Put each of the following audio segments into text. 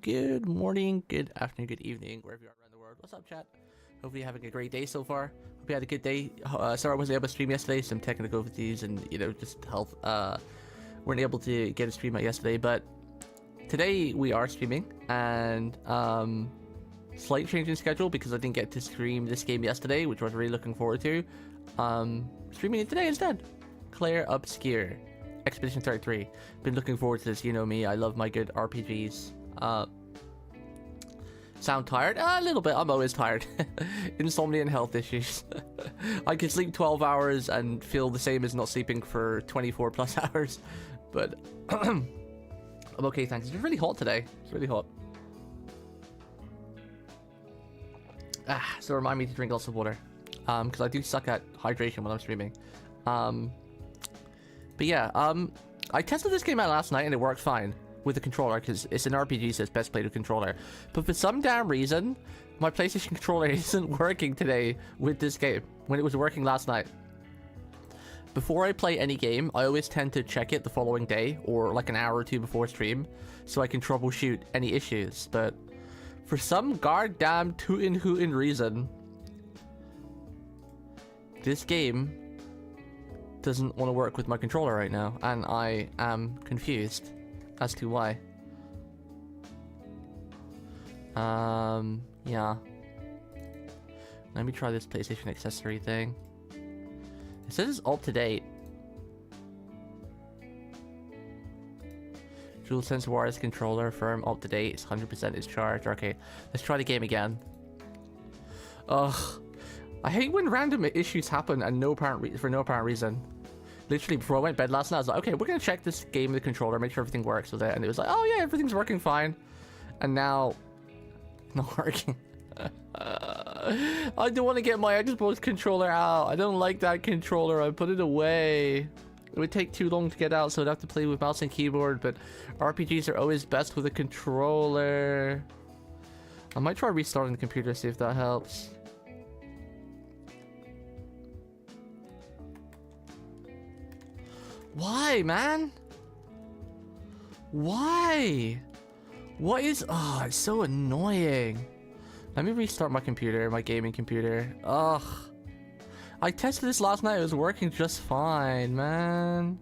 good morning, good afternoon, good evening, wherever you are around the world. What's up, chat? Hopefully you're having a great day so far. Hope you had a good day. Sorry I wasn't able to stream yesterday, some technical difficulties and, just health. Weren't able to get a stream out yesterday, but today we are streaming, and slight change in schedule because I didn't get to stream this game yesterday, which I was really looking forward to. Streaming it today instead. Clair Obscur Expedition 33. Been looking forward to this, you know me, I love my good RPGs. Sound tired? A little bit, I'm always tired. Insomnia and health issues. I can sleep 12 hours and feel the same as not sleeping for 24 plus hours. But I'm okay, thanks. It's really hot today. It's really hot. So remind me to drink lots of water. Because I do suck at hydration when I'm streaming. But yeah, I tested this game out last night and it worked fine with the controller because it's an RPG, so it's best played with controller. But for some damn reason, my PlayStation controller isn't working today with this game when it was working last night. Before I play any game, I always tend to check it the following day or like an hour or two before stream so I can troubleshoot any issues. But for some goddamn tootin' hootin' reason, this game doesn't want to work with my controller right now, and I am confused as to why. Yeah. Let me try this PlayStation accessory thing. It says it's up to date. DualSense wireless controller, firm, up to date. It's 100% is charged. Okay, let's try the game again. Ugh. I hate when random issues happen and for no apparent reason. Literally, before I went to bed last night, I was like, okay, we're gonna check this game with the controller, make sure everything works with it. And it was like, oh yeah, everything's working fine. And now, not working. I don't want to get my Xbox controller out. I don't like that controller. I put it away. It would take too long to get out, so I'd have to play with mouse and keyboard. But RPGs are always best with a controller. I might try restarting the computer, see if that helps. Why, man? Why? What is... Oh, it's so annoying. Let me restart my computer, my gaming computer. Ugh. I tested this last night. It was working just fine, man.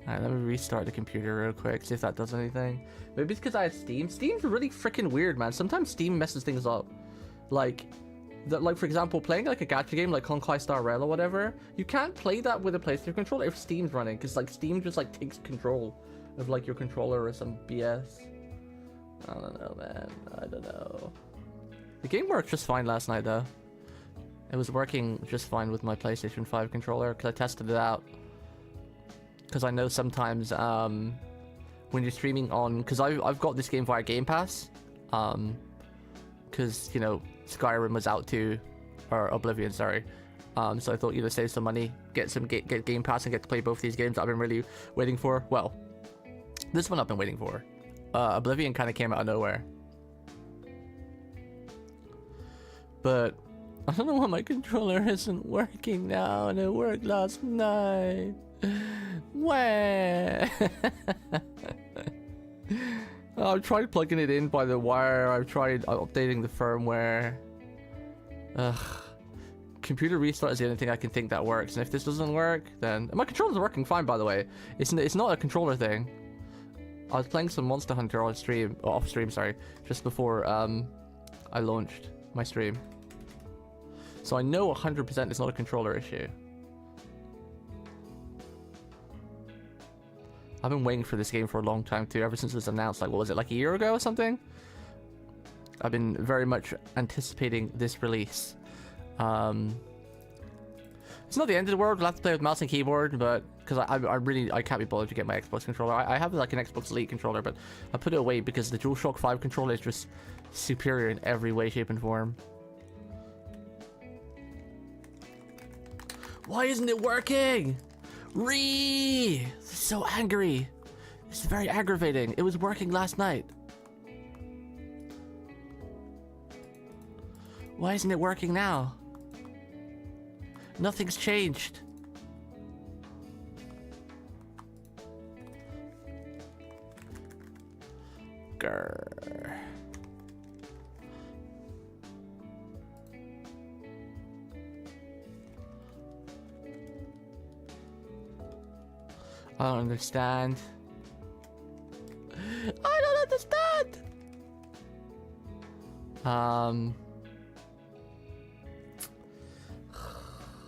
Alright, let me restart the computer real quick, see if that does anything. Maybe it's because I have Steam. Steam's really freaking weird, man. Sometimes Steam messes things up. Like for example, playing like a gacha game like Honkai Star Rail or whatever, you can't play that with a PlayStation controller if Steam's running, because like Steam just like takes control of like your controller or some BS. I don't know, man. I don't know. The game worked just fine last night though. It was working just fine with my PlayStation 5 controller because I tested it out. Because I know sometimes when you're streaming on, because I've got this game via Game Pass, because you know Skyrim was out too, or Oblivion, sorry. So I thought save some money, get Game Pass and get to play both these games that I've been really waiting for. Well, this one I've been waiting for. Oblivion kind of came out of nowhere. But I don't know why my controller isn't working now, and it worked last night. Where? I've tried plugging it in by the wire. I've tried updating the firmware. Ugh. Computer restart is the only thing I can think that works. And if this doesn't work, then my controller's working fine, by the way. It's not a controller thing. I was playing some Monster Hunter on stream, or off stream, sorry, just before I launched my stream. So I know 100% it's not a controller issue. I've been waiting for this game for a long time too, ever since it was announced, like, what was it, like a year ago or something? I've been very much anticipating this release. It's not the end of the world, we'll have to play with mouse and keyboard, but, because I can't be bothered to get my Xbox controller. I have like an Xbox Elite controller, but I put it away because the DualShock 5 controller is just superior in every way, shape, and form. Why isn't it working? This is so angry. This is very aggravating. It was working last night. Why isn't it working now? Nothing's changed. Grr. I don't understand. I don't understand! I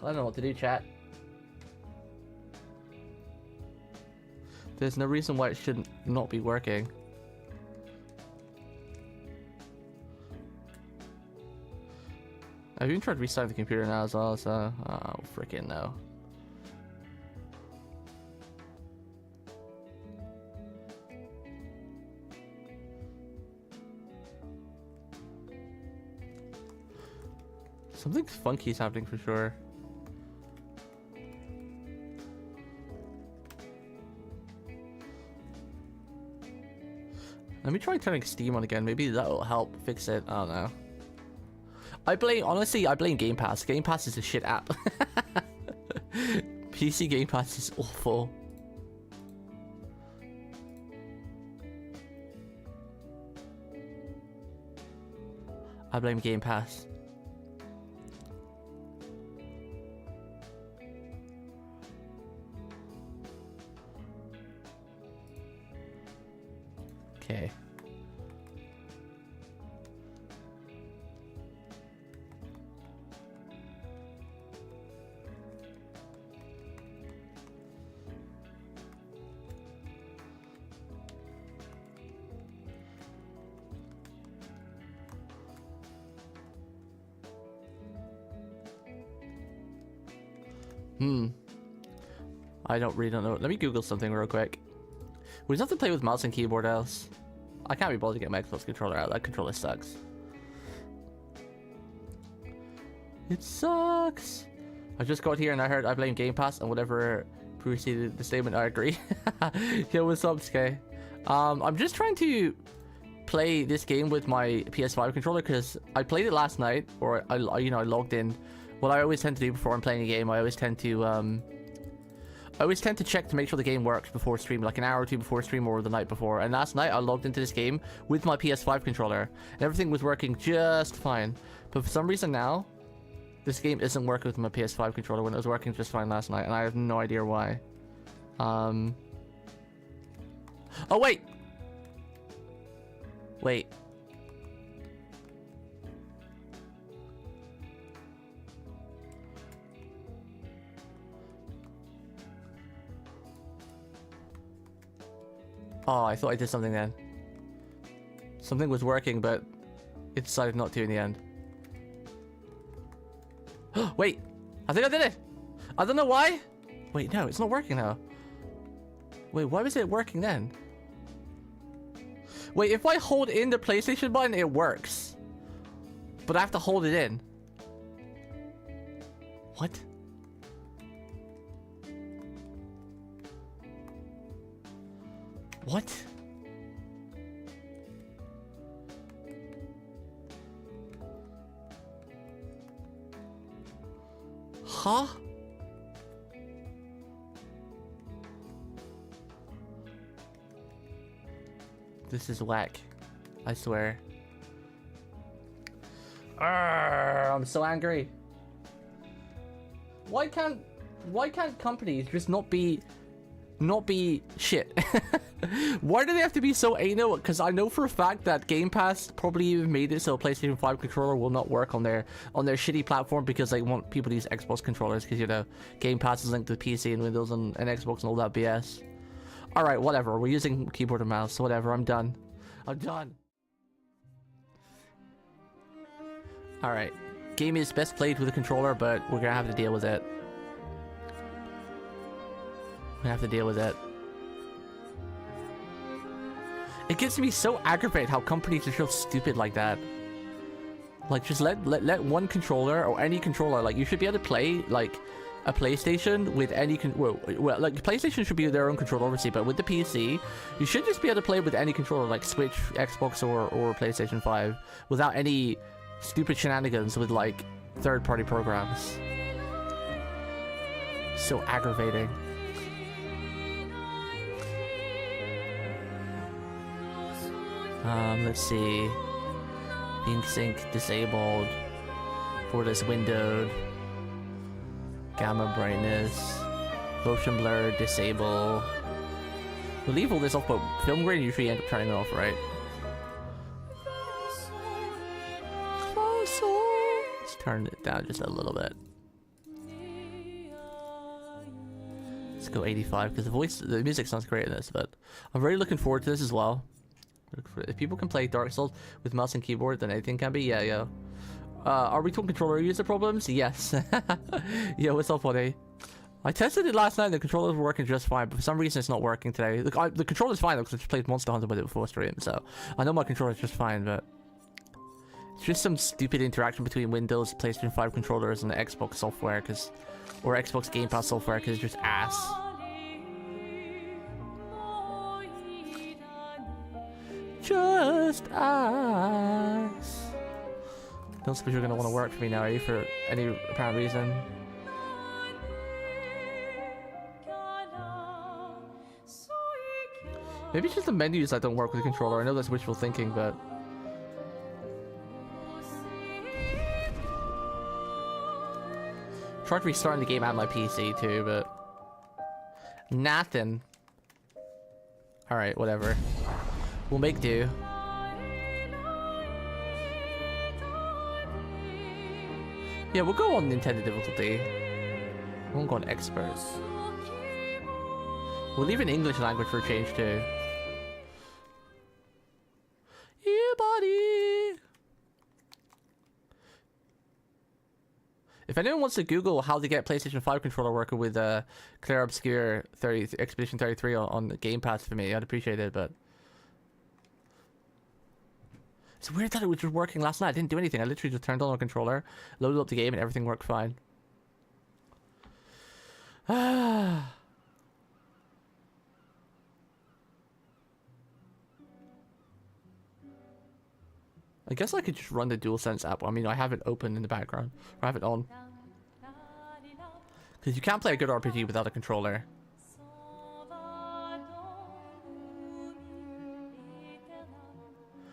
don't know what to do, chat. There's no reason why it shouldn't not be working. I've even tried restarting the computer now as well, so... Oh, freaking no. Something funky is happening for sure. Let me try turning Steam on again. Maybe that'll help fix it. I don't know. Honestly, I blame Game Pass. Game Pass is a shit app. PC Game Pass is awful. I blame Game Pass. Okay. I don't know. Let me Google something real quick. We just have to play with mouse and keyboard else. I can't be bothered to get my Xbox controller out. That controller sucks. It sucks. I just got here and I heard I blame Game Pass and whatever preceded the statement. I agree. Yo, what's up, Sky? I'm just trying to play this game with my PS5 controller because I played it last night, or I logged in. What I always tend to do before I'm playing a game, I always tend to check to make sure the game works before stream, like an hour or two before stream or the night before. And last night I logged into this game with my PS5 controller and everything was working just fine. But for some reason now, this game isn't working with my PS5 controller when it was working just fine last night, and I have no idea why. Oh wait! Wait. Oh, I thought I did something then. Something was working, but it decided not to in the end. Wait! I think I did it! I don't know why! Wait, no, it's not working now. Wait, why was it working then? Wait, if I hold in the PlayStation button, it works. But I have to hold it in. What? What? Huh? This is whack. I swear. Arrgh, I'm so angry. Why can't companies just not be shit? Why do they have to be so anal? Because I know for a fact that Game Pass probably even made it so a PlayStation 5 controller will not work on their shitty platform because they want people to use Xbox controllers, because, you know, Game Pass is linked to PC and Windows and Xbox and all that BS. Alright, whatever. We're using keyboard and mouse, so whatever. I'm done. I'm done. Alright. Game is best played with a controller, but we're gonna have to deal with it. We're gonna have to deal with it. It gets me so aggravated how companies are so stupid like that. Like, just let one controller, or any controller, like, you should be able to play, like, a PlayStation with any well, like, PlayStation should be their own controller, obviously, but with the PC, you should just be able to play with any controller, like Switch, Xbox, or PlayStation 5, without any stupid shenanigans with, like, third-party programs. So aggravating. Let's see. VSync disabled. Borderless windowed. Gamma brightness. Motion blur disable. We'll leave all this off, but film grain usually end up turning it off, right? Let's turn it down just a little bit. Let's go 85 because the music sounds great in this, but I'm really looking forward to this as well. If people can play Dark Souls with mouse and keyboard, then anything can be. Yeah. Are we talking controller user problems? Yes. Yeah, what's up, buddy? I tested it last night and the controllers were working just fine, but for some reason it's not working today. Look, the controller's fine though, because I just played Monster Hunter with it before stream, so I know my controller's just fine, but it's just some stupid interaction between Windows, PlayStation 5 controllers, and the Xbox software, or Xbox Game Pass software, because it's just ass. Just ass. Don't suppose you're gonna want to work for me now, are you? For any apparent reason? Maybe it's just the menus that don't work with the controller. I know that's wishful thinking, but tried restarting the game on my PC too, but nothing. Alright, whatever. We'll make do. Yeah, we'll go on Nintendo difficulty. We won't go on experts. We'll leave an English language for a change too. Yeah, buddy. If anyone wants to Google how to get PlayStation 5 controller working with Clair Obscur Expedition 33 on the Game Pass for me, I'd appreciate it, but it's weird that it was just working last night. I didn't do anything. I literally just turned on the controller, loaded up the game, and everything worked fine. I guess I could just run the DualSense app. I mean, I have it open in the background. Or I have it on. Because you can't play a good RPG without a controller.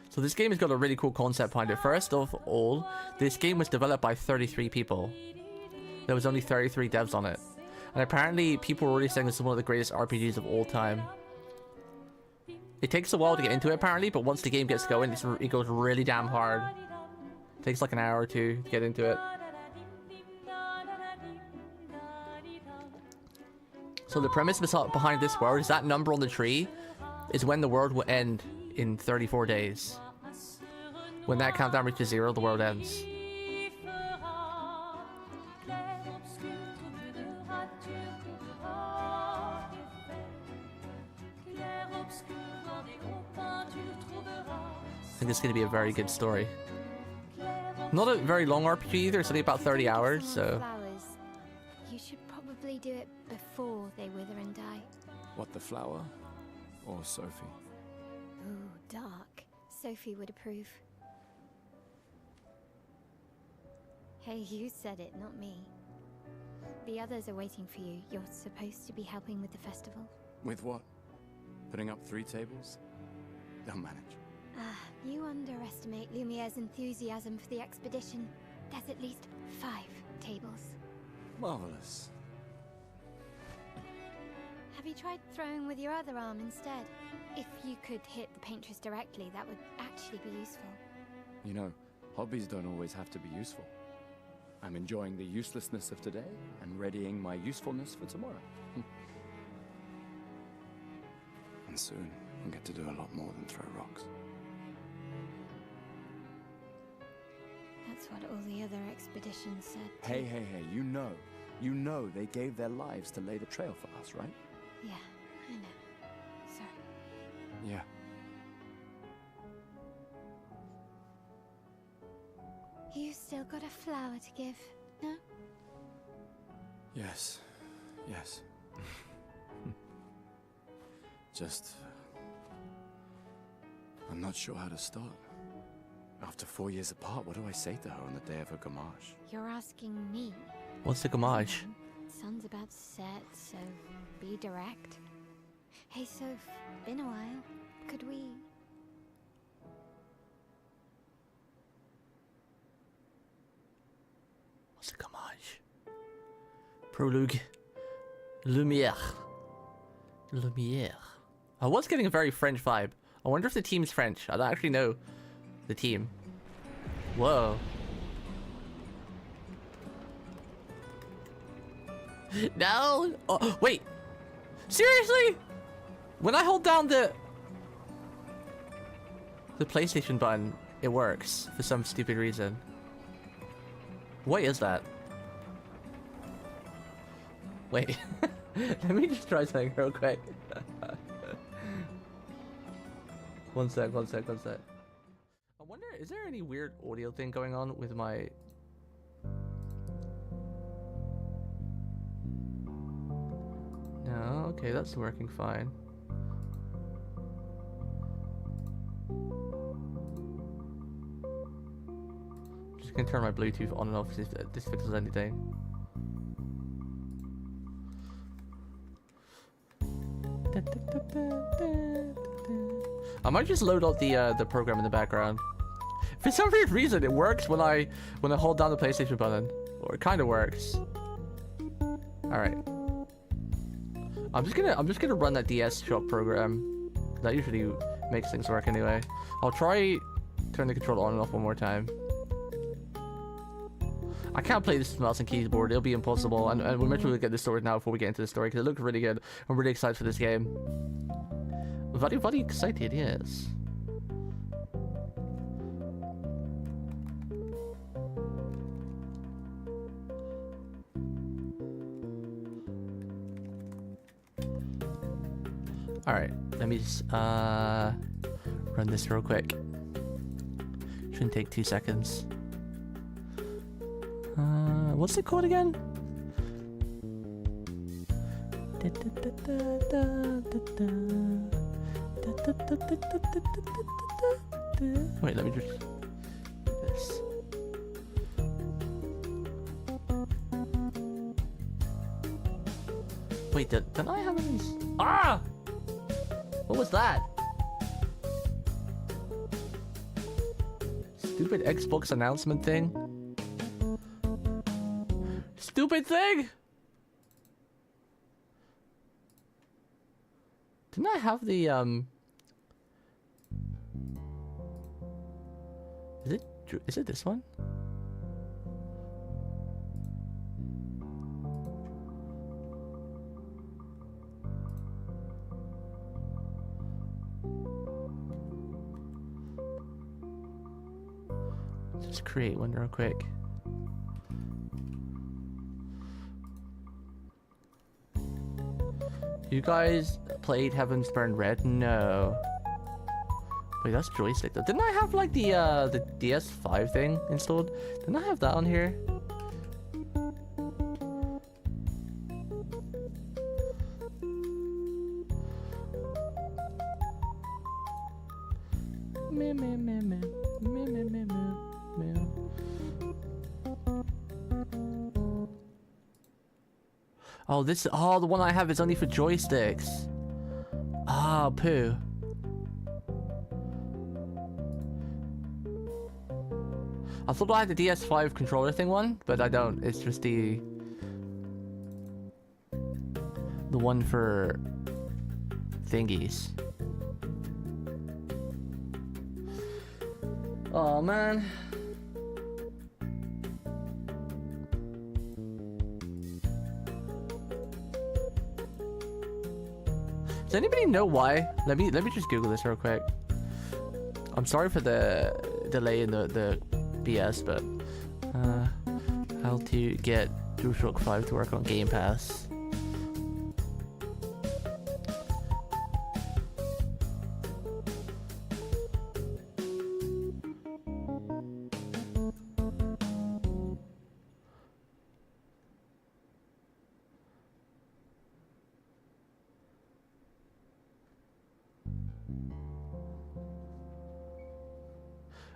So this game has got a really cool concept behind it. First of all, this game was developed by 33 people. There was only 33 devs on it. And apparently people were already saying this is one of the greatest RPGs of all time. It takes a while to get into it apparently, but once the game gets going, it goes really damn hard. It takes like an hour or two to get into it. So the premise behind this world is that number on the tree is when the world will end in 34 days. When that countdown reaches 0, the world ends. I think it's going to be a very good story. Not a very long RPG either, it's only about 30 hours, so... Flowers. You should probably do it before they wither and die. What, the flower? Or Sophie? Ooh, dark. Sophie would approve. Hey, you said it, not me. The others are waiting for you. You're supposed to be helping with the festival. With what? Putting up 3 tables? They'll manage. You underestimate Lumiere's enthusiasm for the expedition. There's at least 5 tables. Marvelous. Have you tried throwing with your other arm instead? If you could hit the paintress directly, that would actually be useful. You know, hobbies don't always have to be useful. I'm enjoying the uselessness of today and readying my usefulness for tomorrow. And soon, I'll get to do a lot more than throw rocks. That's what all the other expeditions said. Hey, you know they gave their lives to lay the trail for us, right? Yeah, I know. Sorry. Yeah. You still got a flower to give, no? Yes. Just... I'm not sure how to start. After 4 years apart, what do I say to her on the day of her gamage? You're asking me. What's the gamage? Sun's about to set, so be direct. Hey, Soph, been a while. Could we... What's the gamage? Prologue. Lumière. I was getting a very French vibe. I wonder if the team's French. I don't actually know the team. Whoa. No! Oh, wait! Seriously? When I hold down the PlayStation button, it works for some stupid reason. What is that? Wait. Let me just try something real quick. One sec. I wonder, is there any weird audio thing going on with my... No, okay, that's working fine. Just gonna turn my Bluetooth on and off if this fixes anything. I might just load out the program in the background. For some weird reason, it works when I hold down the PlayStation button, or it kind of works. All right. I'm just gonna run that DS shop program. That usually makes things work anyway. I'll try turn the controller on and off one more time. I can't play this with mouse and keyboard. It'll be impossible. And we're meant to get the story now before we get into the story because it looks really good. I'm really excited for this game. Very, very excited, yes. Alright, let me just run this real quick. Shouldn't take 2 seconds. What's it called again? Wait, let me just do this. Wait, did I have any? Ah! What was that? Stupid Xbox announcement thing. Stupid thing! Didn't I have the Is it this one? Just create one real quick. You guys played Heaven's Burn Red? No. Wait, that's joystick though. Didn't I have like the DS5 thing installed? Didn't I have that on here? Oh, the one I have is only for joysticks. Ah, poo. I thought I had the DS5 controller thing one, but I don't. It's just the one for thingies. Oh man. Does anybody know why? Let me just Google this real quick. I'm sorry for the delay in the BS, but how to get DualShock 5 to work on Game Pass.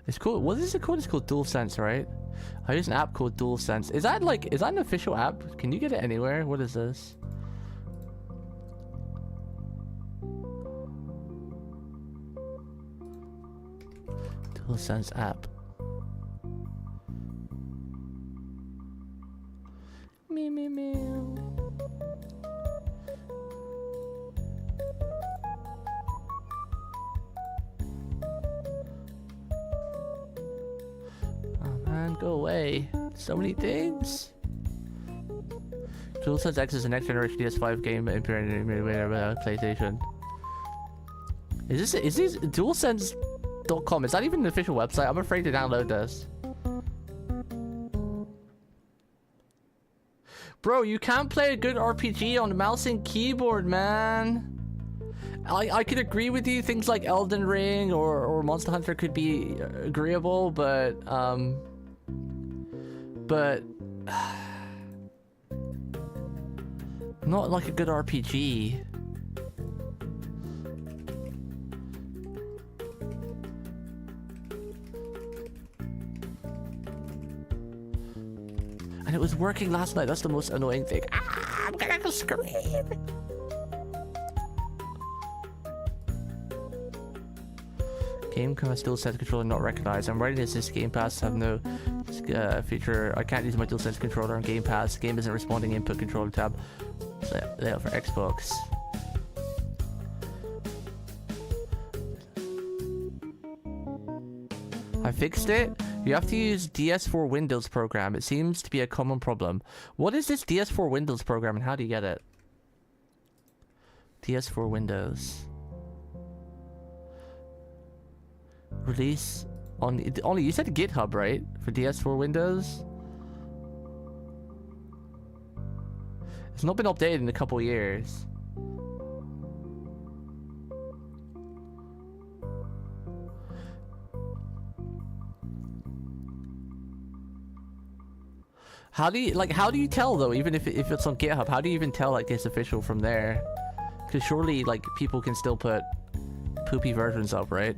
It's called, what is it called? It's called DualSense, right? I use an app called DualSense. Is that an official app? Can you get it anywhere? What is this? DualSense app. Meow meow meow. go away. So many things. DualSense X is the next generation PS5 game in PlayStation. Is this DualSense.com? Is that even an official website? I'm afraid to download this. Bro, you can't play a good RPG on the mouse and keyboard, man. I could agree with you. Things like Elden Ring or Monster Hunter could be agreeable, but not like a good RPG. And it was working last night. That's the most annoying thing. Ah, I'm gonna go scream. Game cast DualSense controller not recognized. I'm writing this Game Pass have no feature. I can't use my DualSense controller on Game Pass. The game isn't responding. Input controller tab. Layout for Xbox. I fixed it. You have to use DS4 Windows program. It seems to be a common problem. What is this DS4 Windows program and how do you get it? DS4 Windows. Release on only you said GitHub, right? For DS4 Windows. It's not been updated in a couple years. How do you tell though, even if it's on GitHub, how do you even tell like it's official from there? Because surely like people can still put poopy versions up, right?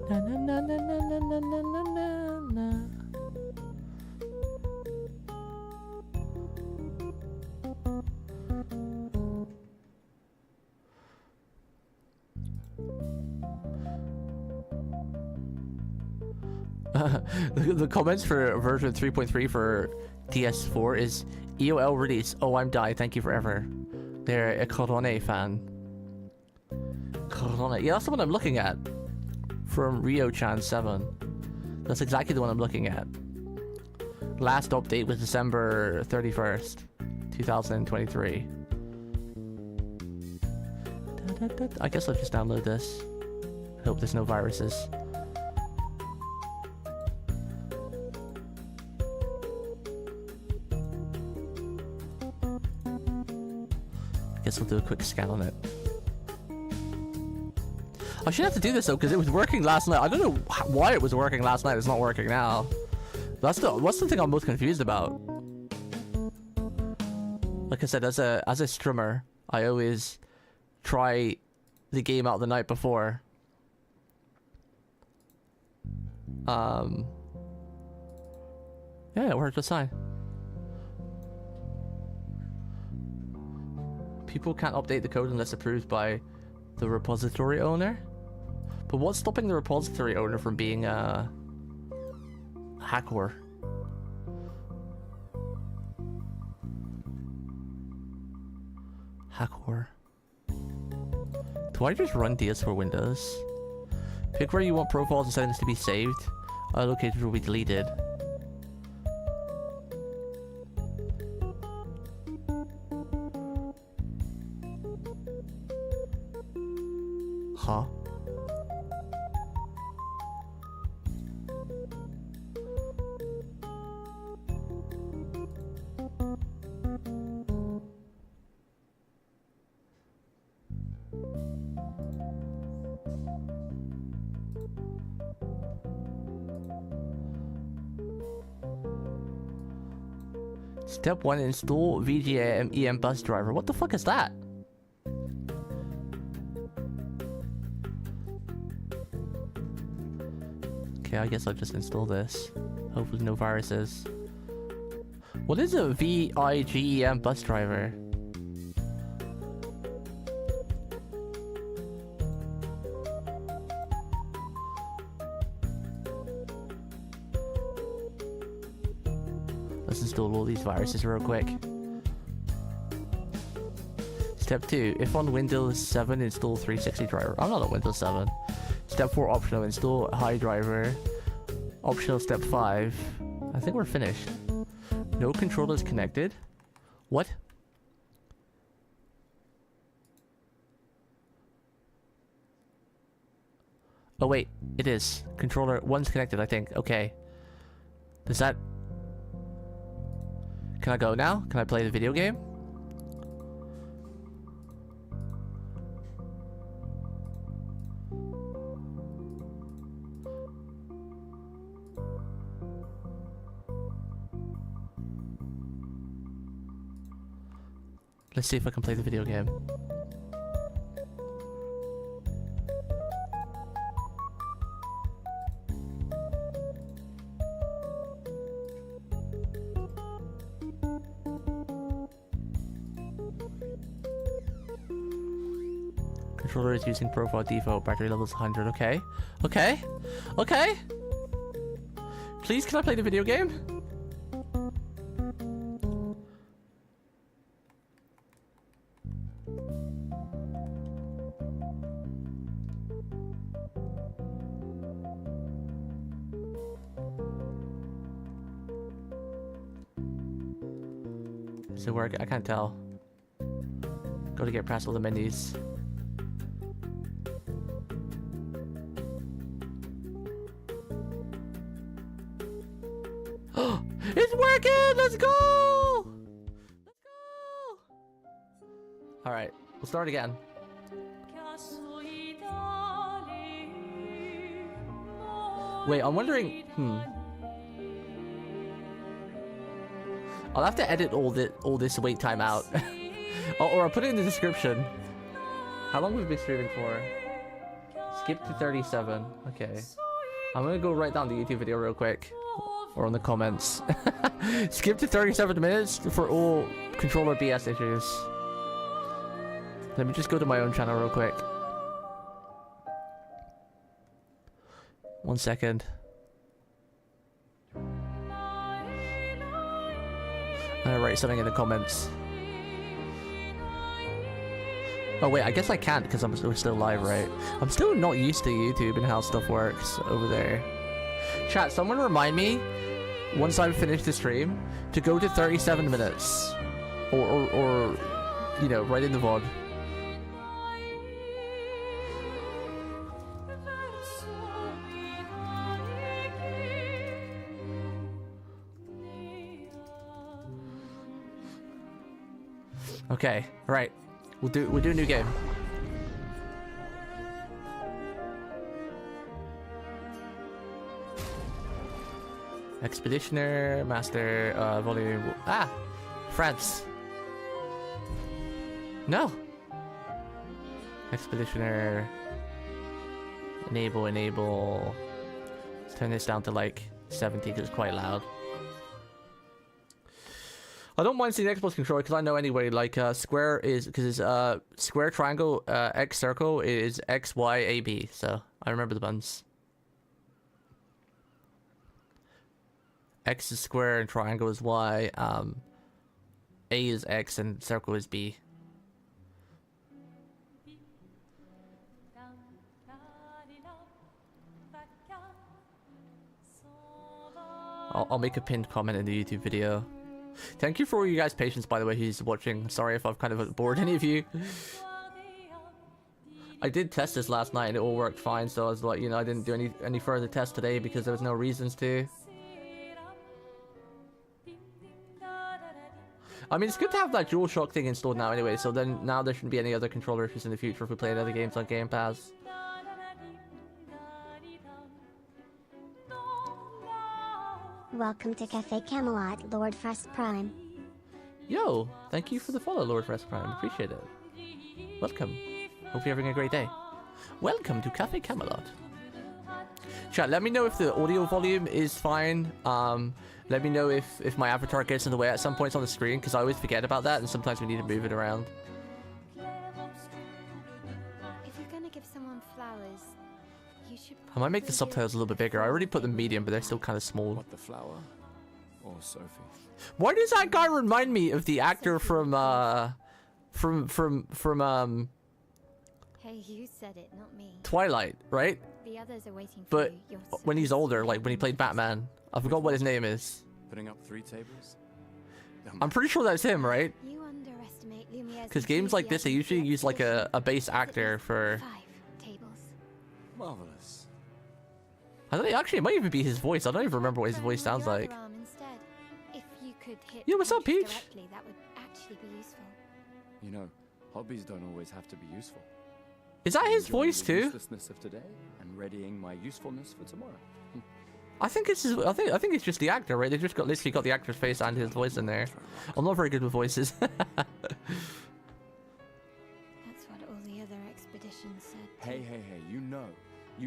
Na na na na na na na na na na. The comments for version 3.3 for DS4 is EOL release. Oh, I'm die. Thank you forever. They're a Corone fan. Corone. Yeah, that's the one I'm looking at. From Rio-chan 7. That's exactly the one I'm looking at. Last update was December 31st, 2023. I guess I'll just download this. Hope there's no viruses. Guess we'll do a quick scan on it. I should have to do this though, because it was working last night. I don't know why it was working last night. It's not working now. What's the thing I'm most confused about? Like I said, as a streamer, I always try the game out the night before. Yeah, it worked just fine. People can't update the code unless approved by the repository owner. But what's stopping the repository owner from being a hacker? Hacker. Do I just run DS4 Windows? Pick where you want profiles and settings to be saved. Other locations will be deleted. Huh? Step 1, install VGA bus driver. What the fuck is that? Okay, I guess I'll just install this. Hopefully no viruses. What is a VIGEM bus driver? Let's install all these viruses real quick. Step 2, if on Windows 7, install 360 driver. I'm not on Windows 7. Step 4, optional, install high driver. Optional step 5. I think we're finished. No controllers connected. What? Oh wait, it is. Controller 1's connected, I think. Okay. Does that... Can I go now? Can I play the video game? Let's see if I can play the video game. Controller is using profile default, battery levels 100. Okay. Okay. Okay. Please, can I play the video game? Does it work? I can't tell. Go to get past all the menus. It's working! Let's go! Let's go! Alright, we'll start again. Wait, I'm wondering... I'll have to edit all this wait time out. Or I'll put it in the description. How long have we been streaming for? Skip to 37. Okay. I'm gonna go write down the YouTube video real quick. Or in the comments. Skip to 37 minutes for all controller BS issues. Let me just go to my own channel real quick. 1 second. I'm gonna write something in the comments. Oh wait, I guess I can't because we're still live, right? I'm still not used to YouTube and how stuff works over there. Chat, someone remind me, once I've finished the stream, to go to 37 minutes. Or you know, right in the VOD. Okay, right. We'll do a new game. Expeditioner, Master, Volume... Ah! France! No! Expeditioner... Enable... Let's turn this down to like 70 because it's quite loud. I don't mind seeing Xbox controller because I know anyway, like, square is... Because it's, square, triangle, X, circle is X, Y, A, B. So, I remember the buttons. X is square and triangle is Y. A is X and circle is B. I'll make a pinned comment in the YouTube video. Thank you for all you guys' patience, by the way, who's watching. Sorry if I've kind of bored any of you. I did test this last night and it all worked fine, so I was like, you know, I didn't do any further tests today because there was no reasons to. I mean, it's good to have that DualShock thing installed now anyway, so then now there shouldn't be any other controller issues in the future if we play other games on Game Pass. Welcome to Cafe Camelot, Lord Frost Prime. Yo, thank you for the follow, Lord Frost Prime. Appreciate it. Welcome. Hope you're having a great day. Welcome to Cafe Camelot. Chat, let me know if the audio volume is fine. Let me know if my avatar gets in the way at some points on the screen, because I always forget about that, and sometimes we need to move it around. If you're gonna give someone flowers, you should. I might make the subtitles a little bit bigger. I already put them medium, but they're still kind of small. What, the flower? Or Sophie? Why does that guy remind me of the actor from from Hey, you said it, not me. Twilight, right? The others are waiting for But you. You're when he's supposed to older, be like when he played Batman, I forgot what his name is. Putting up 3 tables? I'm pretty sure that's him, right? You underestimate Lumiere's Because games like this, they usually enthusiasm use like for a the base expedition. actor for. 5 tables. Marvelous. I don't actually. It might even be his voice. I don't even remember what his Try voice him on sounds your like. other arm instead. If you could hit Yeah, what's up, punches Peach? directly, that would actually be useful. You know, hobbies don't always have to be useful. Is that his Enjoying voice the too? uselessness of today and readying my usefulness for tomorrow. I think it's his, I think it's just the actor, right? They just literally got the actor's face and his voice in there. I'm not very good with voices. That's what all the other expeditions said. Hey, you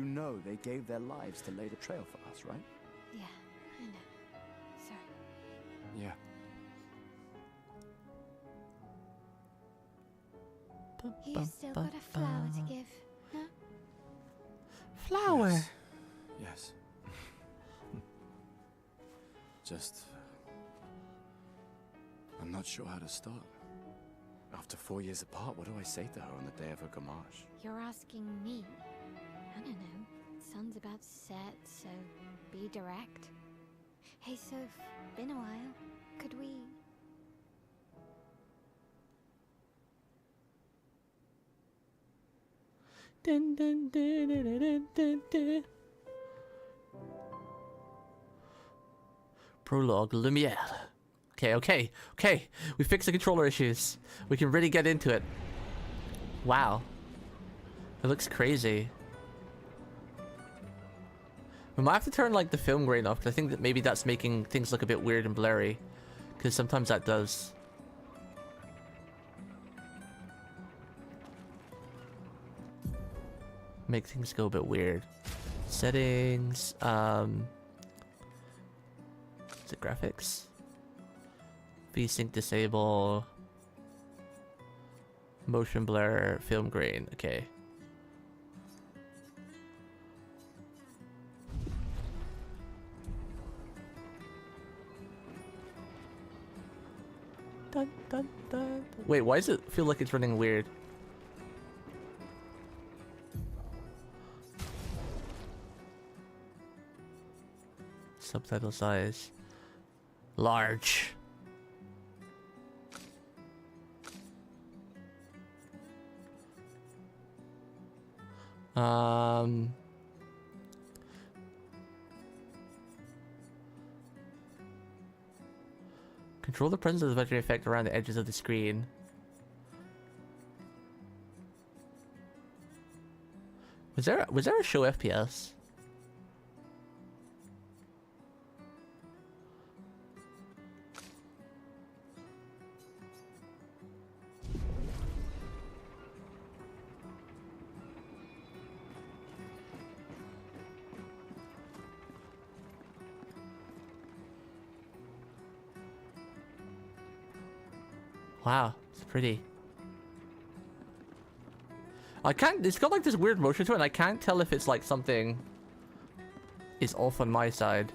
know they gave their lives to lay the trail for us, right? Yeah, I know. Sorry. Yeah. You still got a flower to give, no? Flower. Yes. Just... I'm not sure how to start. After 4 years apart, what do I say to her on the day of her gamache? You're asking me? I don't know. Sun's about to set, so be direct. Hey, Soph, been a while. Could we... Dun, dun, dun, dun, dun, dun, dun. Prologue, Lumiere. Okay. We fixed the controller issues. We can really get into it. Wow. It looks crazy. We might have to turn like the film grain off because I think that maybe that's making things look a bit weird and blurry. Because sometimes that does. Make things go a bit weird. Settings, is it graphics? VSync disable. Motion blur, film grain, okay. Dun, dun, dun. Wait, why does it feel like it's running weird? Subtitle size. Large. Control the presence of the vector effect around the edges of the screen. Was there a show FPS? Wow, it's pretty. I can't, it's got like this weird motion to it and I can't tell if it's like something is off on my side.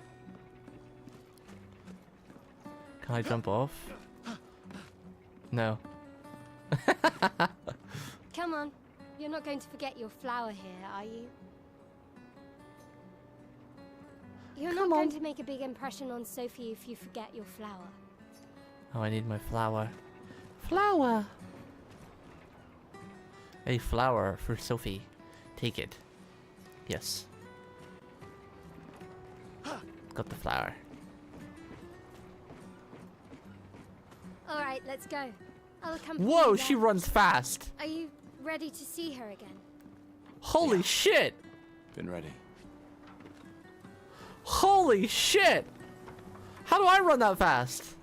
Can I jump off? No. Come on. You're not going to forget your flower here, are you? You're not going to make a big impression on Sophie if you forget your flower. Oh, I need my flower. Flower! A flower for Sophie. Take it. Yes. Got the flower. Alright, let's go. I'll accompany Whoa, you she there. runs fast! Are you ready to see her again? Holy shit! Been ready. Holy shit! How do I run that fast?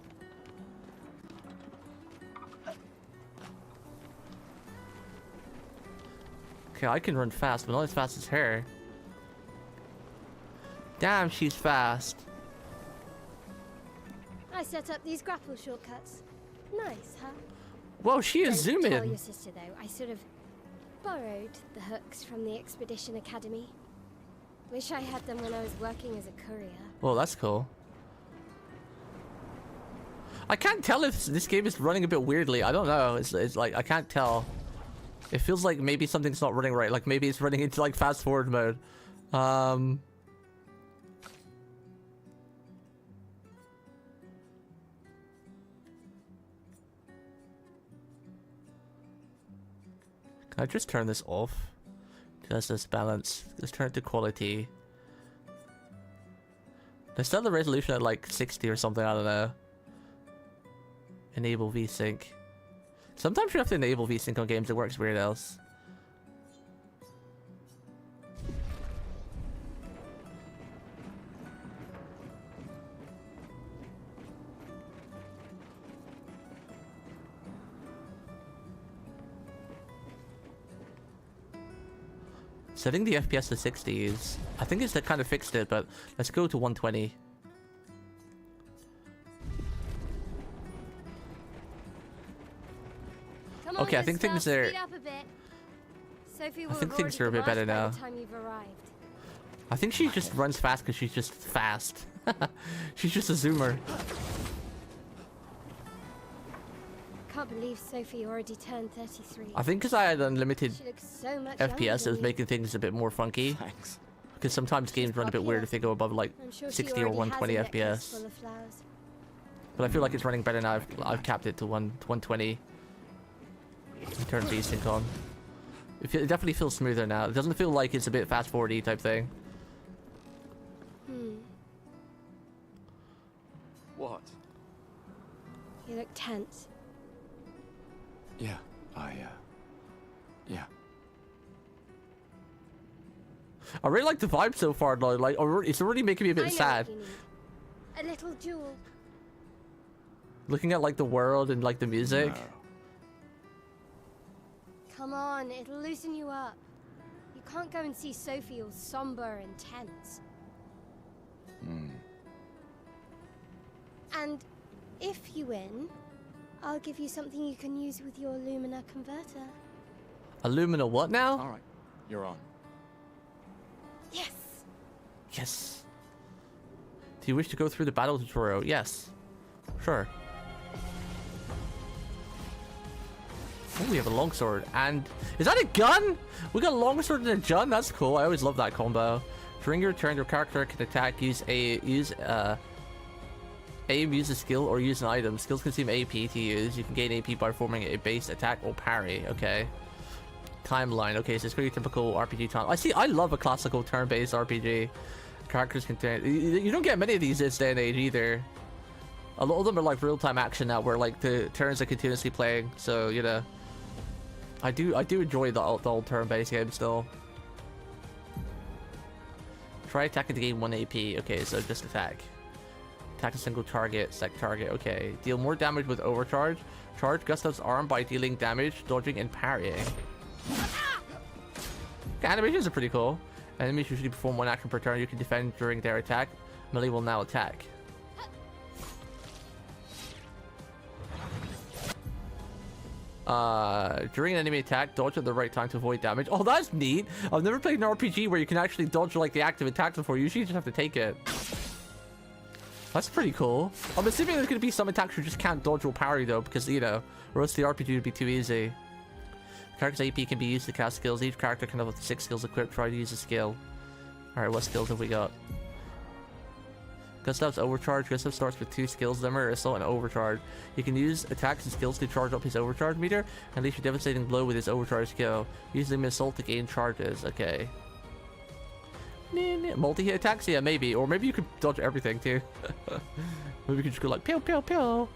Okay, I can run fast, but not as fast as her. Damn, she's fast. I set up these grapple shortcuts. Nice, huh? Whoa, she is Don't tell zooming. your sister though. I sort of borrowed the hooks from the Expedition Academy. Wish I had them when I was working as a courier. Well, that's cool. I can't tell if this game is running a bit weirdly. I don't know. It's like, I can't tell. It feels like maybe something's not running right. Like maybe it's running into like fast forward mode. Can I just turn this off? Just this balance. Let's turn it to quality. Let's set the resolution at like 60 or something, I don't know. Enable VSync. Sometimes you have to enable VSync on games, it works weird else. Setting the FPS to 60s. I think it's that kind of fixed it, but let's go to 120. Okay, I think things are. I think things are a bit better now. I think she just runs fast because she's just fast. She's just a zoomer. Can't believe Sophie already turned 33. I think because I had unlimited She looks so much FPS, younger it was than me. making things a bit more funky. Thanks. Because sometimes games run a bit weird if they go above like I'm sure she 60 or already 120 has a necklace FPS. full of flowers. But I feel like it's running better now. I've capped it to 120. Turn VSync on. It definitely feels smoother now. It doesn't feel like it's a bit fast forwardy type thing. What? You look tense. Yeah, yeah. I really like the vibe so far though. Like, it's already making me a I know bit sad. what you need. A little jewel. Looking at like the world and like the music. No. Come on, it'll loosen you up. You can't go and see Sophie all somber and tense. And if you win, I'll give you something you can use with your Lumina converter. Illumina what now? Alright, you're on. Yes! Yes. Do you wish to go through the battle tutorial? Yes. Sure. Oh, we have a longsword. And is that a gun? We got a longsword and a gun? That's cool. I always love that combo. During your turn, your character can attack, aim, use a skill, or use an item. Skills consume AP to use. You can gain AP by performing a base attack or parry. Okay. Timeline. Okay, so it's pretty typical RPG time. I love a classical turn-based RPG. Characters can turn. You don't get many of these this day and age either. A lot of them are like real-time action now, where like the turns are continuously playing. So you know, I do enjoy the old turn-based game still. Try attacking to gain 1 AP. Okay, so just attack. Attack a single target, select target. Okay. Deal more damage with overcharge. Charge Gustav's arm by dealing damage, dodging, and parrying. Okay, animations are pretty cool. Enemies usually perform 1 action per turn. You can defend during their attack. Melee will now attack. During an enemy attack, dodge at the right time to avoid damage. Oh, that's neat. I've never played an RPG where you can actually dodge like the active attack before. Usually you just have to take it. That's pretty cool. I'm assuming there's going to be some attacks you just can't dodge or parry though, because, you know, or else the RPG would be too easy. Character's AP can be used to cast skills. Each character can have up to 6 skills equipped. Try to use a skill. Alright, what skills have we got? Gustav's overcharge. Gustav starts with 2 skills, Limmer, Assault, and Overcharge. He can use attacks and skills to charge up his overcharge meter, and unleash a devastating blow with his overcharge skill. Use Limit Assault to gain charges. Okay. Multi-hit attacks? Yeah, maybe. Or maybe you could dodge everything too. Maybe you could just go like, pew, pew, pew.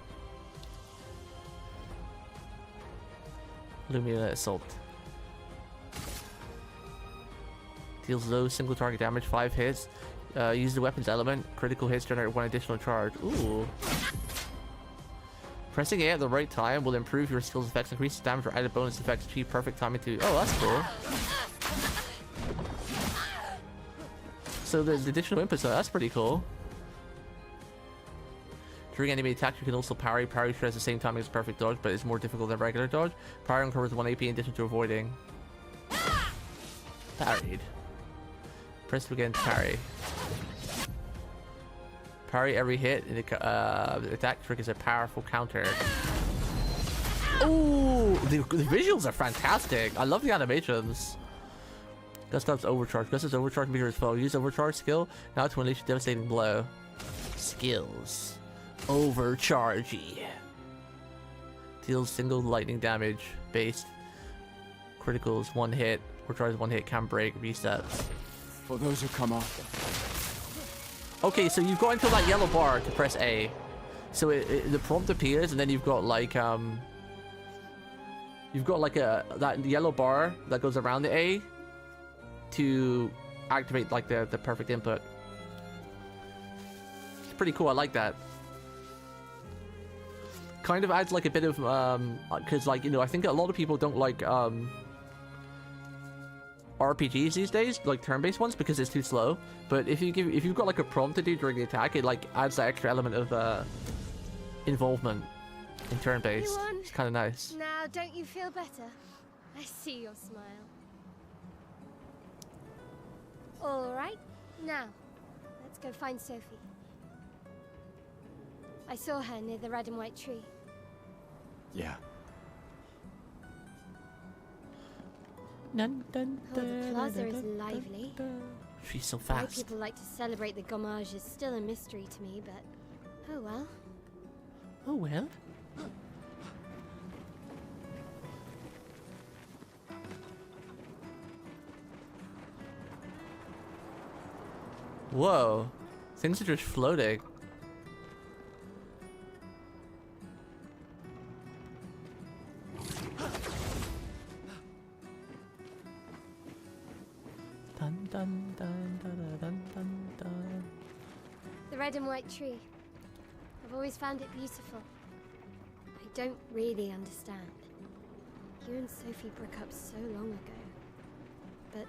Lumina Assault. Deals low single target damage, 5 hits. Use the weapon's element. Critical hits generate 1 additional charge. Ooh. Pressing A at the right time will improve your skill's effects, increase damage, or added bonus effects. Achieve perfect timing to. Oh, that's cool. So there's additional inputs, so that's pretty cool. During enemy attacks, you can also parry. Parry shares the same timing as perfect dodge, but it's more difficult than regular dodge. Parry uncovers 1 AP in addition to avoiding. Parried. Press to again to parry. Parry every hit, and the attack triggers a powerful counter. Oh, the visuals are fantastic. I love the animations. Gustaf's overcharge. Gustaf's overcharge mirrors foe. Use overcharge skill now to unleash a devastating blow. Skills. Overchargey. Deals single lightning damage. Base. Criticals 1 hit. Overcharge 1 hit. Can break. Resets. For those who come after. Okay, so you've got until that yellow bar to press A. So the prompt appears, and then you've got like that yellow bar that goes around the A to activate like the perfect input. It's pretty cool. I like that. Kind of adds like a bit of because like, you know, I think a lot of people don't like RPGs these days, like turn-based ones, because it's too slow. But if you've got like a prompt to do during the attack, it like adds that extra element of involvement in turn-based. It's kind of nice. Now, don't you feel better? I see your smile. All right, now let's go find Sophie. I saw her near the red and white tree. Yeah. Oh, the plaza is lively. She's so Why fast. people like to celebrate the gommage is still a mystery to me, but oh well. Oh well. Whoa. Things are just floating. Dun, dun, dun, dun, dun, dun, dun. The red and white tree. I've always found it beautiful. I don't really understand. You and Sophie broke up so long ago. But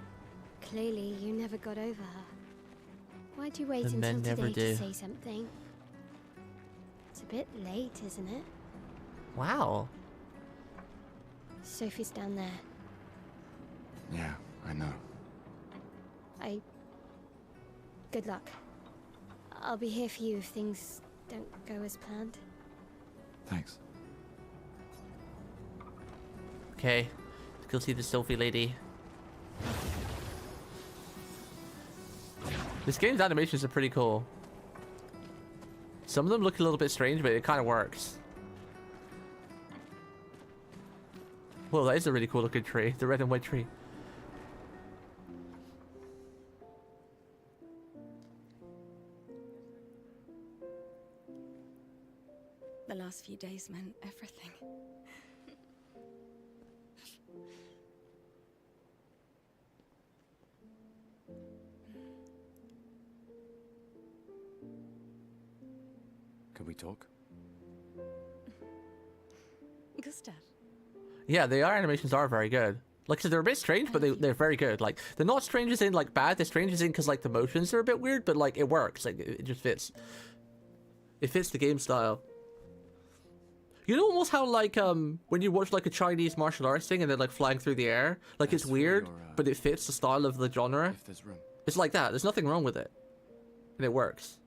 clearly you never got over her. Why'd you wait The men until never today do. to say something? It's a bit late, isn't it? Wow. Sophie's down there. Yeah, I know. Good luck. I'll be here for you if things don't go as planned. Thanks. Okay. Let's go see the Sophie lady. This game's animations are pretty cool. Some of them look a little bit strange, but it kind of works. Whoa, that is a really cool looking tree. The red and white tree. The last few days meant everything. Can we talk? Gustav. Yeah, the animations are very good. Like I said, they're a bit strange, but they're very good. Like, they're not strange as in, like, bad. They're strange as in because, like, the motions are a bit weird, but, like, it works. Like, it just fits. It fits the game style. You know almost how, like, when you watch, like, a Chinese martial arts thing and they're, like, flying through the air? Like, it's That's for weird, your, but it fits the style of the genre. If there's room. It's like that. There's nothing wrong with it. And it works.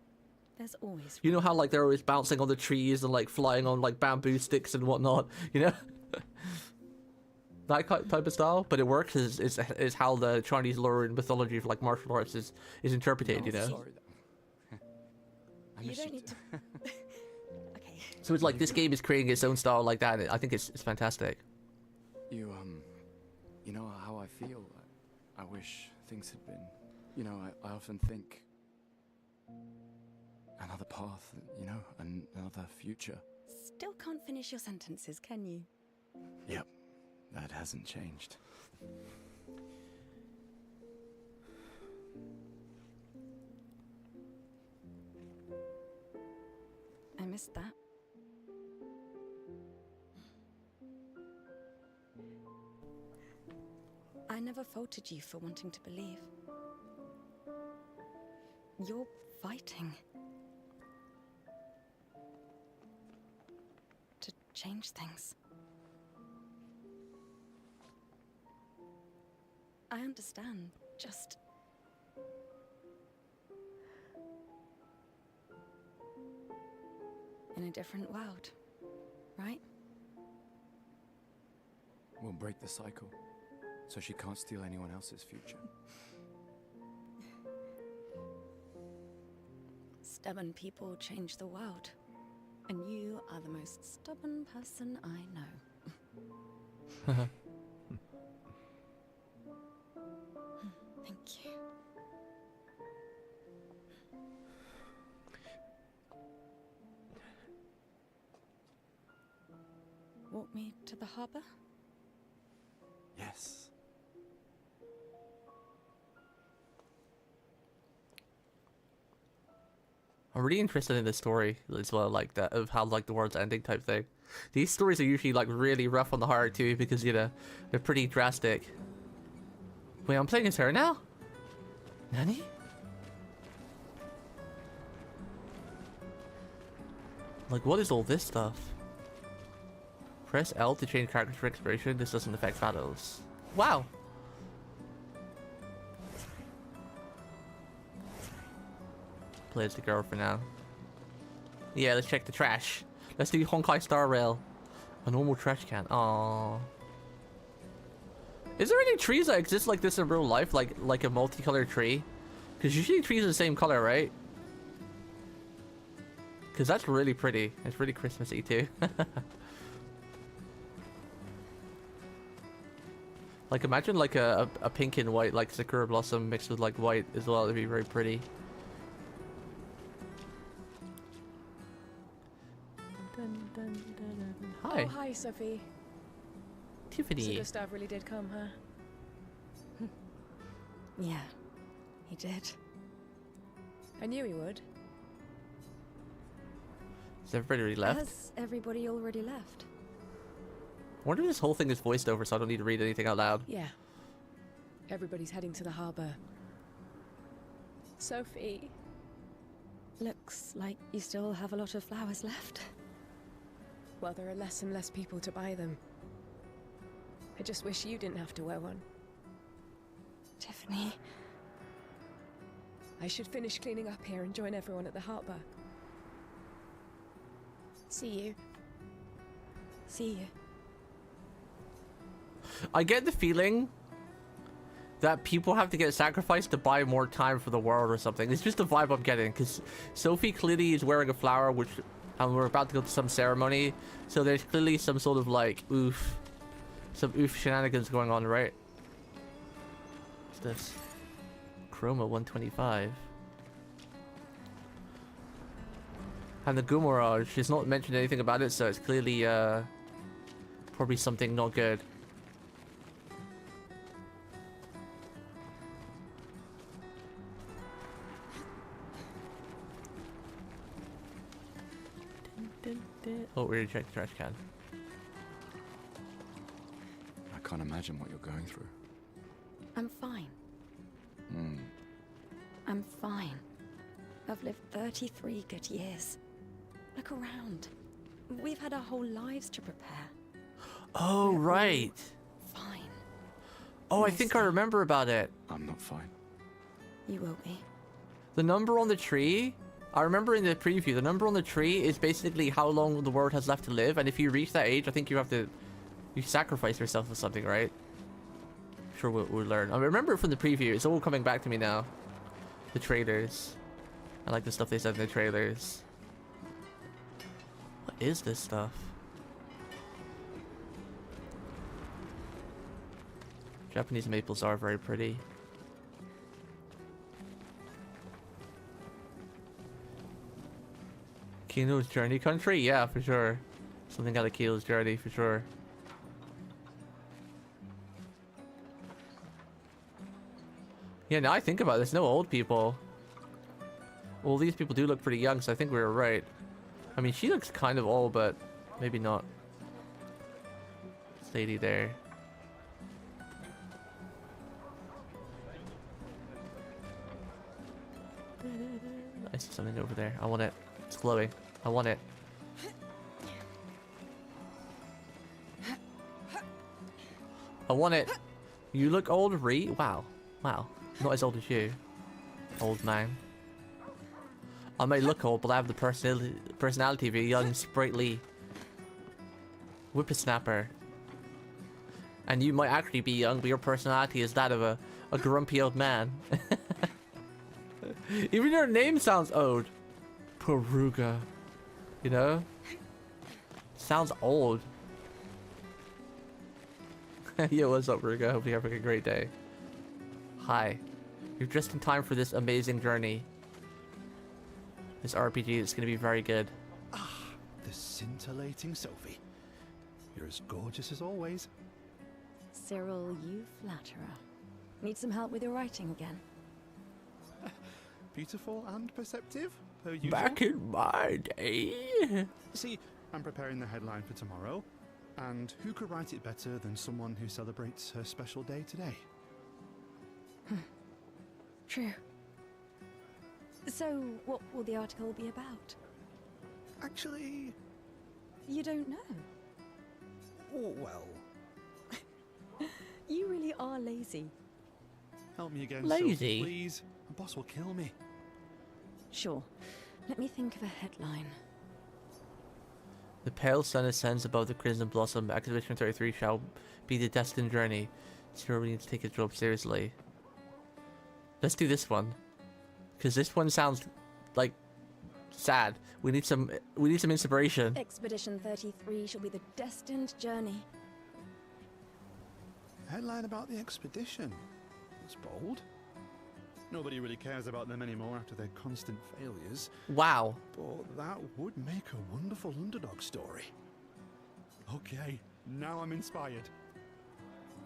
There's always You know how, like, they're always bouncing on the trees and, like, flying on, like, bamboo sticks and whatnot, you know? That type of style, but it works is how the Chinese lore and mythology of, like, martial arts is interpreted, you know? Sorry. I You missed don't need to. Okay. So it's like this game is creating its own style like that. And I think it's fantastic. You know how I feel? I wish things had been, you know, I often think another path, you know, another future. Still can't finish your sentences, can you? Yep, that hasn't changed. I missed that. I never faulted you for wanting to believe. You're fighting to change things. I understand, just a different world, right? We'll break the cycle, so she can't steal anyone else's future. Stubborn people change the world. And you are the most stubborn person I know. Thank you. Walk me to the harbor? Yes. I'm really interested in the story as well, like that of how like the world's ending type thing. These stories are usually like really rough on the heart too, because you know they're pretty drastic. Wait, I'm playing as her now? Nani? Like, what is all this stuff? Press L to change character for expiration. This doesn't affect battles. Wow. Play as the girl for now. Yeah, let's check the trash. Let's do Honkai Star Rail. A normal trash can. Aww. Is there any trees that exist like this in real life? Like a multicolored tree? Because usually trees are the same color, right? Because that's really pretty. It's really Christmassy too. Like imagine like a pink and white like Sakura Blossom mixed with like white as well. It'd be very pretty. Hi. Oh, hi, Sophie. Tiffany. So Gustav really did come, huh? Yeah, he did. I knew he would. Is everybody already left? Has everybody already left? I wonder if this whole thing is voiced over so I don't need to read anything out loud. Yeah. Everybody's heading to the harbor. Sophie. Looks like you still have a lot of flowers left. Well, there are less and less people to buy them. I just wish you didn't have to wear one. Tiffany. I should finish cleaning up here and join everyone at the harbor. See you. See you. I get the feeling that people have to get sacrificed to buy more time for the world or something. It's just the vibe I'm getting, because Sophie clearly is wearing a flower, which, and we're about to go to some ceremony, so there's clearly some sort of like some shenanigans going on, right? What's this? Chroma 125. And the Gumaraj, she's not mentioned anything about it, so it's clearly probably something not good. Oh, we're gonna check the trash can. I can't imagine what you're going through. I'm fine. I'm fine. I've lived 33 good years. Look around. We've had our whole lives to prepare. Oh, right. Fine. Oh, I think I remember about it. I'm not fine. You will be. The number on the tree, I remember in the preview, the number on the tree is basically how long the world has left to live, and if you reach that age, I think you have to, you sacrifice yourself or something, right? Sure, we'll learn. I remember it from the preview. It's all coming back to me now. The trailers. I like the stuff they said in the trailers. What is this stuff? Japanese maples are very pretty. Kino's Journey Country? Yeah, for sure. Something out of Kino's Journey, for sure. Yeah, now I think about this, no old people. Well, these people do look pretty young, so I think we were right. I mean, she looks kind of old, but maybe not. This lady there. I see something over there. I want it. It's glowing. I want it. I want it. You look old, Ree. Wow. Wow. Not as old as you. Old man. I may look old, but I have the personality of a young, sprightly whippersnapper. And you might actually be young, but your personality is that of a grumpy old man. Even your name sounds old. Peruga. You know? Sounds old. Yo, what's up, Peruga? Hope you're having a great day. Hi. You're just in time for this amazing journey. This RPG is going to be very good. Ah, the scintillating Sophie. You're as gorgeous as always. Cyril, you flatterer. Need some help with your writing again? Beautiful and perceptive, per usual. Back in my day. See, I'm preparing the headline for tomorrow. And who could write it better than someone who celebrates her special day today? True. So, what will the article be about? Actually, You don't know. oh, well, You really are lazy. help me again, Lazy? Sophie, please. The boss will kill me. Sure. Let me think of a headline. The pale sun ascends above the crimson blossom. Expedition 33 shall be the destined journey. Sure, we need to take his job seriously. Let's do this one, because this one sounds like sad. We need some inspiration. Expedition 33 shall be the destined journey. Headline about the expedition. That's bold. Nobody really cares about them anymore after their constant failures. Wow. But that would make a wonderful underdog story. Okay, now I'm inspired.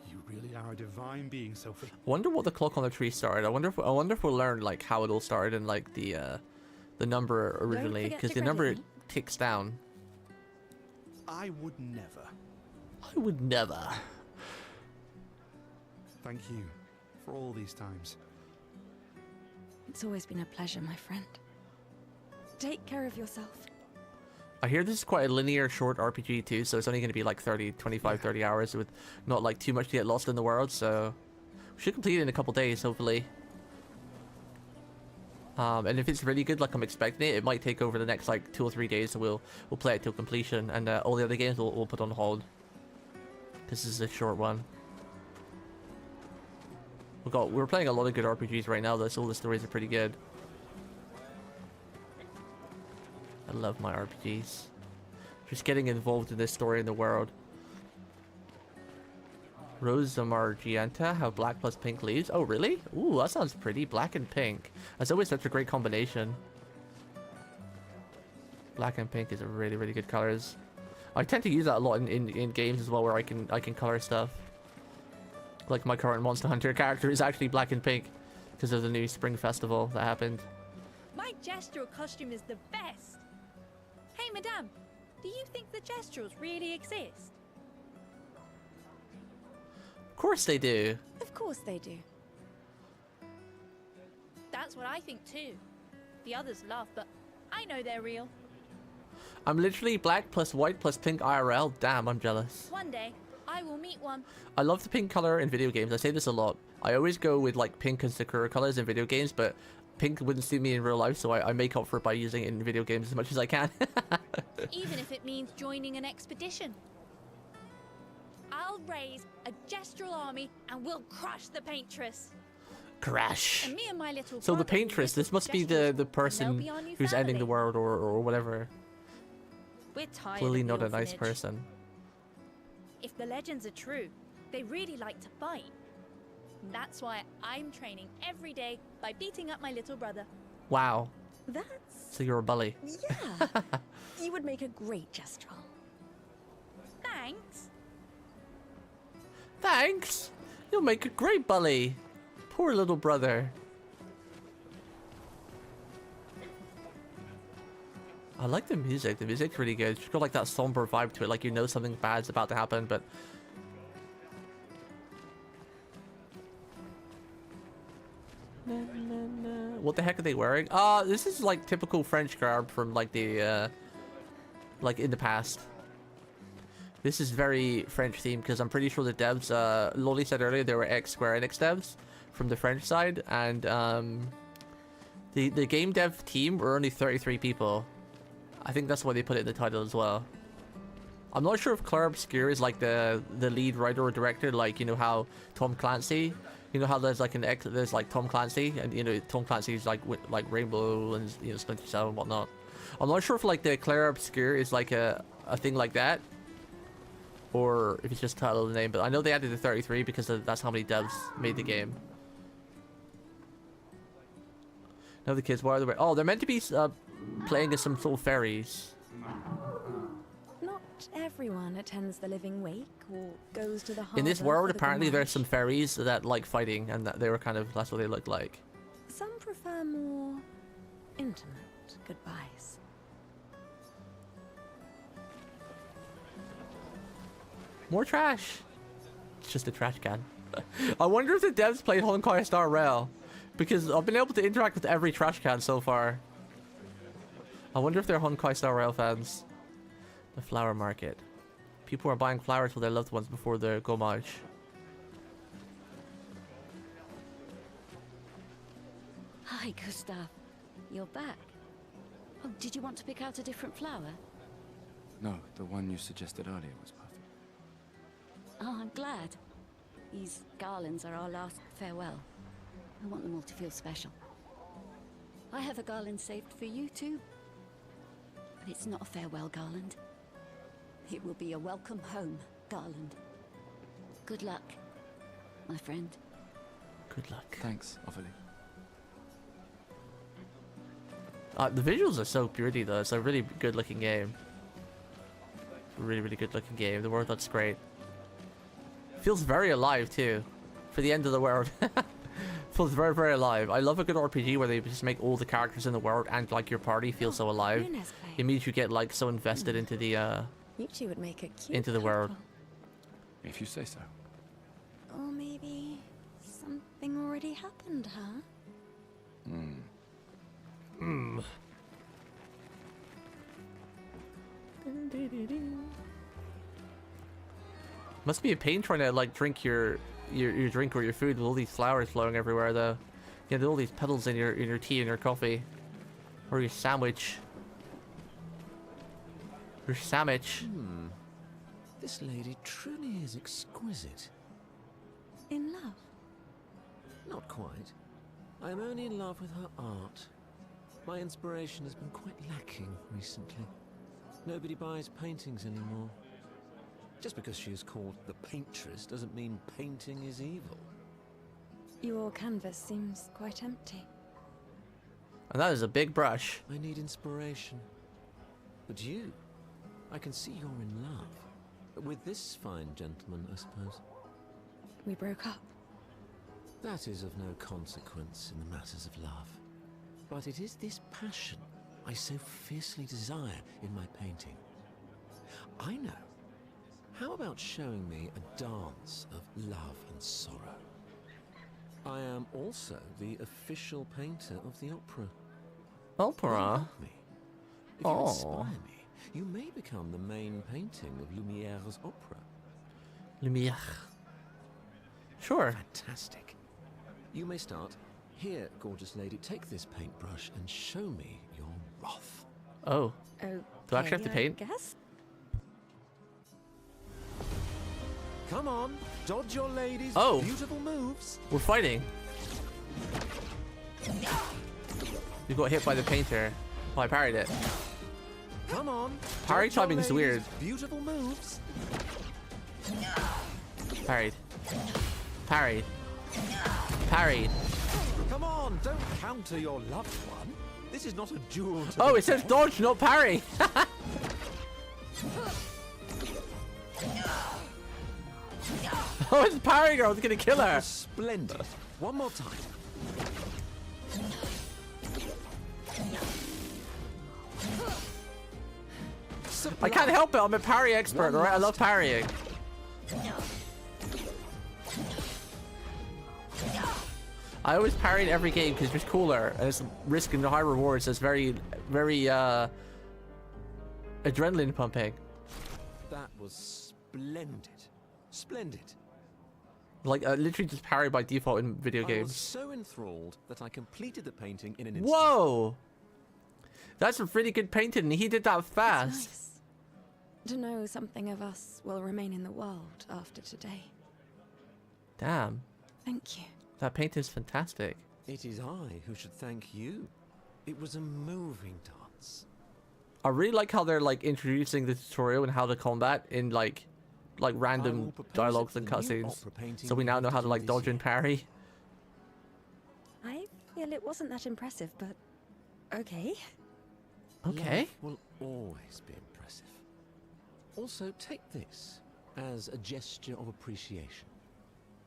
You really are a divine being, Sophie. Wonder what the clock on the tree started. I wonder if we'll learn like how it all started and like the number originally, forget because to the number credit me. ticks down. I would never. I would never. Thank you for all these times. It's always been a pleasure, my friend. Take care of yourself. I hear this is quite a linear short RPG too, so it's only going to be like 30 hours with not like too much to get lost in the world, so we should complete it in a couple days, hopefully. And if it's really good like I'm expecting it, it might take over the next like 2 or 3 days, so we'll play it till completion, and all the other games we'll put on hold. This is a short one. We're playing a lot of good RPGs right now, though, so all the stories are pretty good. I love my RPGs. Just getting involved in this story in the world. Rose Amargianta have black plus pink leaves. Oh, really? Ooh, that sounds pretty. Black and pink. That's always such a great combination. Black and pink is a really, really good colors. I tend to use that a lot in games as well, where I can color stuff. Like my current Monster Hunter character is actually black and pink because of the new Spring Festival that happened. My gestural costume is the best. Hey, madame, do you think the gestuals really exist? Of course they do. Of course they do. That's what I think too. The others laugh, but I know they're real. I'm literally black plus white plus pink IRL. Damn, I'm jealous. One day, I will meet one. I love the pink color in video games. I say this a lot. I always go with like pink and Sakura colors in video games, but pink wouldn't suit me in real life, so I make up for it by using it in video games as much as I can. Even if it means joining an expedition. I'll raise a gestural army and we'll crush the paintress. Crash. And me and my little So the brother will paintress, listen this to must be gestuals, the and person they'll be our new who's ending the family. world or whatever. We're tired Clearly of the not a nice orphanage. person. If the legends are true, they really like to fight. That's why I'm training every day by beating up my little brother. Wow. That's... So you're a bully. yeah. You would make a great gestural. Thanks. Thanks. You'll make a great bully. Poor little brother. I like the music. The music's really good. It's got like that somber vibe to it, like you know something bad's about to happen, but what the heck are they wearing? This is like typical French garb from like the like in the past. This is very French themed because I'm pretty sure the devs, Lolly said earlier, they were ex-Square Enix devs from the French side, and The game dev team were only 33 people. I think that's why they put it in the title as well. I'm not sure if Clair Obscur is like the lead writer or director, like, you know how Tom Clancy, you know how there's like there's like Tom Clancy, and you know Tom Clancy's like Rainbow and, you know, Splinter Cell and whatnot. I'm not sure if like the Clair Obscur is like a thing like that, or if it's just title of the name. But I know they added the 33 because that's how many devs made the game. Now the kids, why are they? Oh, they're meant to be playing as some sort of fairies. Not everyone attends the Living Wake or goes to the harbor. In this world, for the apparently there's some Gamache. fairies that like fighting, and that they were kind of, that's what they looked like. Some prefer more intimate goodbyes. More trash. It's just a trash can. I wonder if the devs played Honkai Star Rail, because I've been able to interact with every trash can so far. I wonder if they're Honkai Star Rail fans. The flower market. People are buying flowers for their loved ones before their gomage. Hi, Gustav. You're back. Oh, did you want to pick out a different flower? No, the one you suggested earlier was perfect. Oh, I'm glad. These garlands are our last farewell. I want them all to feel special. I have a garland saved for you too. But it's not a farewell garland. It will be a welcome home garland. Good luck, my friend. Good luck. Thanks, Ophelia. The visuals are so pretty though. It's a really good looking game. Really, really good looking game. The world looks great. Feels very alive too. For the end of the world. Feels very, very alive. I love a good RPG where they just make all the characters in the world and like your party feel so alive. It means you get like so invested into the You two would make a cute into the world. couple. If you say so. Or maybe something already happened, huh? Must be a pain trying to like drink your drink or your food with all these flowers flowing everywhere though. You have all these petals in your tea and your coffee. Or your sandwich. Your sandwich. This lady truly is exquisite. In love? Not quite. I am only in love with her art. My inspiration has been quite lacking recently. Nobody buys paintings anymore. Just because she is called the paintress doesn't mean painting is evil. Your canvas seems quite empty. And that is a big brush. I need inspiration. But you, I can see you're in love. With this fine gentleman, I suppose. We broke up. That is of no consequence in the matters of love. But it is this passion I so fiercely desire in my painting. I know. How about showing me a dance of love and sorrow? I am also the official painter of the opera. Opera? Help me. If you inspire me, you may become the main painting of Lumiere's opera. Lumiere. Sure. Fantastic. You may start. Here, gorgeous lady, take this paintbrush and show me your wrath. Oh. Okay, Do I actually have to paint? I guess. Come on, dodge your lady's beautiful moves. We're fighting. You got hit by the painter. Oh, I parried it. Come on. Parry dodge your timing is lady's weird. Beautiful moves. Parried. Parried. Parried. Come on, don't counter your loved one. This is not a duel to Oh, the it says death. dodge, not parry. Oh, it's parrying her. I was gonna kill her. Splendid. One more time. I can't help it. I'm a parry expert, alright? I love parrying. I always parry in every game because it's just cooler and it's risk and high rewards. It's very, very adrenaline pumping. That was splendid. Splendid. Like, literally just parry by default in video I was games. so enthralled that I completed the painting in an instant. Whoa! That's a pretty good painting, and he did that fast. It's nice to know something of us will remain in the world after today. Damn. Thank you. That painting is fantastic. It is I who should thank you. It was a moving dance. I really like how they're like introducing the tutorial and how to combat in like random dialogues and cutscenes. So we now know how to like dodge and parry. I feel it wasn't that impressive, but okay. Okay. Love will always be impressive. Also, take this as a gesture of appreciation.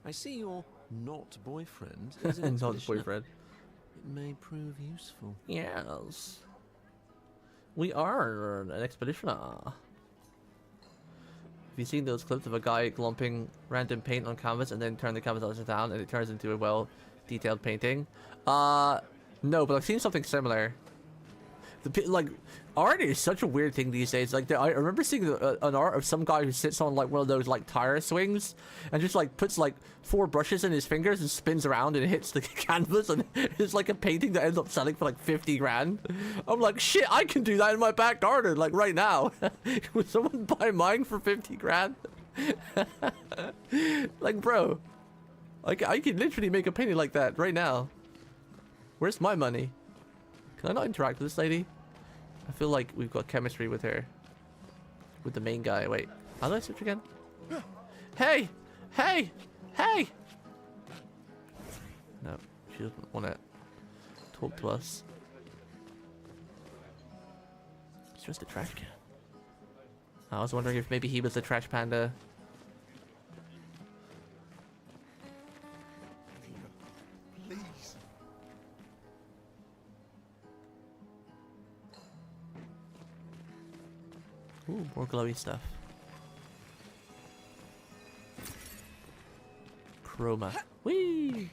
I see your not boyfriend is an Not expeditioner. boyfriend. It may prove useful. Yes. We are an expeditioner. Have you seen those clips of a guy clumping random paint on canvas and then turn the canvas upside down and it turns into a well-detailed painting? No, but I've seen something similar. Like, art is such a weird thing these days. Like, I remember seeing an art of some guy who sits on like one of those like tire swings and just like puts like 4 brushes in his fingers and spins around and hits the canvas, and it's like a painting that ends up selling for like 50 grand. I'm like, shit, I can do that in my back garden like right now. Would someone buy mine for 50 grand? Like, bro, like I can literally make a painting like that right now. Where's my money? Can I not interact with this lady? I feel like we've got chemistry with her. With the main guy. Wait, how do I switch again? Hey! Hey! Hey! No, she doesn't want to talk to us. It's just a trash can. I was wondering if maybe he was the trash panda. Please. Ooh, more glowy stuff. Chroma. Whee!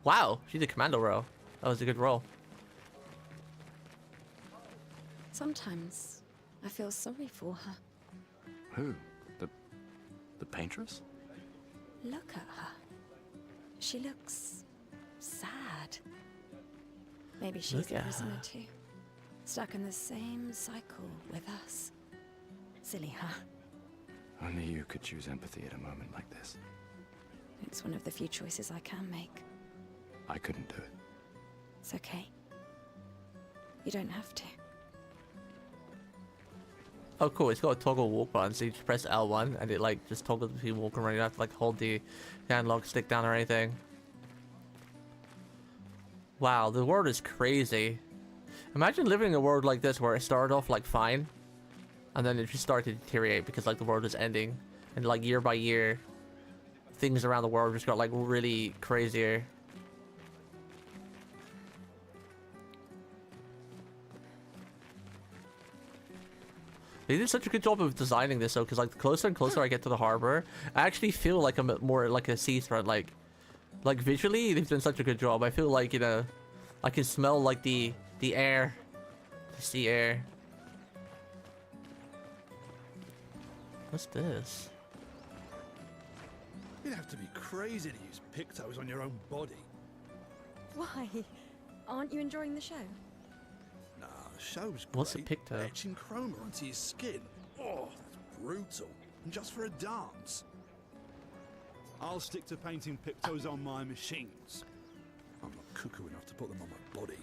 Wow, she did commando roll. That was a good roll. Sometimes I feel sorry for her. Who? The paintress? Look at her. She looks sad. Maybe she's Look a at prisoner her. too. Stuck in the same cycle with us. Silly her. Only you could choose empathy at a moment like this. It's one of the few choices I can make. I couldn't do it. It's okay. You don't have to. Oh, cool. It's got a toggle walk button, so you just press L1 and it like just toggles between walk and run. You don't have to like hold the analog stick down or anything. Wow, the world is crazy. Imagine living in a world like this where it started off like fine and then it just started to deteriorate because like the world is ending, and like year by year things around the world just got like really crazier. They did such a good job of designing this though, because like the closer and closer I get to the harbor, I actually feel like I'm more like a seafront. Like visually, they've done such a good job. I feel like, you know, I can smell like the air, the sea air. What's this? You'd have to be crazy to use pictos on your own body. Why? Aren't you enjoying the show? Nah, the show's great. What's a picto? Etching chroma onto your skin. Oh, that's brutal. And just for a dance. I'll stick to painting pictos on my machines. I'm not cuckoo enough to put them on my body.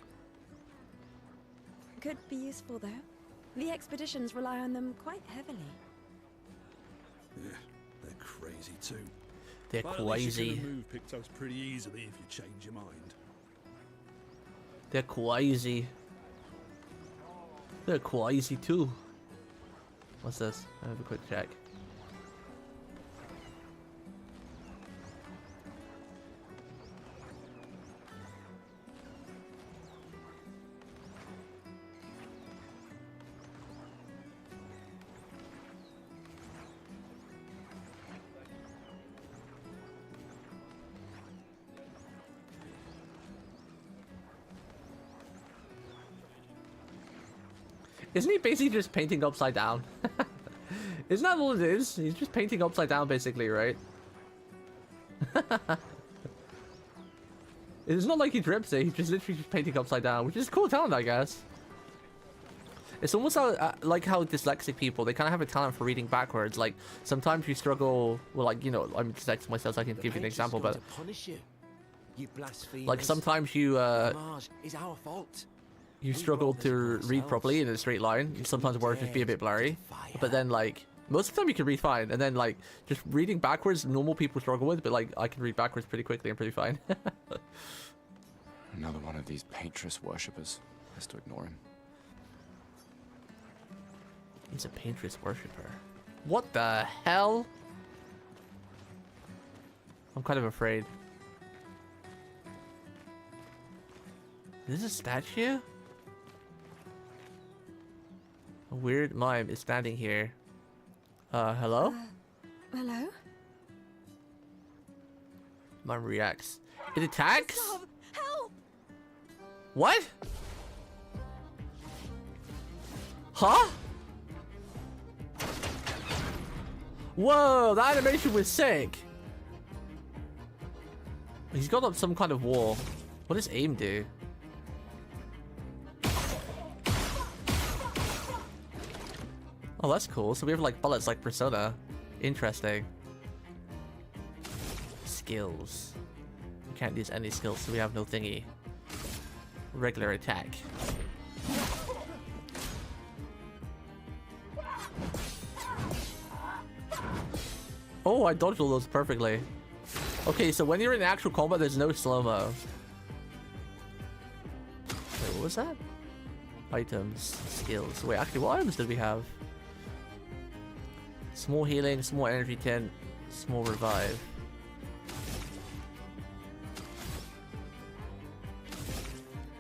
Could be useful though. The expeditions rely on them quite heavily. Yeah, they're crazy too. They're But at least you crazy. can remove pictos pretty easily if you change your mind. They're crazy. They're crazy too. What's this? I have a quick check. Isn't he basically just painting upside down? Isn't that all it is? He's just painting upside down basically, right? It's not like he drips it, he's just literally just painting upside down, which is a cool talent, I guess. It's almost like how dyslexic people, they kind of have a talent for reading backwards. Like, sometimes you struggle, well, like, you know, I'm dyslexic myself, so I can give you an example, but... Like, sometimes you, you struggle to read properly in a straight line. Sometimes words just be a bit blurry. But then, like, most of the time you can read fine. And then, like, just reading backwards, normal people struggle with, but, like, I can read backwards pretty quickly and pretty fine. Another one of these paintress worshippers. Has to ignore him. He's a paintress worshipper. What the hell? I'm kind of afraid. Is this a statue? A weird mime is standing here. Hello? Hello? Mime reacts. It attacks? Stop! Help! What? Huh? Whoa, the animation was sick. He's got up some kind of wall. What does aim do? Oh, that's cool. So we have like bullets like Persona. Interesting. Skills. We can't use any skills, so we have no thingy. Regular attack. Oh, I dodged all those perfectly. Okay, so when you're in actual combat, there's no slow-mo. Wait, what was that? Items, skills. Wait, actually, what items did we have? Small healing, small energy tint, small revive.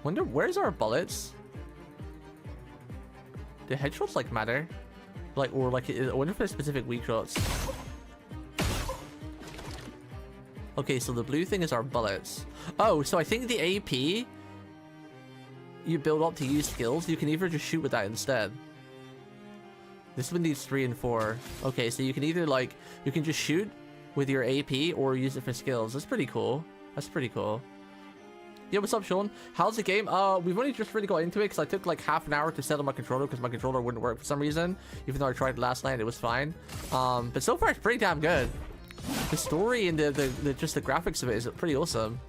Wonder, where's our bullets? Do headshots like matter? Like, or like, I wonder if there's specific weak shots. Okay, so the blue thing is our bullets. Oh, so I think the AP you build up to use skills. You can either just shoot with that instead. This one needs 3 and 4. Okay, so you can either like, you can just shoot with your AP or use it for skills. That's pretty cool. That's pretty cool. Yeah, what's up, Sean? How's the game? We've only just really got into it because I took like half an hour to settle my controller because my controller wouldn't work for some reason. Even though I tried it last night, it was fine. But so far it's pretty damn good. The story and the just the graphics of it is pretty awesome.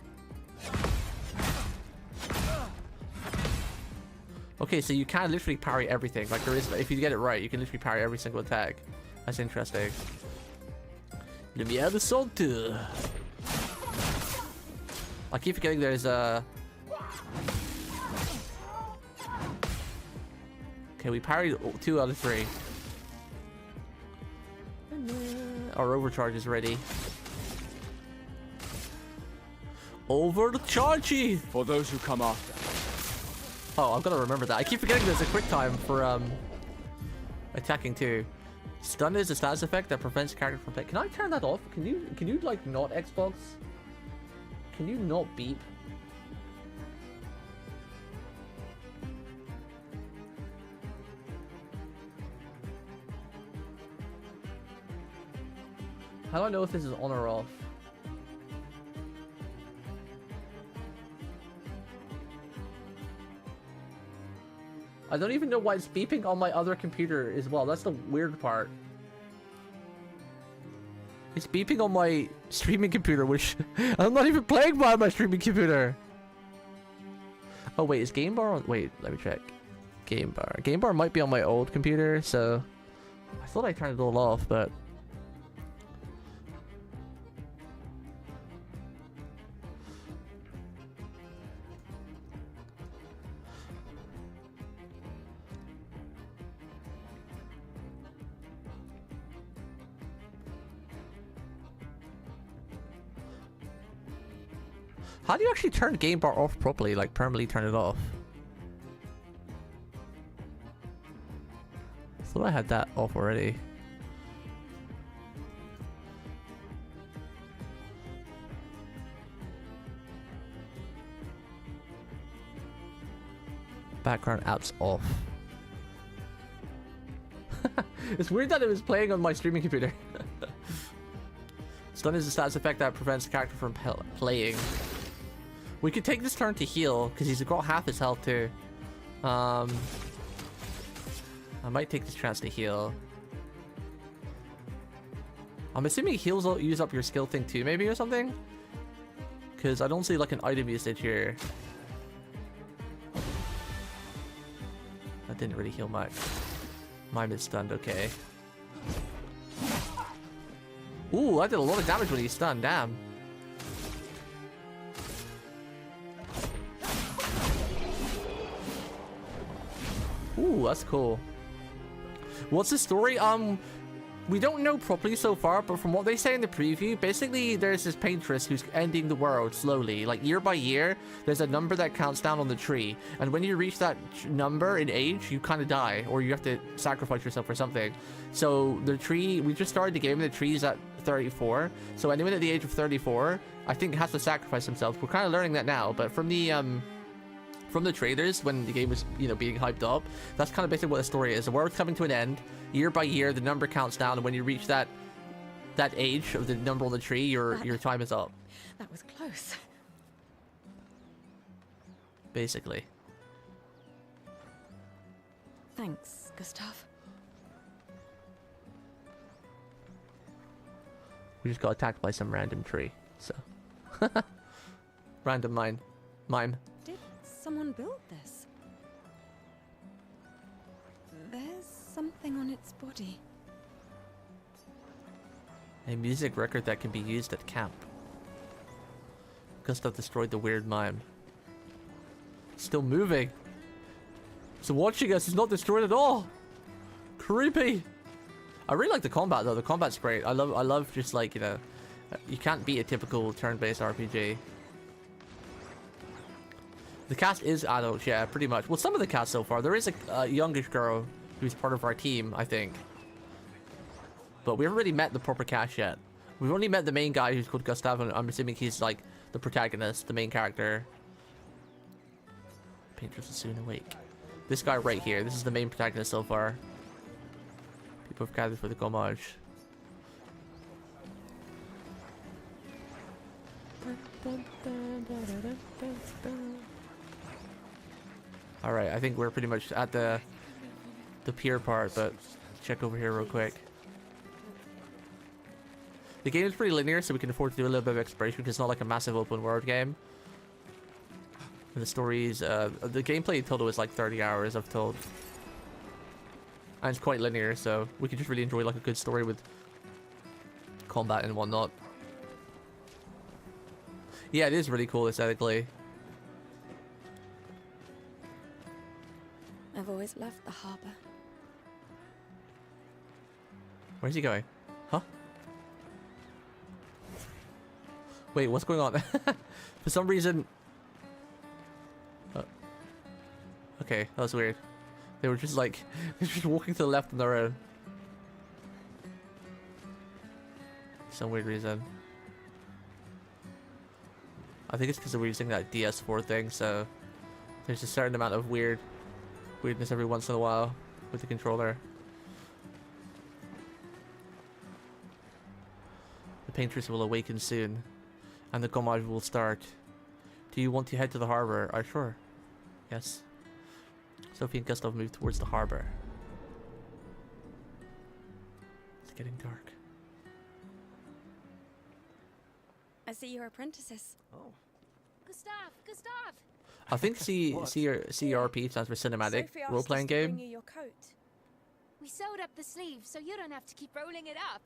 Okay, so you can literally parry everything. Like there is, if you get it right, you can literally parry every single attack. That's interesting. Lumiere de Saute. I keep forgetting there's a... Okay, we parried 2 out of 3. Our overcharge is ready. Overcharge! For those who come after. Oh, I've got to remember that. I keep forgetting there's a quick time for attacking too. Stun is a status effect that prevents character from play. Can I turn that off? Can you like not Xbox? Can you not beep? How do I know if this is on or off? I don't even know why it's beeping on my other computer as well. That's the weird part. It's beeping on my streaming computer, which I'm not even playing by my streaming computer. Oh wait, is Game Bar on? Wait, let me check. Game Bar. Game Bar might be on my old computer, so I thought I turned it all off, but how do you actually turn Game Bar off properly, like permanently turn it off? I thought I had that off already. Background apps off. It's weird that it was playing on my streaming computer. Stun is a status effect that prevents the character from playing. We could take this turn to heal, because he's got half his health too. I might take this chance to heal. I'm assuming heals will use up your skill thing too, maybe, or something? Because I don't see like an item usage here. That didn't really heal much. Mime is stunned, okay. Ooh, I did a lot of damage when he's stunned, damn. Ooh, that's cool. What's the story? We don't know properly so far, but from what they say in the preview, basically there's this paintress who's ending the world slowly. Like year by year, there's a number that counts down on the tree. And when you reach that number in age, you kind of die, or you have to sacrifice yourself for something. So the tree, we just started the game, the tree's at 34. So anyone at the age of 34, I think has to sacrifice themselves. We're kind of learning that now, but from the trailers, when the game was, you know, being hyped up, that's kind of basically what the story is. The world's coming to an end. Year by year, the number counts down, and when you reach that age of the number on the tree, your time is up. That was close. Basically. Thanks, Gustav. We just got attacked by some random tree, so. Random mime. Did someone build this? There's something on its body. A music record that can be used at camp. Gustav destroyed the weird mime. Still moving. So watching us is not destroyed at all. Creepy. I really like the combat though. The combat's great. I love just like, you know, you can't beat a typical turn-based RPG. The cast is adults, yeah, pretty much. Well, some of the cast so far. There is a youngish girl who's part of our team, I think. But we haven't really met the proper cast yet. We've only met the main guy who's called Gustav, and I'm assuming he's like the protagonist, the main character. Paintress is soon awake. This guy right here, this is the main protagonist so far. People have gathered for the homage. Alright, I think we're pretty much at the pier part, but check over here real quick. The game is pretty linear, so we can afford to do a little bit of exploration because it's not like a massive open world game. And the stories, the gameplay in total is like 30 hours, I've told. And it's quite linear, so we can just really enjoy like a good story with combat and whatnot. Yeah, it is really cool aesthetically. I've always loved the harbor. Where's he going? Huh? Wait, what's going on? For some reason... okay, that was weird. They were just like... they're just walking to the left on their own. Some weird reason. I think it's because we're using that DS4 thing, so... there's a certain amount of weirdness every once in a while with the controller. The paintress will awaken soon, and the homage will start. Do you want to head to the harbor? Sure. Yes. Sophie and Gustav move towards the harbor. It's getting dark. I see your apprentices. Oh. Gustav! Gustav! I think CRP stands for cinematic role-playing game. You your coat. We sewed up the sleeves so you don't have to keep rolling it up.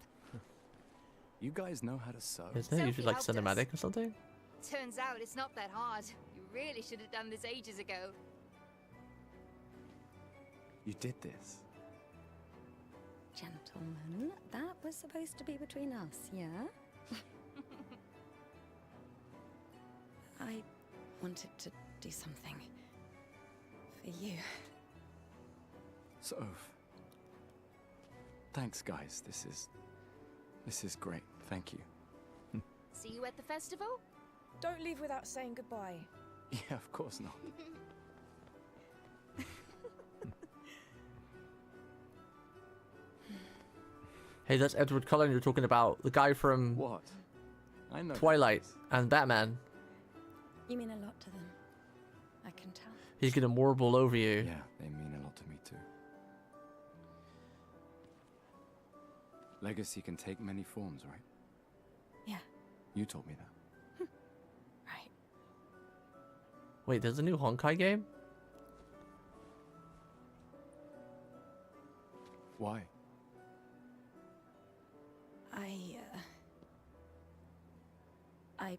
You guys know how to sew. Isn't it usually like cinematic or something? Turns out it's not that hard. You really should have done this ages ago. You did this. Gentlemen, that was supposed to be between us, yeah? I wanted to do something for you. So, thanks guys. This is great. Thank you. See you at the festival? Don't leave without saying goodbye. Yeah, of course not. Hey, that's Edward Cullen you're talking about. The guy from... What? I know. Twilight and Batman. You mean a lot to them. I can tell. He's gonna warble over you. Yeah, they mean a lot to me too. Legacy can take many forms, right? Yeah. You told me that. Right. Wait, there's a new Honkai game? Why? I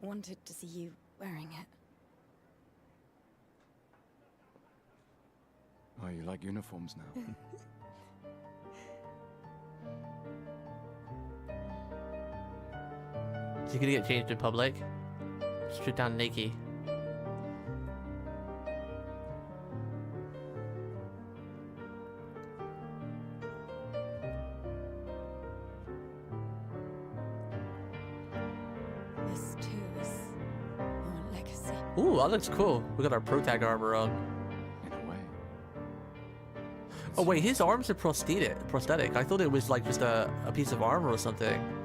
wanted to see you wearing it. Oh, you like uniforms now? Is he gonna get changed in public? Strip down naked. This too is your legacy. Ooh, that looks cool. We got our protag armor on. In a way. Oh wait, his arms are prosthetic. I thought it was like just a piece of armor or something.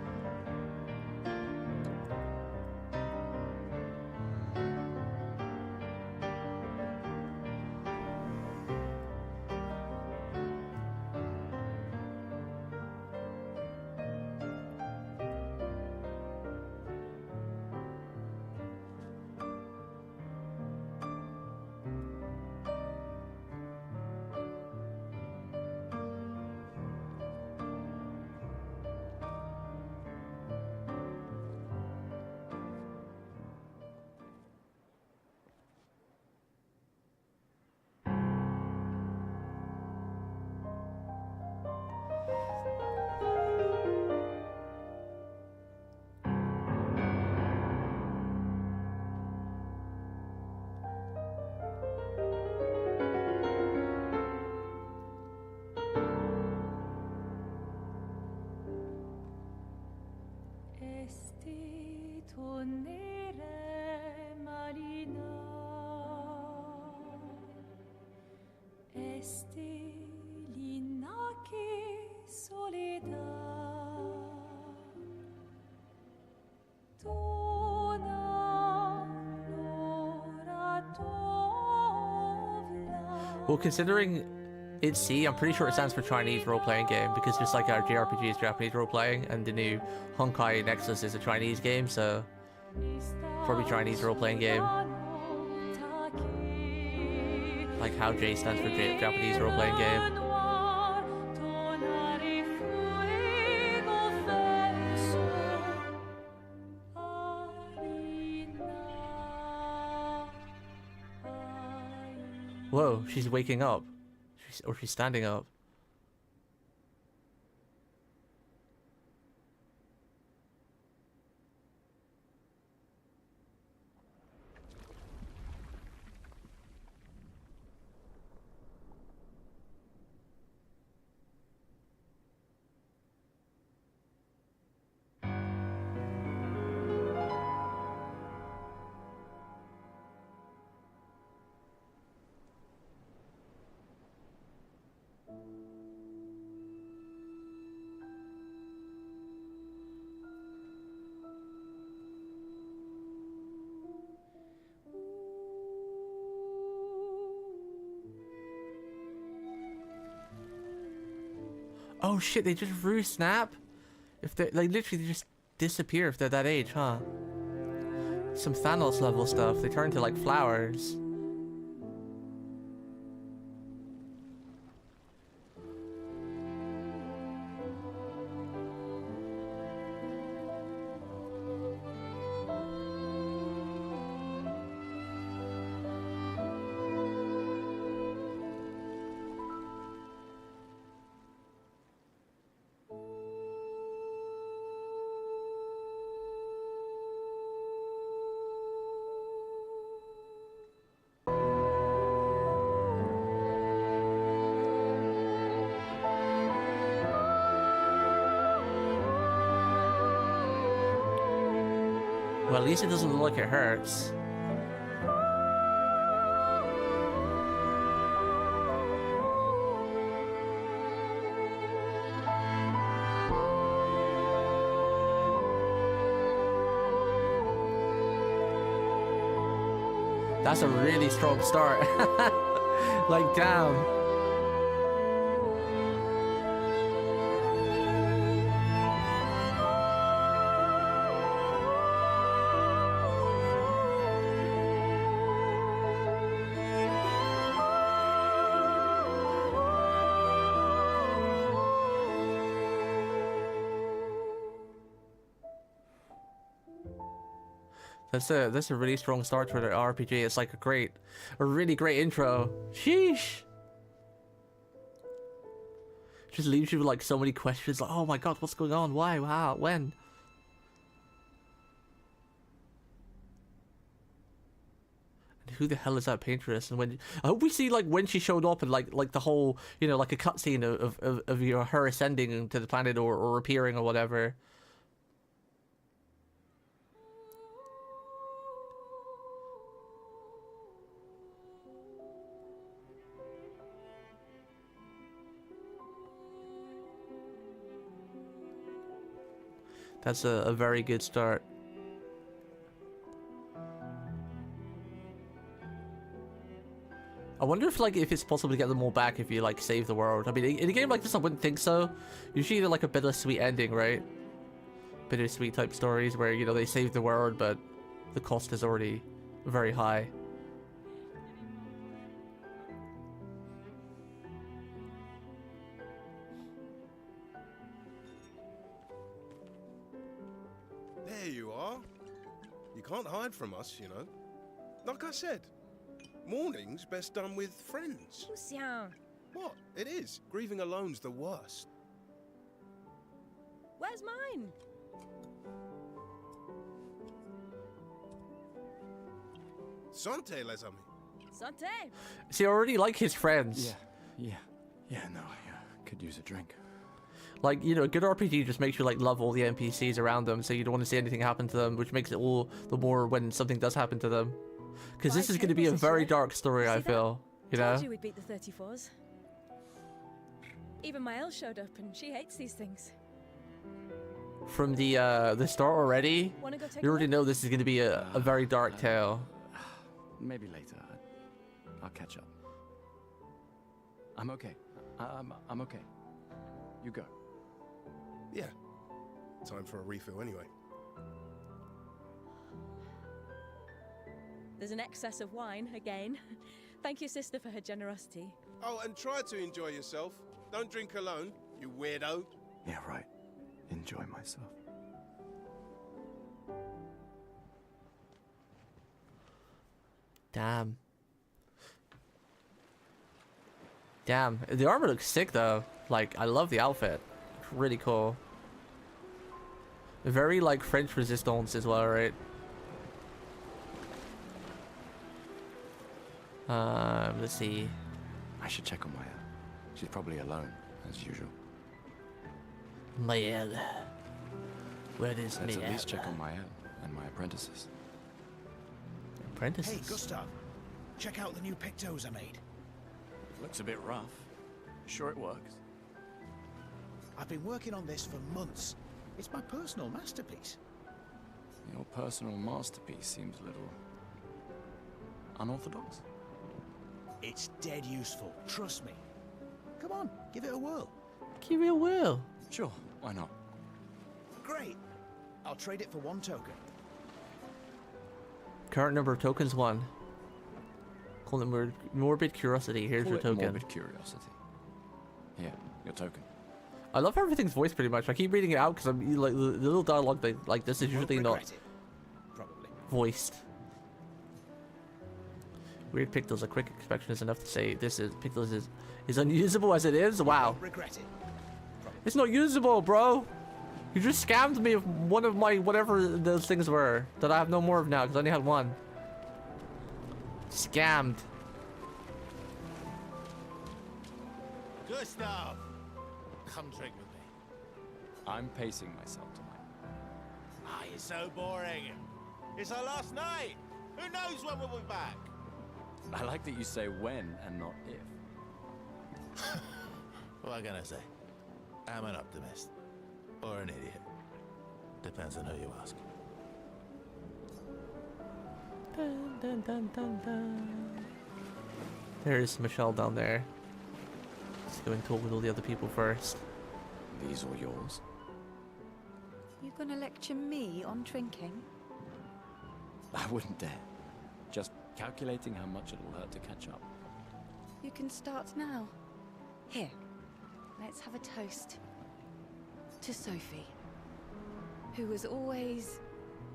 Well, considering it's C, I'm pretty sure it stands for Chinese role-playing game, because just like our JRPG is Japanese role-playing, and the new Honkai Nexus is a Chinese game, so probably Chinese role-playing game. Like how J stands for Japanese role-playing game. Whoa, she's waking up. Or she's standing up. Oh shit, they just snap? If they like literally just disappear if they're that age, huh? Some Thanos level stuff. They turn to like flowers. Well, at least it doesn't look like it hurts. That's a really strong start. Like, damn. That's a really strong start for the RPG. It's like a really great intro. Sheesh. Just leaves you with like so many questions. Like, oh my god, what's going on? Why? How? When? And who the hell is that paintress? And when I hope we see like when she showed up and like the whole, you know, like a cutscene of you know, her ascending to the planet or appearing or whatever. That's a very good start. I wonder if like if it's possible to get them all back if you like save the world. I mean, in a game like this, I wouldn't think so. Usually, they're like a bittersweet ending, right? Bittersweet type stories where, you know, they save the world, but the cost is already very high. There you are. You can't hide from us, you know. Like I said, mourning's best done with friends. What? It is. Grieving alone's the worst. Where's mine? Santé, les amis. Santé. See, I already like his friends. Yeah, no, I could use a drink. Like, you know, a good RPG just makes you like love all the NPCs around them, so you don't want to see anything happen to them, which makes it all the more when something does happen to them. Because this is going to be a very dark story, I feel. You know? Told you we'd beat the 34s. Even my Elle showed up, and she hates these things. From the start already, you already know this is going to be a very dark tale. Maybe later. I'll catch up. I'm okay. I'm okay. You go. Yeah. Time for a refill anyway. There's an excess of wine, again. Thank you, sister, for her generosity. Oh, and try to enjoy yourself. Don't drink alone, you weirdo. Yeah, right. Enjoy myself. Damn. Damn. The armor looks sick, though. Like, I love the outfit. It's really cool. Very, like, French resistance as well, right? Let's see. I should check on Maya. She's probably alone, as usual. Mael. Where is Let's Mael? at least check on Maya and my apprentices. Apprentices? Hey, Gustav. Check out the new pictos I made. Looks a bit rough. Sure it works? I've been working on this for months. It's my personal masterpiece. Your personal masterpiece seems a little unorthodox. It's dead useful, trust me. Come on, give it a whirl. Give it a whirl. Sure, why not? Great. I'll trade it for 1 token. Current number of tokens 1. Call it morbid curiosity. Here's Call your it token. Morbid curiosity. Here, your token. I love how everything's voiced pretty much. I keep reading it out because I'm like the little dialogue like this is usually not voiced. Weird Pictals. A quick inspection is enough to say this is Pictals is unusable as it is. Wow. Regret it. It's not usable, bro. You just scammed me of one of my whatever those things were that I have no more of now because I only had one. Scammed. Gustav, come drink with me. I'm pacing myself tonight. Ah, you're so boring. It's our last night. Who knows when we'll be back? I like that you say when and not if. What can I say? I'm an optimist. Or an idiot. Depends on who you ask. dun, dun, dun, dun. There's Michelle down there. Let's go and talk with all the other people first. These are yours. You gonna lecture me on drinking? I wouldn't dare. Just calculating how much it'll hurt to catch up. You can start now. Here, let's have a toast. To Sophie, who was always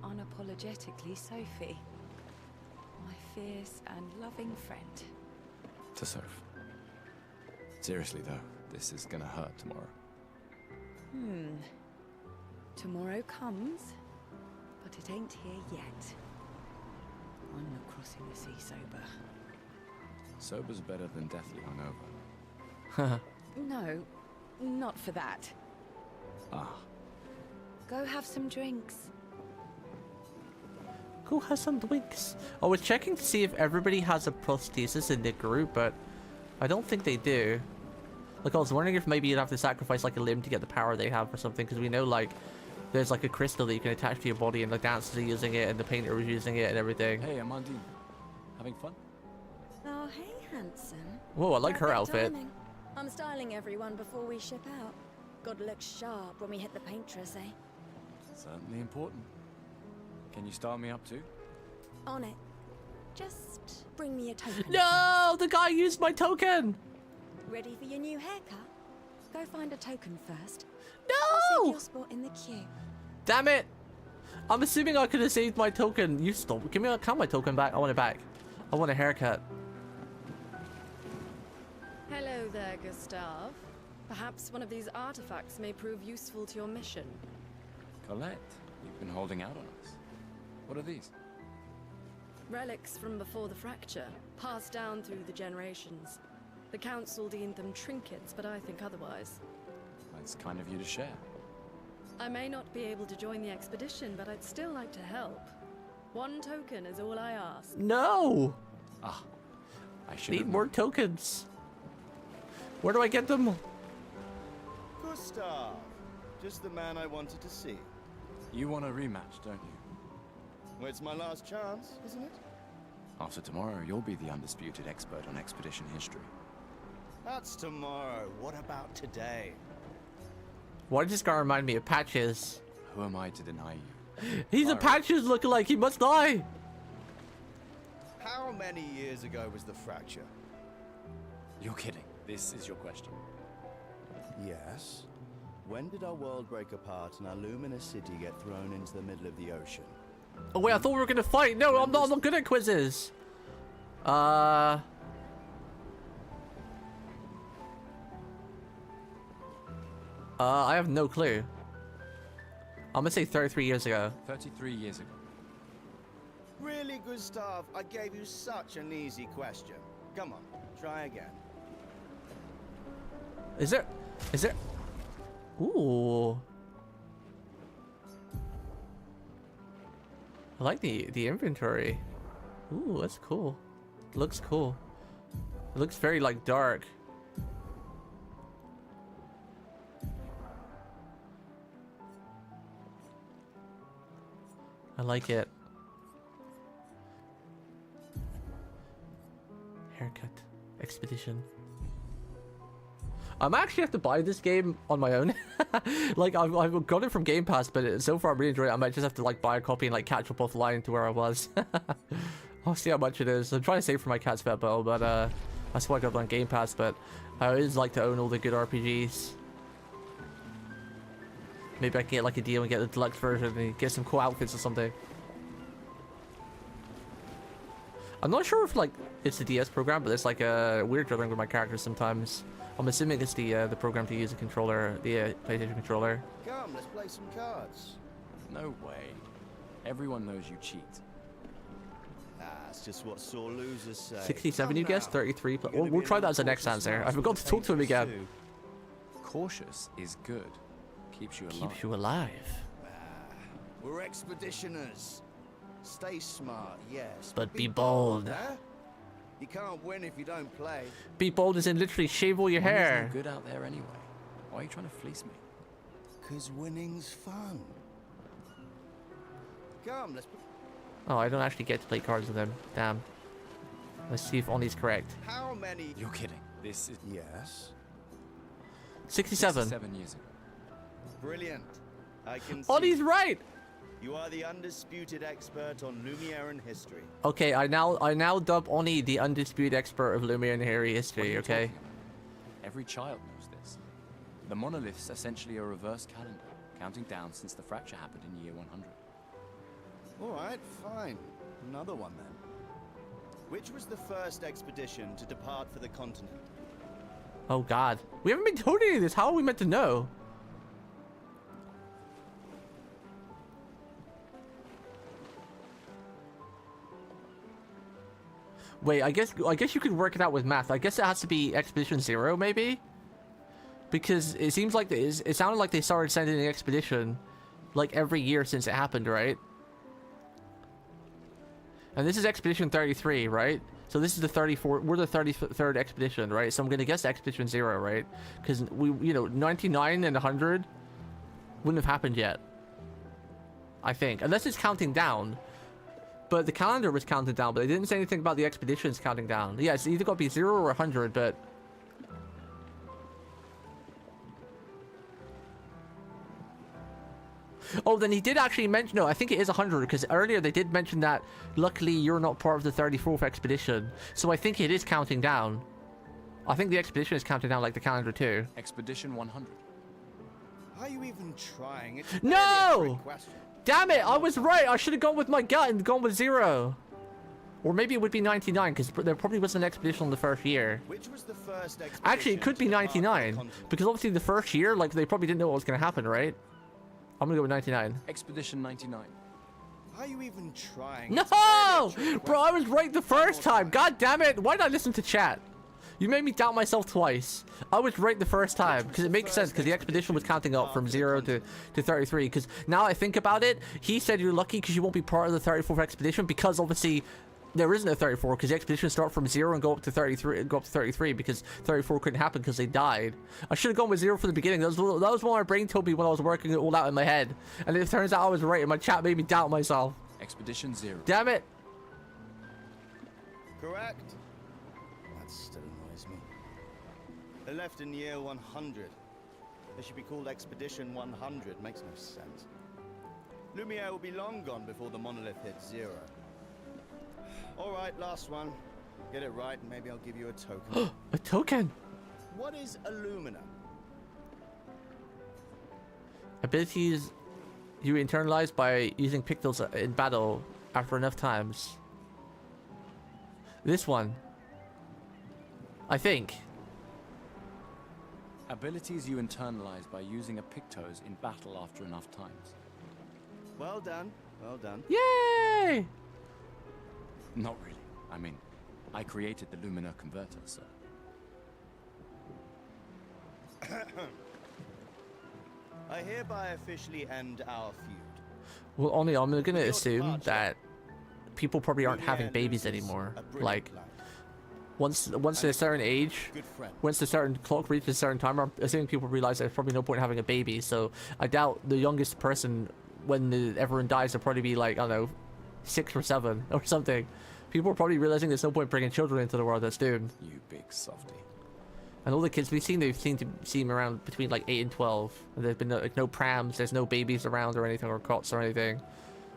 unapologetically Sophie. My fierce and loving friend. To Soph. Seriously though, this is gonna hurt tomorrow. Tomorrow comes, but it ain't here yet. I'm not crossing the sea sober. Sober's better than deathly hungover. No, not for that. Ah. Go have some drinks. Go have some drinks. I was checking to see if everybody has a prosthesis in the group, but I don't think they do. Like, I was wondering if maybe you'd have to sacrifice like a limb to get the power they have or something, because we know like there's like a crystal that you can attach to your body, and the dancers are using it and the painter was using it and everything. Hey, Amandine. Having fun? Oh, hey, handsome. Whoa, I like her Perfect outfit. timing. I'm styling everyone before we ship out. Gotta look sharp when we hit the paintress, eh? Certainly important. Can you start me up too? On it. Just bring me a token. No, the guy used my token. Ready for your new haircut? Go find a token first. No! I'll save your spot in the queue. Damn it! I'm assuming I could have saved my token. You stop. Give me my token back. I want it back. I want a haircut. Hello there, Gustav. Perhaps one of these artifacts may prove useful to your mission. Colette, you've been holding out on us. What are these? Relics from before the fracture, passed down through the generations. The council deemed them trinkets, but I think otherwise. It's kind of you to share. I may not be able to join the expedition, but I'd still like to help. One token is all I ask. No! Ah, I should need more tokens. Where do I get them? Gustav, just the man I wanted to see. You want a rematch, don't you? Well, it's my last chance, isn't it? After tomorrow, you'll be the undisputed expert on expedition history. That's tomorrow. What about today? Why does this guy remind me of Patches? Who am I to deny you? He's a Patches lookalike. He must die. How many years ago was the fracture? You're kidding. This is your question. Yes. When did our world break apart and our luminous city get thrown into the middle of the ocean? Oh wait, I thought we were gonna fight. No, I'm not good at quizzes. I have no clue. I'm gonna say 33 years ago. 33 years ago. Really, Gustav? I gave you such an easy question. Come on, try again. Is there? Ooh. I like the inventory. Ooh, that's cool. It looks cool. It looks very like dark. I like it. Haircut. Expedition. I might actually have to buy this game on my own. Like, I've got it from Game Pass, but so far I'm really enjoying it. I might just have to, like, buy a copy and, like, catch up offline to where I was. I'll see how much it is. I'm trying to save for my Cat's Pet Bell, but, I swear I got it on Game Pass, but I always like to own all the good RPGs. Maybe I can get, like, a deal and get the deluxe version and get some cool outfits or something. I'm not sure if, like, it's the DS program, but it's, like, a weird juggling with my characters sometimes. I'm assuming it's the program to use the controller, the PlayStation controller. Come, let's play some cards. No way. Everyone knows you cheat. Ah, it's just what sore losers say. 67, you guess? 33. We'll try that as the next answer. I forgot to talk to him again. Cautious is good. Keeps you alive. Keeps you alive. We're expeditioners. Stay smart, yes. But be bold. Huh? You can't win if you don't play. Be bold as in literally shave all your hair. Good out there anyway. Why are you trying to fleece me? 'Cause winning's fun. Come, let's... Oh, I don't actually get to play cards with him. Damn. Let's see if Oni's correct. How many? You're kidding. This is... Yes. 67. 7 years ago. Brilliant. I can see. Oni's right! You are the undisputed expert on Lumiere history. Okay, I now dub Oni the undisputed expert of Lumiere and Harry history, okay? Every child knows this. The monolith's essentially a reverse calendar, counting down since the fracture happened in year 100. Alright, fine. Another one then. Which was the first expedition to depart for the continent? Oh god. We haven't been told any of this. How are we meant to know? Wait, I guess you could work it out with math. I guess it has to be Expedition 0, maybe? Because it seems like it sounded like they started sending an expedition like every year since it happened, right? And this is Expedition 33, right? So this is the 34th, we're the 33rd expedition, right? So I'm gonna guess Expedition 0, right? Because you know, 99 and 100 wouldn't have happened yet. I think, unless it's counting down. But the calendar was counting down, but they didn't say anything about the expeditions counting down. Yeah, it's either got to be 0 or 100, but... Oh, then he did actually mention... No, I think it is 100, because earlier they did mention that luckily you're not part of the 34th expedition. So I think it is counting down. I think the expedition is counting down like the calendar too. Expedition 100. Are you even trying? It's no! Damn it, I was right. I should have gone with my gut and gone with 0. Or maybe it would be 99, because there probably was an expedition on the first year. Which was the first expedition? Actually, it could be 99, because obviously the first year, like, they probably didn't know what was going to happen, right? I'm going to go with 99. Expedition 99. Are you even trying? No! Bro, I was right the first time. God damn it. Why did I listen to chat? You made me doubt myself twice. I was right the first time, because it makes sense, because the expedition was counting up from 0 to 33, because now I think about it, he said you're lucky because you won't be part of the 34th expedition, because obviously there isn't a 34, because the expedition start from 0 and go up to 33, because 34 couldn't happen because they died. I should have gone with 0 from the beginning. That was what my brain told me when I was working it all out in my head, and it turns out I was right, and my chat made me doubt myself. Expedition 0. Damn it. Correct. That still annoys me. They left in year 100. They should be called Expedition 100. Makes no sense. Lumiere will be long gone before the monolith hits 0. Alright, last one. Get it right and maybe I'll give you a token. A token? What is Illumina? Abilities you internalize by using pictals in battle after enough times. This one. I think. Abilities you internalize by using a Pictos in battle after enough times. Well done. Well done. Yay! Not really. I mean, I created the Lumina converter, so... I hereby officially end our feud. Well, only I'm gonna assume that people probably aren't having babies anymore. Like, once a certain age, once a certain clock reaches a certain time, I'm assuming people realize there's probably no point in having a baby. So I doubt the youngest person, when everyone dies, will probably be like, I don't know, 6 or 7 or something. People are probably realizing there's no point bringing children into the world that's doomed. You big softy. And all the kids they've seen to see them around between like 8 and 12. And there's been no prams, there's no babies around or anything, or cots or anything.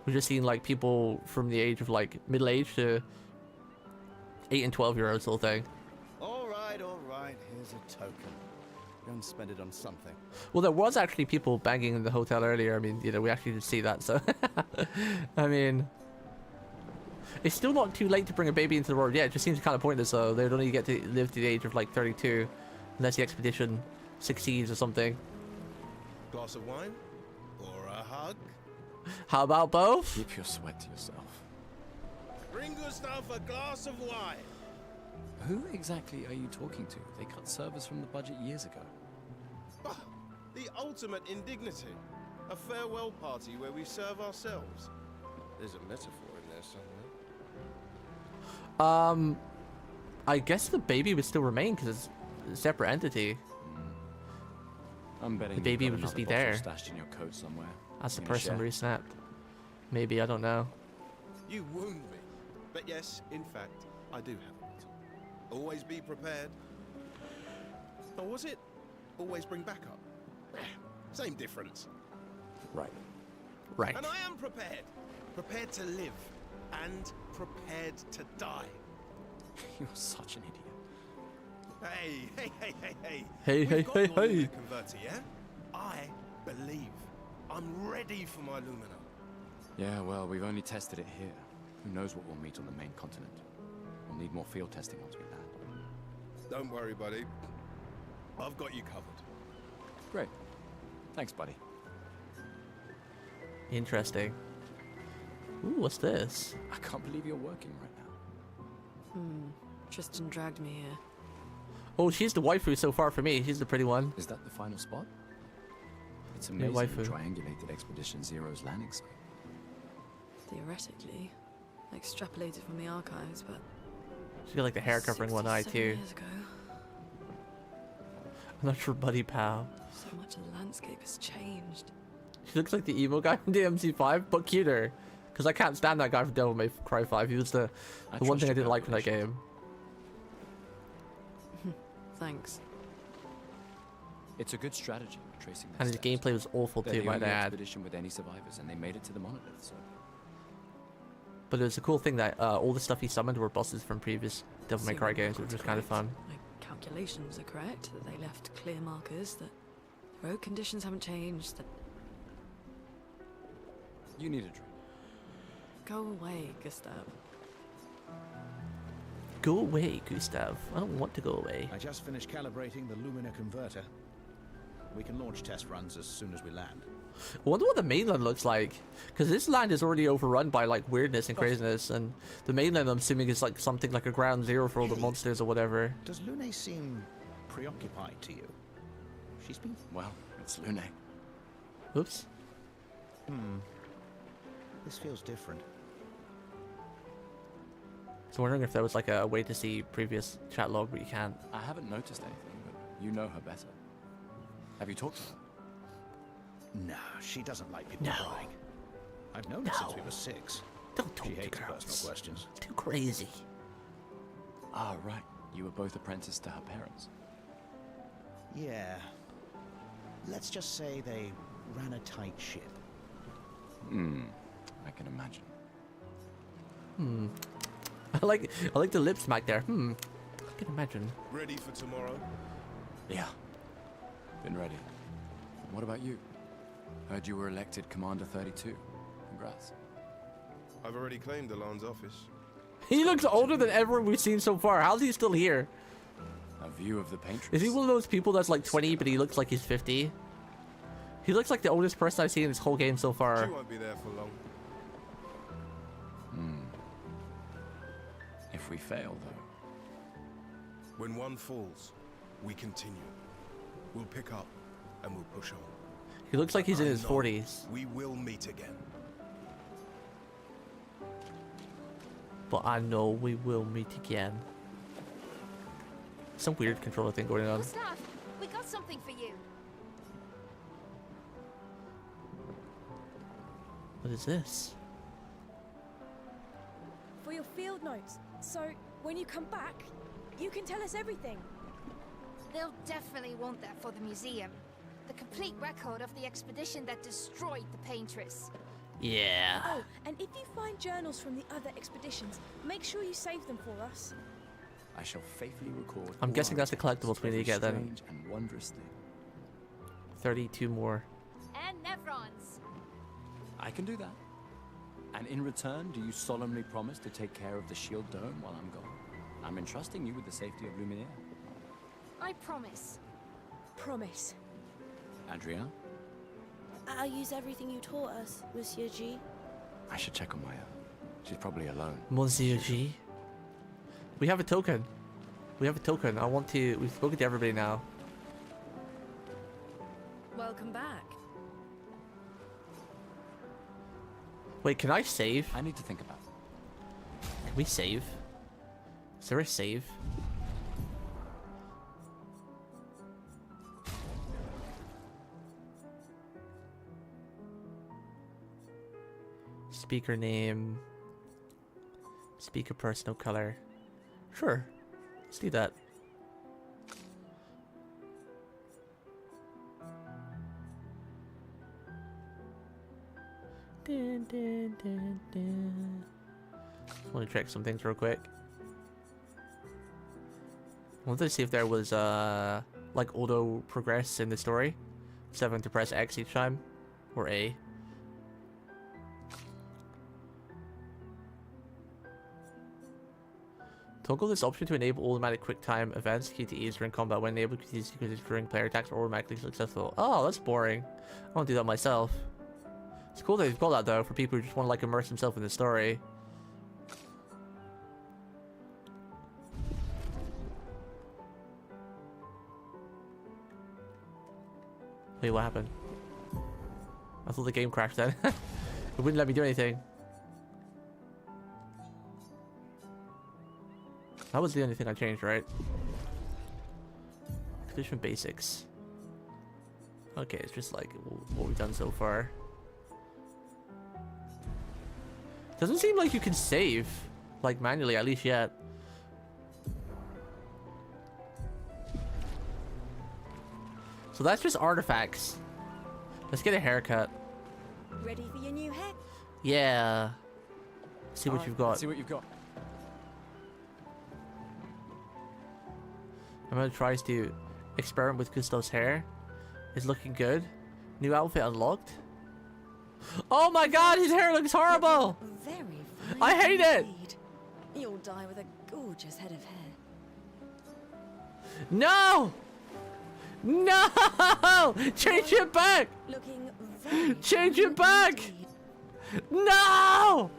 We've just seen like people from the age of like middle age to 8 and 12-year-olds, whole thing. All right. Here's a token. Go and spend it on something. Well, there was actually people banging in the hotel earlier. I mean, you know, we actually did see that. So, I mean, it's still not too late to bring a baby into the world. Yeah, it just seems kind of pointless though. They'd only get to live to the age of like 32, unless the expedition succeeds or something. Glass of wine? Or a hug? How about both? Keep your sweat to yourself. Bring Gustav a glass of wine. Who exactly are you talking to? They cut servers from the budget years ago. Ah, the ultimate indignity. A farewell party where we serve ourselves. There's a metaphor in there somewhere. I guess the baby would still remain because it's a separate entity. I'm betting the baby would just be there. Stashed in your coat somewhere. As the person resnapped. Maybe, I don't know. You wound me. But yes, in fact, I do have a little. Always be prepared. Or was it always bring backup? Same difference. Right. Right. And I am prepared. Prepared to live. And prepared to die. You're such an idiot. Hey. Hey, hey, hey, hey. Converter, yeah? I believe. I'm ready for my Lumina. Yeah, well, we've only tested it here. Who knows what we'll meet on the main continent? We'll need more field testing once we land. Don't worry, buddy. I've got you covered. Great. Thanks, buddy. Interesting. Ooh, what's this? I can't believe you're working right now. Tristan dragged me here. Oh, she's the waifu so far for me. She's the pretty one. Is that the final spot? It's Yeah, amazing waifu. you triangulated Expedition Zero's landing site. Theoretically. Extrapolated from the archives, but... She's got like the hair covering one eye 67 too. years ago. I'm not sure, buddy pal. So much of the landscape has changed. She looks like the emo guy from DMC5, but cuter. Because I can't stand that guy from Devil May Cry 5. He was the one thing I didn't like from that game. Thanks. It's a good strategy, tracing their And his steps. gameplay was awful They're too, the might only I add. expedition with any survivors, and they made it to the monolith, so... But it was a cool thing that all the stuff he summoned were bosses from previous Devil May Cry games, which was kind of fun. My calculations are correct, that they left clear markers, that the road conditions haven't changed, that... You need a drink. Go away, Gustav. Go away, Gustav. I don't want to go away. I just finished calibrating the Lumina converter. We can launch test runs as soon as we land. I wonder what the mainland looks like. Because this land is already overrun by like weirdness and craziness. And the mainland, I'm assuming, is like something like a ground zero for all the monsters or whatever. Does Lune seem preoccupied to you? She's been... Well, it's Lune. Oops. This feels different. So wondering if there was like a way to see previous chat log, but you can't. I haven't noticed anything, but you know her better. Have you talked to her? No, she doesn't like people prying. I've known her since we were 6. Don't talk She to hates girls. personal questions. Too crazy. Ah, right. You were both apprenticed to her parents. Yeah. Let's just say they ran a tight ship. I can imagine. I like the lip smack there. I can imagine. Ready for tomorrow? Yeah. Been ready. What about you? Heard you were elected Commander 32. Congrats. I've already claimed Alon's office. He looks older than everyone we've seen so far. How's he still here? A view of the paintress. Is he one of those people that's like 20 but he looks like he's 50? He looks like the oldest person I've seen in this whole game so far. She won't be there for long. If we fail, though. When one falls, we continue. We'll pick up and we'll push on. He looks like he's in I his know 40s. We will meet again. But I know we will meet again. Some weird controller thing going on. Gustav, we got something for you. What is this? For your field notes. So, when you come back, you can tell us everything. They'll definitely want that for the museum. The complete record of the expedition that destroyed the Paintress. Yeah. Oh, and if you find journals from the other expeditions, make sure you save them for us. I shall faithfully record. I'm all guessing our that's the accounts collectibles we need to of get every then. strange and wondrous thing. 32 more. And Nevrons. I can do that. And in return, do you solemnly promise to take care of the shield dome while I'm gone? I'm entrusting you with the safety of Luminaire. I promise. Promise. Adrien? I'll use everything you taught us, Monsieur G. I should check on Maya. She's probably alone. Monsieur G. We have a token. We have a token. I want to... We've spoken to everybody now. Welcome back. Wait, can I save? I need to think about it. Can we save? Is there a save? Speaker name. Speak a personal color. Sure. Let's do that. Dun, dun, dun, dun. Just want to check some things real quick. I wanted to see if there was like auto progress in the story. Instead of having to press X each time. Or A. Toggle this option to enable automatic quick time events key to ease during combat. When enabled, because during player attacks are automatically successful. Oh, that's boring. I want to do that myself. It's cool that they've got that though for people who just want to like immerse themselves in the story. Wait, what happened? I thought the game crashed then. It wouldn't let me do anything. That was the only thing I changed, right? Expedition basics. Okay, it's just like what we've done so far. Doesn't seem like you can save, like manually, at least yet. So that's just artifacts. Let's get a haircut. Ready for your new hair? Yeah. See what you've got. Let's see what you've got. I'm gonna try to experiment with Gustav's hair. It's looking good. New outfit unlocked. Oh my god, his hair looks horrible! Very I hate it! You'll die with a gorgeous head of hair. No! No! Change it back! Looking very Change it back! No!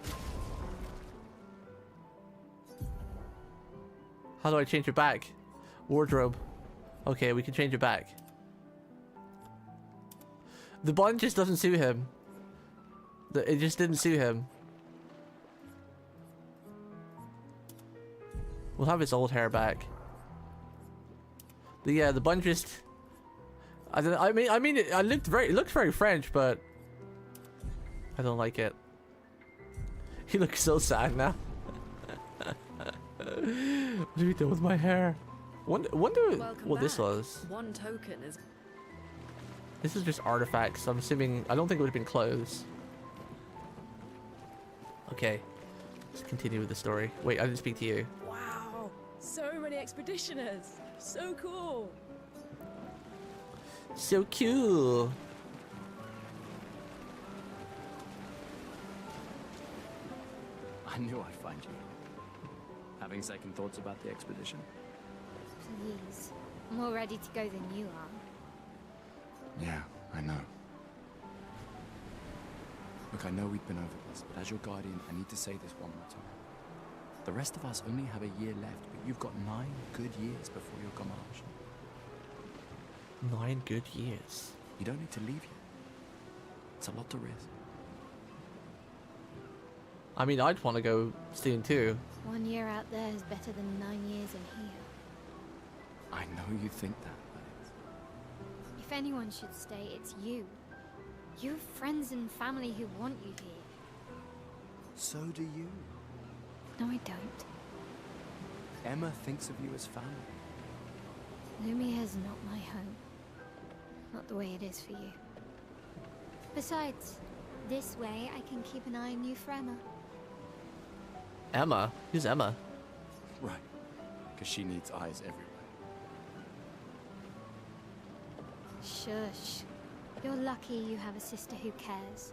How do I change it back? Wardrobe. Okay, we can change it back. The bun just doesn't suit him. It just didn't suit him. We'll have his old hair back. But yeah, the bun just. I mean, it looked very French, but I don't like it. He looks so sad now. What do we do with my hair? Wonder what this was. One token is. This is just artifacts. So I'm assuming. I don't think it would have been clothes. Okay, let's continue with the story. Wait, I didn't speak to you. Wow, so many expeditioners. So cool. So cool. I knew I'd find you. Having second thoughts about the expedition? Please. I'm more ready to go than you are. Yeah, I know. Look, I know we've been over this, but as your guardian, I need to say this one more time. The rest of us only have a year left, but you've got 9 good years before your Gamage. 9 good years? You don't need to leave yet. It's a lot to risk. I mean, I'd want to go soon too. 1 year out there is better than 9 years in here. I know you think that, but If anyone should stay, it's you. You have friends and family who want you here. so do you. No, I don't. Emma thinks of you as family. Lumia's not my home. Not the way it is for you. Besides, this way I can keep an eye on you for Emma. Emma? Who's Emma? Right. Because she needs eyes everywhere. Shush. You're lucky you have a sister who cares.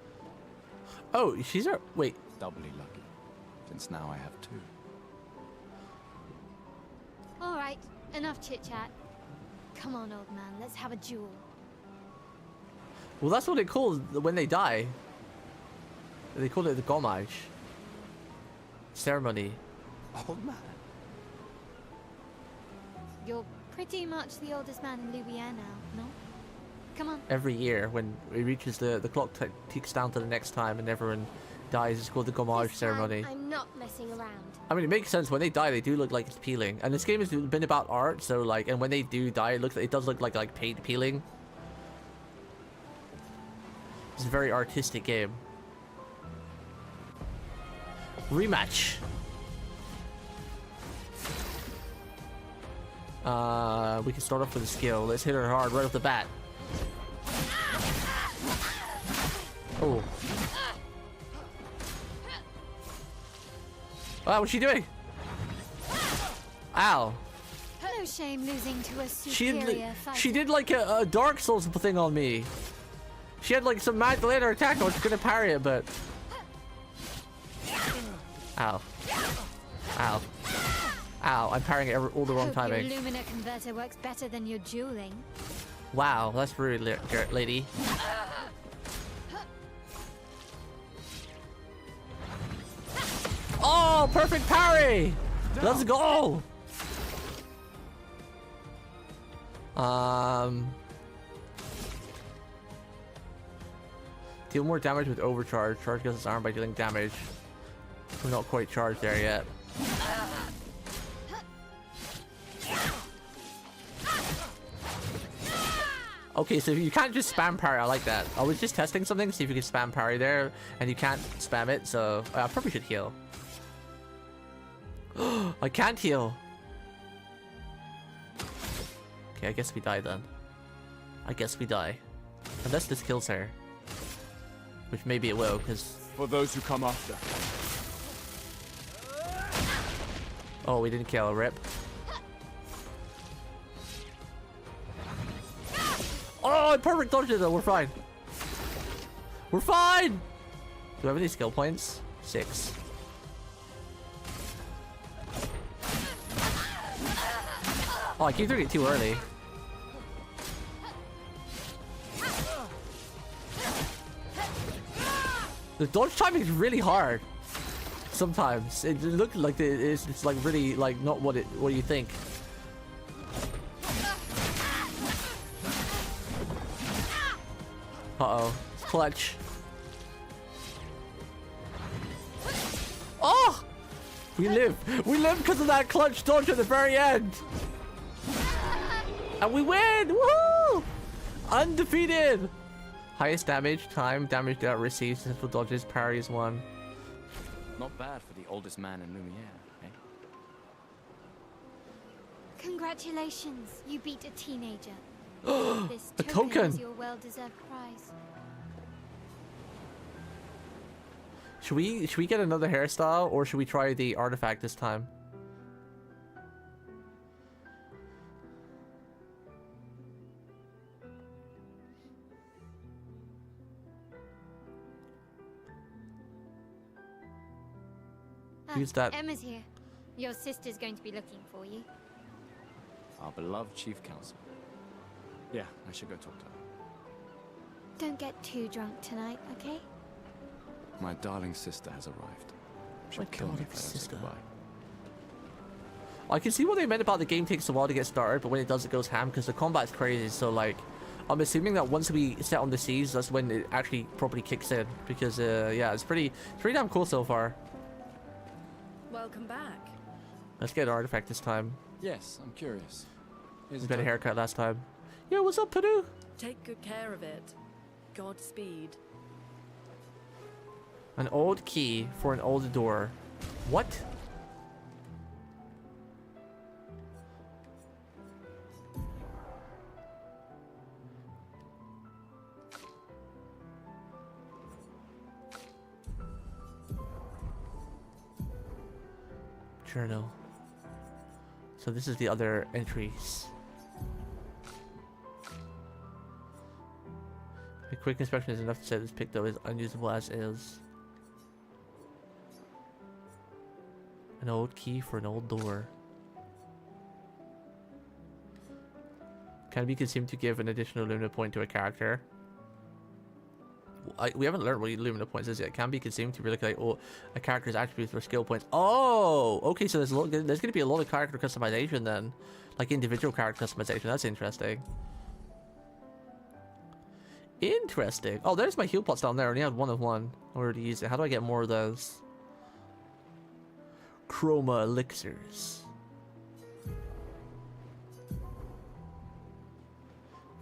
Oh, she's our... Wait. Doubly lucky. Since now I have 2. Alright, enough chit-chat. Come on, old man, let's have a duel. Well, that's what they call when they die. They call it the Gamage ceremony. Old man. You're pretty much the oldest man in Louisiana now, no? Come on. Every year, when it reaches the clock ticks down to the next time and everyone dies, it's called the Gamage ceremony. I'm not messing around. I mean, it makes sense. When they die, they do look like it's peeling. And this game has been about art, so like, and when they do die, it does look like paint peeling. It's a very artistic game. Rematch. We can start off with a skill. Let's hit her hard right off the bat. Oh. Wow, what's she doing? Ow. No shame losing to a superior fighter. She did like a Dark Souls thing on me. She had like some mad later attack. I was gonna parry it, but... Ow. Ow. Ow, I'm parrying it all the wrong timing. Your Lumina converter works better than your dueling. Wow, that's rude, lady. Oh, perfect parry! Let's go! Deal more damage with overcharge. Charge goes his arm by dealing damage. We're not quite charged there yet. Okay, so you can't just spam parry. I like that. I was just testing something, see if you can spam parry there, and you can't spam it, so I probably should heal. I can't heal. Okay, I guess we die then. I guess we die. Unless this kills her. Which maybe it will, because... For those who come after. Oh, we didn't kill a rip. Oh, perfect dodge it though. We're fine. We're fine! Do I have any skill points? 6. Oh, I keep doing it too early. The dodge timing is really hard. Sometimes it looks like it's like really like not what you think. Uh-oh. Clutch. Oh! We live! We live because of that clutch dodge at the very end! And we win! Woohoo! Undefeated! Highest damage, time, damage that receives, successful dodges, parries 1. Not bad for the oldest man in Lumiere, eh? Congratulations, you beat a teenager. This a token is your well-deserved prize. Should we get another hairstyle, or should we try the artifact this time? Use that. Emma's here. Your sister's going to be looking for you. Our beloved chief counsel. Yeah, I should go talk to her. Don't get too drunk tonight, okay? My darling sister has arrived. She'll kill me if I don't say goodbye. I can see what they meant about the game takes a while to get started, but when it does, it goes ham because the combat's crazy. So like, I'm assuming that once we set on the siege, that's when it actually properly kicks in. Because yeah, it's pretty damn cool so far. Welcome back. Let's get an artifact this time. Yes, I'm curious. We got a haircut last time. Yeah, what's up, Padu? Take good care of it. Godspeed. An old key for an old door. What? Journal. So this is the other entries. A quick inspection is enough to say this picto is unusable as is. An old key for an old door. Can be consumed to give an additional Lumina point to a character. We haven't learned what Lumina points is yet. Can be consumed to relocate a character's attributes or skill points. Oh, okay. So there's going to be a lot of character customization then, like individual character customization. That's interesting. Interesting. Oh, there's my heal pots down there. I only had 1 of 1. I already used it. How do I get more of those? Chroma elixirs.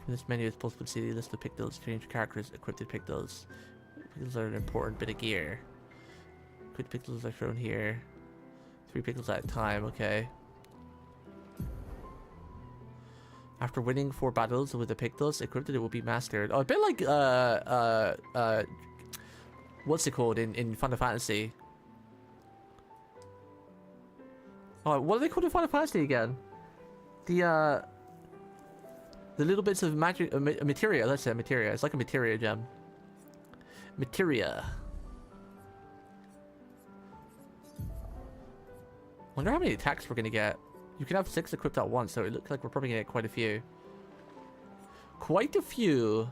From this menu, it's possible to see the list of pictos, change characters, equipped pictos. Pictos are an important bit of gear. Equipped pictos are shown here. 3 pictos at a time, okay. After winning 4 battles with the Pictos, encrypted it will be mastered. Oh, a bit like what's it called in Final Fantasy? Oh, what are they called in Final Fantasy again? The little bits of magic, materia. Let's say materia. It's like a materia gem. Materia. Wonder how many attacks we're gonna get. You can have 6 equipped at once, so it looks like we're probably gonna get quite a few. Quite a few.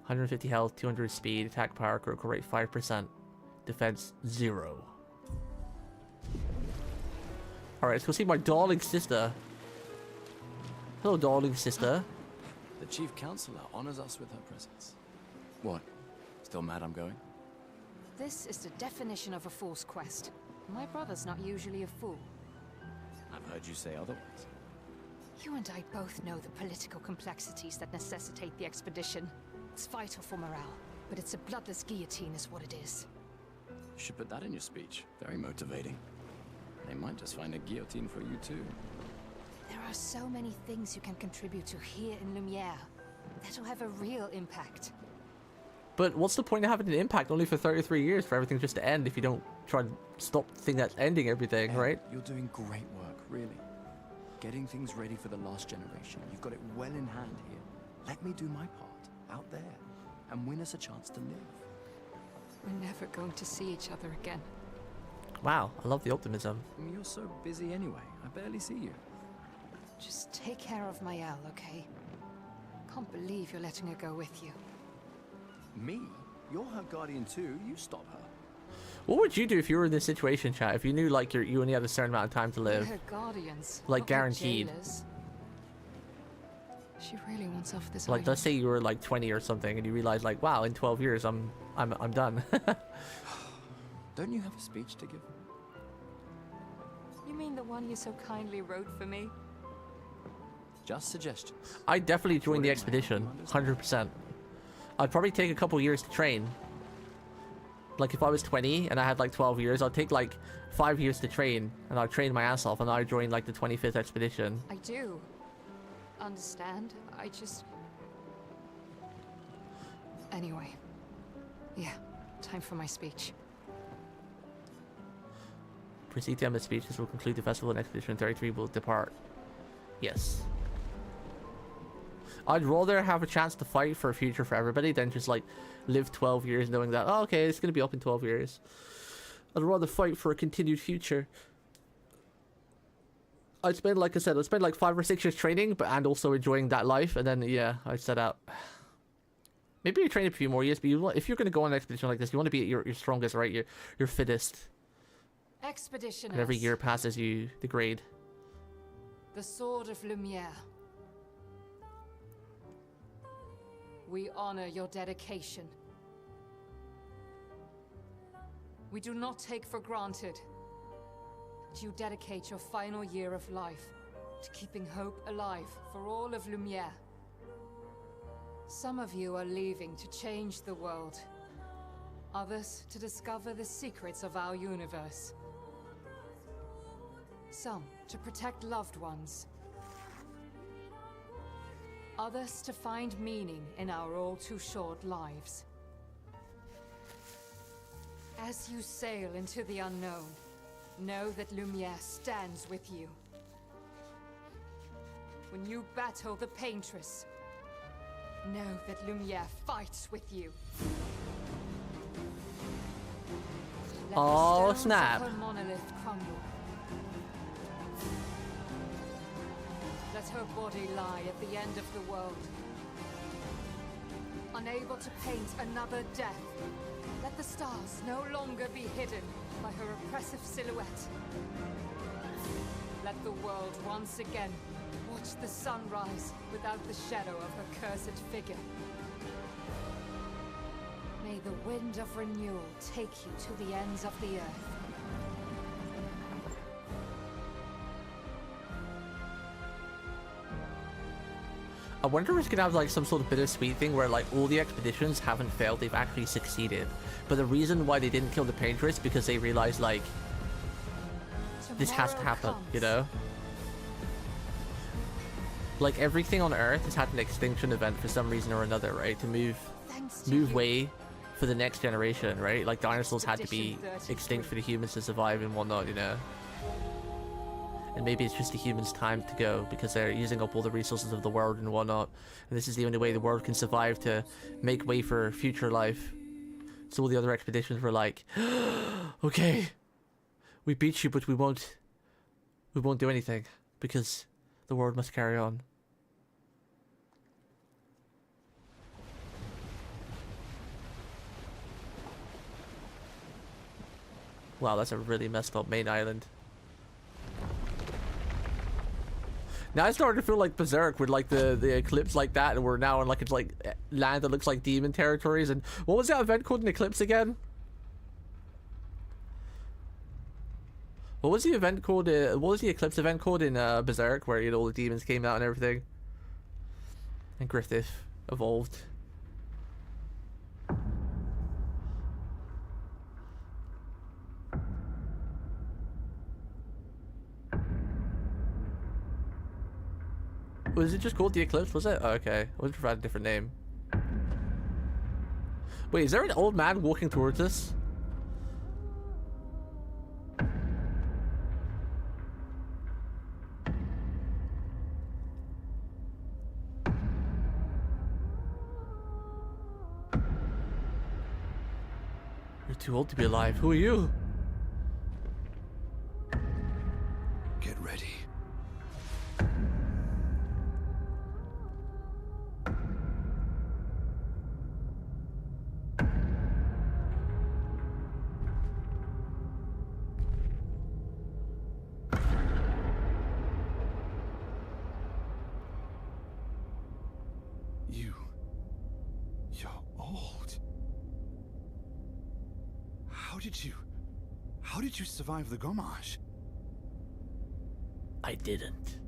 150 health, 200 speed, attack power, critical rate 5%, defense 0. Alright, let's go see my darling sister. Hello, darling sister. The Chief Counselor honors us with her presence. What? Still mad I'm going? This is the definition of a fool's quest. My brother's not usually a fool. I've heard you say otherwise. You and I both know the political complexities that necessitate the expedition. It's vital for morale, but it's a bloodless guillotine is what it is. You should put that in your speech. Very motivating. They might just find a guillotine for you too. There are so many things you can contribute to here in Lumiere that'll have a real impact. But what's the point of having an impact only for 33 years for everything just to end if you don't try to stop the thing that's ending everything, right? You're doing great work, really. Getting things ready for the last generation. You've got it well in hand here. Let me do my part, out there, and win us a chance to live. We're never going to see each other again. Wow, I love the optimism. You're so busy anyway. I barely see you. Just take care of Mayel, okay? Can't believe you're letting her go with you. Me? You're her guardian too. You stop her. What would you do if you were in this situation, chat? If you knew like you only had a certain amount of time to live? Her guardians, like not guaranteed. her jailers. She really wants off this Like island. let's say you were like 20 or something and you realize like, wow, in 12 years I'm done. Don't you have a speech to give? You mean the one you so kindly wrote for me? Just suggestions. I'd definitely join the expedition, 100%. I'd probably take a couple years to train. Like if I was 20 and I had like 12 years, I'd take like 5 years to train and I'd train my ass off and I'd join like the 25th expedition. I do. Understand? I just... Anyway. Yeah, time for my speech. Proceed to end the speech. This will conclude the festival and expedition 33 will depart. Yes. I'd rather have a chance to fight for a future for everybody than just like live 12 years knowing that, oh, okay, it's going to be up in 12 years. I'd rather fight for a continued future. I'd spend, like I said, I'd spend like 5 or 6 years training, but and also enjoying that life, and then yeah, I'd set out. Maybe you train a few more years, but if you're going to go on an expedition like this, you want to be at your strongest, right? Your fittest. Expeditioners. And every year passes, you degrade. The Sword of Lumiere. We honor your dedication. We do not take for granted that you dedicate your final year of life to keeping hope alive for all of Lumiere. Some of you are leaving to change the world. Others to discover the secrets of our universe. Some to protect loved ones. Others to find meaning in our all-too-short lives. As you sail into the unknown, know that Lumiere stands with you. When you battle the Paintress, know that Lumiere fights with you. Let Oh, the stones snap. of her monolith crumble. Let her body lie at the end of the world. Unable to paint another death, let the stars no longer be hidden by her oppressive silhouette. Let the world once again watch the sun rise without the shadow of her cursed figure. May the wind of renewal take you to the ends of the earth. I wonder if it's gonna have like some sort of bittersweet thing where like all the expeditions haven't failed, they've actually succeeded. But the reason why they didn't kill the Paintress because they realized like this has to happen, you know? like everything on Earth has had an extinction event for some reason or another, right? To move way for the next generation, right? Like dinosaurs had to be extinct for the humans to survive and whatnot, you know? And maybe it's just the humans' time to go because they're using up all the resources of the world and whatnot. And this is the only way the world can survive to make way for future life. So all the other expeditions were like, okay, we beat you, but we won't do anything because the world must carry on. Wow, that's a really messed up main island. Now I started to feel like Berserk with like the eclipse like that, and we're now in like it's like land that looks like demon territories. And what was that event called in Eclipse again? What was the event called? What was the Eclipse event called in Berserk, where, you know, all the demons came out and everything, and Griffith evolved? Was it just called the Eclipse? Was it? Oh, okay. I was provided a different name. Wait, is there an old man walking towards us? You're too old to be alive. Who are you? Get ready. You're old. How did you survive the Gomage? I didn't.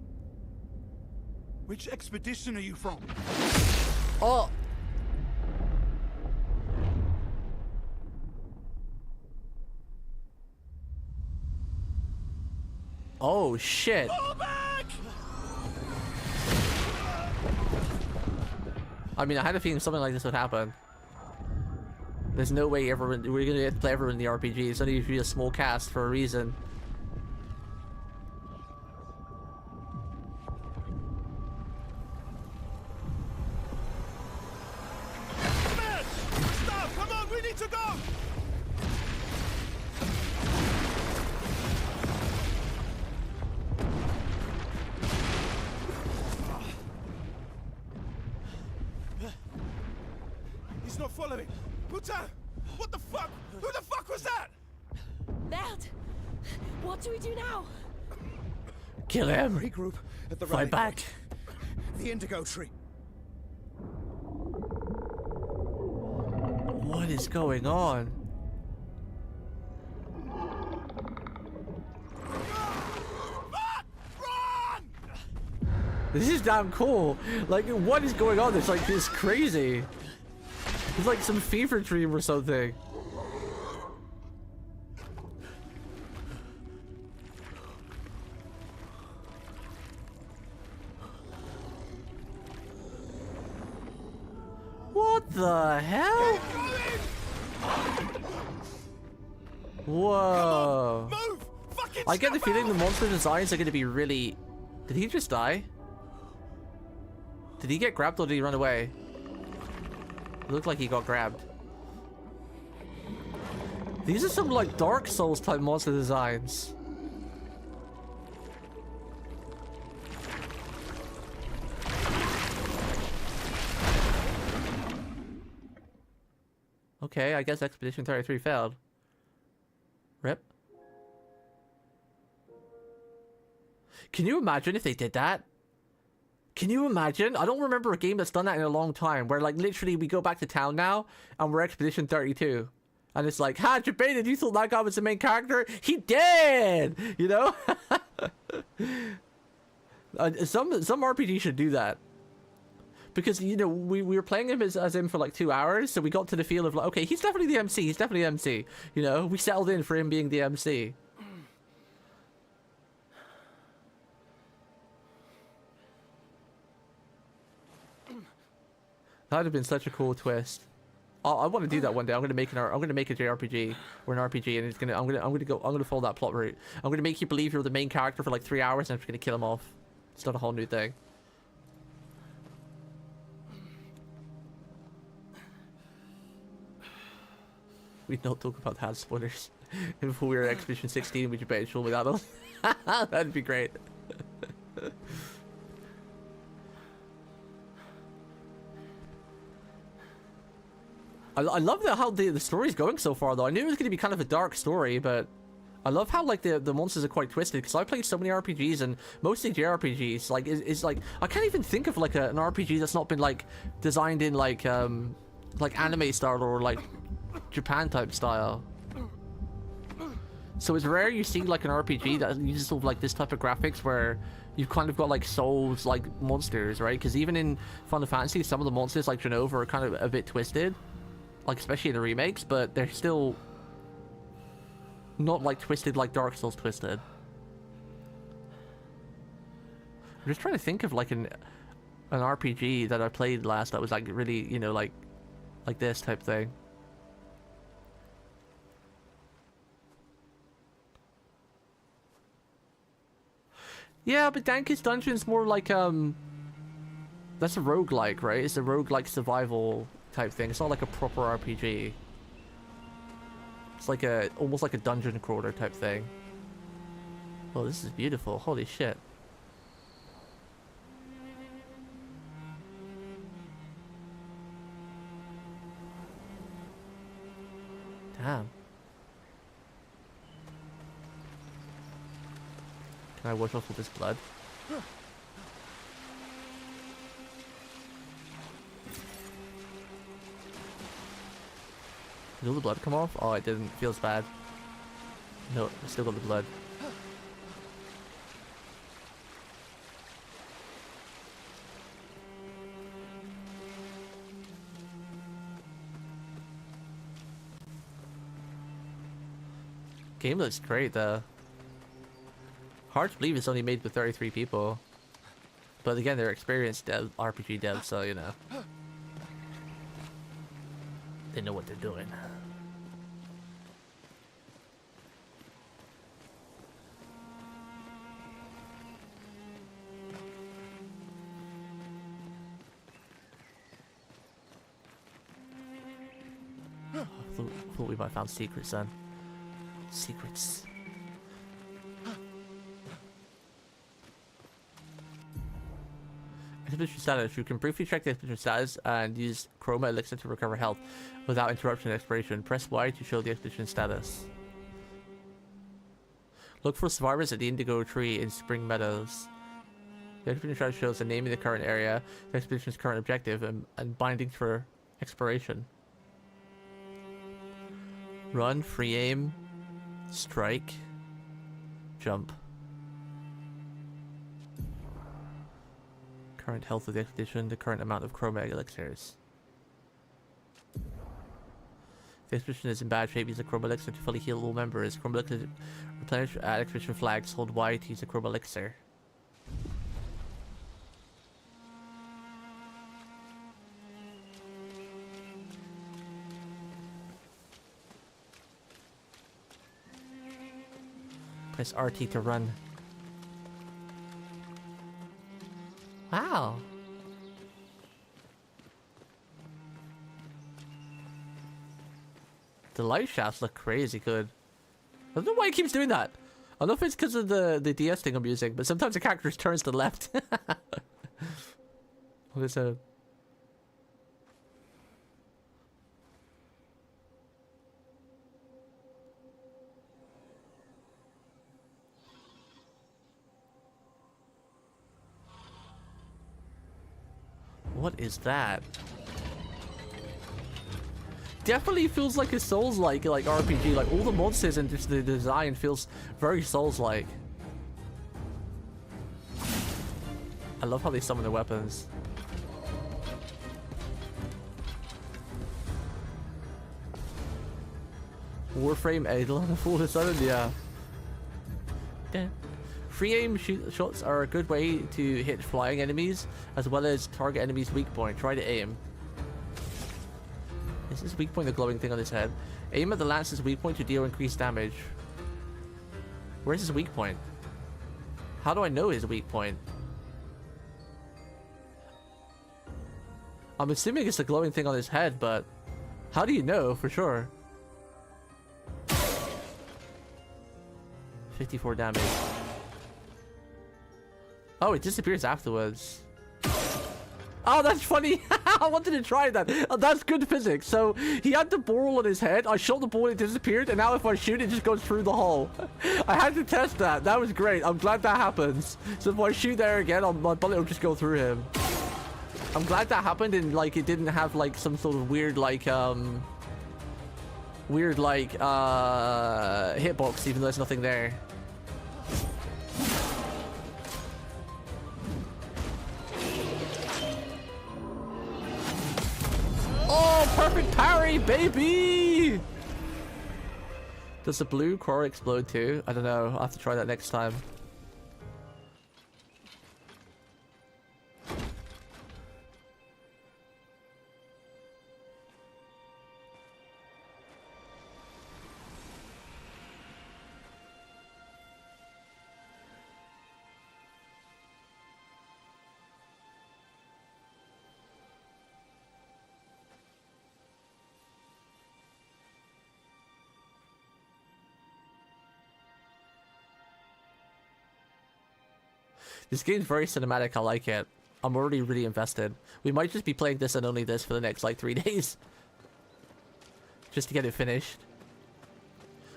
Which expedition are you from? Oh! Oh, shit. Fall back! I mean, I had a feeling something like this would happen. There's no way everyone, we're gonna get to play everyone in the RPG. It's only usually a small cast for a reason. Man! Stop! Come on, we need to go! He's not following. Putain! What the fuck? Who the fuck was that? Merde! What do we do now? Kill him. Regroup at the Fight back. The indigo tree. What is going on? This is damn cool. Like, what is going on? It's like, it's crazy. It's like some fever dream or something. What the hell? Whoa. Move! Fucking I get the feeling the monster designs are going to be really... Did he just die? Did he get grabbed or did he run away? It looked like he got grabbed. These are some like Dark Souls type monster designs. Okay, I guess Expedition 33 failed. Rip. Can you imagine if they did that? Can you imagine? I don't remember a game that's done that in a long time, where like literally we go back to town now and we're Expedition 32. And it's like, ha, Jabaited, you thought that guy was the main character? He did! You know? Some RPG should do that. Because, you know, we were playing him as him for like 2 hours, so we got to the feel of like, okay, he's definitely the MC, he's definitely the MC. You know, we settled in for him being the MC. That'd have been such a cool twist. I want to do that one day. I'm gonna make a JRPG or an RPG, and I'm gonna follow that plot route. I'm gonna make you believe you're the main character for like 3 hours, and I'm just gonna kill him off. It's not a whole new thing. We'd not talk about hand spoilers. If we were at Expedition 16, would you bet show me that one? That'd be great. I love how the story's going so far, though. I knew it was going to be kind of a dark story, but I love how like the monsters are quite twisted. Because I played so many RPGs, and mostly JRPGs. Like is like I can't even think of like an RPG that's not been like designed in like anime style or like Japan type style. So it's rare you see like an RPG that uses sort of like this type of graphics where you've kind of got like souls like monsters, right? Because even in Final Fantasy, some of the monsters like Genova are kind of a bit twisted. Like, especially in the remakes, but they're still not like twisted like Dark Souls twisted. I'm just trying to think of like an RPG that I played last that was like really, you know, like this type thing. Yeah, but Danke's Dungeon's more like that's a roguelike, right? It's a roguelike survival type thing. It's not like a proper RPG. It's like almost like a dungeon crawler type thing. Oh, this is beautiful. Holy shit. Damn. Can I wash off all this blood? Did all the blood come off? Oh, it didn't. Feels bad. No, I still got the blood. Game looks great though. Hard to believe it's only made with 33 people. But again, they're experienced RPG devs, so you know. They know what they're doing. I thought we might have found secrets then. Secrets. Expedition status. You can briefly check the expedition status and use Chroma Elixir to recover health without interruption of exploration. Press Y to show the expedition status. Look for survivors at the Indigo Tree in Spring Meadows. The expedition status shows the name of the current area, the expedition's current objective, and bindings for exploration. Run, free aim, strike, jump. Current health of the expedition, the current amount of Chroma Elixirs. The expedition is in bad shape. Use a Chroma Elixir to fully heal all members. Chroma Elixir replenish at expedition flags. Hold Y to use a Chroma Elixir. Press RT to run. Wow. The light shafts look crazy good. I don't know why it keeps doing that. I don't know if it's because of the DS thing I'm using, but sometimes the character turns to the left. Oh, there's a... What is that? Definitely feels like a Souls-like RPG. Like all the monsters and just the design feels very Souls-like. I love how they summon their weapons. Warframe Eidolon all of a sudden, yeah. Damn. Free aim shots are a good way to hit flying enemies, as well as target enemies' weak point. Try to aim. Is this weak point the glowing thing on his head? Aim at the lance's weak point to deal increased damage. Where's his weak point? How do I know his weak point? I'm assuming it's the glowing thing on his head, but how do you know for sure? 54 damage. Oh, it disappears afterwards. Oh, that's funny. I wanted to try that. Oh, that's good physics. So he had the ball on his head. I shot the ball, it disappeared, and now if I shoot, it just goes through the hole. I had to test that. That was great. I'm glad that happens. So if I shoot there again, my bullet will just go through him. I'm glad that happened, and like it didn't have like some sort of weird hitbox, even though there's nothing there. Oh, perfect parry, baby! Does the blue core explode too? I don't know. I'll have to try that next time. This game's very cinematic. I like it. I'm already really invested. We might just be playing this and only this for the next like 3 days. Just to get it finished.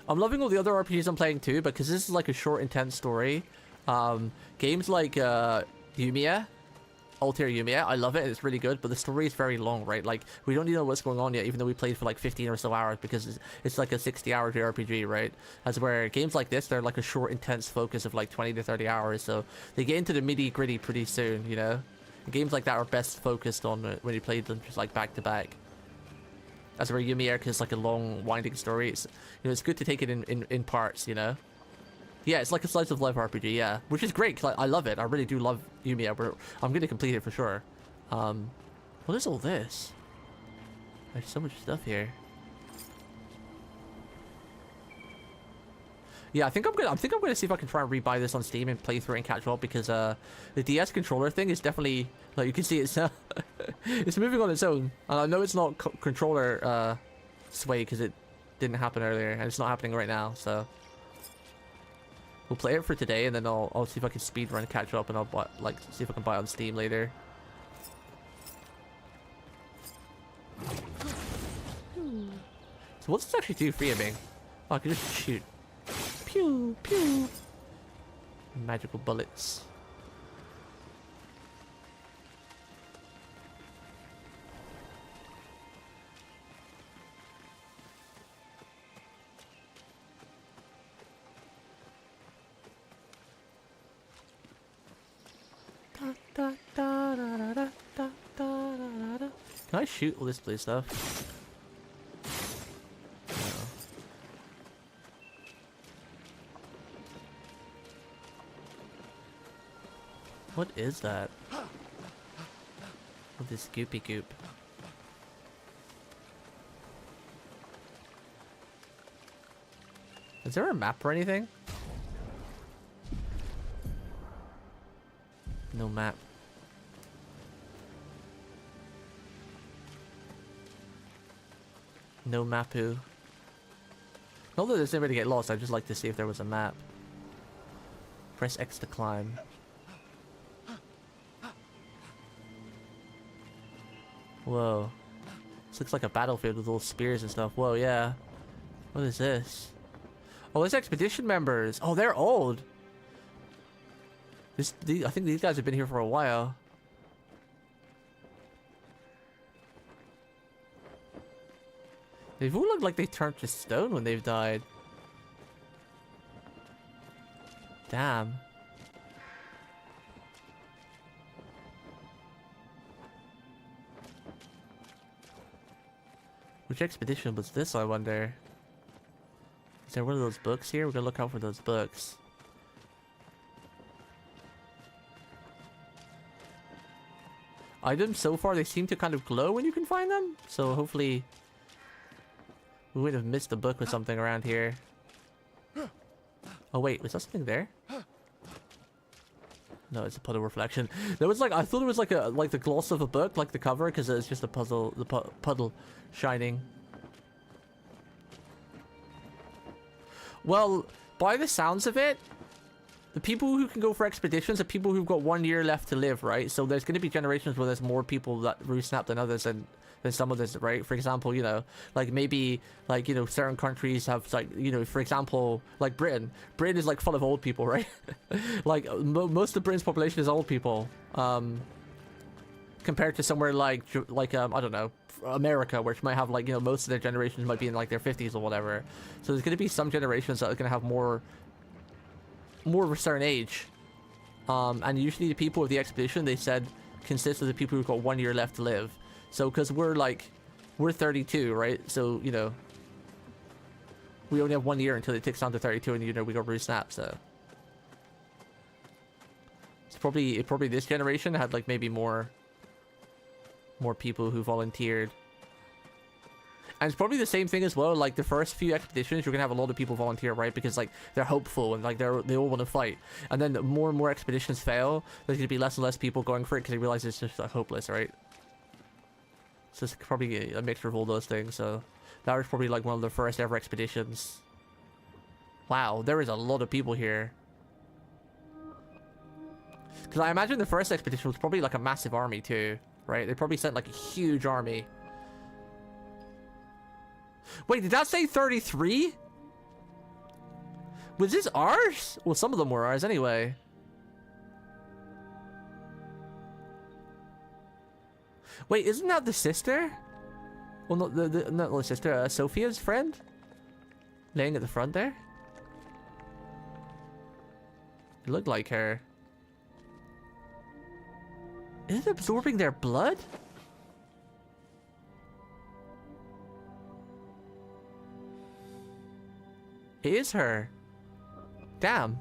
I'm loving all the other RPGs I'm playing too, because this is like a short, intense story. Games like Yumiya, Altair Yumiya, I love it. It's really good, but the story is very long, right? Like, we don't even know what's going on yet, even though we played for like 15 or so hours, because it's like a 60-hour JRPG, right? As where games like this, they're like a short, intense focus of like 20 to 30 hours, so they get into the nitty-gritty pretty soon, you know? And games like that are best focused on when you play them just like back to back. As where Yumiya is like a long, winding story. It's, you know, it's good to take it in parts, you know? Yeah, it's like a slice of life RPG, yeah. Which is great, because I love it. I really do love Yumiya. I'm going to complete it for sure. What is all this? There's so much stuff here. Yeah, I think I'm gonna see if I can try and rebuy this on Steam and play through it and catch up, because the DS controller thing is definitely, like, you can see it's it's moving on its own. And I know it's not controller sway, because it didn't happen earlier, and it's not happening right now, so we'll play it for today, and then I'll see if I can speedrun catch up, and I'll buy, like, see if I can buy it on Steam later. So what's this actually do for you, Bing? Oh, I can just shoot. Pew, pew. Magical bullets. Can I shoot all this blue stuff? No. What is that? What is goopy goop? Is there a map or anything? No map. No mapu. Not that there's anybody to get lost, I'd just like to see if there was a map. Press X to climb. Whoa. This looks like a battlefield with all spears and stuff. Whoa, yeah. What is this? Oh, there's expedition members. Oh, they're old. I think these guys have been here for a while. They've all looked like they turned to stone when they've died. Damn. Which expedition was this, I wonder? Is there one of those books here? We're gonna look out for those books. Items so far, they seem to kind of glow when you can find them. So hopefully We would have missed the book with something around here. Oh wait, was that something there? No, it's a puddle reflection. There was like, I thought it was like the gloss of a book, like the cover, because it's just a puzzle, the puddle shining. Well, by the sounds of it, the people who can go for expeditions are people who've got 1 year left to live, right? So there's going to be generations where there's more people that re-snap than others, and than some of this, right? For example, you know, like maybe like, you know, certain countries have like, you know, for example, like Britain is like full of old people, right? Like most of Britain's population is old people, compared to somewhere like I don't know, America, which might have like, you know, most of their generations might be in like their 50s or whatever. So there's going to be some generations that are going to have more of a certain age, and usually the people of the expedition, they said, consist of the people who've got 1 year left to live. So because we're 32, right? So, you know, we only have 1 year until it ticks down to 32, and, you know, we go re-snap. So it's probably this generation had like maybe more people who volunteered. And it's probably the same thing as well, like the first few expeditions, you're gonna have a lot of people volunteer, right? Because like they're hopeful and like they all want to fight. And then more and more expeditions fail, there's gonna be less and less people going for it because they realize it's just like hopeless, right? So it's probably a mixture of all those things. So that was probably like one of the first ever expeditions. Wow, there is a lot of people here. Because I imagine the first expedition was probably like a massive army too, right? They probably sent like a huge army. Wait, did that say 33? Was this ours? Well, some of them were ours anyway. Wait, isn't that the sister? Well, not the sister, Sophia's friend? Laying at the front there? It looked like her. Is it absorbing their blood? It is her. Damn.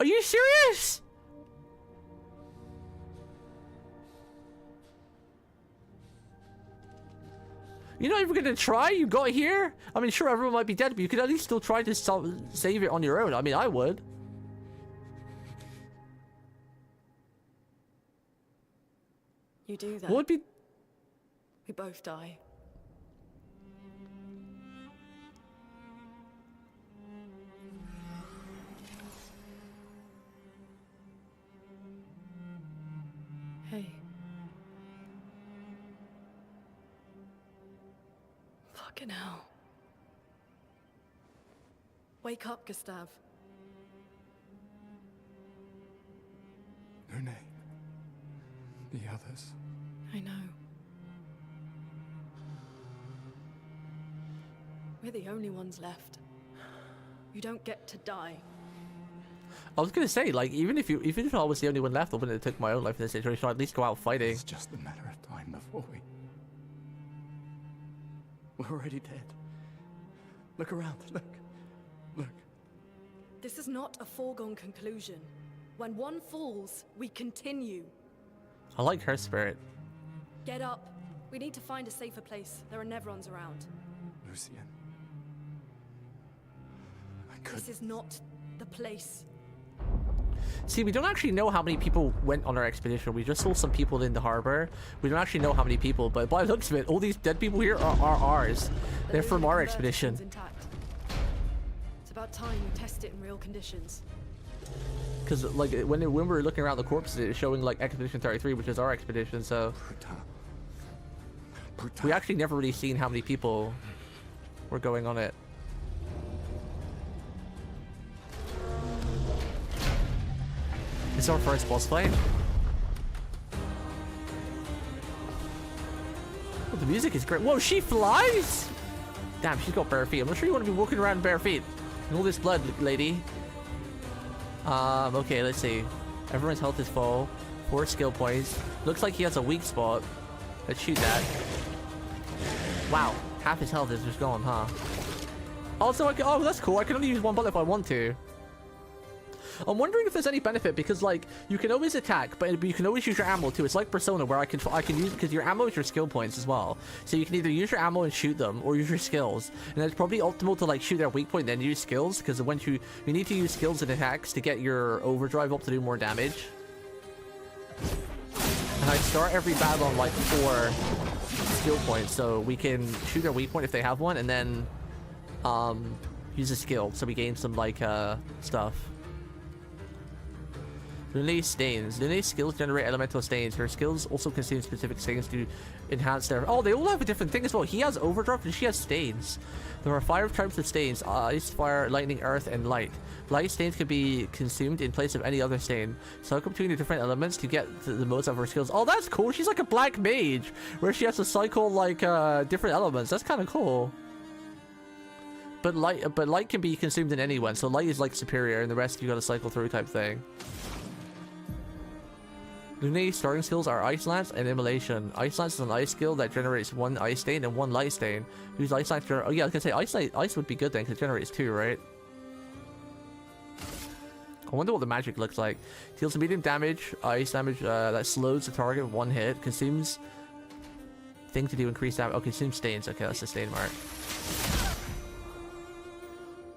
Are you serious? You're not even gonna try? You got here? I mean, sure, everyone might be dead, but you could at least still try to save it on your own. I mean, I would. You do that. What would be... We both die. Hey. Fucking hell. Wake up, Gustav. No name. The others. I know. We're the only ones left. You don't get to die. I was gonna say, like, even if I was the only one left, I wouldn't have took my own life in this situation. I'd at least go out fighting. It's just a matter of time before we're already dead. Look around. Look. This is not a foregone conclusion. When one falls, we continue. I like her spirit. Get up. We need to find a safer place. There are Nevrons around. Lucian. This is not the place. See, we don't actually know how many people went on our expedition. We just saw some people in the harbor. We don't actually know how many people, but by the looks of it, all these dead people here are ours. They're from our expedition. It's about time we test it in real conditions. Because like when we were looking around the corpses, it was showing like Expedition 33, which is our expedition. So we actually never really seen how many people were going on it. It's our first boss fight. Oh, the music is great. Whoa, she flies! Damn, she's got bare feet. I'm not sure you want to be walking around bare feet. And all this blood, lady. Okay, let's see. Everyone's health is full. 4 skill points. Looks like he has a weak spot. Let's shoot that. Wow, half his health is just gone, huh? Also, oh, that's cool. I can only use one bullet if I want to. I'm wondering if there's any benefit because, like, you can always attack, but you can always use your ammo too. It's like Persona, where I can use, because your ammo is your skill points as well. So you can either use your ammo and shoot them, or use your skills. And it's probably optimal to like shoot their weak point and then use skills, because once you need to use skills and attacks to get your overdrive up to do more damage. And I start every battle on like 4 skill points, so we can shoot their weak point if they have one, and then use a skill, so we gain some like stuff. Lune's stains. Lune's skills generate elemental stains. Her skills also consume specific stains to enhance their... Oh, they all have a different thing as well. He has overdrive and she has stains. There are 5 types of stains. Ice, fire, lightning, earth, and light. Light stains can be consumed in place of any other stain. Cycle between the different elements to get the most of her skills. Oh, that's cool. She's like a black mage, where she has to cycle like different elements. That's kind of cool. But light can be consumed in any one. So light is like superior, and the rest you gotta cycle through type thing. Lune's starting skills are Ice Lance and Immolation. Ice Lance is an ice skill that generates 1 ice stain and 1 light stain. Whose Ice Lance oh yeah, I was gonna say ice would be good then, because it generates 2, right? I wonder what the magic looks like. Deals medium damage, ice damage that slows the target with 1 hit. Consumes thing to do increased damage. Oh, consumes stains. Okay, that's the stain mark.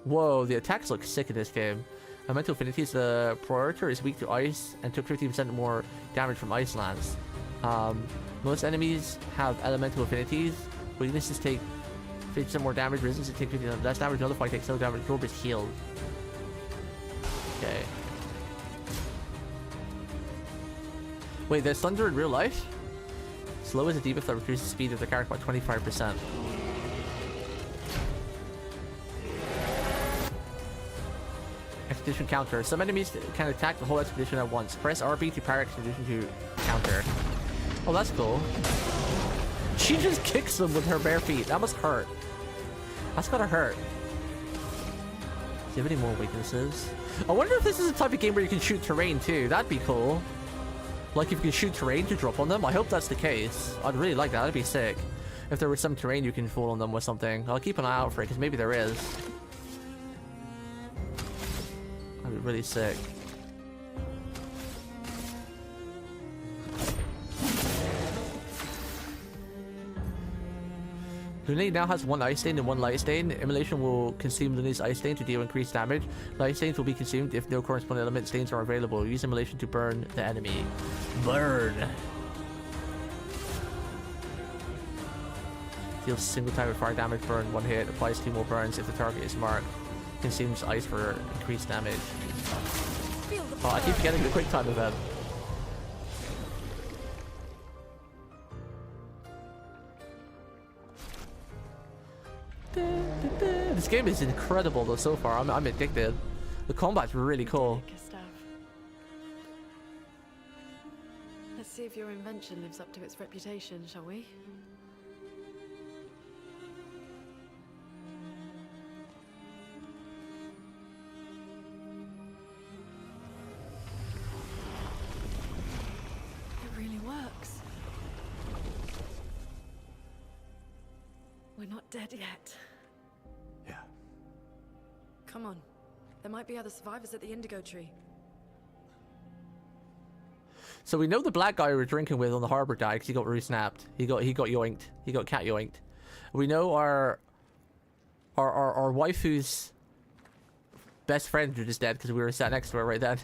Whoa, the attacks look sick in this game. Elemental affinities, the Prorator is weak to ice and took 50% more damage from Ice Lance. Most enemies have elemental affinities. Weaknesses take 50% more damage, resistances take 50% less damage, Nullify takes no damage, Orb is healed. Okay. Wait, there's thunder in real life? Slow is a debuff that reduces the speed of the character by 25%. Expedition counter. Some enemies can attack the whole expedition at once. Press RB to parry expedition to counter. Oh, that's cool. She just kicks them with her bare feet. That must hurt. That's gotta hurt. Do you have any more weaknesses? I wonder if this is a type of game where you can shoot terrain too. That'd be cool. Like if you can shoot terrain to drop on them. I hope that's the case. I'd really like that. That'd be sick. If there was some terrain you can fall on them with something. I'll keep an eye out for it, because maybe there is. That'd be really sick. Lune now has 1 ice stain and 1 light stain. Immolation will consume Lune's ice stain to deal increased damage. Light stains will be consumed if no corresponding element stains are available. Use Immolation to burn the enemy. Burn! Deals single type of fire damage, burn 1 hit. Applies 2 more burns if the target is marked. Consumes ice for increased damage. Oh, I keep forgetting the quick time event. This game is incredible though so far. I'm addicted. The combat's really cool. Let's see if your invention lives up to its reputation, shall we? It really works. We're not dead yet. Yeah. Come on. There might be other survivors at the Indigo Tree. So we know the black guy we were drinking with on the harbor died because he got re-snapped. He got yoinked. He got cat yoinked. We know our waifu's best friend is dead because we were sat next to her right then.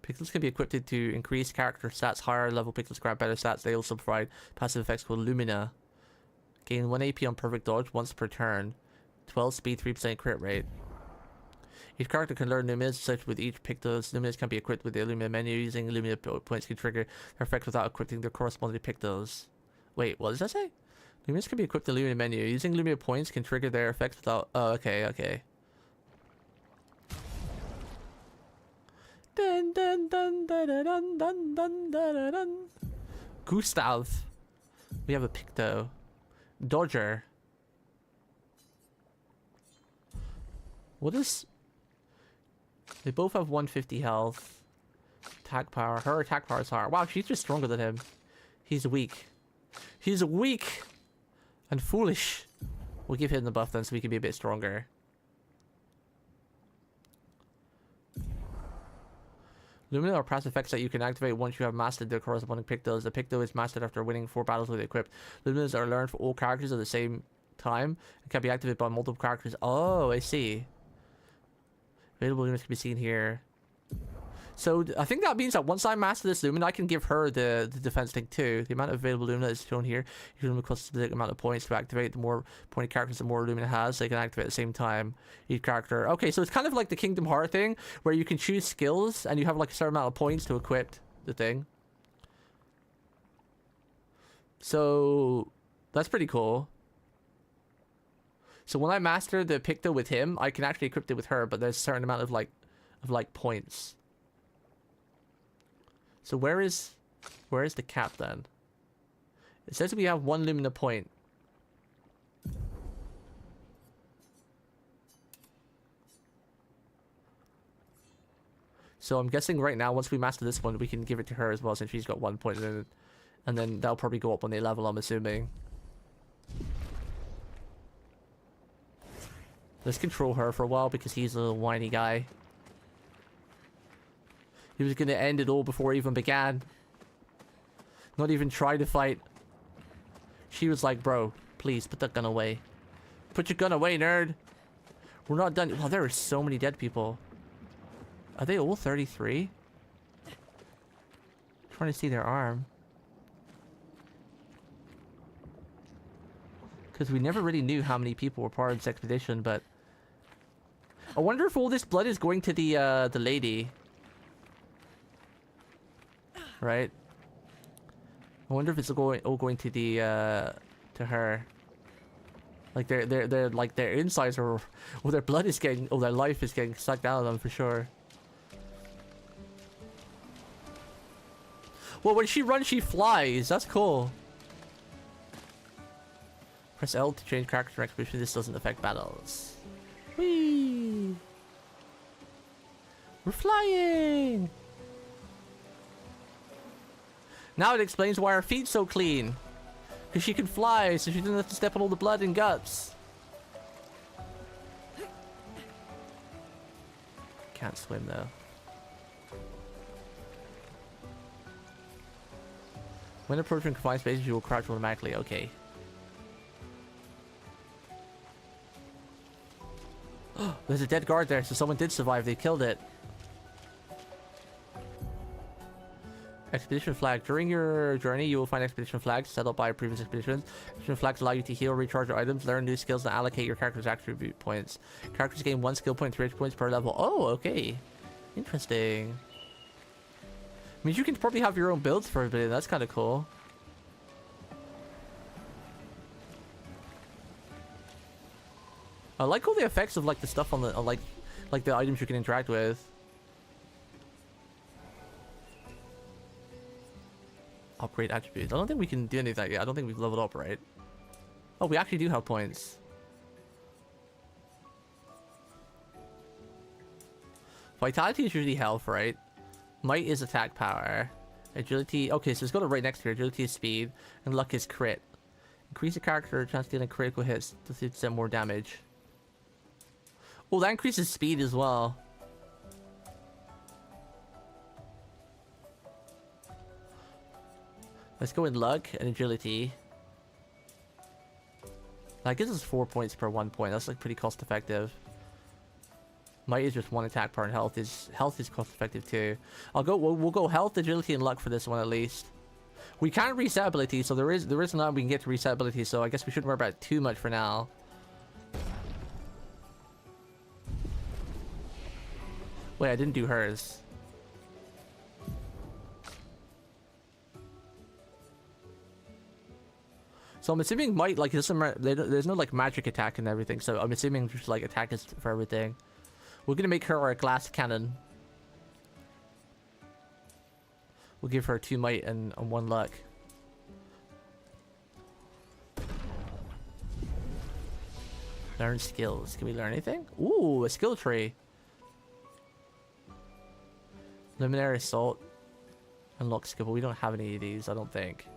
Pixels can be equipped to increase character stats. Higher level pixels grab better stats. They also provide passive effects called Lumina. Gain 1 AP on perfect dodge once per turn. 12 speed, 3% crit rate. Each character can learn Luminas associated with each Pictos. Luminas can be equipped with the Lumina menu. Using Lumina points can trigger their effect without equipping their corresponding Pictos. Wait, what does that say? Luminas can be equipped with the Lumina menu. Using Lumina points can trigger their effects without... Oh, okay, okay. Dun dun dun dun dun dun dun dun dun dun. Gustav. We have a Picto. Dodger. What is... They both have 150 health. Attack power. Her attack power is higher. Wow, she's just stronger than him. He's weak. He's weak and foolish. We'll give him the buff then so we can be a bit stronger. Lumina are passive effects that you can activate once you have mastered the corresponding Pictos. The Picto is mastered after winning 4 battles with it equipped. Luminas are learned for all characters at the same time and can be activated by multiple characters. Oh, I see. Available Luminas can be seen here. So I think that means that once I master this Lumina, I can give her the defense thing too. The amount of available Lumina is shown here. You can request a specific amount of points to activate. The more pointy characters, the more Lumina has. They can activate at the same time. Each character. Okay, so it's kind of like the Kingdom Hearts thing, where you can choose skills and you have like a certain amount of points to equip the thing. So that's pretty cool. So when I master the Picto with him, I can actually equip it with her, but there's a certain amount of like points. So where is the cap then? It says we have 1 Lumina point. So I'm guessing right now, once we master this one, we can give it to her as well, since she's got 1 point, and then that'll probably go up when they level, I'm assuming. Let's control her for a while because he's a little whiny guy. He was going to end it all before it even began. Not even try to fight. She was like, bro, please put that gun away. Put your gun away, nerd. We're not done. Wow, there are so many dead people. Are they all 33? I'm trying to see their arm. Because we never really knew how many people were part of this expedition, but... I wonder if all this blood is going to the lady. Right? I wonder if it's all going to the to her. Like they're like their insides are, or their blood is getting, or their life is getting sucked out of them for sure. Well, when she runs, she flies. That's cool. Press L to change character expedition. This doesn't affect battles. Whee! We're flying! Now it explains why her feet's so clean. Because she can fly, so she doesn't have to step on all the blood and guts. Can't swim though. When approaching confined spaces, you will crouch automatically. Okay. There's a dead guard there, so someone did survive. They killed it. Expedition flag. During your journey, you will find expedition flags set up by previous expeditions. Expedition flags allow you to heal, recharge your items, learn new skills, and allocate your character's attribute points. Characters gain 1 skill point, 3 points per level. Oh, okay. Interesting. Means you can probably have your own builds for a bit. That's kind of cool. I like all the effects of like the stuff on the like the items you can interact with. Upgrade attributes. I don't think we can do any of that yet. I don't think we've leveled up, right? Oh, we actually do have points. Vitality is usually health, right? Might is attack power. Agility. Okay, so it's got it right next to it. Agility is speed. And luck is crit. Increase a character chance of dealing critical hits to 50% more damage. Oh, that increases speed as well. Let's go in luck and agility. That gives us 4 points per 1 point. That's like pretty cost effective. Might is just 1 attack per, and health is cost effective too. We'll go health, agility, and luck for this one at least. We can reset ability, so there is not we can get to reset ability. So I guess we shouldn't worry about it too much for now. Wait, I didn't do hers. So I'm assuming might, like, there's no like magic attack and everything, so I'm assuming just like attack is for everything. We're gonna make her a glass cannon. We'll give her 2 might and 1 luck. Learn skills. Can we learn anything? Ooh, a skill tree. Luminary Assault. Unlock skill, but we don't have any of these, I don't think.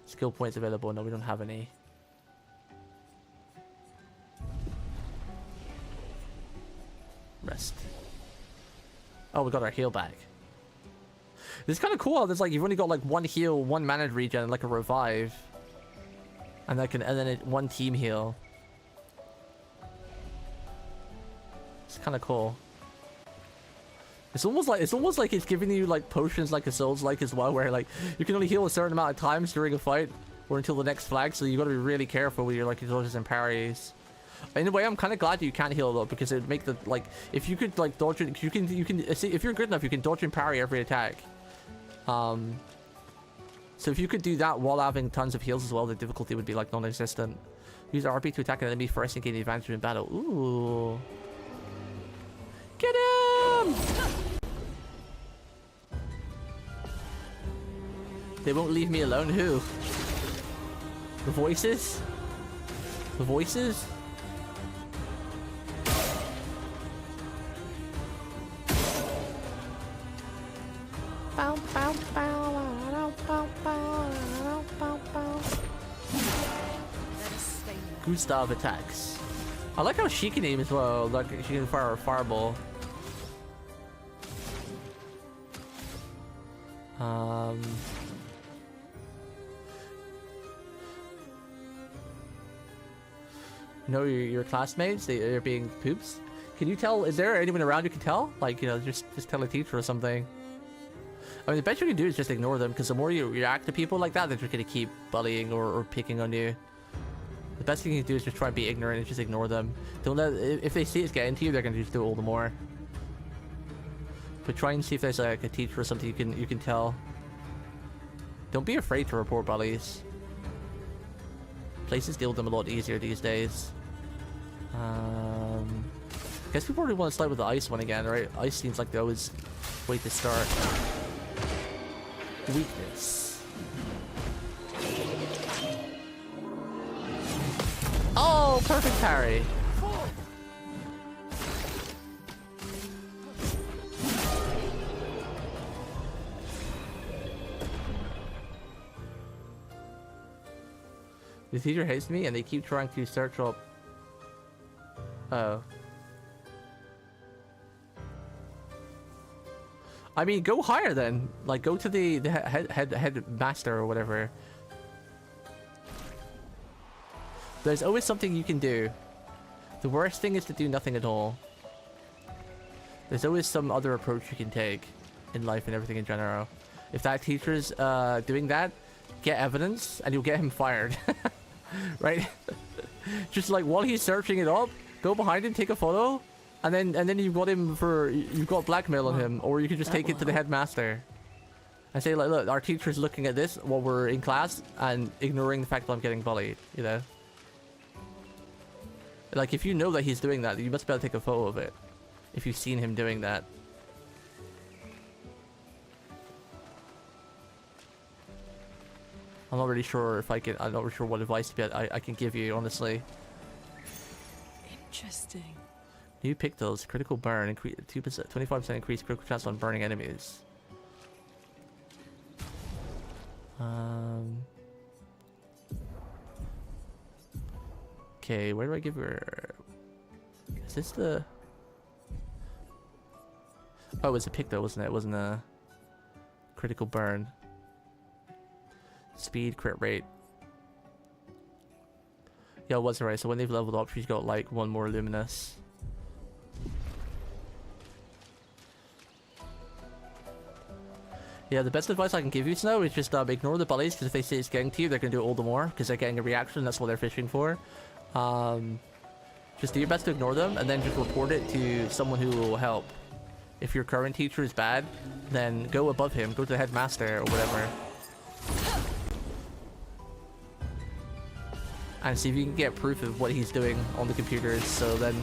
Skill points available. No, we don't have any. Oh, we got our heal back. It's kind of cool. There's like, you've only got like one heal, one mana regen, and like a revive. And then one team heal. It's kind of cool. It's almost like it's giving you like potions like a Souls-like as well, where like you can only heal a certain amount of times during a fight or until the next flag, so you got to be really careful with your like dodges and parries. In a way, I'm kind of glad you can't heal though, because it would make the like, if you could like dodge it, you can see, if you're good enough, you can dodge and parry every attack. So if you could do that while having tons of heals as well, the difficulty would be like non-existent. Use RP to attack an enemy first and gain the advantage in battle. Ooh. Get him! They won't leave me alone. Who? The voices? The voices? Gustav attacks. I like how she can aim as well. Like she can fire a fireball. You know your classmates, they're being poops. Can you tell? Is there anyone around you can tell? Like, you know, just tell a teacher or something. I mean, the best you can do is just ignore them, because the more you react to people like that, they're just gonna keep bullying or picking on you. The best thing you can do is just try and be ignorant and just ignore them. Don't let, if they see it's getting to you, they're gonna just do it all the more. But try and see if there's like a teacher or something you can tell. Don't be afraid to report bullies. Places deal with them a lot easier these days. I guess we probably want to start with the ice one again, right? Ice seems like the always way to start. Weakness. Oh, perfect parry. The teacher hates me and they keep trying to search up. Oh. I mean, go higher then. Like, go to the headmaster or whatever. There's always something you can do. The worst thing is to do nothing at all. There's always some other approach you can take in life and everything in general. If that teacher's doing that, get evidence and you'll get him fired. Right? Just like while he's searching it up, go behind him, take a photo, and then you've got blackmail on him, or you can just take it to the headmaster and say like, look, our teacher's looking at this while we're in class and ignoring the fact that I'm getting bullied, you know? Like, if you know that he's doing that, you must be able to take a photo of it if you've seen him doing that. I'm not really sure if I'm not really sure what advice I can give you, honestly. Interesting. New pictals, critical burn, 25% increased critical chance on burning enemies. Okay, where do I give her? Is this the? Oh, it was a picto, wasn't it? It wasn't a critical burn. Speed, crit rate. Yeah, it was right. So when they've leveled up, she's got like one more luminous. Yeah, the best advice I can give you, Snow, is just ignore the bullies, because if they say it's getting to you, they're going to do it all the more, because they're getting a reaction, that's what they're fishing for. Just do your best to ignore them, and then just report it to someone who will help. If your current teacher is bad, then go above him, go to the headmaster or whatever. And see if you can get proof of what he's doing on the computers, so then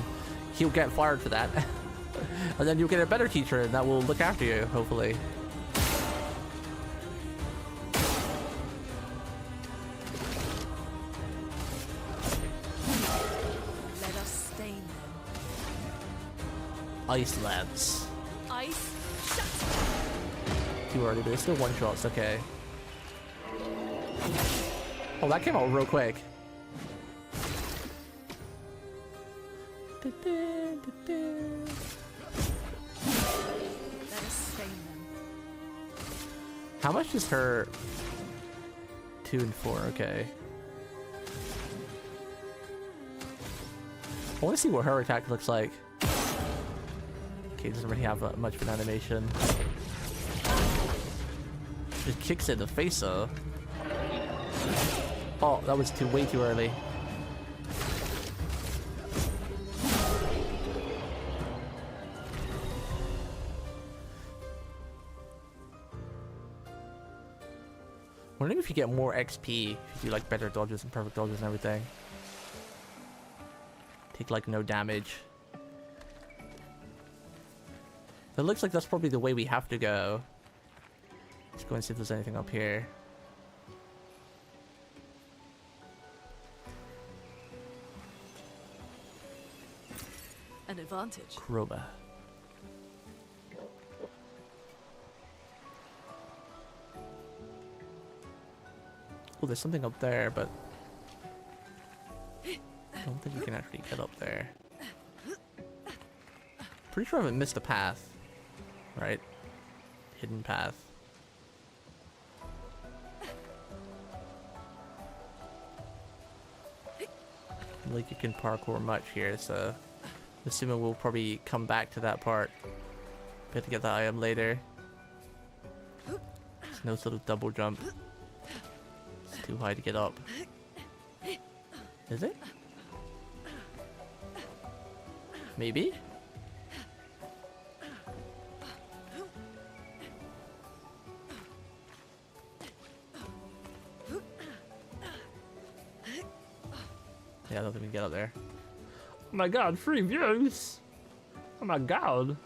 he'll get fired for that. And then you'll get a better teacher that will look after you, hopefully. Let us stain them. Ice labs. Ice. Shut. Too early, but it's still one shots, okay. Oh, that came out real quick. How much is her 2 and 4? Okay. I want to see what her attack looks like. Okay, doesn't really have much of an animation. Just kicks it in the face though. Oh, that was way too early. Wondering if you get more XP if you do like better dodges and perfect dodges and everything. Take like no damage. It looks like that's probably the way we have to go. Let's go and see if there's anything up here. An advantage. Chroma. Oh, there's something up there, but I don't think you can actually get up there. Pretty sure I haven't missed a path. Right? Hidden path. Like you can parkour much here, so assuming we'll probably come back to that part. We have to get that item later. There's no sort of double jump. It's too high to get up. Is it? Maybe? Yeah, I don't think we can get up there. Oh my god, free views! Oh my god!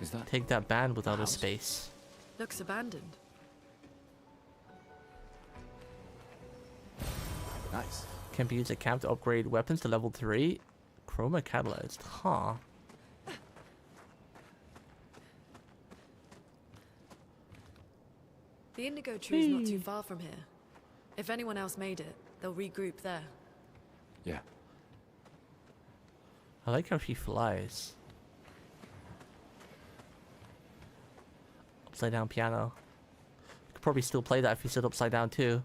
Is that? Take that band without a space. Looks abandoned. Nice. Can be used at camp to upgrade weapons to level 3. Chroma catalyzed. Huh. The indigo tree is not too far from here. If anyone else made it, they'll regroup there. Yeah. I like how she flies. Upside down piano. You could probably still play that if you sit upside down too.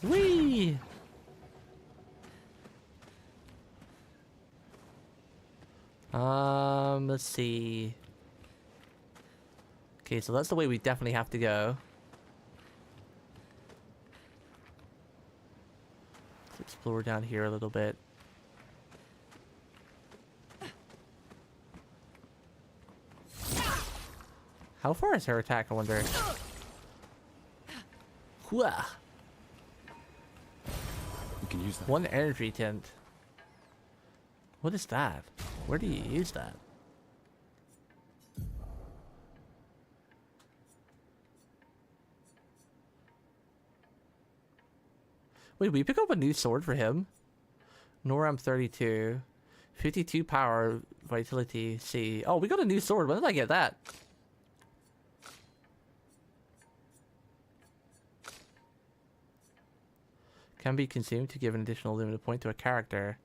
Whee! Let's see. Okay, so that's the way we definitely have to go. Let's explore down here a little bit. How far is her attack, I wonder? Hooah! We can use that. One energy tint. What is that? Where do you use that? Wait, we pick up a new sword for him? Noram 32. 52 power, vitality C. Oh, we got a new sword. When did I get that? Can be consumed to give an additional limited point to a character.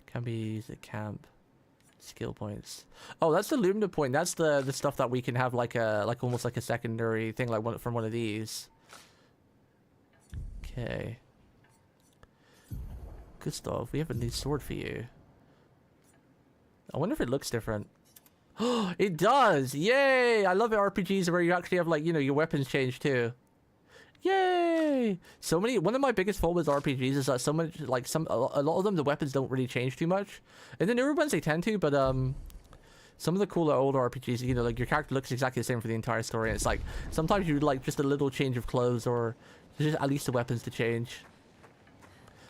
Can be used at camp. Skill points. Oh, that's the Lumina point. That's the stuff that we can have like almost like a secondary thing, like from one of these. Okay. Gustav, we have a new sword for you. I wonder if it looks different. Oh, it does! Yay! I love it, RPGs where you actually have like, you know, your weapons change too. Yay! So many. One of my biggest faults with RPGs is that so much, like a lot of them, the weapons don't really change too much. And the newer ones they tend to, but some of the cooler older RPGs, you know, like your character looks exactly the same for the entire story. And it's like sometimes you like just a little change of clothes or just at least the weapons to change.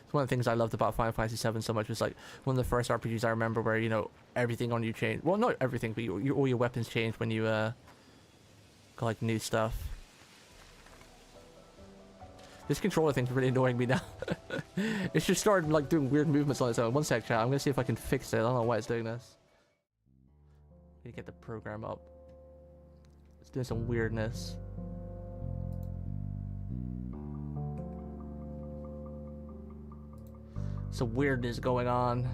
It's one of the things I loved about Final Fantasy VII so much. Was like one of the first RPGs I remember where, you know, everything on you changed. Well, not everything, but all your weapons changed when you got like new stuff. This controller thing's really annoying me now. It's just started like doing weird movements on its own. One sec, chat. I'm gonna see if I can fix it. I don't know why it's doing this. Need to get the program up. It's doing some weirdness. Some weirdness going on.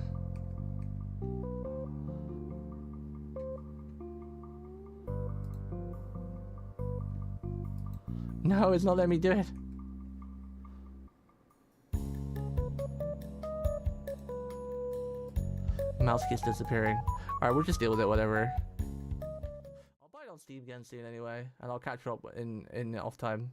No, it's not letting me do it. Mouse keeps disappearing. Alright, we'll just deal with it, whatever. I'll buy it on Steam again soon anyway, and I'll catch up in off time.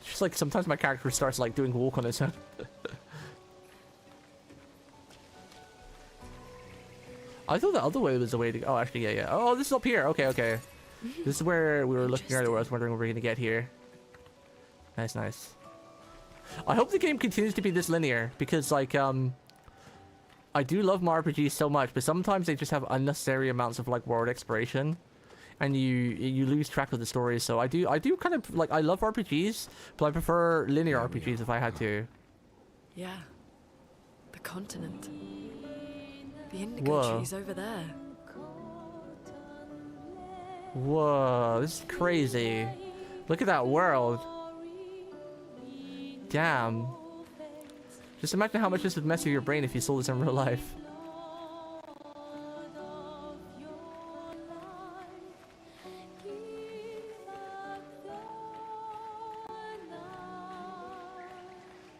Just like sometimes my character starts like doing walk on its own. I thought the other way was the way to go. Oh, actually, yeah. Oh, this is up here. Okay, okay. This is where we were looking earlier. I was wondering where we're gonna get here. Nice, nice. I hope the game continues to be this linear because, like, I do love my RPGs so much, but sometimes they just have unnecessary amounts of like world exploration, and you lose track of the story. So I do kind of like, I love RPGs, but I prefer linear RPGs if I had to. Yeah. The continent. The indigo trees over there. Whoa, this is crazy. Look at that world. Damn. Just imagine how much this would mess with your brain if you saw this in real life.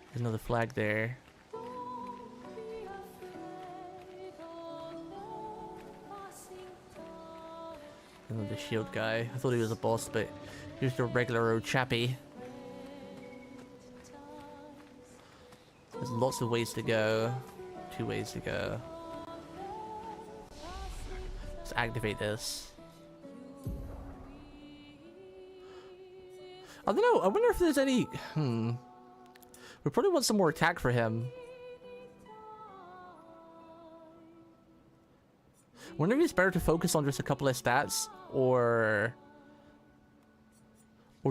There's another flag there. Another shield guy. I thought he was a boss, but he was just a regular old chappy. There's lots of ways to go. 2 ways to go. Let's activate this. I don't know. I wonder if there's any... We probably want some more attack for him. I wonder if it's better to focus on just a couple of stats or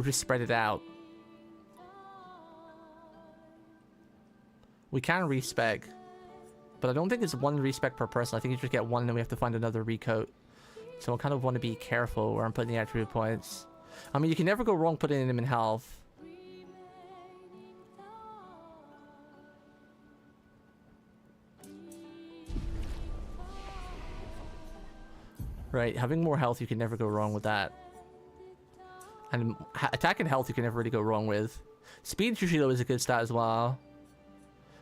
just spread it out. We can respec, but I don't think it's 1 respec per person. I think you just get 1 and then we have to find another recoat. So I kind of want to be careful where I'm putting the attribute points. I mean, you can never go wrong putting them in health. Right, having more health, you can never go wrong with that. And attack and health, you can never really go wrong with. Speed usually always a good stat as well.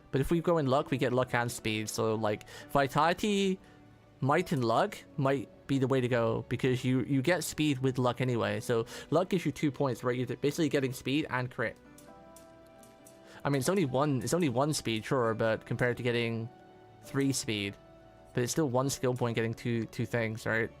But if we go in luck, we get luck and speed. So, like, vitality, might, and luck might be the way to go. Because you get speed with luck anyway. So, luck gives you 2 points, right? You're basically getting speed and crit. I mean, it's only one speed, sure, but compared to getting 3 speed. But it's still 1 skill point getting two things, right?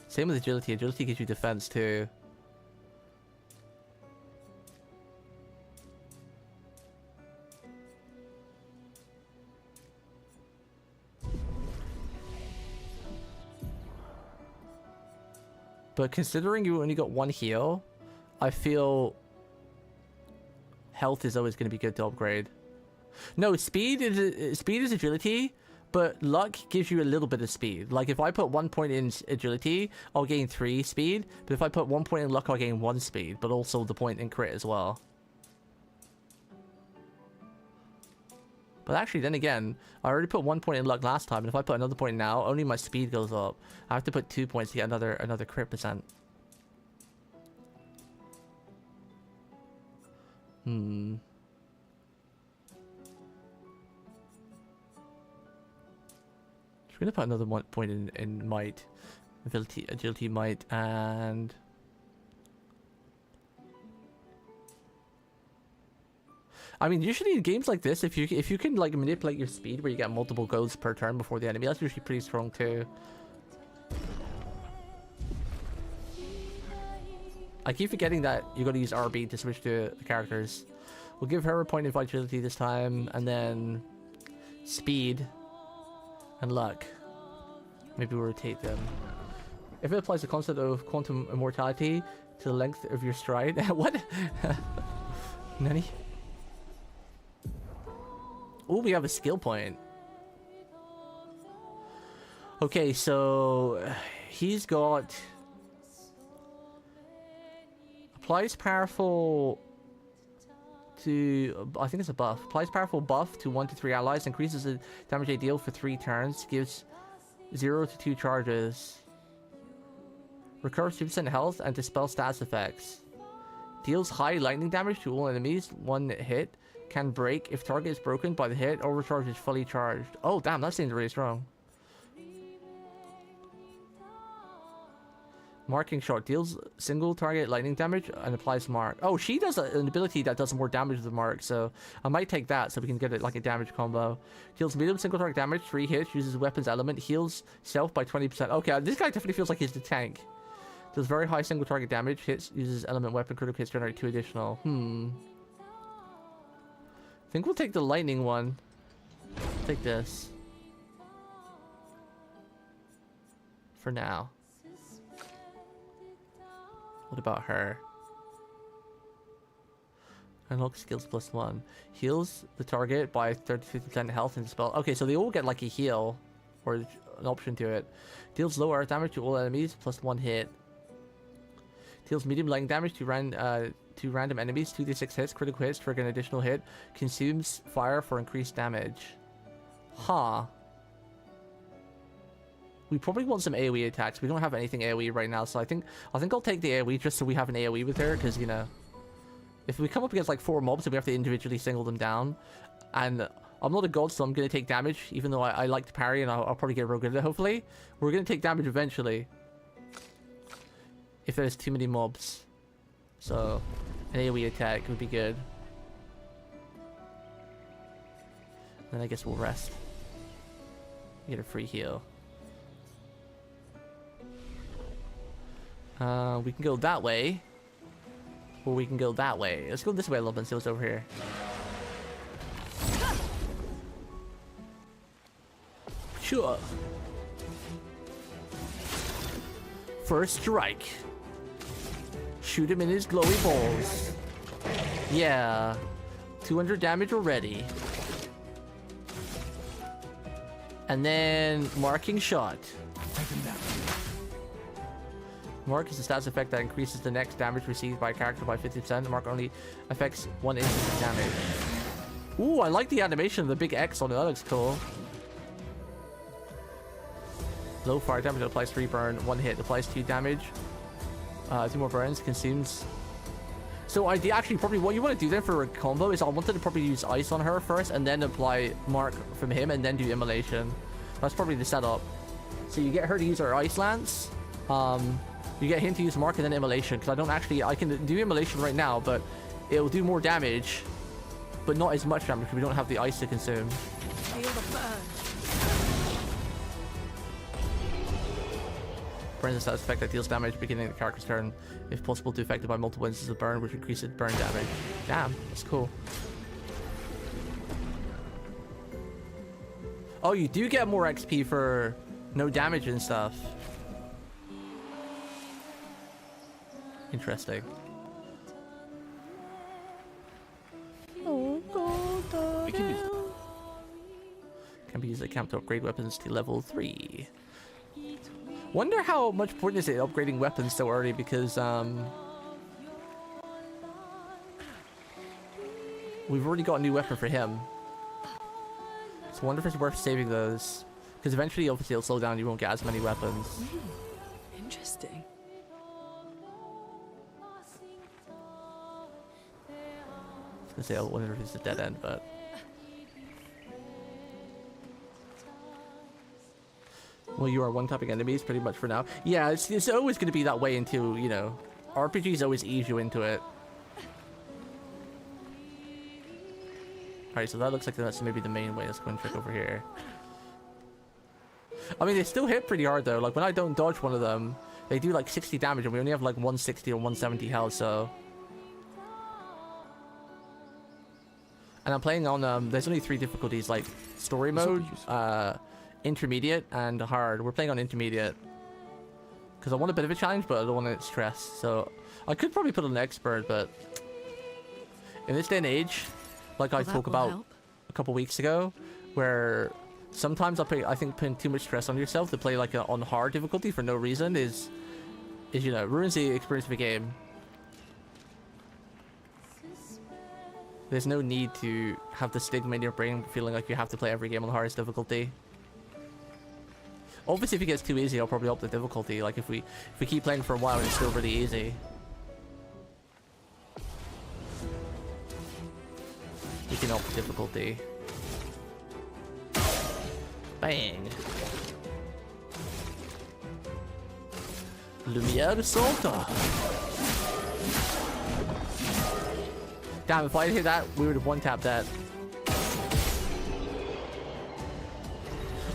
Same with agility. Agility gives you defense too. But considering you only got 1 heal, I feel health is always going to be good to upgrade. No, speed is agility. But luck gives you a little bit of speed. Like if I put 1 point in agility, I'll gain 3 speed. But if I put 1 point in luck, I'll gain 1 speed. But also the point in crit as well. But actually, then again, I already put 1 point in luck last time. And if I put another point now, only my speed goes up. I have to put 2 points to get another crit percent. We're gonna put another 1 point in might, agility, might, and I mean, usually in games like this, if you can like manipulate your speed where you get multiple goals per turn before the enemy, that's usually pretty strong too. I keep forgetting that you gotta use RB to switch to the characters. We'll give her a point of agility this time, and then speed. And luck. Maybe we'll rotate them. If it applies the concept of quantum immortality to the length of your stride. What? Nani? Oh, we have a skill point. Okay, so he's got applies powerful to, I think it's a buff. Applies powerful buff to 1 to 3 allies, increases the damage they deal for 3 turns, gives 0 to 2 charges. Recovers 2% health and dispels status effects. Deals high lightning damage to all enemies, 1 hit. Can break if target is broken by the hit. Overcharge is fully charged. Oh damn, that seems really strong. Marking shot deals single target lightning damage and applies mark. Oh, she does an ability that does more damage with mark, so I might take that so we can get it like a damage combo. Deals medium single target damage, 3 hits, uses weapons element, heals self by 20%. Okay, this guy definitely feels like he's the tank. Does very high single target damage, hits, uses element weapon, critical hits, generate 2 additional. I think we'll take the lightning one. Take this. For now. What about her? Unlock skills +1. Heals the target by 30-50% health and spell. Okay, so they all get like a heal. Or an option to it. Deals low earth damage to all enemies +1 hit. Deals medium lightning damage to random enemies, 2d6 hits, critical hits, trigger an additional hit. Consumes fire for increased damage. Huh. We probably want some AoE attacks. We don't have anything AoE right now, so I think I'll take the AoE just so we have an AoE with her, because, you know, if we come up against like 4 mobs and we have to individually single them down, and I'm not a god, so I'm going to take damage, even though I like to parry and I'll probably get real good at it, hopefully. We're going to take damage eventually. If there's too many mobs. So, an AoE attack would be good. Then I guess we'll rest. Get a free heal. We can go that way. Or we can go that way. Let's go this way a little bit and see what's over here. Sure. First strike. Shoot him in his glowy balls. Yeah. 200 damage already. And then marking shot. Mark is a status effect that increases the next damage received by a character by 50%. The mark only affects 1 instance of damage. Ooh, I like the animation of the big X on it. That looks cool. Low fire damage applies 3 burn, 1 hit applies 2 damage. 2 more burns, consumes. So I actually probably what you want to do then for a combo is I wanted to probably use ice on her first and then apply mark from him and then do immolation. That's probably the setup. So you get her to use her ice lance. You get him to use mark and then immolation, because I can do immolation right now, but it will do more damage, but not as much damage because we don't have the ice to consume. Feel the burn. Burn is a status effect that deals damage beginning of the character's turn, if possible to affected by multiple instances of burn, which increases burn damage. Damn, that's cool. Oh, you do get more XP for no damage and stuff. Interesting. Can be used at camp to upgrade weapons to level 3. Wonder how much point is it upgrading weapons so early, because we've already got a new weapon for him. So I wonder if it's worth saving those, because eventually obviously it'll slow down, you won't get as many weapons. Interesting. I was gonna say I wonder if it's a dead end, but well, you are one-tapping enemies pretty much for now. Yeah, it's always going to be that way until, you know, RPGs always ease you into it. Alright, so that looks like that's maybe the main way. Let's go and check over here. I mean, they still hit pretty hard though. Like when I don't dodge one of them, they do like 60 damage and we only have like 160 or 170 health, so. And I'm playing on, there's only 3 difficulties, like story mode, intermediate and hard. We're playing on intermediate. Because I want a bit of a challenge, but I don't want to stress. So I could probably put on expert, but in this day and age, like I talked about a couple weeks ago, where sometimes I think putting too much stress on yourself to play like on hard difficulty for no reason is you know, ruins the experience of the game. There's no need to have the stigma in your brain feeling like you have to play every game on the hardest difficulty. Obviously, if it gets too easy, I'll probably up the difficulty. Like if we keep playing for a while and it's still really easy, we can up the difficulty. Bang! Lumiere Salta. Damn, if I hit that, we would have one-tapped that.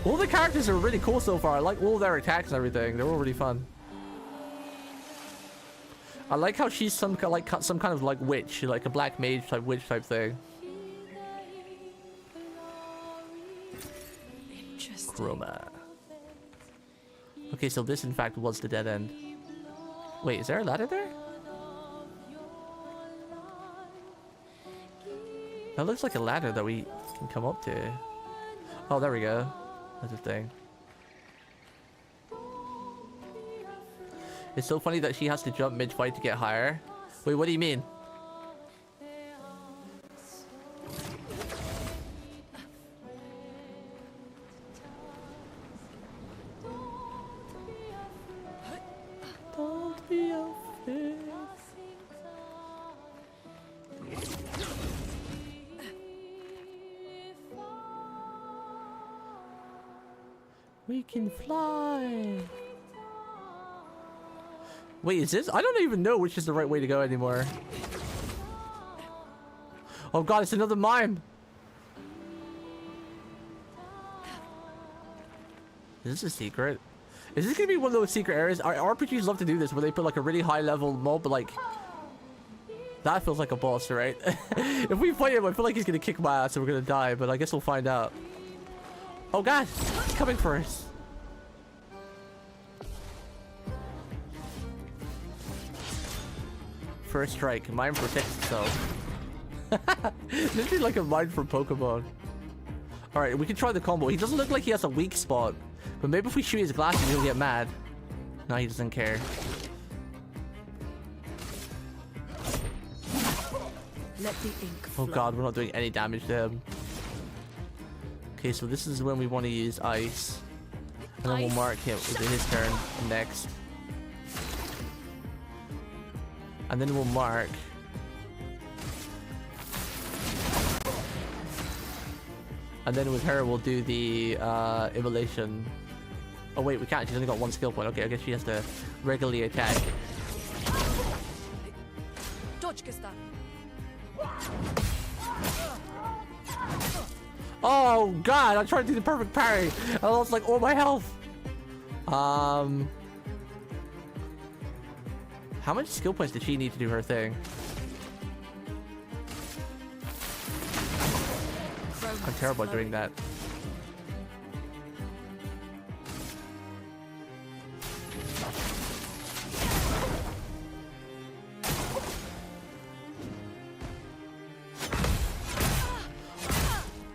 All the characters are really cool so far. I like all their attacks and everything. They're all really fun. I like how she's some kind of like witch, like a black mage type witch type thing. Chroma. Okay, so this in fact was the dead end. Wait, is there a ladder there? That looks like a ladder that we can come up to. Oh, there we go. That's a thing. It's so funny that she has to jump mid-fight to get higher. Wait, what do you mean? Don't be afraid. We can fly. Wait, is this? I don't even know which is the right way to go anymore. Oh god, it's another mime. Is this a secret? Is this gonna be one of those secret areas? RPGs love to do this where they put like a really high level mob, but like that feels like a boss, right? If we fight him, I feel like he's gonna kick my ass and we're gonna die, but I guess we'll find out. Oh god, he's coming for us. First strike, mine protects itself. This is like a mine from Pokemon. Alright, we can try the combo. He doesn't look like he has a weak spot, but maybe if we shoot his glasses, he'll get mad. No, he doesn't care. Let the ink Oh god, we're not doing any damage to him. Okay, so this is when we want to use ice. And then we'll mark him within his turn next. And then we'll mark. And then with her, we'll do the immolation. Oh wait, we can't. She's only got one skill point. Okay, I guess she has to regularly attack. Oh god, I tried to do the perfect parry. I lost like all my health. How much skill points did she need to do her thing? I'm terrible at doing that.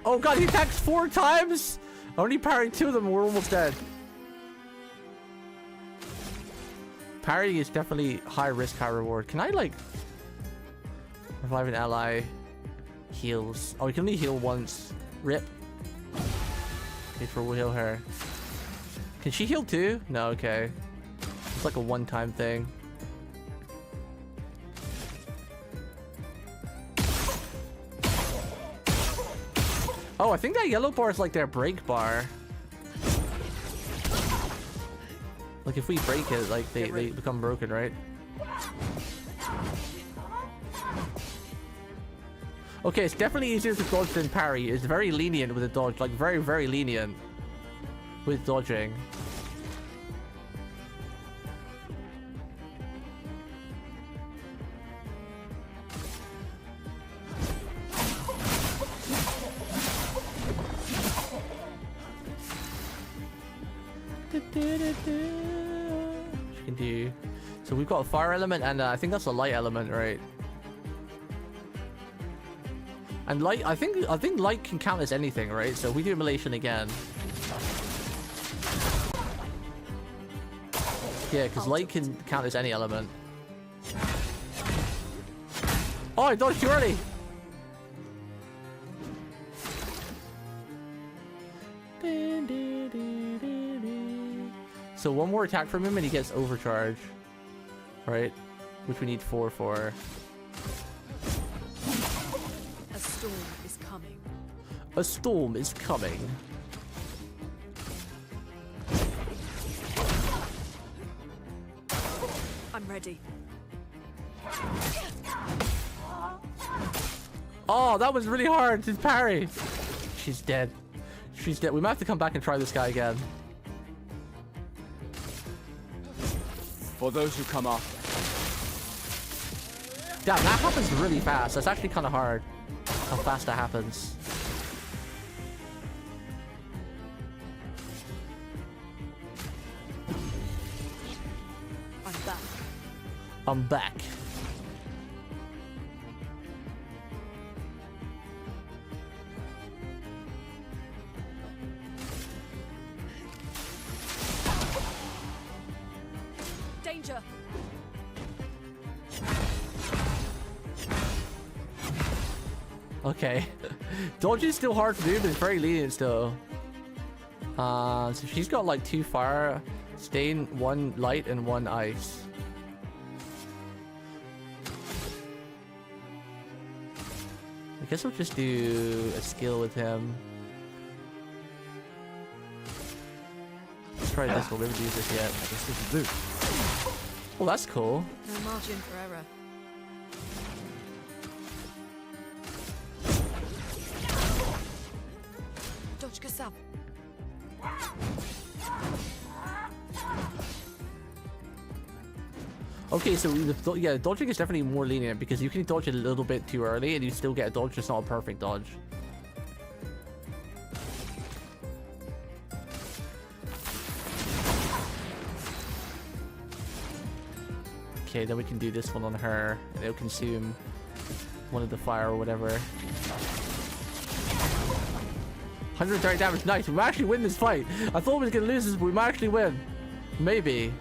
Oh god, he attacks 4 times? Only parrying 2 of them, we're almost dead. Parrying is definitely high risk, high reward. Can I like revive an ally? Heals. Oh, we can only heal once. Rip. Okay, so we'll heal her. Can she heal too? No, okay. It's like a one-time thing. Oh, I think that yellow bar is like their break bar. Like if we break it, like they become broken, right? Okay, it's definitely easier to dodge than parry. It's very lenient with the dodge, like very, very lenient with dodging. You can do. So we've got a fire element, and I think that's a light element, right? And light, I think light can count as anything, right? So if we do immolation again. Yeah, because light can count as any element. Oh, I dodged too early. So one more attack from him and he gets overcharge, right? Which we need 4 for. A storm is coming. A storm is coming. I'm ready. Oh, that was really hard to parry. She's dead. She's dead. We might have to come back and try this guy again. For those who come after. Damn, that happens really fast. That's actually kind of hard. How fast that happens. I'm back. I'm back. Danger. Okay. Dodge is still hard to do, but it's very lenient still. So she's got like 2 fire, stain, 1 light, and 1 ice. I guess we'll just do a skill with him. Let's try this one. We haven't used this yet. This is blue. Oh, that's cool. No margin for error. Dodge yourself. Okay, so yeah, dodging is definitely more lenient because you can dodge it a little bit too early and you still get a dodge, just not a perfect dodge. Okay, then we can do this one on her and it'll consume one of the fire or whatever. 130 damage, nice. We might actually win this fight. I thought we was gonna lose this, but we might actually win. Maybe.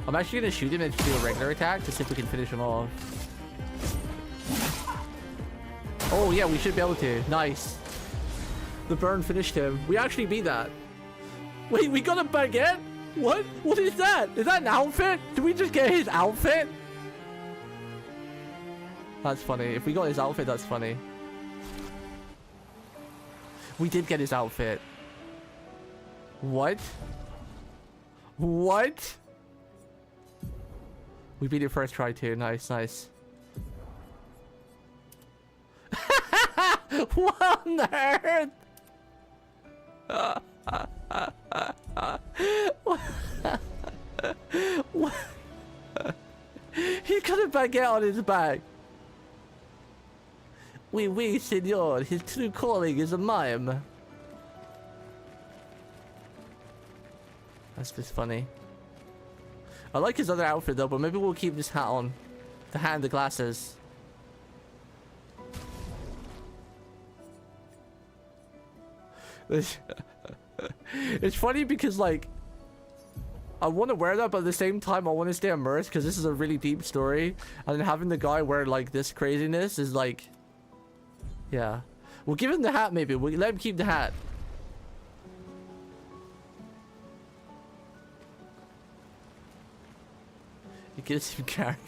I'm actually gonna shoot him and do a regular attack to see if we can finish him off. Oh yeah, we should be able to. Nice. The burn finished him. We actually beat that. Wait, we got a baguette? What? What is that? Is that an outfit? Did we just get his outfit? That's funny. If we got his outfit, that's funny. We did get his outfit. What? What? We beat it first try too. Nice, nice. What on earth? What? He got a baguette on his back. Oui, senor. His true calling is a mime. That's just funny. I like his other outfit though, but maybe we'll keep this hat on. The hat and the glasses. It's funny because like I want to wear that, but at the same time I want to stay immersed because this is a really deep story, and then having the guy wear like this craziness is like, yeah. We'll give him the hat maybe. We'll let him keep the hat. It gives him character.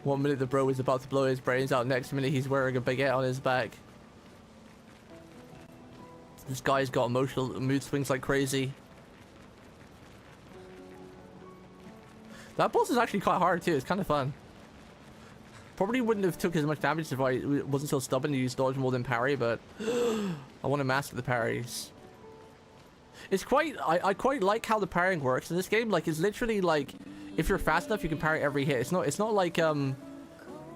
1 minute the bro is about to blow his brains out, next minute he's wearing a baguette on his back. This guy's got emotional mood swings like crazy. That boss is actually quite hard too, it's kind of fun. Probably wouldn't have took as much damage if I wasn't so stubborn to use dodge more than parry, but I want to master the parries. It's quite, I quite like how the parrying works in this game. Like, it's literally like, if you're fast enough, you can parry every hit. It's not like,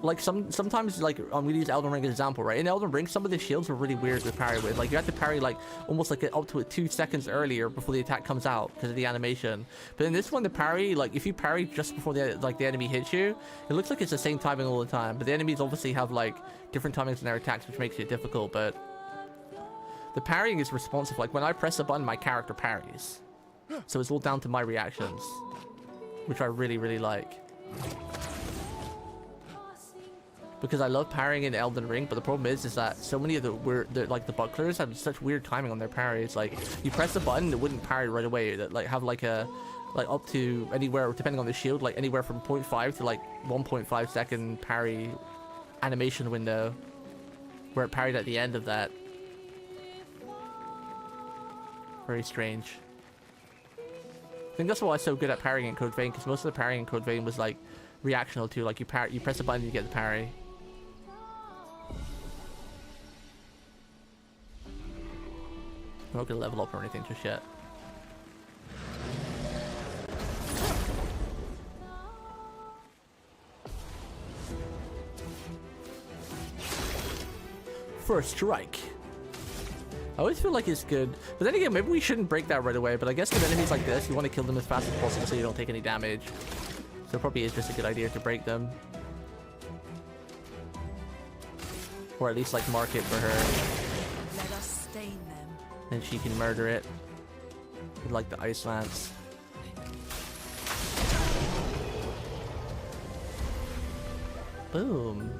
like sometimes like I'm gonna use Elden Ring as an example, right? In Elden Ring, some of the shields are really weird to parry with. Like you have to parry like almost like up to 2 seconds earlier before the attack comes out because of the animation. But in this one, the parry, like if you parry just before the enemy hits you, it looks like it's the same timing all the time. But the enemies obviously have like different timings in their attacks, which makes it difficult. But the parrying is responsive. Like when I press a button, my character parries, so it's all down to my reactions, which I really, really like. Because I love parrying in Elden Ring, but the problem is that so many of the bucklers have such weird timing on their parries. Like you press the button, it wouldn't parry right away. That like have like up to anywhere, depending on the shield, like anywhere from 0.5 to like 1.5 second parry animation window, where it parried at the end of that. Very strange. I think that's why I'm so good at parrying in Code Vein, because most of the parrying in Code Vein was like reactional too. Like you press a button, and you get the parry. I'm not gonna level up or anything just yet. First strike. I always feel like it's good, but then again, maybe we shouldn't break that right away. But I guess with enemies like this, you want to kill them as fast as possible so you don't take any damage. So it probably is just a good idea to break them, or at least like mark it for her. Let us stain them. And she can murder it with like the ice lance. Boom.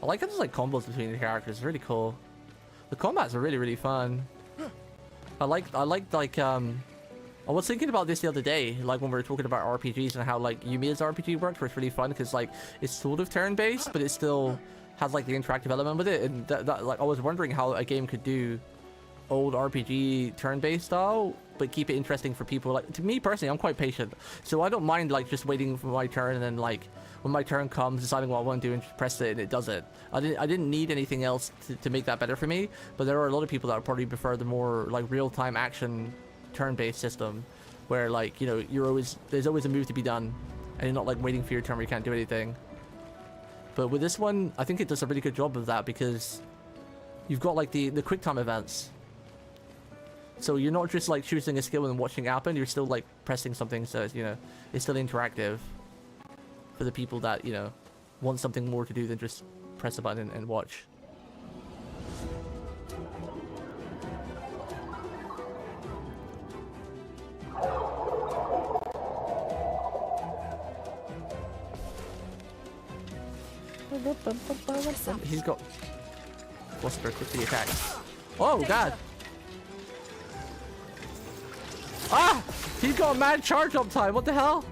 I like how there's like combos between the characters. It's really cool. The combats are really, really fun. I was thinking about this the other day, like when we were talking about RPGs and how like Yumiya's RPG works, where it's really fun because like it's sort of turn-based, but it still has like the interactive element with it. And like I was wondering how a game could do old RPG turn-based style, but keep it interesting for people. Like to me personally, I'm quite patient, so I don't mind like just waiting for my turn and then like when my turn comes, deciding what I want to do and just press it and it does it. I didn't need anything else to make that better for me. But there are a lot of people that would probably prefer the more like real-time action turn-based system, where like, you know, there's always a move to be done and you're not like waiting for your turn where you can't do anything. But with this one, I think it does a really good job of that, because you've got like the quick time events. So you're not just like choosing a skill and watching it happen, you're still like pressing something, so you know, it's still interactive for the people that, you know, want something more to do than just press a button and watch. He's got Whisper quickly attacks. Oh god! Ah! He's got a mad charge up time. What the hell?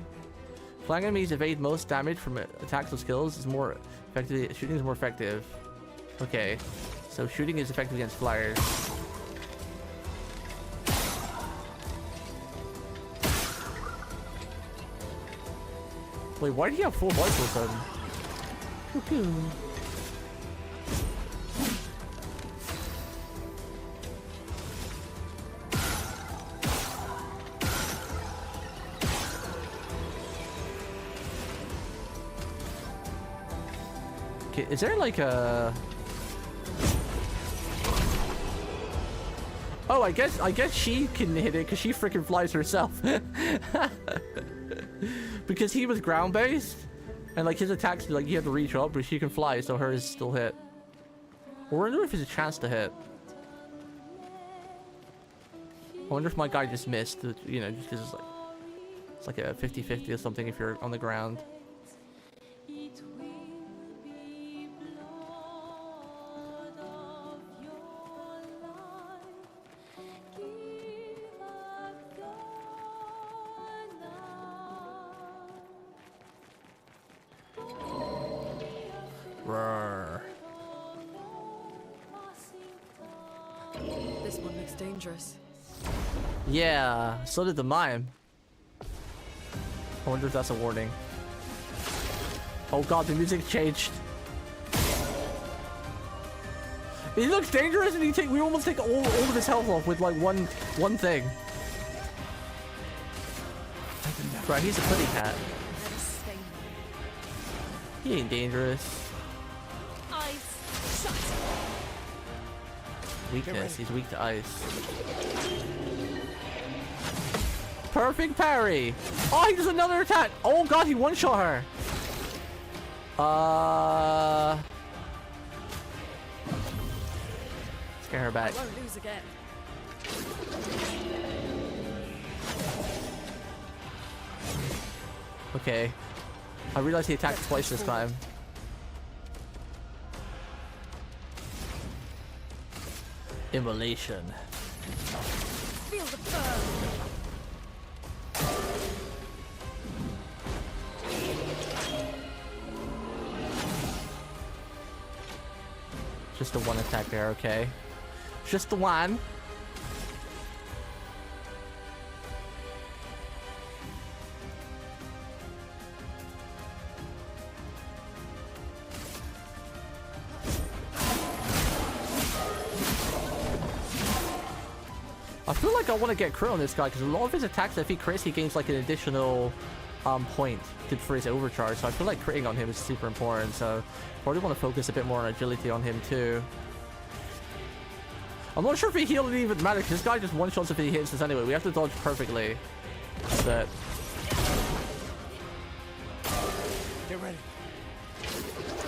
Flying enemies evade most damage from attacks with skills. Is more effective. Shooting is more effective. Okay, so shooting is effective against flyers. Wait, why do you have full voice all of a sudden? Cuckoo. Okay, is there like a... Oh, I guess she can hit it because she freaking flies herself. Because he was ground-based, and like his attacks, like you have to reach up, but she can fly, so hers still hit. I wonder if there's a chance to hit. I wonder if my guy just missed, you know, just because it's like a 50-50 or something if you're on the ground. This one looks dangerous. Yeah, so did the mime. I wonder if that's a warning. Oh god, the music changed. He looks dangerous, and we almost take all of his health off with like one thing. Right, he's a putty cat. He ain't dangerous. Eyes shut. Weakness, he's weak to ice. Perfect parry! Oh, he does another attack! Oh god, he one-shot her! Scare her back. I won't lose again. Okay. I realized he attacked twice this time. Immolation. Feel the burn. Just the one attack there, okay. Just the one. I feel like I want to get crit on this guy because a lot of his attacks, if he crits, he gains like an additional point for his overcharge. So I feel like critting on him is super important. So I probably want to focus a bit more on agility on him too. I'm not sure if he healed it even matter because this guy just one-shots if he hits us anyway. We have to dodge perfectly. But Get ready.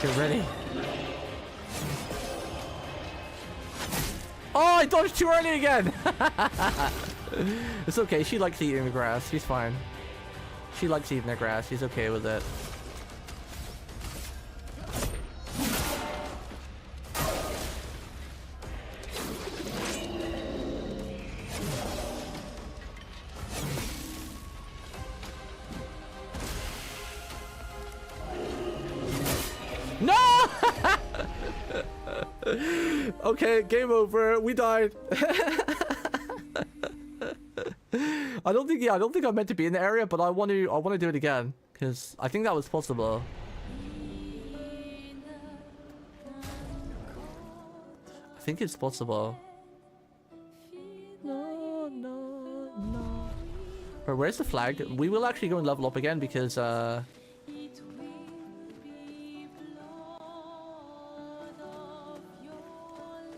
Get ready. Oh, I dodged too early again! It's okay, she likes eating the grass. She's fine. She likes eating the grass. She's okay with it. No! Okay, game over. We died. I don't think I'm meant to be in the area, but I want to do it again because I think that was possible. I think it's possible. No, no, no. But where's the flag? We will actually go and level up again because where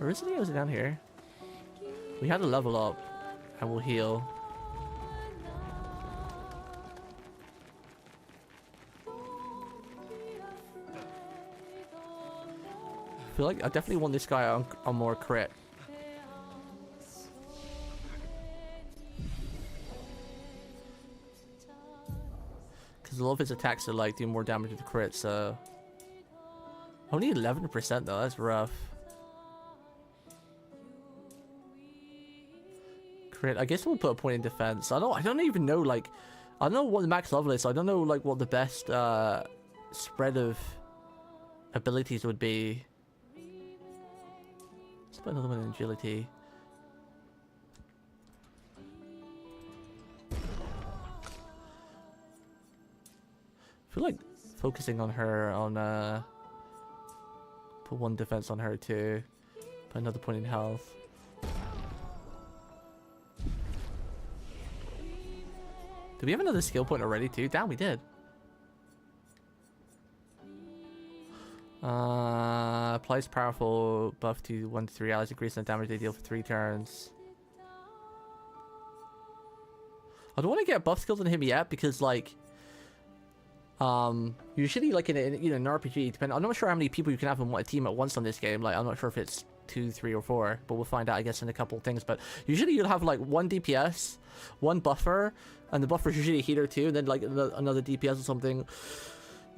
is it? Was it down here? We had to level up and we'll heal. I feel like I definitely want this guy on more crit. Because a lot of his attacks are like doing more damage with the crit, so only 11% though, that's rough. Crit. I guess we'll put a point in defense. I don't even know, like, I don't know what the max level is, so I don't know like what the best spread of abilities would be. Let's put another one in agility. I feel like focusing on her on put one defense on her too. Put another point in health. Did we have another skill point already too? Damn, we did. Applies powerful buff to 1 to 3 allies, increasing the damage they deal for 3 turns. I don't want to get buff skills on him yet because like usually like in an RPG, I'm not sure how many people you can have in one team at once on this game. Like I'm not sure if it's 2, 3, or 4, but we'll find out I guess in a couple of things. But usually you'll have like 1 DPS, 1 buffer, and the buffer is usually a healer too, and then like another DPS or something,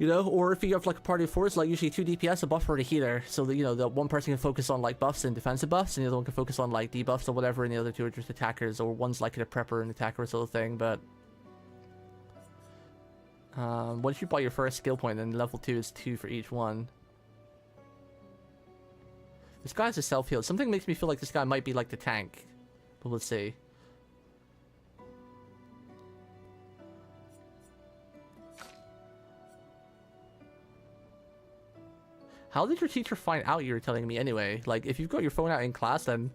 you know. Or if you have like a party of 4, it's like usually 2 DPS, a buffer, and a healer, so that, you know, that one person can focus on like buffs and defensive buffs, and the other one can focus on like debuffs or whatever, and the other 2 are just attackers, or one's like a prepper and attacker sort of thing. But once you buy your first skill point, then level 2 is 2 for each one. This guy's a self-heal. Something makes me feel like this guy might be like the tank, but we'll see. How did your teacher find out you were telling me anyway? Like, if you've got your phone out in class, then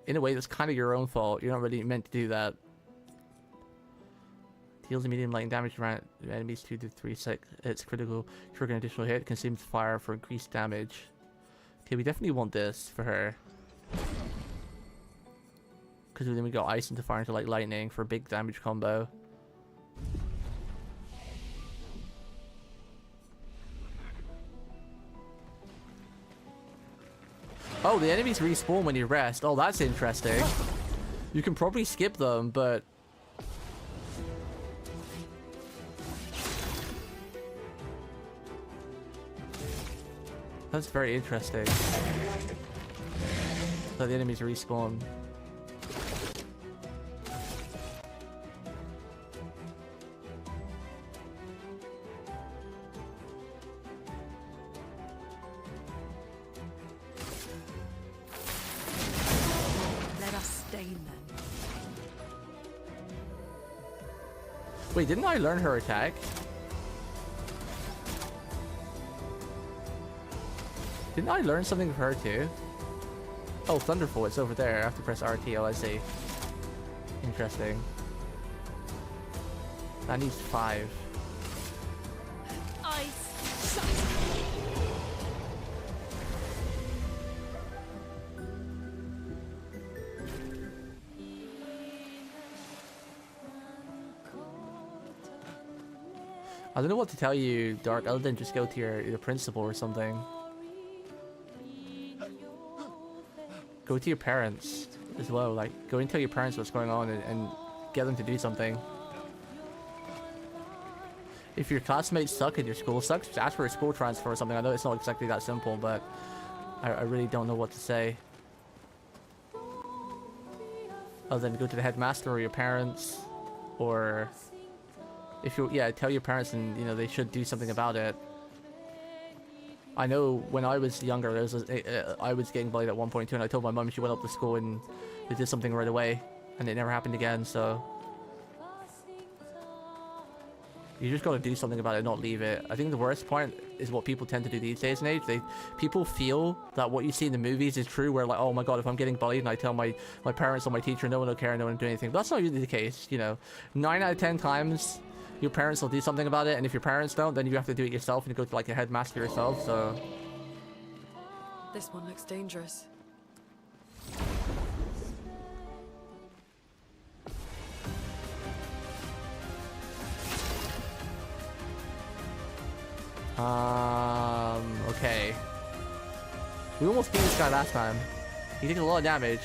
in a way that's kind of your own fault. You're not really meant to do that. Deals medium lightning damage around enemies 2 to 3 sec. It's critical. Trigger an additional hit. Consumes fire for increased damage. Okay, we definitely want this for her. Because then we got ice into fire into like lightning for a big damage combo. Oh, the enemies respawn when you rest. Oh, that's interesting. You can probably skip them, but... That's very interesting. So the enemies respawn. Wait, didn't I learn her attack? Didn't I learn something of her too? Oh, Thunderfall, it's over there. I have to press RT. Oh, I see. Interesting. That needs 5. I don't know what to tell you, Dark, other than just go to your principal or something. Go to your parents as well. Like, go and tell your parents what's going on and get them to do something. If your classmates suck and your school sucks, just ask for a school transfer or something. I know it's not exactly that simple, but I really don't know what to say. Other than go to the headmaster or your parents, or... If you, yeah, tell your parents and, you know, they should do something about it. I know when I was younger, I was getting bullied at 1.2 and I told my mum, she went up to school and they did something right away. And it never happened again, so... You just gotta do something about it, not leave it. I think the worst part is what people tend to do these days and age. People feel that what you see in the movies is true, where like, oh my god, if I'm getting bullied and I tell my parents or my teacher, no one will care, no one will do anything. But that's not really the case, you know. 9 out of 10 times... Your parents will do something about it, and if your parents don't, then you have to do it yourself and you go to like a headmaster yourself, so... This one looks dangerous. Okay. We almost beat this guy last time. He did a lot of damage.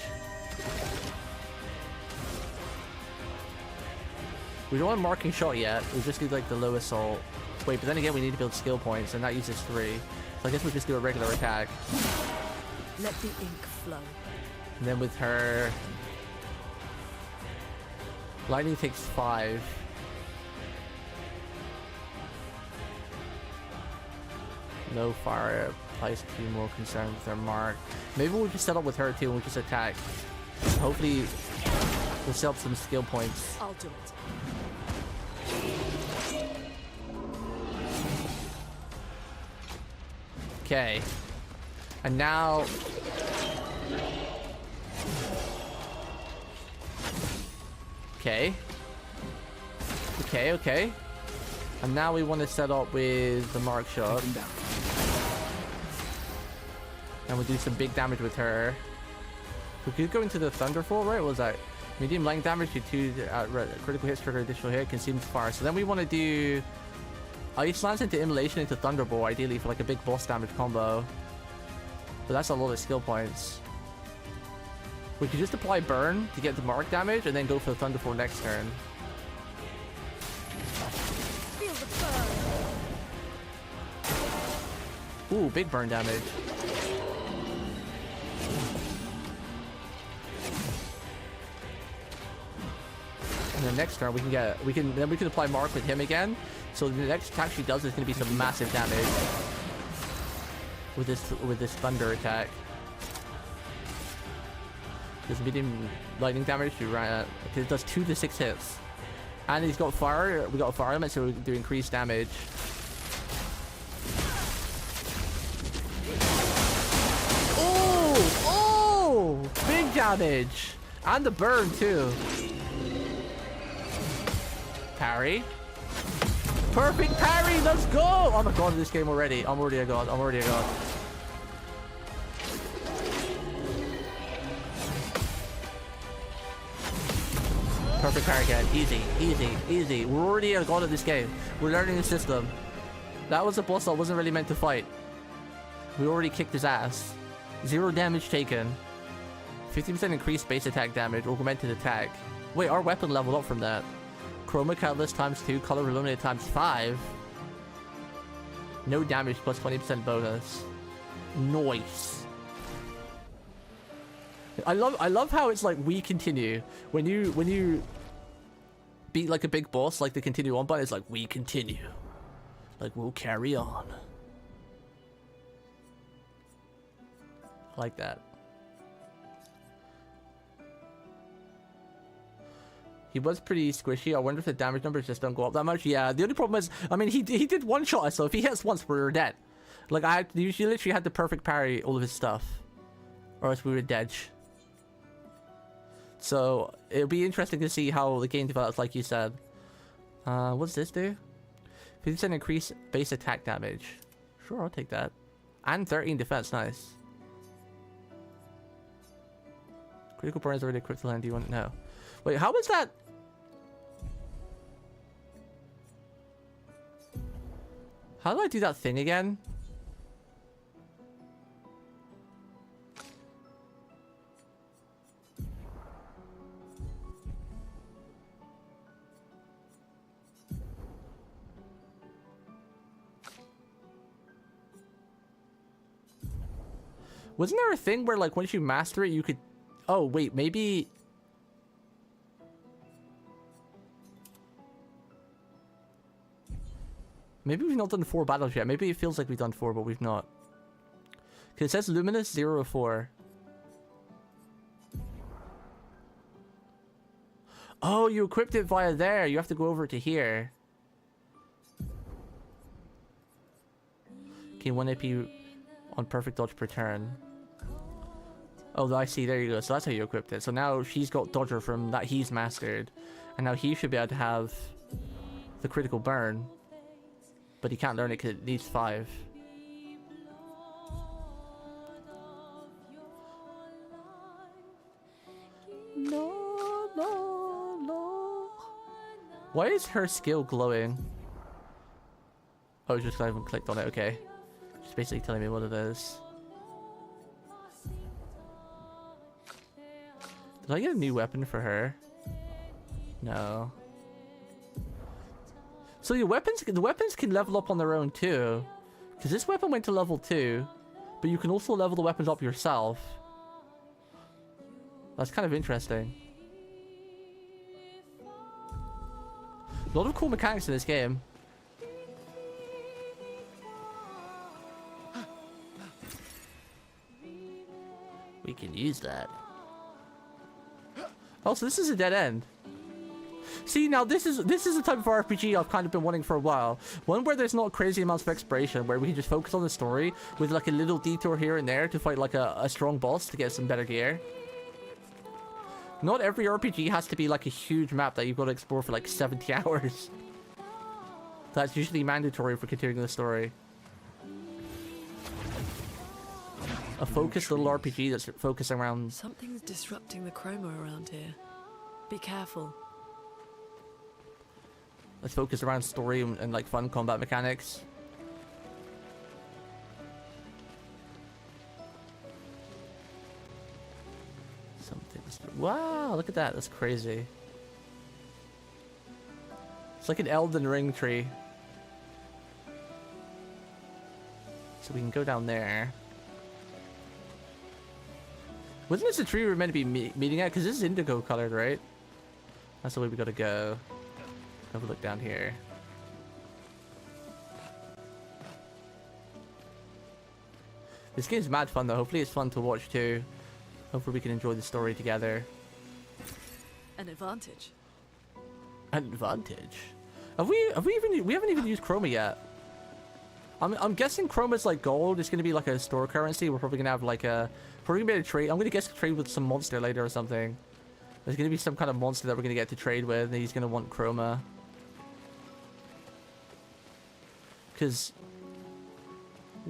We don't want marking shot yet. We just need like the low assault. Wait, but then again, we need to build skill points, and that uses 3. So I guess we'll just do a regular attack. Let the ink flow. And then with her, lightning takes 5. No fire. Applies to be more concerned with their mark. Maybe we'll just set up with her too, and we'll just attack. Hopefully, we'll set up some skill points. I'll do it. Okay. And now... Okay. Okay. And now we want to set up with the mark shot. And we'll do some big damage with her. We could go into the Thunderfall, right? What was that? Medium lightning damage to 2 critical hits, trigger additional hit, consumes fire. So then we want to do Ice Lance into Immolation into Thunderbolt, ideally for like a big boss damage combo. But that's a lot of skill points. We could just apply Burn to get the mark damage and then go for the Thunderfall next turn. Feel the burn. Ooh, big burn damage. And then next turn we can apply mark with him again. So the next attack she does is going to be some massive damage with this thunder attack. This medium lightning damage it does 2 to 6 hits, and he's got fire. We got a fire element, so we do increased damage. Oh, big damage, and the burn too. Parry. Perfect parry. Let's go. Oh my god, this game already. I'm already a god. I'm already a god. Perfect parry again. Easy, easy, easy. We're already a god at this game. We're learning the system. That was a boss that wasn't really meant to fight. We already kicked his ass. 0 damage taken. 50% increased base attack damage. Augmented attack. Wait, our weapon leveled up from that. Chroma Catalyst times 2. Color Illuminated times 5. No damage plus 20% bonus. Nice. I love how it's like we continue. When you beat like a big boss, like the continue on button, it's like we continue. Like we'll carry on. Like that. He was pretty squishy. I wonder if the damage numbers just don't go up that much. Yeah, the only problem is, I mean, he did one shot us, so if he hits once, we're dead. Like, you literally had to perfect parry all of his stuff. Or else we were dead. So, it'll be interesting to see how the game develops, like you said. What's this do? 50% increase base attack damage. Sure, I'll take that. And 13 defense, nice. Critical burn is already equipped to land, do you want to know? Wait, how was that? How do I do that thing again? Wasn't there a thing where, like, once you master it, you could... Oh, wait, maybe... Maybe we've not done 4 battles yet. Maybe it feels like we've done 4, but we've not. Because it says Luminous 0 of 4. Oh, you equipped it via there. You have to go over to here. Okay, 1 AP on perfect dodge per turn. Oh, I see. There you go. So that's how you equipped it. So now she's got Dodger from that he's mastered. And now he should be able to have the critical burn. But he can't learn it because it needs 5. No, no, no. Why is her skill glowing? Oh, just 'cause I haven't clicked on it. Okay. She's basically telling me what it is. Did I get a new weapon for her? No. So the weapons can level up on their own too. Because this weapon went to level 2. But you can also level the weapons up yourself. That's kind of interesting. A lot of cool mechanics in this game. We can use that. Oh, so this is a dead end. See, now this is the type of RPG I've kind of been wanting for a while. One where there's not crazy amounts of exploration, where we can just focus on the story with like a little detour here and there to fight like a strong boss to get some better gear. Not every RPG has to be like a huge map that you've got to explore for like 70 hours. That's usually mandatory for continuing the story. A focused little RPG that's focused around... Something's disrupting the chroma around here. Be careful. Let's focus around story and like fun combat mechanics. Something's... Wow, look at that. That's crazy. It's like an Elden Ring tree. So we can go down there. Wasn't this a tree we were meant to be meeting at? Because this is indigo colored, right? That's the way we gotta go. Have a look down here. This game's mad fun though. Hopefully it's fun to watch too. Hopefully we can enjoy the story together. An advantage. An advantage? We haven't even used Chroma yet. I'm guessing Chroma's like gold. It's gonna be like a store currency. We're probably gonna have like a... Probably gonna be able to trade. I'm gonna guess trade with some monster later or something. There's gonna be some kind of monster that we're gonna get to trade with, and he's gonna want Chroma. Because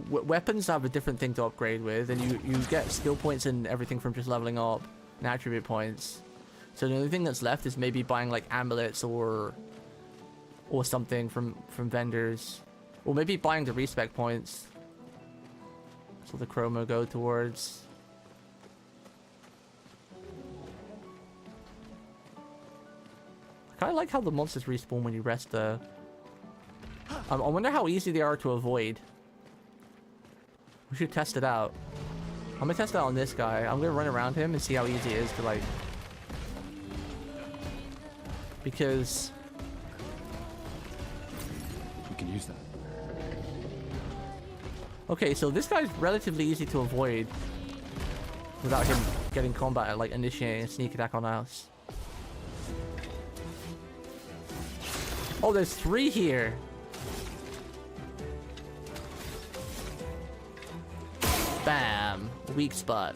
weapons have a different thing to upgrade with, and you get skill points and everything from just leveling up, and attribute points. So the only thing that's left is maybe buying like amulets or something from vendors, or maybe buying the respec points. So the chromo go towards. I kind of like how the monsters respawn when you rest though. I wonder how easy they are to avoid. We should test it out. I'm gonna test it out on this guy. I'm gonna run around him and see how easy it is to like... Because... We can use that. Okay, so this guy's relatively easy to avoid without him getting combat, like initiating a sneak attack on us. Oh, there's 3 here. Bam, weak spot.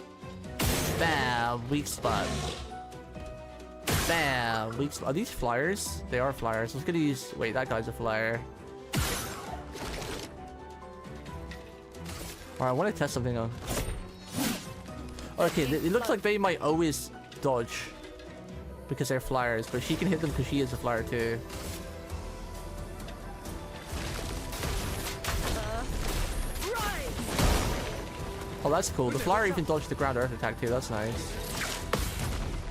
Bam, weak spot. Bam, weak spot. Are these flyers? They are flyers. Let's get these. Wait, that guy's a flyer. Alright, I want to test something on. Okay, it looks like they might always dodge because they're flyers, but she can hit them because she is a flyer too. Oh, that's cool. The flyer even dodged the ground earth attack too. That's nice.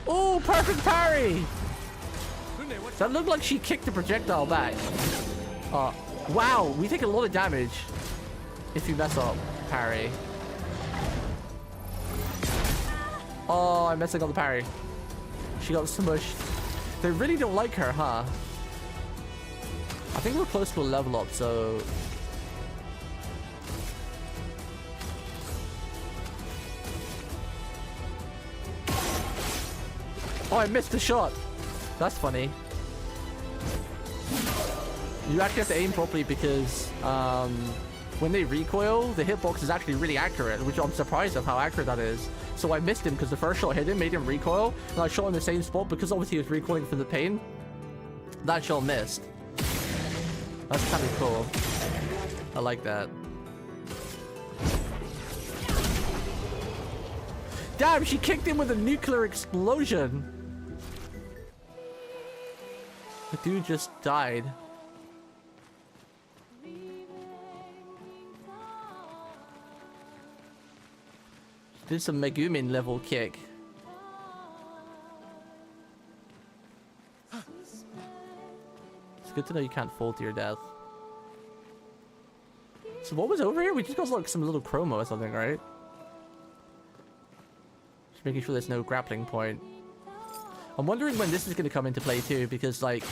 Oh, perfect parry! That looked like she kicked the projectile back. Wow, we take a lot of damage if you mess up parry. Oh, I'm messing up the parry. She got smushed. They really don't like her, huh? I think we're close to a level up, so... Oh, I missed the shot. That's funny. You actually have to aim properly because when they recoil, the hitbox is actually really accurate, which I'm surprised of how accurate that is. So I missed him because the first shot hit him, made him recoil, and I shot him in the same spot because obviously he was recoiling from the pain. That shot missed. That's kind of cool. I like that. Damn, she kicked him with a nuclear explosion. The dude just died. Did some Megumin level kick. It's good to know you can't fall to your death. So what was over here? We just got like some little chromo or something, right? Just making sure there's no grappling point. I'm wondering when this is going to come into play too, because like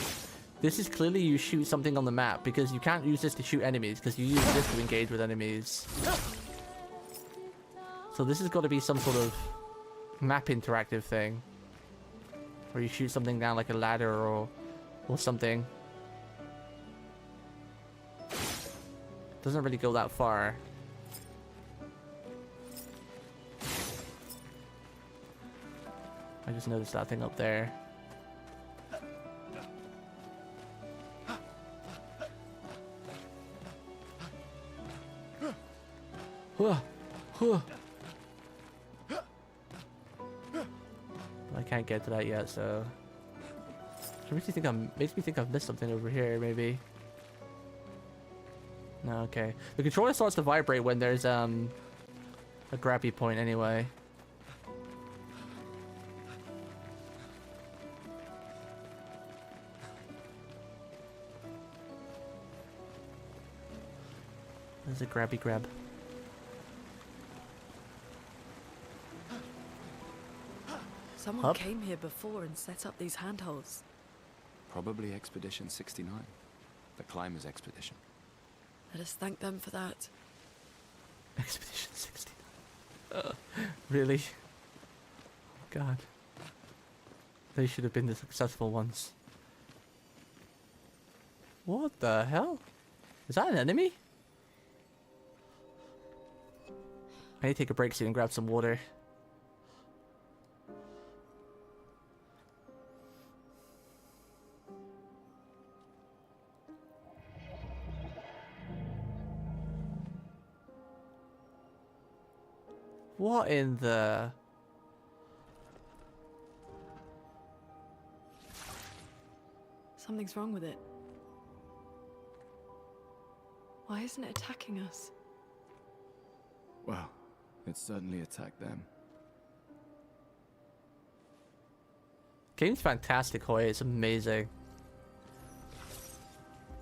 this is clearly you shoot something on the map, because you can't use this to shoot enemies because you use this to engage with enemies. So this has got to be some sort of map interactive thing where you shoot something down like a ladder or something. Doesn't really go that far. I just noticed that thing up there. I can't get to that yet, so it makes me think I've missed something over here, maybe. No, okay. The controller starts to vibrate when there's a grabby point anyway. There's a grabby grab. Someone came here before and set up these handholds. Probably Expedition 69. The Climbers Expedition. Let us thank them for that. Expedition 69. Really? God. They should have been the successful ones. What the hell? Is that an enemy? I need to take a break soon and grab some water. What in the... Something's wrong with it. Why isn't it attacking us? Well, it certainly attacked them. Game's fantastic, Hoy. It's amazing.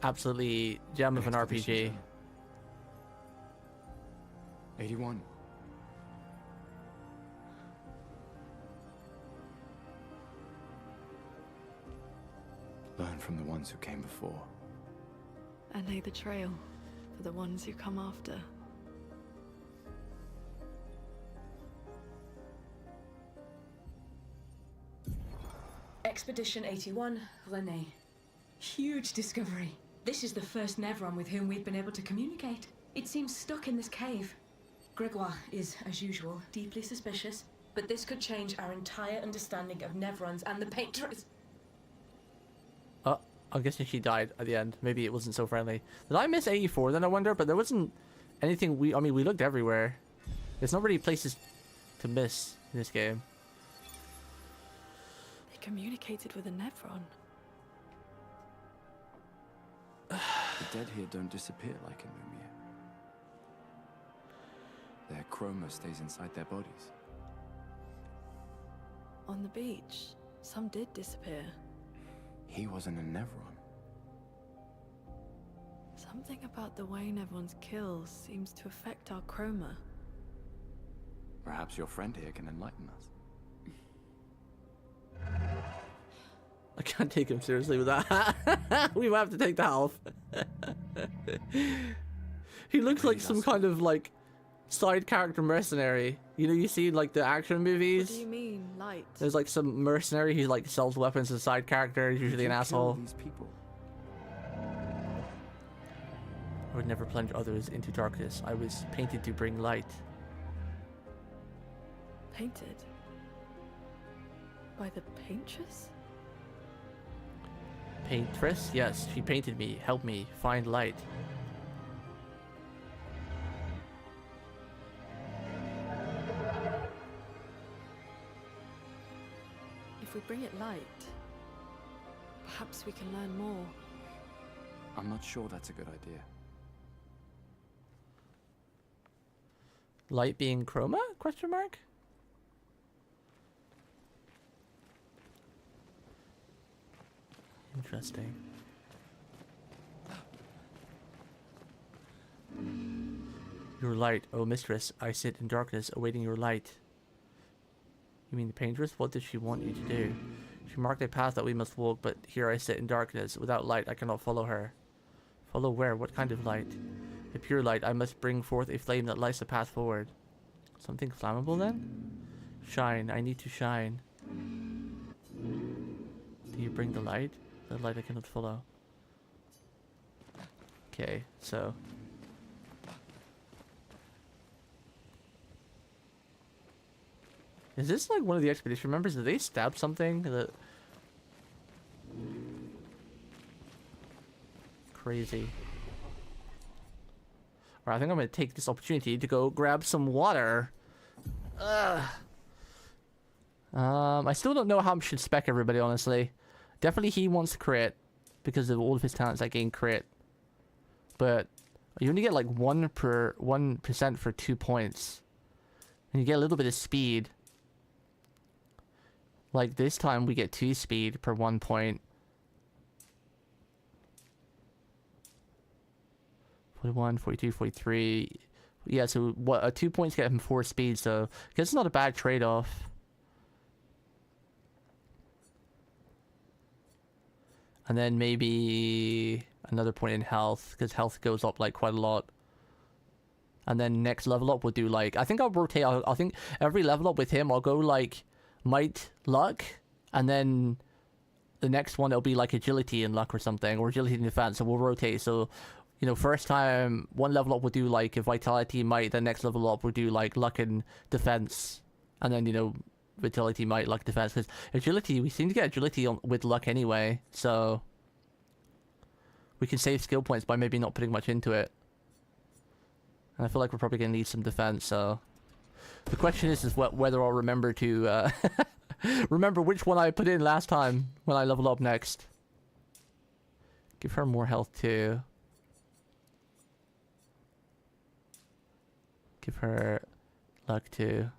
Absolutely gem of an RPG. 81. Learn from the ones who came before. And lay the trail for the ones who come after. Expedition 81, Renee. Huge discovery. This is the first Nevron with whom we've been able to communicate. It seems stuck in this cave. Gregoire is, as usual, deeply suspicious, but this could change our entire understanding of Nevrons and the Patrons. Oh, I'm guessing she died at the end. Maybe it wasn't so friendly. Did I miss 84 then, I wonder? But there wasn't anything I mean, we looked everywhere. There's not really places to miss in this game. They communicated with a Nevron. The dead here don't disappear like in Lumia. Their chroma stays inside their bodies. On the beach, some did disappear. He wasn't a Nevron. Something about the way Nevrons kill seems to affect our chroma. Perhaps your friend here can enlighten us. I can't take him seriously with that. We might have to take that off. He looks like some kind of like side character mercenary. You know, you see like the action movies. What do you mean, light? There's like some mercenary who like sells weapons as a side character. He's usually an asshole. These people. I would never plunge others into darkness. I was painted to bring light. Painted? By the paintress? Paintress? Yes, she painted me. Help me find light. If we bring it light, perhaps we can learn more. I'm not sure that's a good idea. Light being chroma? Question mark? Interesting. Your light, oh mistress, I sit in darkness awaiting your light. You mean the paintress? What did she want you to do? She marked a path that we must walk, but here I sit in darkness. Without light, I cannot follow her. Follow where? What kind of light? A pure light. I must bring forth a flame that lights the path forward. Something flammable then? Shine. I need to shine. Do you bring the light? The light I cannot follow. Okay, so... Is this like one of the expedition members? Did they stab something? That... Crazy. Alright, I think I'm gonna take this opportunity to go grab some water. Ugh. I still don't know how I should spec everybody, honestly. Definitely he wants to crit because of all of his talents that gain crit. But you only get like 1% for 2 points. And you get a little bit of speed. Like this time we get 2 speed per 1 point. 41, 42, 43. Yeah, so what 2 points get him 4 speed, so I guess it's not a bad trade-off. And then maybe another point in health, because health goes up like quite a lot. And then next level up we'll do like, I think I'll rotate, I think every level up with him I'll go like might, luck, and then the next one it'll be like agility and luck or something, or agility and defense, so we'll rotate. So, you know, first time, one level up we'll do like a vitality, might, then next level up we'll do like luck and defense, and then, you know, vitality, might, luck, defense, because agility, we seem to get agility with luck anyway, so we can save skill points by maybe not putting much into it. And I feel like we're probably going to need some defense, so The question is whether I'll remember to remember which one I put in last time when I level up next. Give her more health too. Give her luck too.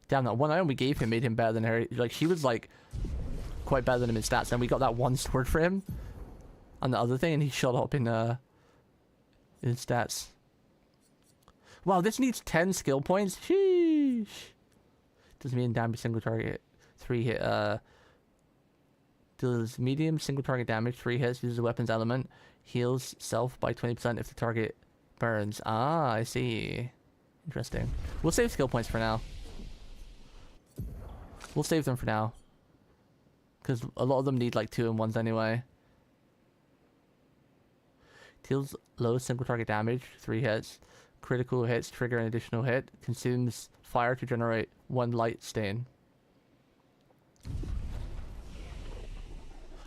Damn, that one item we gave him made him better than her. Like, she was like quite better than him in stats, and we got that one sword for him on the other thing, and he shot up in stats. Wow, this needs 10 skill points. Sheesh. Does medium damage single target 3 hit. Deals medium single target damage 3 hits. Uses a weapons element. Heals self by 20% if the target burns. Ah, I see. Interesting. We'll save skill points for now. We'll save them for now. Because a lot of them need like 2-in-1s anyway. Deals low single target damage, 3 hits. Critical hits trigger an additional hit. Consumes fire to generate 1 light stain.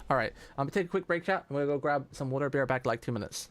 Alright, I'm gonna take a quick break, chat. I'm gonna go grab some water. Be right back in like 2 minutes.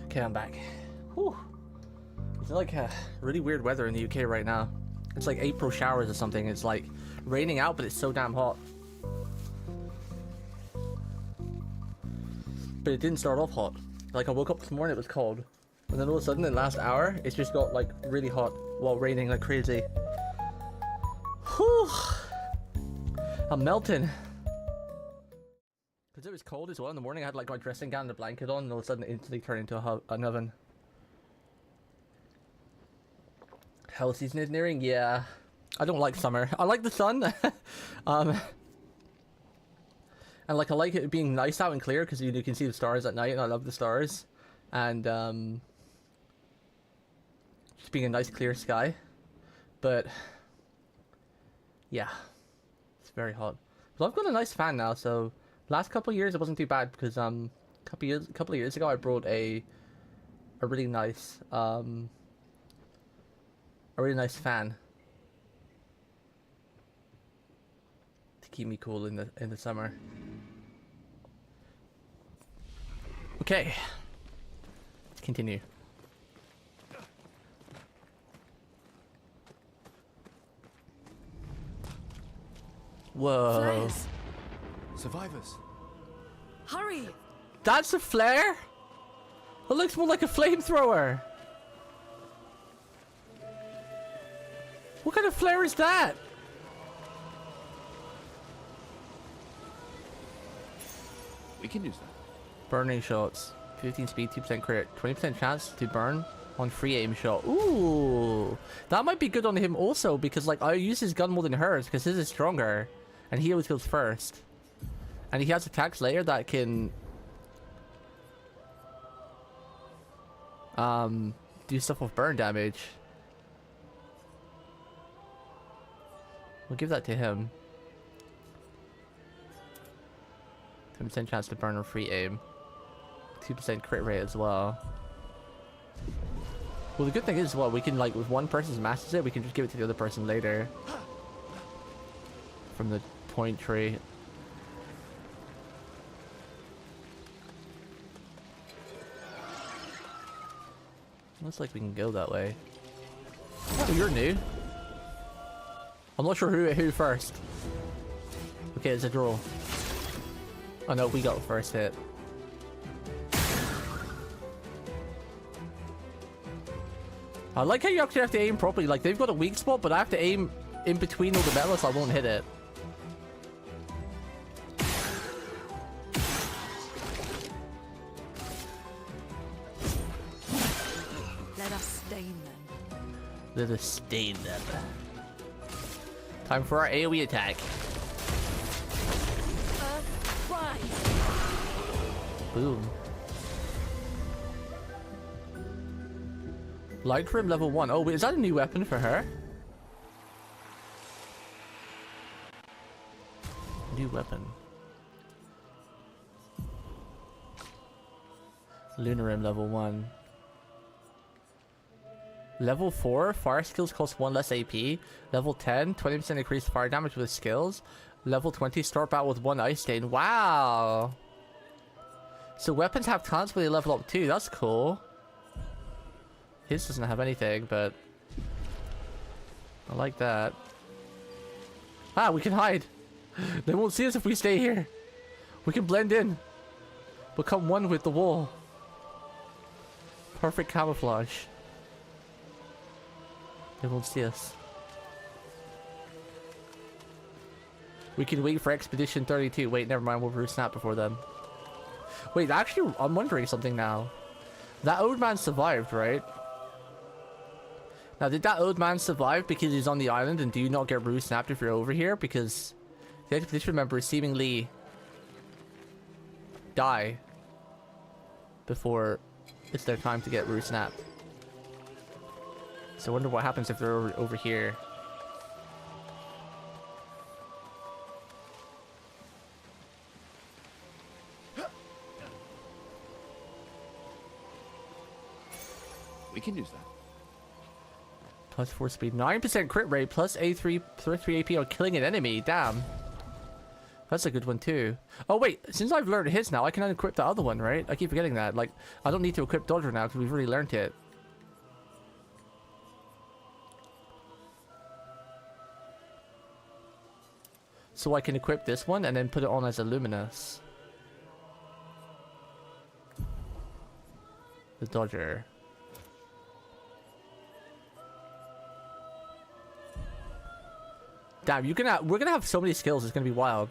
Okay, I'm back. Whew. It's like really weird weather in the UK right now. It's like April showers or something. It's like raining out, but it's so damn hot. But it didn't start off hot. Like I woke up this morning, it was cold. And then all of a sudden, in the last hour, it's just got like really hot while raining like crazy. Whew. I'm melting. Because it was cold as well in the morning. I had like my dressing gown and a blanket on, and all of a sudden it instantly turned into an oven. Hell season is nearing? Yeah. I don't like summer. I like the sun. And like I like it being nice out and clear because you can see the stars at night, and I love the stars. And just being a nice clear sky. But yeah, it's very hot. But I've got a nice fan now, so last couple of years it wasn't too bad because a couple of years ago I brought a really nice fan to keep me cool in the summer. Okay, let's continue. Whoa. Flares. Survivors. Hurry! That's a flare? It looks more like a flamethrower. What kind of flare is that? We can use that. Burning shots. 15 speed, 2% crit, 20% chance to burn on free aim shot. Ooh, that might be good on him also because like I use his gun more than hers because his is stronger, and he always goes first, and he has attacks later that can do stuff with burn damage. We'll give that to him. 10% chance to burn on free aim. 2% crit rate as well. Well, the good thing is, well, we can, like, if one person masters it, we can just give it to the other person later. From the point tree. Looks like we can go that way. Oh, you're new. I'm not sure who first. Okay, it's a draw. Oh no, we got the first hit. I like how you actually have to aim properly. Like, they've got a weak spot, but I have to aim in between all the metal so I won't hit it. Let us stain them. Let us stain them. Time for our AoE attack. Boom. Light Rim level 1. Oh, wait, is that a new weapon for her? New weapon. Lunar Rim level 1. Level 4, fire skills cost 1 less AP. Level 10, 20% increased fire damage with skills. Level 20, start battle with 1 ice stain. Wow! So weapons have taunts when they level up too. That's cool. His doesn't have anything, but I like that. Ah, we can hide. They won't see us if we stay here. We can blend in. Become one with the wall. Perfect camouflage. They won't see us. We can wait for Expedition 32. Wait, never mind. We'll root snap before then. Wait, actually, I'm wondering something now. That old man survived, right? Now, did that old man survive because he's on the island and do you not get Rue snapped if you're over here? Because the Expedition members seemingly die before it's their time to get Rue snapped. So I wonder what happens if they're over here. We can use that. Plus 4 speed, 9% crit rate, plus A3, plus 3 AP on killing an enemy. Damn. That's a good one too. Oh wait, since I've learned his now, I can unequip the other one, right? I keep forgetting that. Like, I don't need to equip Dodger now because we've already learned it. So I can equip this one and then put it on as a Luminous. The Dodger. Damn, we're gonna have so many skills, it's gonna be wild.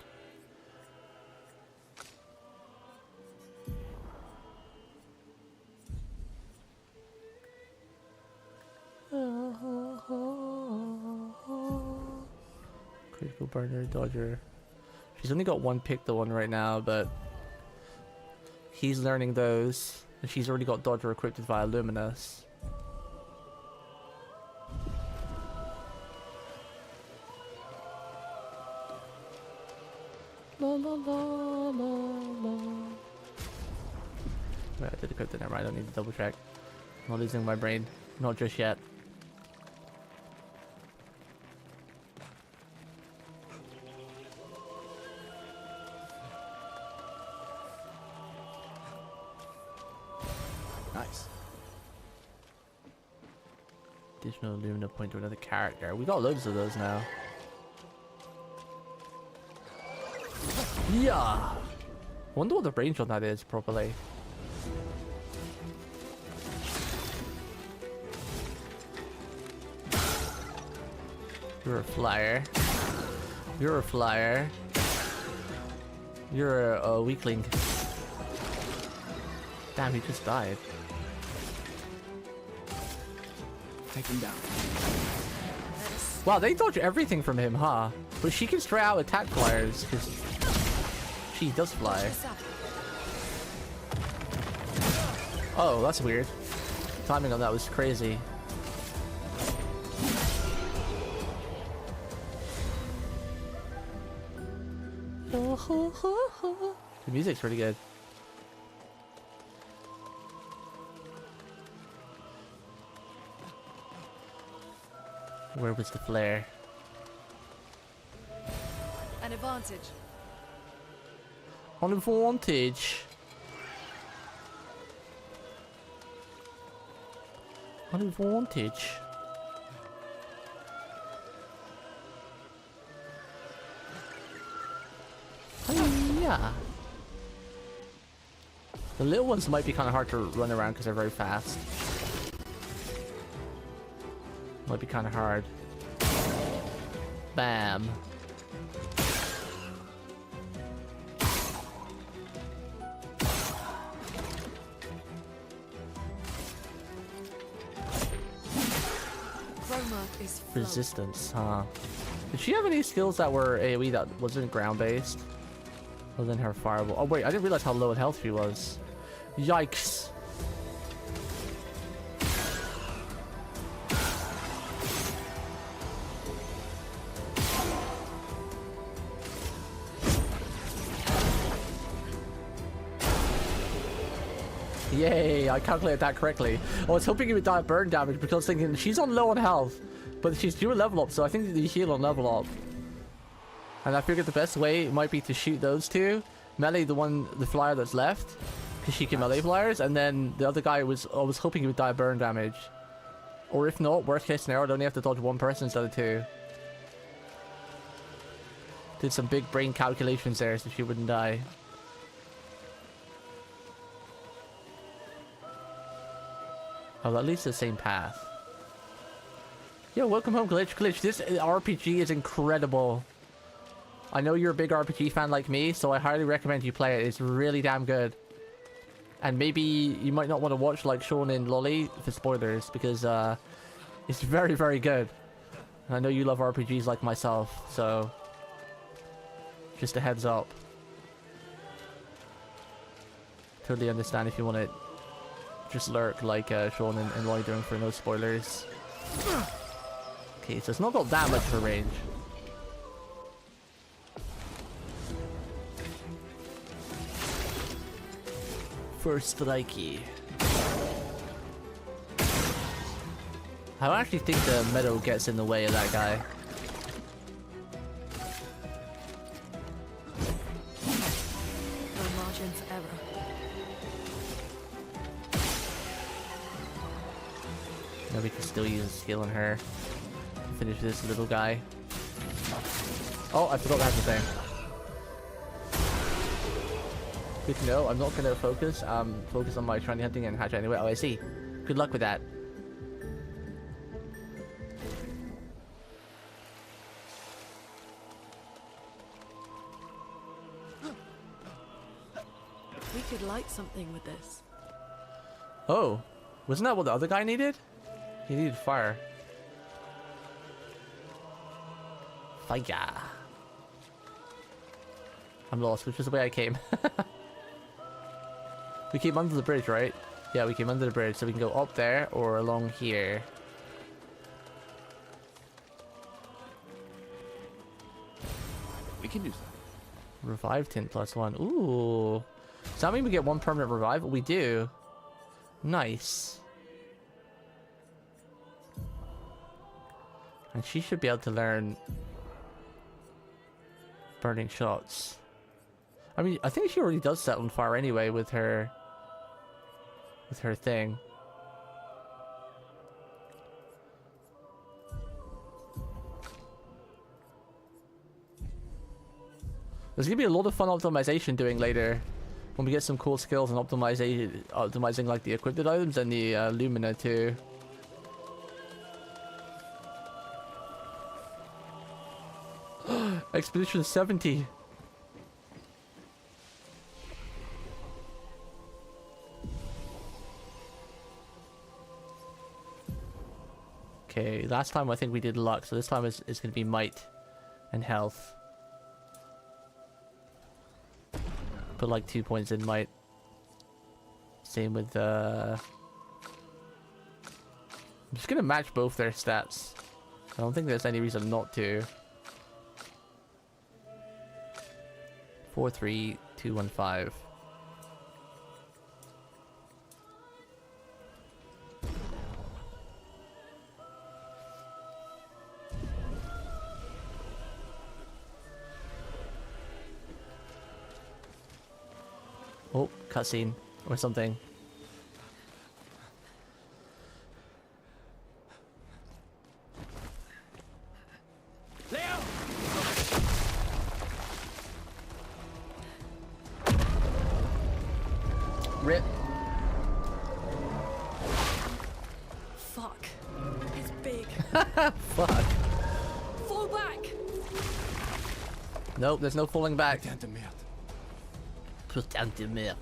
Critical burner, Dodger. She's only got one pick, the one right now, but he's learning those, and she's already got Dodger equipped via Luminous. La la la la la. Wait, I did equip it, never mind, I don't need to double check. I'm not losing my brain. Not just yet. Nice. Additional Lumina point to another character. We got loads of those now. Yeah. Wonder what the range on that is properly. You're a flyer. You're a flyer. You're a weakling. Damn, he just died. Take him down. Wow, they dodge everything from him, huh? But she can straight out attack flyers, because she does fly. Oh, that's weird. Timing on that was crazy. The music's pretty good. Where was the flare? An advantage. An advantage. An advantage. Yeah. The little ones might be kind of hard to run around because they're very fast. Might be kind of hard. Bam. Is resistance, huh? Did she have any skills that were AoE that wasn't ground based? Other than her fireball. Oh wait, I didn't realize how low in health she was. Yikes. Yay, I calculated that correctly. I was hoping it would die of burn damage because I was thinking she's on low on health, but she's due a level up, so I think you heal on level up. And I figured the best way might be to shoot those two. Melee the flyer that's left, because she can melee flyers, and then the other guy I was hoping he would die of burn damage. Or if not, worst case scenario, I'd only have to dodge one person instead of two. Did some big brain calculations there so she wouldn't die. Oh, that leads to the same path. Yeah, welcome home, Glitch. Glitch, this RPG is incredible. I know you're a big RPG fan like me, so I highly recommend you play it. It's really damn good. And maybe you might not want to watch like Shonen Lolly for spoilers, because it's very, very good. And I know you love RPGs like myself, so just a heads up. Totally understand if you want to just lurk like Sean and Lloyd doing for no spoilers. Okay, so it's not got that much for range. First strikey. I don't actually think the meadow gets in the way of that guy. No margin for error. Now we can still use a skill on her. Finish this little guy. Oh, I forgot that's the thing. Good to know. I'm not gonna focus. Focus on my shiny hunting and hatch anyway. Oh, I see. Good luck with that. We could light something with this. Oh, wasn't that what the other guy needed? He needed fire. Fire. I'm lost. Which is the way I came? We came under the bridge, right? Yeah, we came under the bridge, so we can go up there or along here. We can use that. Revive tint +1. Ooh. Does that mean we get 1 permanent revive? We do. Nice. And she should be able to learn burning shots. I mean, I think she already does set on fire anyway with her thing. There's gonna be a lot of fun optimization doing later when we get some cool skills and optimizing like the equipped items and the Lumina too. Expedition 70. Okay, last time I think we did luck, so this time it's going to be might and health. Put like 2 points in might. Same with I'm just going to match both their stats. I don't think there's any reason not to. 4, 3, 2, 1, 5. Oh, cutscene or something. Rip. Fuck. It's big. Fuck. Fall back. Nope, there's no falling back. Putain de merde.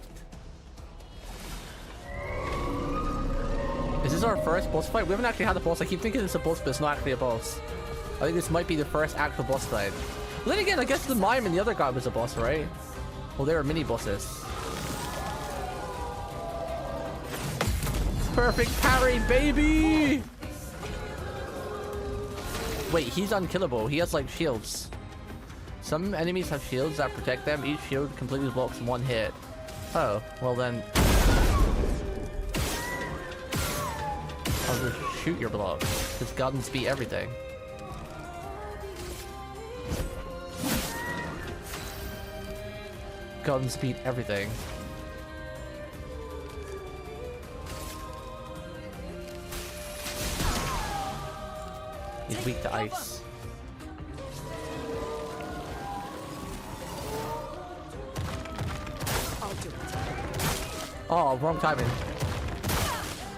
Is this our first boss fight? We haven't actually had a boss. I keep thinking it's a boss, but it's not actually a boss. I think this might be the first actual boss fight. But then again, I guess the mime and the other guy was a boss, right? Well, they were mini bosses. Perfect parry, baby! Wait, he's unkillable. He has like shields. Some enemies have shields that protect them. Each shield completely blocks 1 hit. Oh, well then... I'll just shoot your block. Because guns beat everything. Guns beat everything. He's weak to ice. Oh, wrong timing.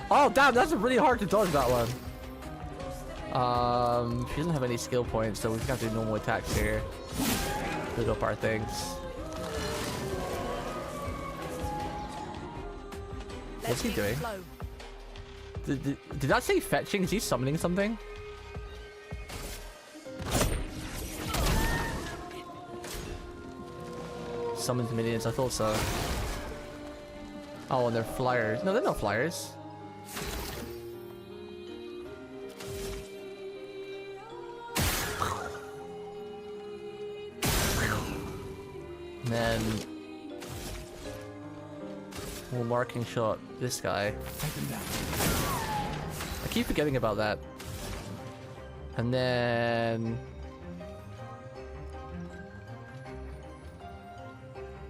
Oh, damn, that's really hard to dodge that one. She doesn't have any skill points, so we just have to do normal attacks here. Look up our things. What's he doing? Did that say fetching? Is he summoning something? Summons minions, I thought so. Oh, and they're flyers. No, they're not flyers. And then we'll marking shot this guy. I keep forgetting about that. And then...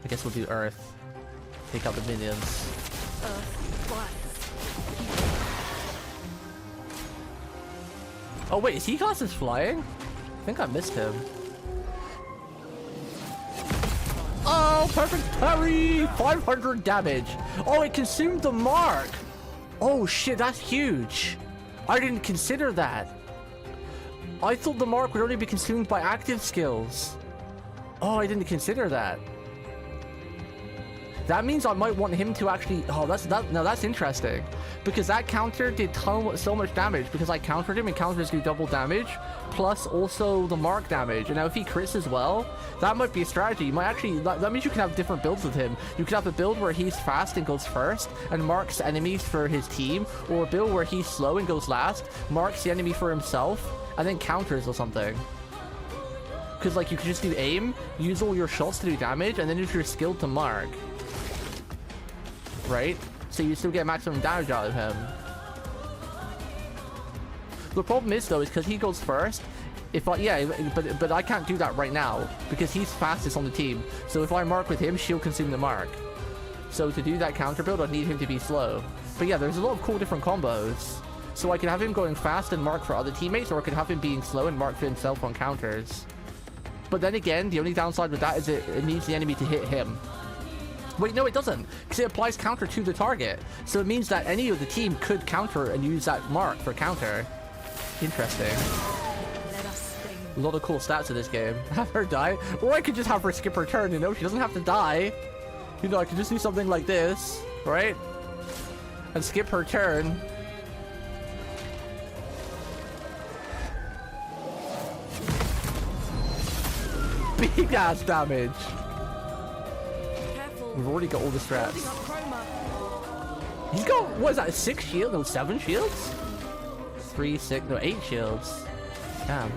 I guess we'll do Earth. Take out the minions. Oh wait, is he classes flying? I think I missed him. Oh, perfect parry! 500 damage. Oh, it consumed the mark. Oh shit, that's huge. I didn't consider that. I thought the mark would only be consumed by active skills. Oh, I didn't consider that. That means I might want him to actually... Oh, that's interesting. Because that counter did so much damage because I countered him and counters do double damage. Plus also the mark damage. And now if he crits as well, that might be a strategy. You might actually... That means you can have different builds with him. You could have a build where he's fast and goes first and marks enemies for his team. Or a build where he's slow and goes last, marks the enemy for himself, and then counters or something. Because like you could just do aim, use all your shots to do damage, and then use your skill to mark. Right? So you still get maximum damage out of him. The problem is though, is because he goes first. If I, yeah, but I can't do that right now because he's fastest on the team. So if I mark with him, she'll consume the mark. So to do that counter build, I need him to be slow. But yeah, there's a lot of cool different combos. So I could have him going fast and mark for other teammates, or I could have him being slow and mark for himself on counters. But then again, the only downside with that is it needs the enemy to hit him. Wait, no, it doesn't, because it applies counter to the target. So it means that any of the team could counter and use that mark for counter. Interesting. A lot of cool stats in this game. Have her die, or I could just have her skip her turn, you know? She doesn't have to die. You know, I could just do something like this, right? And skip her turn. Big ass damage. We've already got all the strats. He's got, what is that, 6 shields? No, 7 shields? 3, 6, no, 8 shields. Damn.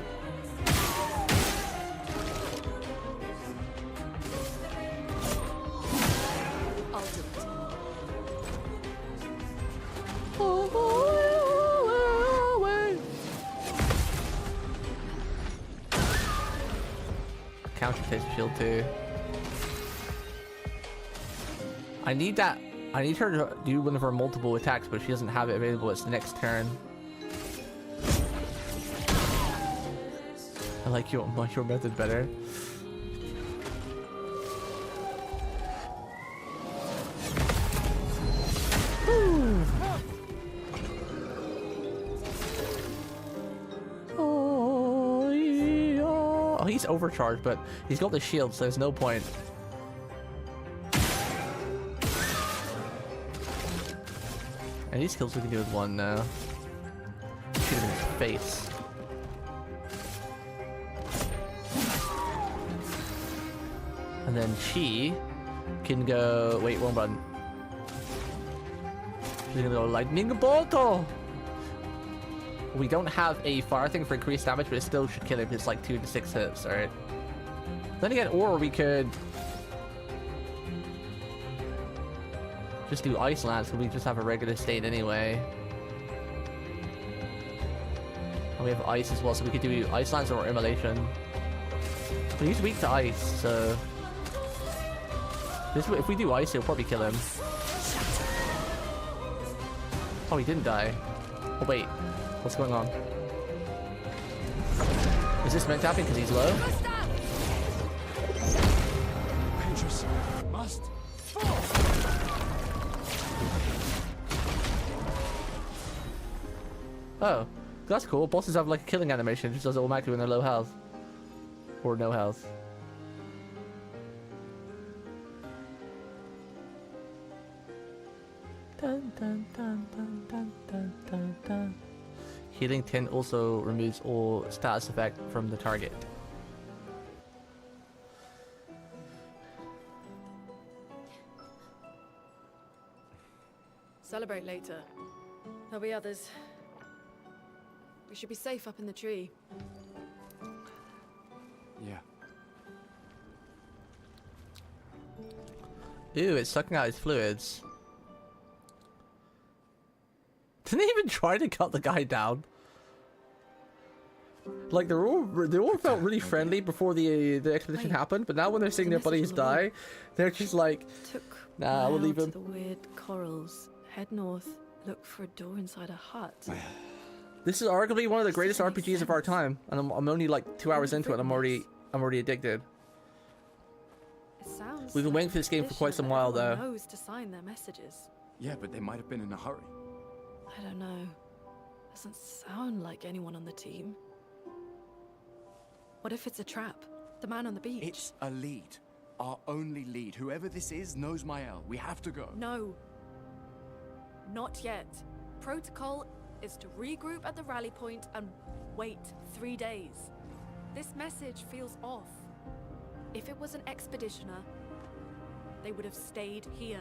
Counter takes shield too. I need that. I need her to do one of her multiple attacks, but she doesn't have it available. It's the next turn. I like your method better. Oh, yeah. Oh, he's overcharged, but he's got the shield, so there's no point. And these kills we can do with one now. Shoot him in his face. And then she can go... Wait, wrong button. She's gonna go lightning bolt. We don't have a fire thing for increased damage, but it still should kill him. It's like 2 to 6 hits, alright? Then again, or we could... just do Ice Lance, so we just have a regular state anyway. And we have Ice as well, so we could do Ice Lance or Immolation. But he's weak to Ice, so... if we do Ice, he'll probably kill him. Oh, he didn't die. Oh, wait. What's going on? Is this meant to happen because he's low? Rangers must fall. Oh, that's cool. Bosses have like a killing animation. It just does it automatically when they're low health. Or no health. Dun, dun, dun, dun, dun, dun, dun, dun. Healing 10 also removes all status effect from the target. Celebrate later. There'll be others. We should be safe up in the tree. Yeah. Ew, it's sucking out its fluids. Didn't they even try to cut the guy down? Like they all felt really friendly before the expedition happened, but now when they're seeing their buddies die, they're just like, nah, we'll leave him. The weird corals. Head north. Look for a door inside a hut. This is arguably one of the greatest RPGs of our time, and I'm only like 2 hours into it. I'm already addicted. We've been waiting for this game for quite some while, though. Knows to sign their messages. Yeah, but they might have been in a hurry. I don't know. Doesn't sound like anyone on the team. What if it's a trap? The man on the beach. It's a lead. Our only lead. Whoever this is knows Mael. We have to go. No. Not yet. Protocol is to regroup at the rally point and wait 3 days. This message feels off. If it was an expeditioner, they would have stayed here.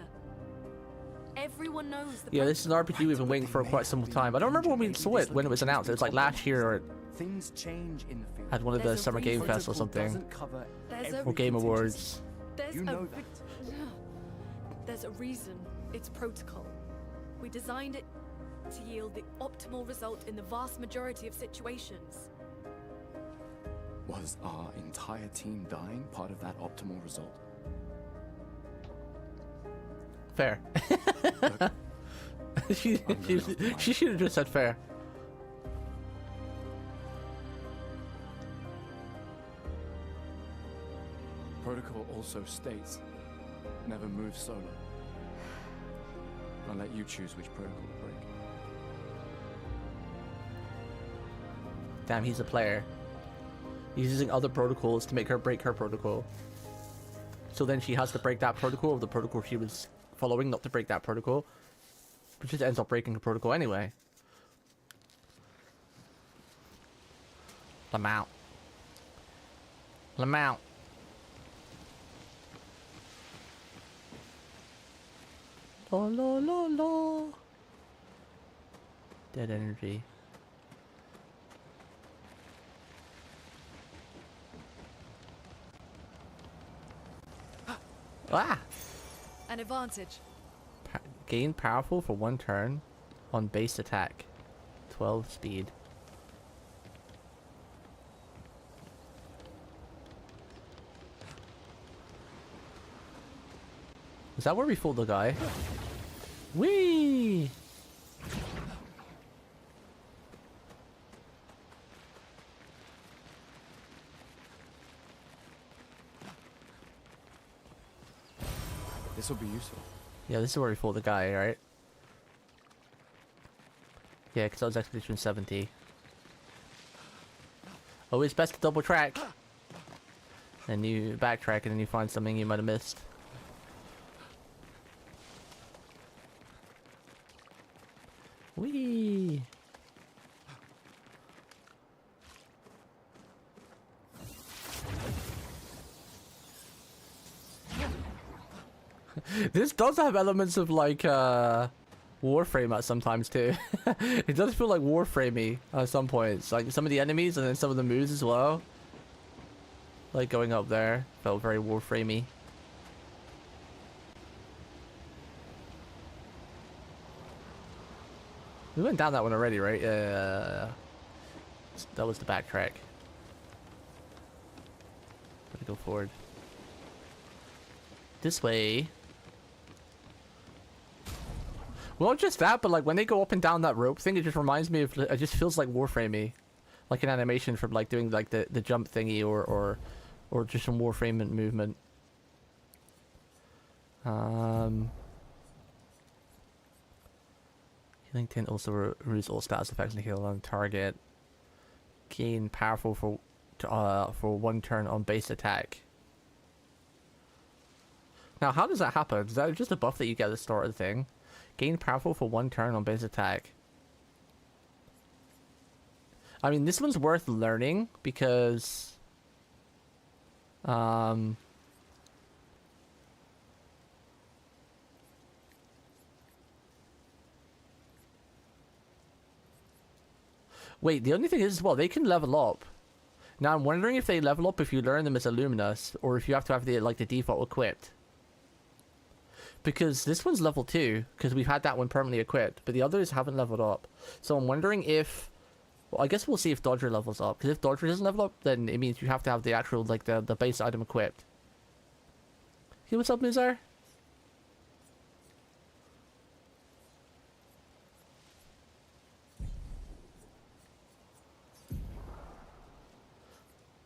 Everyone knows the Yeah, this is an RPG we've been waiting for quite some time. I don't remember when we saw it, when it was announced. It was like last year, or things change in the field. At one of the Summer Game Fest or something. Or Game Awards. There's a reason it's protocol. We designed it to yield the optimal result in the vast majority of situations. Was our entire team dying part of that optimal result? Fair. she should have just said fair. Protocol also states, never move solo. I'll let you choose which protocol to break. Damn, he's a player. He's using other protocols to make her break her protocol. So then she has to break that protocol, or the protocol she was following, not to break that protocol. But just ends up breaking the protocol anyway. Lamount. Lamount. La la la la. Dead energy. Ah! An advantage. Gain powerful for 1 turn on base attack. 12 speed. Is that where we fooled the guy? Whee! This will be useful. Yeah, this is where we fooled the guy, right? Yeah, because that was Expedition 70. Always best to double track. Then you backtrack and then you find something you might have missed. Whee! This does have elements of like Warframe at sometimes too. It does feel like Warframey at some points, like some of the enemies and then some of the moves as well. Like going up there felt very Warframey. We went down that one already, right? That was the backtrack. Gotta go forward. This way. Well, not just that, but like when they go up and down that rope thing, it just reminds me of. It just feels like Warframey, like an animation from like doing like the jump thingy or just some Warframe movement. Healing Tint also removes all status effects and heal on target. Gain powerful for 1 turn on base attack. Now, how does that happen? Is that just a buff that you get at the start of the thing? Gain powerful for 1 turn on base attack. I mean, this one's worth learning because... Wait, the only thing is, well, they can level up. Now, I'm wondering if they level up if you learn them as Illuminus, or if you have to have the, like, the default equipped. Because this one's level 2, because we've had that one permanently equipped, but the others haven't leveled up. So I'm wondering if... Well, I guess we'll see if Dodger levels up, because if Dodger doesn't level up, then it means you have to have the actual, like, the base item equipped. Hey, what's up, Mizar?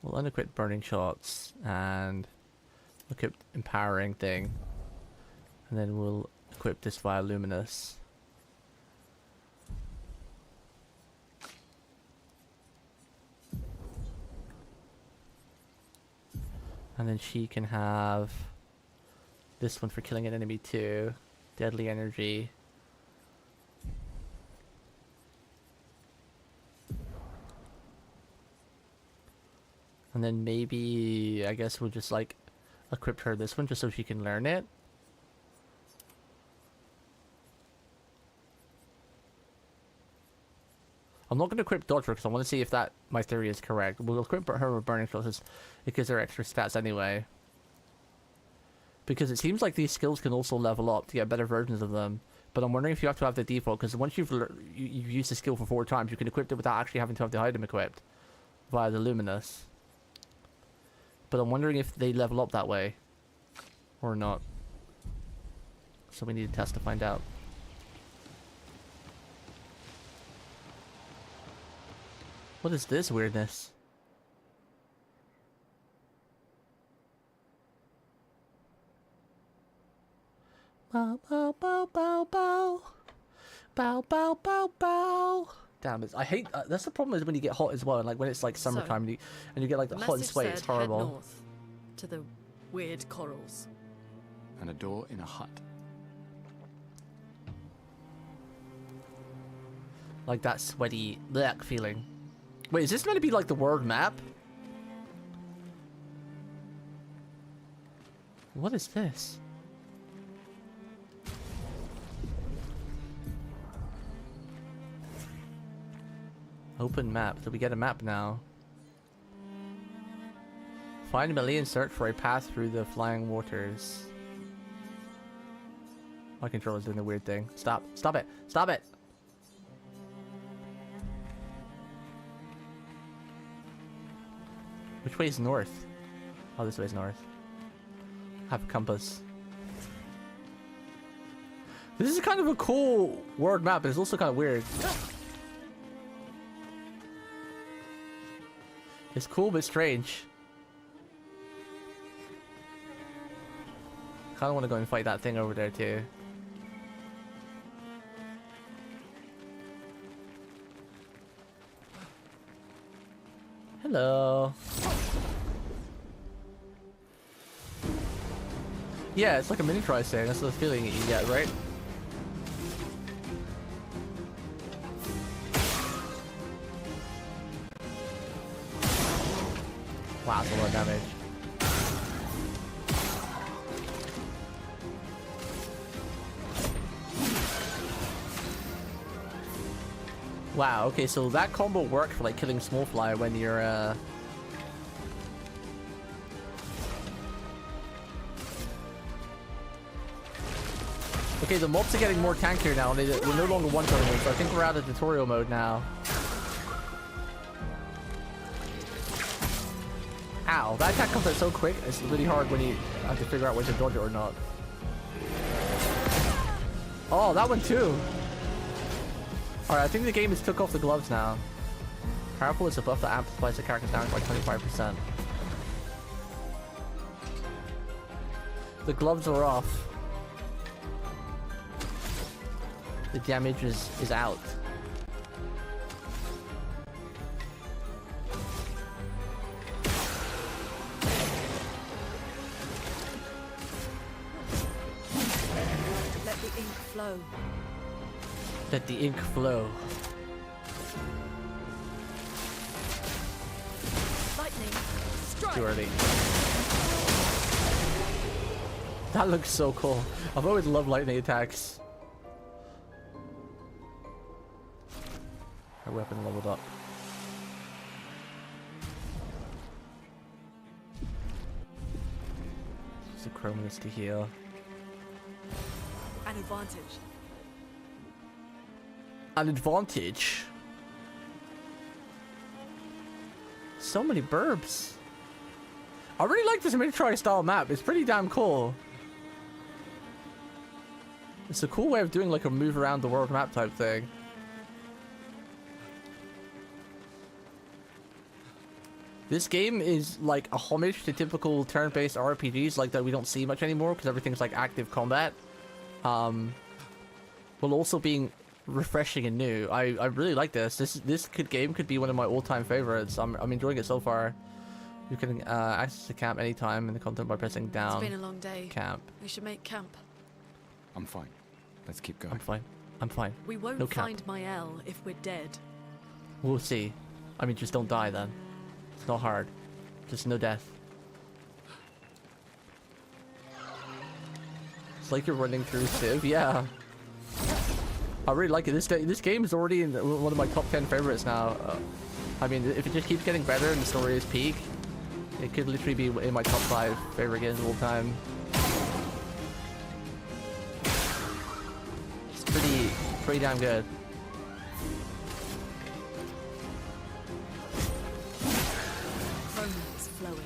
We'll unequip burning shots, and equip empowering thing. And then we'll equip this via luminous. And then she can have this one for killing an enemy too. Deadly energy. And then maybe, I guess we'll just like equip her this one just so she can learn it. I'm not going to equip Dodger because I want to see if that my theory is correct. We'll equip her with burning shots it gives her extra stats anyway. Because it seems like these skills can also level up to get better versions of them. But I'm wondering if you have to have the default, because once you've used the skill for 4 times, you can equip it without actually having to have the item equipped via the luminous. But I'm wondering if they level up that way or not. So we need to test to find out. What is this weirdness? Bow, bow, bow, bow, bow. Bow, bow, bow, bow. Damn it. I hate... that's the problem is when you get hot as well. And like when it's like summertime and you get like the hot and sweaty. It's horrible. Head north to the weird corals. And a door in a hut. Like that sweaty blech feeling. Wait, is this meant to be like the world map? What is this? Open map. So we get a map now. Find a melee and search for a path through the flying waters. My controller's doing a weird thing. Stop. Stop it. Stop it. Which way is north? Oh, this way is north. Have a compass. This is kind of a cool world map, but it's also kind of weird. It's cool, but strange. Kind of want to go and fight that thing over there, too. Hello. Yeah, it's like a mini try thing. That's the feeling you get, right? Wow, that's a lot of damage. Wow, okay, so that combo worked for like killing small fly when you're Okay, the mobs are getting more tankier now, and we're no longer one-shotting them, so I think we're out of tutorial mode now. Ow, that attack comes out so quick, it's really hard when you have to figure out whether to dodge it or not. Oh, that one too! Alright, I think the game has took off the gloves now. Powerful is a buff that amplifies the character's damage by 25%. The gloves are off. The damage is out. Let the ink flow. Let the ink flow. Lightning, strike. Too early. That looks so cool. I've always loved lightning attacks. Our weapon leveled up. Use the chrominus to heal. an advantage. An advantage? So many burbs. I really like this miniaturized style map. It's pretty damn cool. It's a cool way of doing like a move around the world map type thing. This game is like a homage to typical turn-based RPGs like that we don't see much anymore because everything's like active combat. While also being refreshing and new. I really like this. This game could be one of my all-time favorites. I'm enjoying it so far. You can access the camp anytime in the content by pressing down. It's been a long day. Camp. We should make camp. I'm fine. Let's keep going. I'm fine. I'm fine. We won't No camp. find Mael if we're dead. We'll see. I mean, just don't die then. It's not hard. Just no death. It's like you're running through Civ. Yeah. I really like it. This game is already in one of my top 10 favorites now. I mean, if it just keeps getting better and the story is peak, it could literally be in my top 5 favorite games of all time. It's pretty damn good. Romance flowing.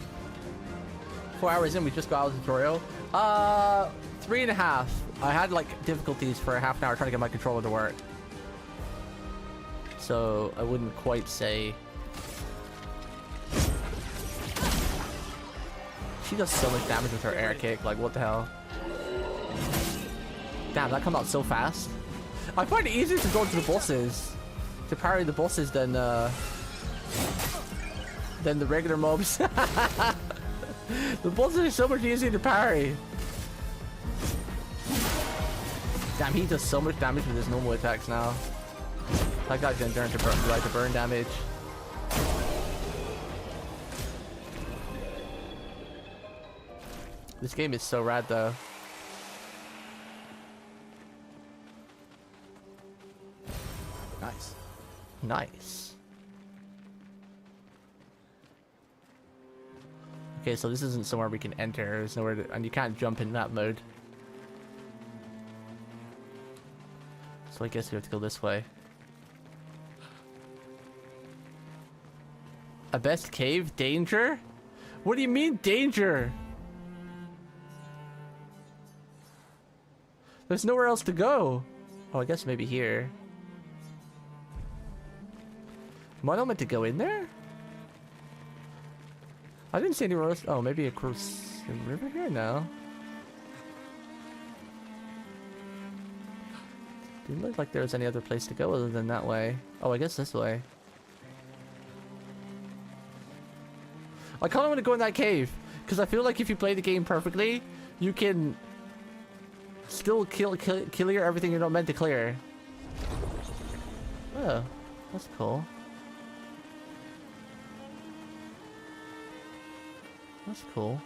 4 hours in, we just got out of the tutorial. 3.5. I had like difficulties for half an hour trying to get my controller to work. So I wouldn't quite say. She does so much damage with her air kick, like what the hell? Damn, that comes out so fast. I find it easier to go into the bosses, to parry the bosses than the regular mobs. The bosses are so much easier to parry. Damn, he does so much damage with his normal attacks now. That guy's gonna turn to burn damage. This game is so rad though. Nice. Nice. Okay, so this isn't somewhere we can enter. There's nowhere to, and you can't jump in that mode. So I guess we have to go this way. A best cave? Danger? What do you mean danger? There's nowhere else to go. Oh, I guess maybe here. Am I not meant to go in there? I didn't see anywhere else. Oh, maybe across the river here? No. Didn't look like there was any other place to go other than that way. Oh, I guess this way. I kind of want to go in that cave because I feel like if you play the game perfectly, you can still clear everything you're not meant to clear. Oh, that's cool. That's cool.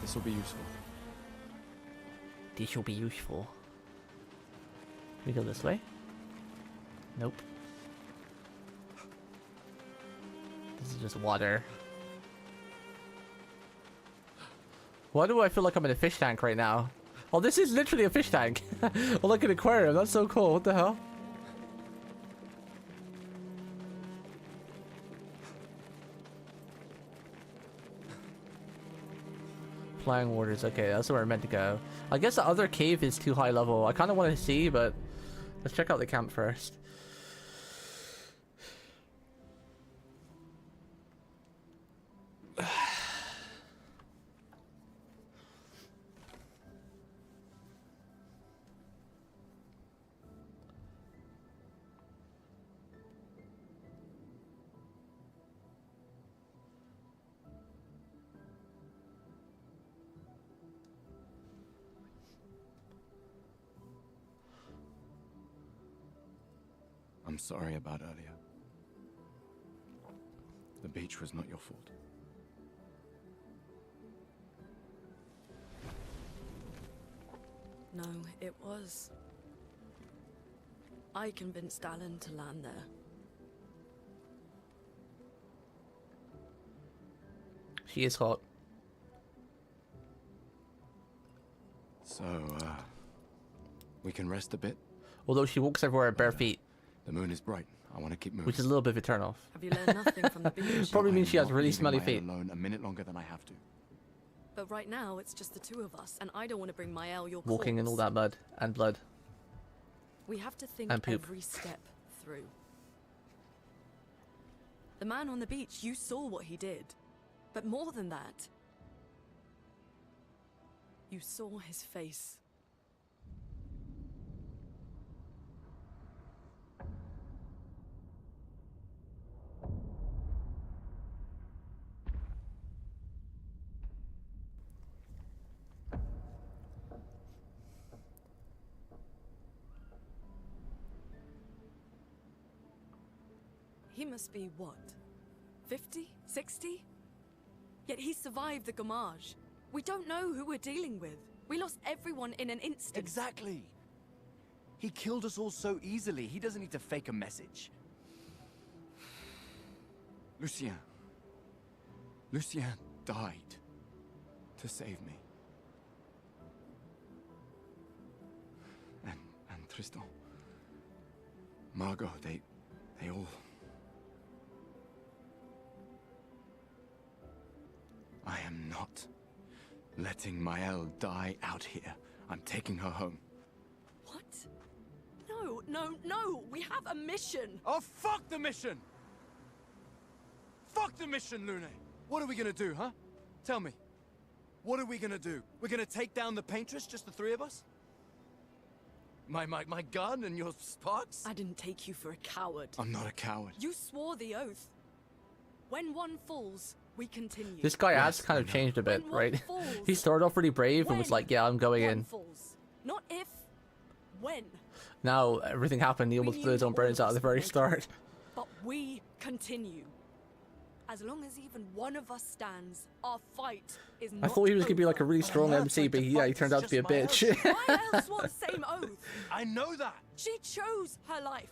This will be useful. This will be useful. Can we go this way? Nope. This is just water. Why do I feel like I'm in a fish tank right now? Oh, this is literally a fish tank. Oh, look at an aquarium. That's so cool. What the hell? Flying waters. Okay, that's where I'm meant to go. I guess the other cave is too high level. I kind of want to see, but let's check out the camp first. I'm sorry about earlier. The beach was not your fault. No, it was. I convinced Alan to land there. She is hot. So, we can rest a bit? Although she walks everywhere at bare feet. The moon is bright. I want to keep moving. Which is a little bit of a turn off. Have you learned nothing from the beach? Probably means she has really Leaving smelly my feet. alone a minute longer than I have to. But right now, it's just the two of us, and I don't want to bring Mael your Walking in all corpse. that mud and blood. We have to think And poop. every step through. The man on the beach, you saw what he did. But more than that, you saw his face. He must be what? 50? 60? Yet he survived the Gamage. We don't know who we're dealing with. We lost everyone in an instant. Exactly. He killed us all so easily. He doesn't need to fake a message. Lucien. Lucien died to save me. And Tristan. Margot, they all... I am not letting Mael die out here. I'm taking her home. What? No, no, no! We have a mission! Oh, fuck the mission! Fuck the mission, Lune! What are we gonna do, huh? Tell me. What are we gonna do? We're gonna take down the paintress, just the three of us? My gun and your sparks? I didn't take you for a coward. I'm not a coward. You swore the oath. When one falls, we continue. This guy has kind of changed a bit, right? He started off really brave and was like, yeah, I'm going in. Falls. Not if, when. Now everything happened, he almost blew his own brains out at the very start. But we continue. As long as even one of us stands, our fight is not I thought he was gonna be like a really strong over. MC, but yeah, he turned out to be a bitch. Why else swore the same oath? I know that. She chose her life.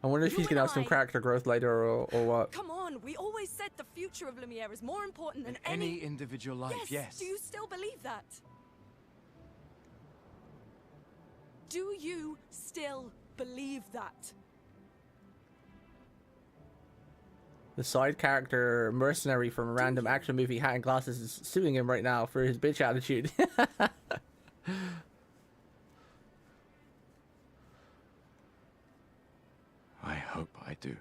I wonder if he's gonna have some character growth later or what. Come on, we always said the future of Lumiere is more important than Any individual life, yes. Do you still believe that? Do you still believe that? The side character mercenary from a random action movie, Hat and Glasses, is suing him right now for his bitch attitude. I hope I do.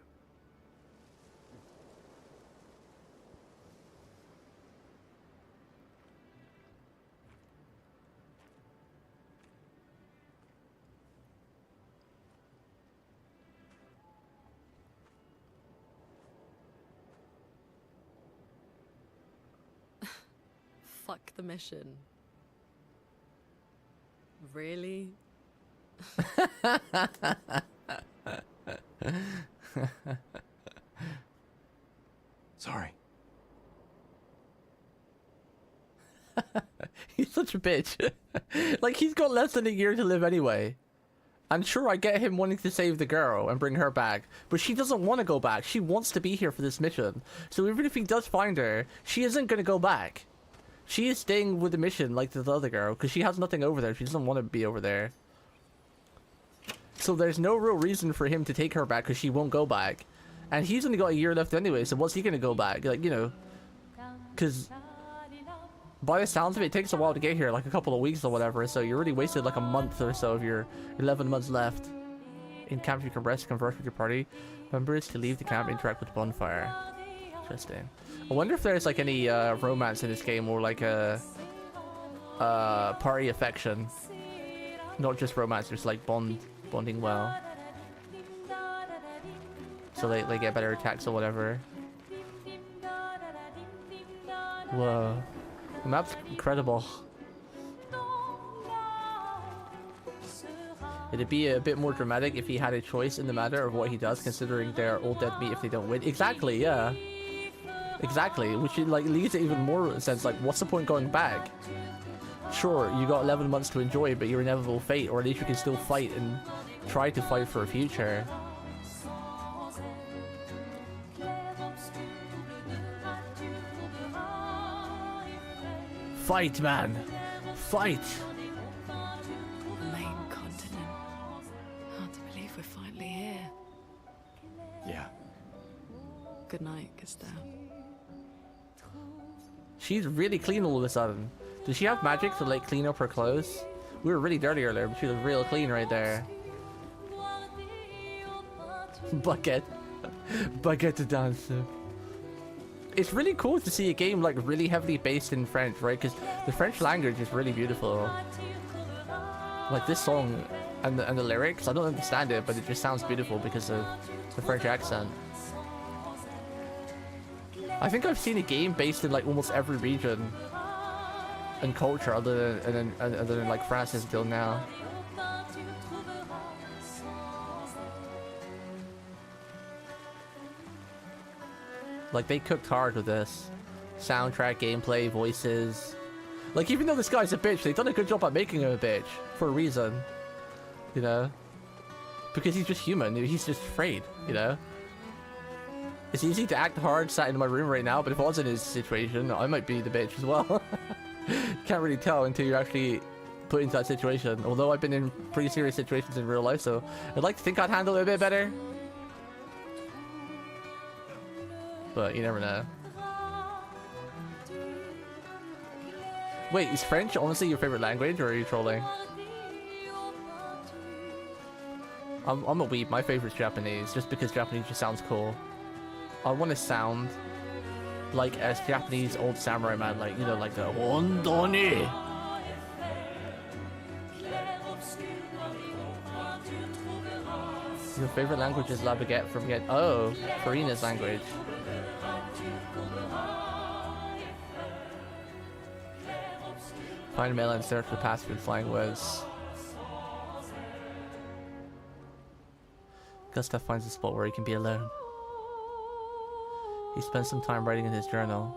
Fuck the mission. Really? Sorry. He's such a bitch. Like, he's got less than a year to live anyway. And sure, I get him wanting to save the girl and bring her back, but she doesn't want to go back. She wants to be here for this mission. So even if he does find her, she isn't going to go back. She is staying with the mission like the other girl, because she has nothing over there. She doesn't want to be over there. So there's no real reason for him to take her back, because she won't go back. And he's only got a year left anyway, so what's he going to go back? Like, you know, because by the sounds of it, it takes a while to get here, like a couple of weeks or whatever, so you already wasted like a month or so of your 11 months left. In camp, you can rest, converse with your party members to leave the camp, interact with the bonfire. Interesting. I wonder if there's like any romance in this game, or like a party affection. Not just romance, just like bonding well. So they get better attacks or whatever. Whoa. The map's incredible. It'd be a bit more dramatic if he had a choice in the matter of what he does, considering they're all dead meat if they don't win. Exactly, yeah. Exactly, which like leads to even more sense, like what's the point going back? Sure, you got 11 months to enjoy, but your inevitable fate, or at least you can still fight and try to fight for a future. Fight, man. Fight. The main continent. Hard to believe we're finally here. Yeah. Good night, Gustav. She's really clean all of a sudden. Does she have magic to like clean up her clothes? We were really dirty earlier, but she was real clean right there. Bucket. Bucket to dance to. It's really cool to see a game like really heavily based in French, right? Because the French language is really beautiful. Like this song and the lyrics, I don't understand it, but it just sounds beautiful because of the French accent. I think I've seen a game based in like almost every region and culture other than like France until now. Like they cooked hard with this. Soundtrack, gameplay, voices. Like even though this guy's a bitch, they've done a good job at making him a bitch. For a reason. You know? Because he's just human, he's just afraid, you know? It's easy to act hard sat in my room right now, but if I was in his situation, I might be the bitch as well. Can't really tell until you're actually put into that situation. Although I've been in pretty serious situations in real life, so I'd like to think I'd handle it a bit better. But you never know. Wait, is French honestly your favorite language, or are you trolling? I'm a weeb. My favorite's Japanese, just because Japanese just sounds cool. I want to sound like a Japanese old samurai man, like, you know, like the Hondoni. Your favorite language is La Baguette from Get. Oh, Farina's language. Find mail and search the password flying was. Gustav finds a spot where he can be alone. He spends some time writing in his journal.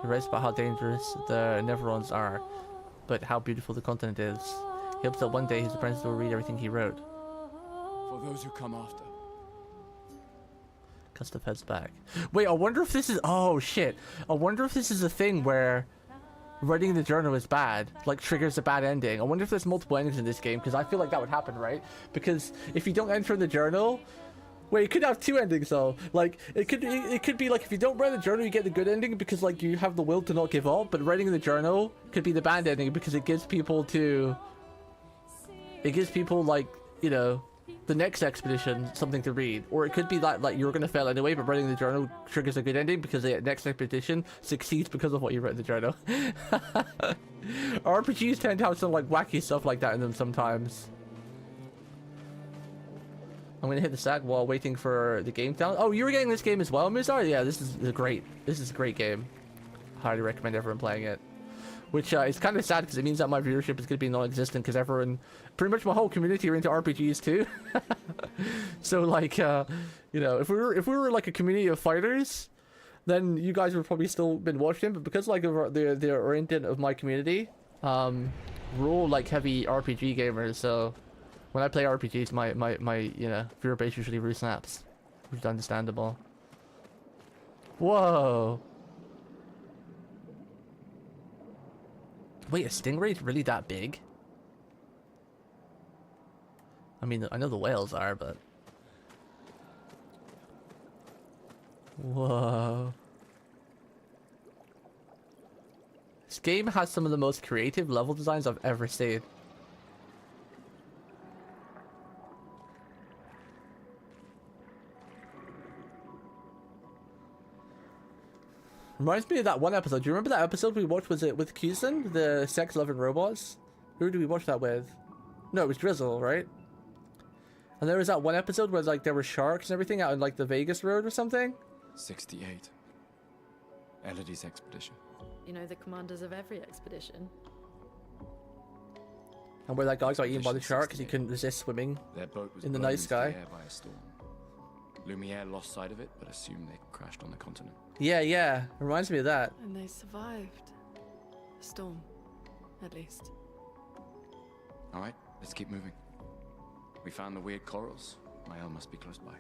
He writes about how dangerous the Neverons are, but how beautiful the continent is. He hopes that one day his friends will read everything he wrote. For those who come after. Gustav heads back. Wait, I wonder if this is... Oh, shit. I wonder if this is a thing where writing in the journal is bad, like triggers a bad ending. I wonder if there's multiple endings in this game, because I feel like that would happen, right? Because if you don't enter in the journal... Wait, it could have two endings though. Like it could be like if you don't write the journal, you get the good ending because like you have the will to not give up. But writing in the journal could be the bad ending because it gives people like, you know, the next expedition something to read. Or it could be that like you're gonna fail anyway, but writing in the journal triggers a good ending because the next expedition succeeds because of what you wrote in the journal. RPGs tend to have some like wacky stuff like that in them sometimes. I'm gonna hit the sack while waiting for the game down. Oh, you were getting this game as well, Mizar? Yeah, this is a great game. Highly recommend everyone playing it. Which is kind of sad because it means that my viewership is gonna be non-existent because everyone, pretty much my whole community, are into RPGs too. So like, you know, if we were like a community of fighters, then you guys would probably still been watching. But because like the oriented of my community, we're all like heavy RPG gamers, so. When I play RPGs, my you know, viewer base usually snaps, which is understandable. Whoa! Wait, a stingray's really that big? I mean, I know the whales are, but... Whoa. This game has some of the most creative level designs I've ever seen. Reminds me of that one episode. Do you remember that episode we watched? Was it with Kusen, the sex-loving robots? Who did we watch that with? No, it was Drizzle, right? And there was that one episode where like there were sharks and everything out in like the Vegas Road or something. 68. Elodie's expedition. You know the commanders of every expedition. And where that guy got eaten by the shark because he couldn't resist swimming Their boat was in the blown night into sky. the air by a storm. Lumiere lost sight of it, but assumed they crashed on the continent. Yeah, yeah. It reminds me of that. And they survived. A storm, at least. Alright, let's keep moving. We found the weird corals. Mael must be close by.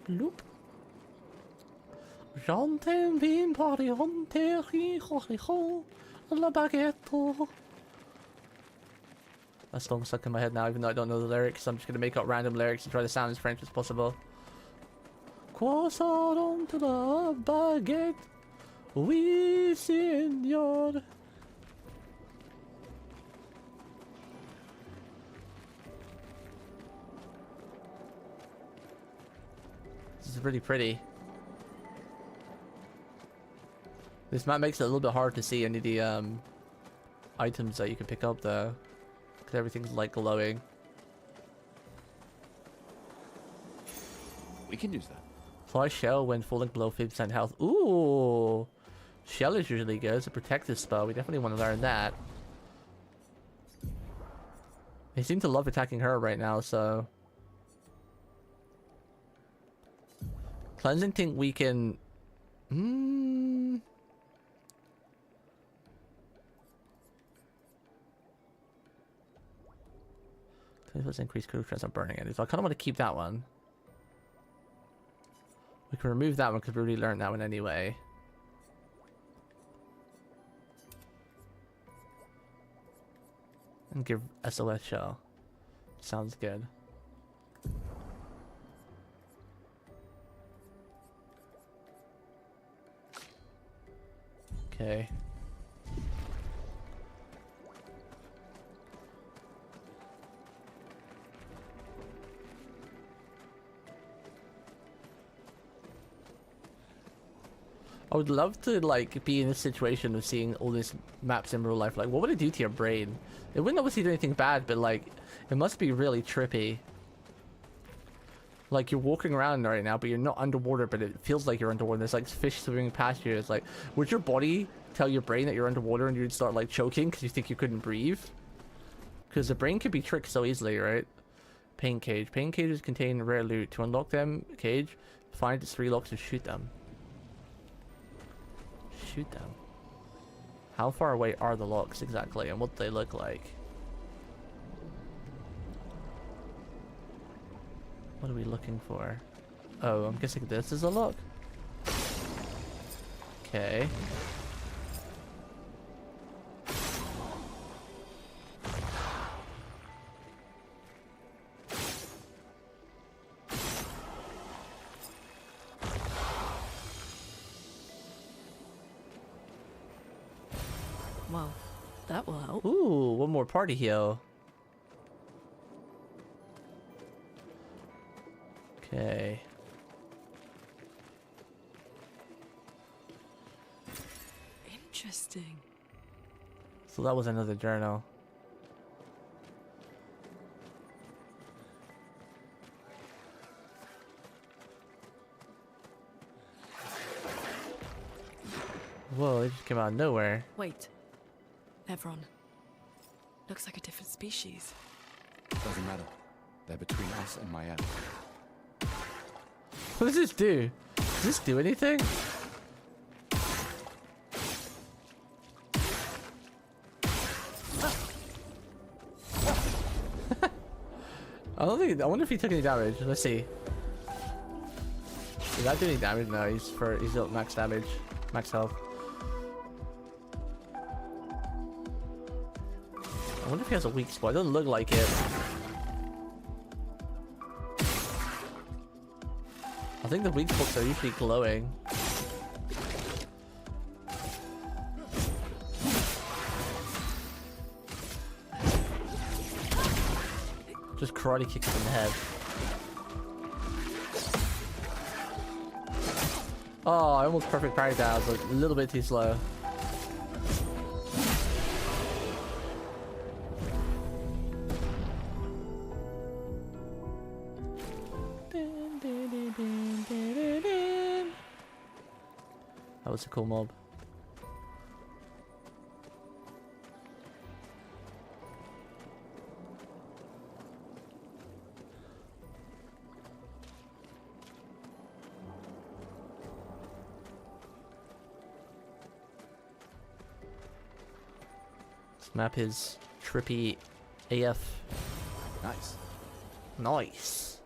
Loop. J'entends bien parler la baguette. That song stuck in my head now, even though I don't know the lyrics. I'm just gonna make up random lyrics and try to sound as French as possible. Croissant to la baguette. Oui, senor. This is really pretty. This map makes it a little bit hard to see any of the items that you can pick up though, because everything's like glowing. We can use that. Fly shell when falling below 50% health. Ooh! Shell is usually good. It's a protective spell. We definitely want to learn that. They seem to love attacking her right now, so... Cleansing thing we can... Let's increase critical chance of burning it. So I kind of want to keep that one. We can remove that one because we already learned that one anyway. And give SOS shell. Sounds good. Okay. I would love to like be in a situation of seeing all these maps in real life. Like, what would it do to your brain? It wouldn't obviously do anything bad, but like, it must be really trippy. Like, you're walking around right now, but you're not underwater, but it feels like you're underwater. There's like fish swimming past you. It's like, would your body tell your brain that you're underwater and you'd start like choking because you think you couldn't breathe? Because the brain could be tricked so easily, right? Pain cage. Pain cages contain rare loot. To unlock them, cage, find its 3 locks and shoot them. Shoot them. How far away are the locks exactly, and what do they look like? What are we looking for? Oh, I'm guessing this is a lock. Okay. Well, that will help. Ooh, one more party heal. Okay. Interesting. So that was another journal. Whoa, it just came out of nowhere. Wait. Evron. Looks like a different species. Doesn't matter. They're between us and Maya. What does this do? Does this do anything? I wonder if he took any damage. Let's see. Did that do any damage? No, he's at max damage. Max health. I wonder if he has a weak spot. It doesn't look like it. I think the weak spots are usually glowing. Just karate kick him in the head. Oh, I almost perfect parry that. I was a little bit too slow. That was a cool mob. This map is trippy AF. Nice. Nice.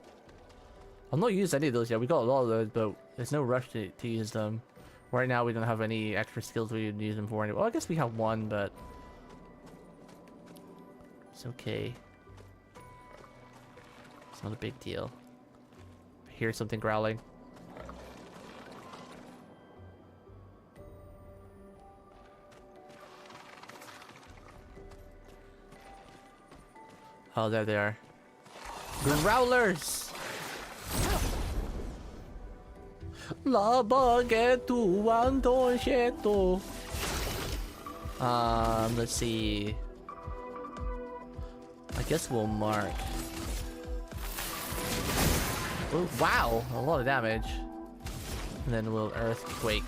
I've not used any of those yet. We got a lot of those, but there's no rush to use them. Right now, we don't have any extra skills we would use them for. Well, I guess we have one, but it's okay. It's not a big deal. I hear something growling. Oh, there they are. Growlers! La baguette wantonchetto. Let's see. I guess we'll mark. Oh, wow, a lot of damage. And then we'll earthquake.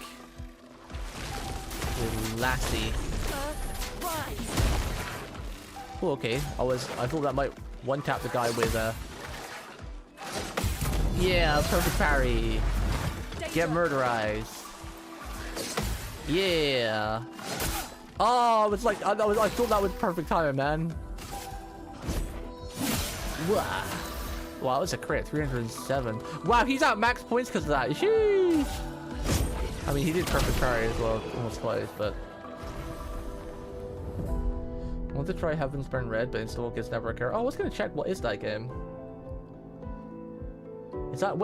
With Lassie. Oh, okay. I thought that might one tap the guy with yeah, perfect parry. Get murderized. Yeah. Oh, it's like I thought that was perfect timing, man. Wow. Wow, it's a crit. 307. Wow, he's at max points because of that. Sheesh. I mean, he did perfect parry as well, almost twice, but. I want to try Heaven's Burn Red, but install gets never occur. Oh, I was gonna check what is that game. Is that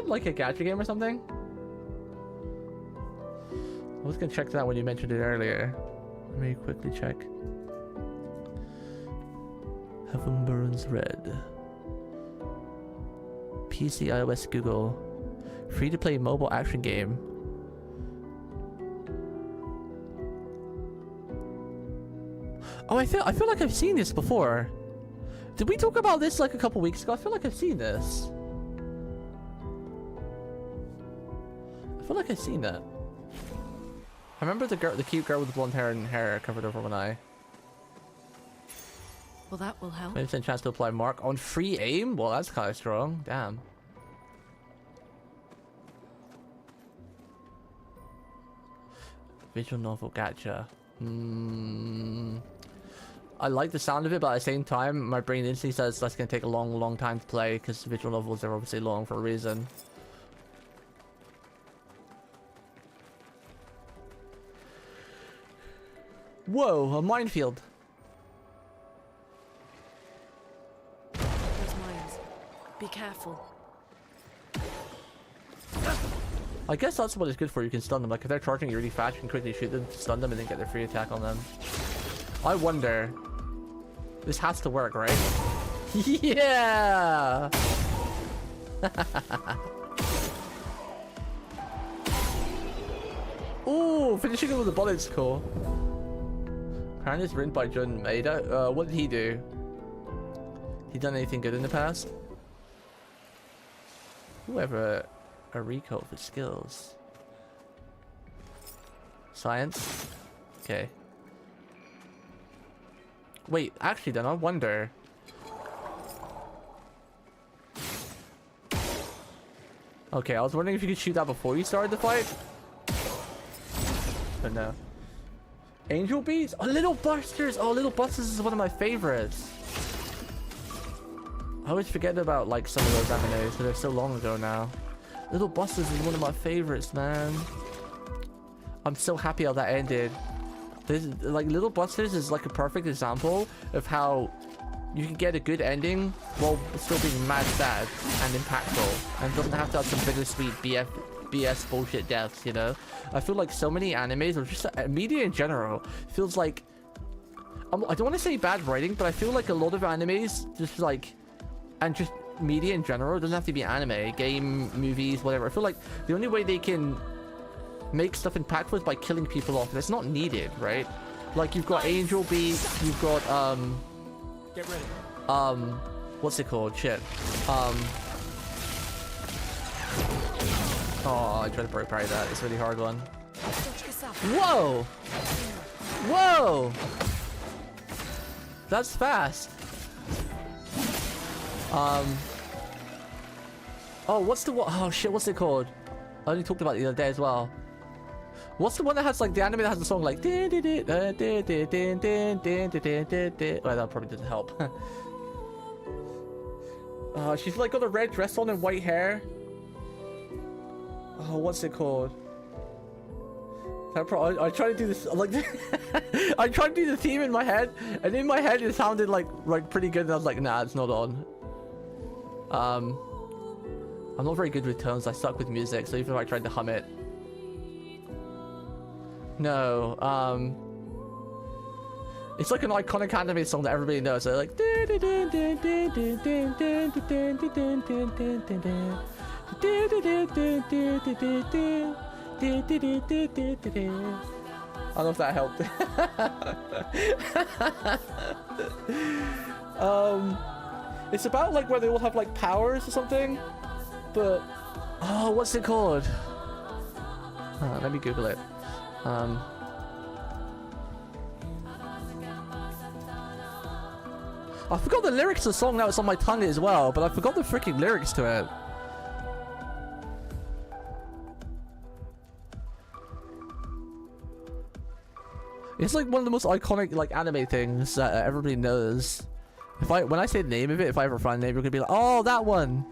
like a gacha game or something? I was gonna check that when you mentioned it earlier. Let me quickly check. Heaven Burns Red. PC, iOS, Google. Free to play mobile action game. Oh, I feel like I've seen this before. Did we talk about this like a couple weeks ago? I feel like I've seen this. I feel like I've seen that. I remember the cute girl with the blonde hair and hair covered over one eye. Well, that will help. 20% chance to apply mark on free aim? Well, that's kind of strong. Damn. Visual novel gacha. I like the sound of it, but at the same time, my brain instantly says that's going to take a long time to play because visual novels are obviously long for a reason. Whoa, a minefield. Those mines. Be careful. I guess that's what it's good for. You can stun them. Like if they're charging you really fast, you can quickly shoot them, stun them, and then get their free attack on them. I wonder. This has to work, right? Yeah! Ooh, finishing it with a bullet's cool. Crown is written by Jun Maeda. What did he do? He done anything good in the past? Whoever a recall for skills. Science? Okay. Wait, actually then, I wonder. Okay, I was wondering if you could shoot that before you started the fight. But no. Angel Beats? Oh, Little Busters! Oh, Little Busters is one of my favorites. I always forget about like some of those animes because they're so long ago now. Little Busters is one of my favorites, man. I'm so happy how that ended. Like Little Busters is like a perfect example of how you can get a good ending while still being mad sad and impactful, and doesn't have to have some bittersweet BS bullshit deaths, you know. I feel like so many animes, or just media in general, feels like I don't want to say bad writing, but I feel like a lot of animes just like, and just media in general, it doesn't have to be anime, game, movies, whatever. I feel like the only way they can make stuff impactful is by killing people off. It's not needed, right? Like you've got Angel Beats, you've got Get ready. what's it called? Shit. Oh, I tried to break parry that. It's a really hard one. Whoa! Whoa! That's fast. Oh, what's the one? Oh shit, what's it called? I only talked about it the other day as well. What's the one that has like the anime that has the song like well, that probably doesn't help. She's like got a red dress on and white hair. Oh, what's it called? I try to do this like I tried to do the theme in my head, and in my head it sounded like pretty good, and I was like, nah, it's not on. I'm not very good with tones. I suck with music, so even if I tried to hum it. No, it's like an iconic anime song that everybody knows. So like I don't know if that helped. It's about like where they all have like powers or something, but oh, what's it called? Let me Google it. I forgot the lyrics to the song. Now it's on my tongue as well, but I forgot the freaking lyrics to it. It's like one of the most iconic like anime things that everybody knows. When I say the name of it, if I ever find the name, you're gonna be like, oh, that one.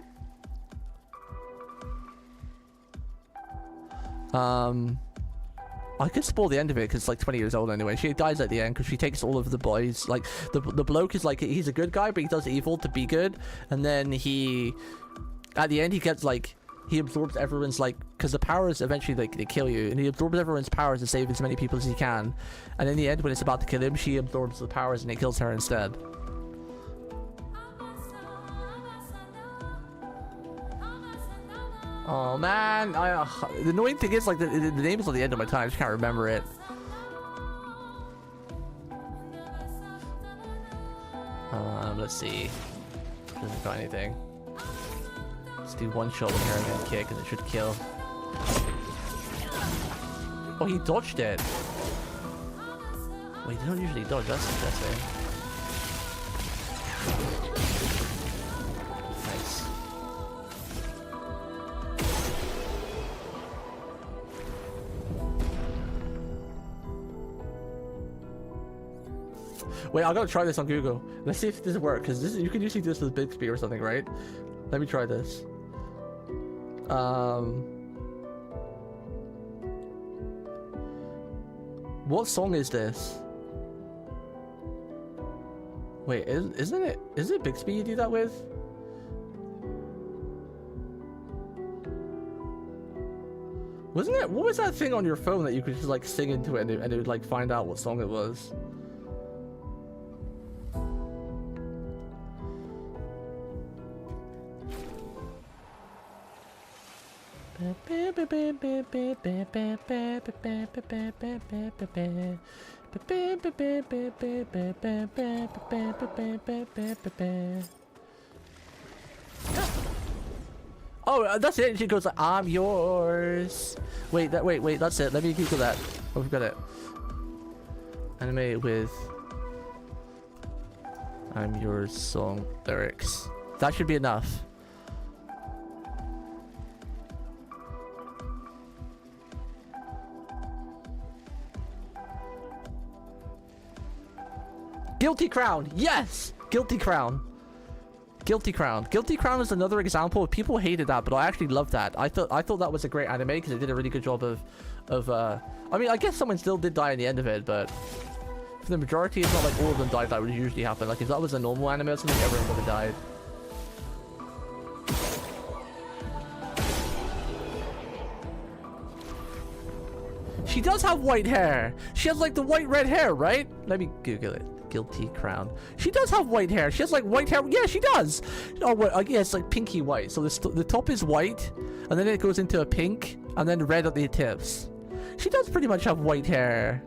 I could spoil the end of it because it's like 20 years old anyway. She dies at the end because she takes all of the boys. Like the bloke is like, he's a good guy, but he does evil to be good, and then at the end he gets like, he absorbs everyone's like, because the powers eventually they kill you, and he absorbs everyone's powers to save as many people as he can, and in the end when it's about to kill him, she absorbs the powers and it kills her instead. Oh man, the annoying thing is like the name is on the end of my tongue. I just can't remember it. Let's see. Doesn't got anything. Let's do one shot with her and then kick, and it should kill. Oh, he dodged it. Wait, they don't usually dodge. That's interesting. Nice. Wait, I gotta try this on Google. Let's see if this works, because you can usually do this with Bixby or something, right? Let me try this. What song is this? Wait, is it Bixby you do that with? Wasn't it? What was that thing on your phone that you could just like sing into it and it would like find out what song it was? Oh, that's it. She goes like, "I'm yours." Wait, that's it. Let me Google that. Oh, we've got it. Anime with "I'm yours" song lyrics. That should be enough. Guilty Crown, yes! Guilty Crown. Guilty Crown. Guilty Crown is another example. People hated that, but I actually loved that. I thought that was a great anime because it did a really good job of I mean, I guess someone still did die in the end of it, but for the majority, it's not like all of them died. That would usually happen. Like if that was a normal anime or something, everyone would have died. She does have white hair. She has like the white red hair, right? Let me Google it. Guilty Crown. She does have white hair. She has like white hair. Yeah, she does. Oh, wait, yeah, it's like pinky white. So the top is white, and then it goes into a pink, and then red at the tips. She does pretty much have white hair.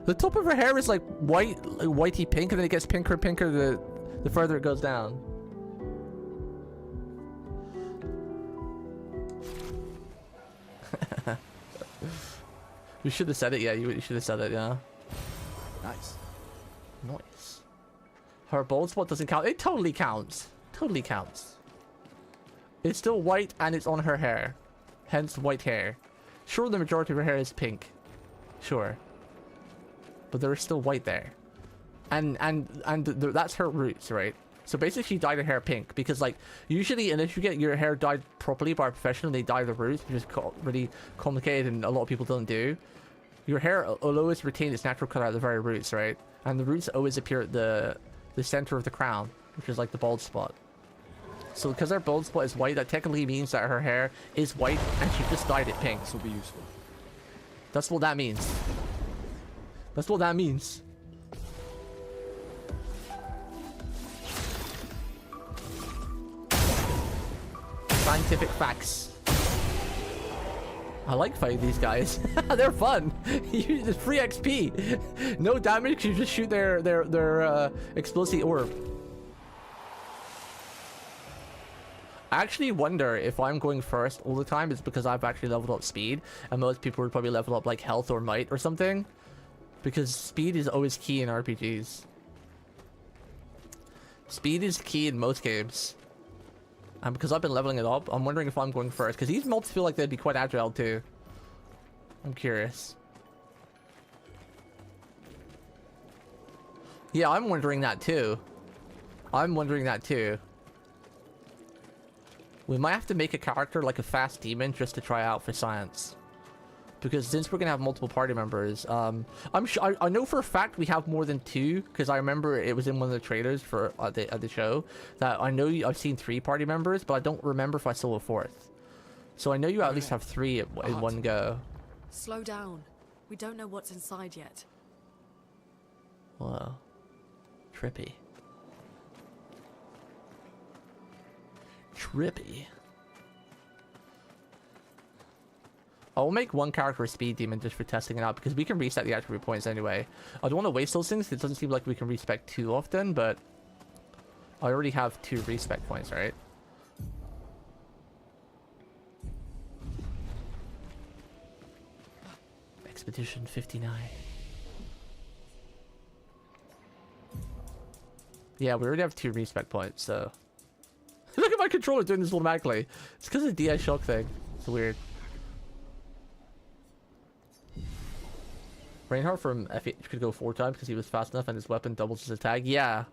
The top of her hair is like white, like whitey pink, and then it gets pinker and pinker the further it goes down. You should have said it, yeah. You should have said it, yeah. Nice. Nice. Her bald spot doesn't count. It totally counts. Totally counts. It's still white and it's on her hair. Hence white hair. Sure, the majority of her hair is pink. Sure. But there is still white there. And that's her roots, right? So basically she dyed her hair pink because like usually unless you get your hair dyed properly by a professional, they dye the roots, which is really complicated and a lot of people don't do. Your hair will always retain its natural color at the very roots, right? And the roots always appear at the center of the crown, which is like the bald spot. So because her bald spot is white, that technically means that her hair is white and she just dyed it pink. This will be useful. That's what that means. That's what that means. Scientific facts. I like fighting these guys. They're fun. It's free XP. No damage. You just shoot their explosive orb. I actually wonder if I'm going first all the time is because I've actually leveled up speed, and most people would probably level up like health or might or something, because speed is always key in RPGs. Speed is key in most games. And because I've been leveling it up, I'm wondering if I'm going first. Because these mobs feel like they'd be quite agile too. I'm curious. Yeah, I'm wondering that too. I'm wondering that too. We might have to make a character like a fast demon just to try out for science. Because since we're gonna have multiple party members, I'm sure I know for a fact we have more than 2, because I remember it was in one of the trailers for at the show that I know I've seen 3 party members, but I don't remember if I saw a 4th. So I know you at least have 3 in one go. Slow down. We don't know what's inside yet. Whoa, trippy. Trippy. I'll make one character a speed demon just for testing it out, because we can reset the attribute points anyway. I don't want to waste those things. It doesn't seem like we can respec too often, but I already have 2 respec points, right? Expedition 59. Yeah, we already have 2 respec points, so... Look at my controller doing this automatically. It's because of the DS shock thing. It's weird. Reinhardt from F8 could go 4 times because he was fast enough and his weapon doubles his attack. Yeah.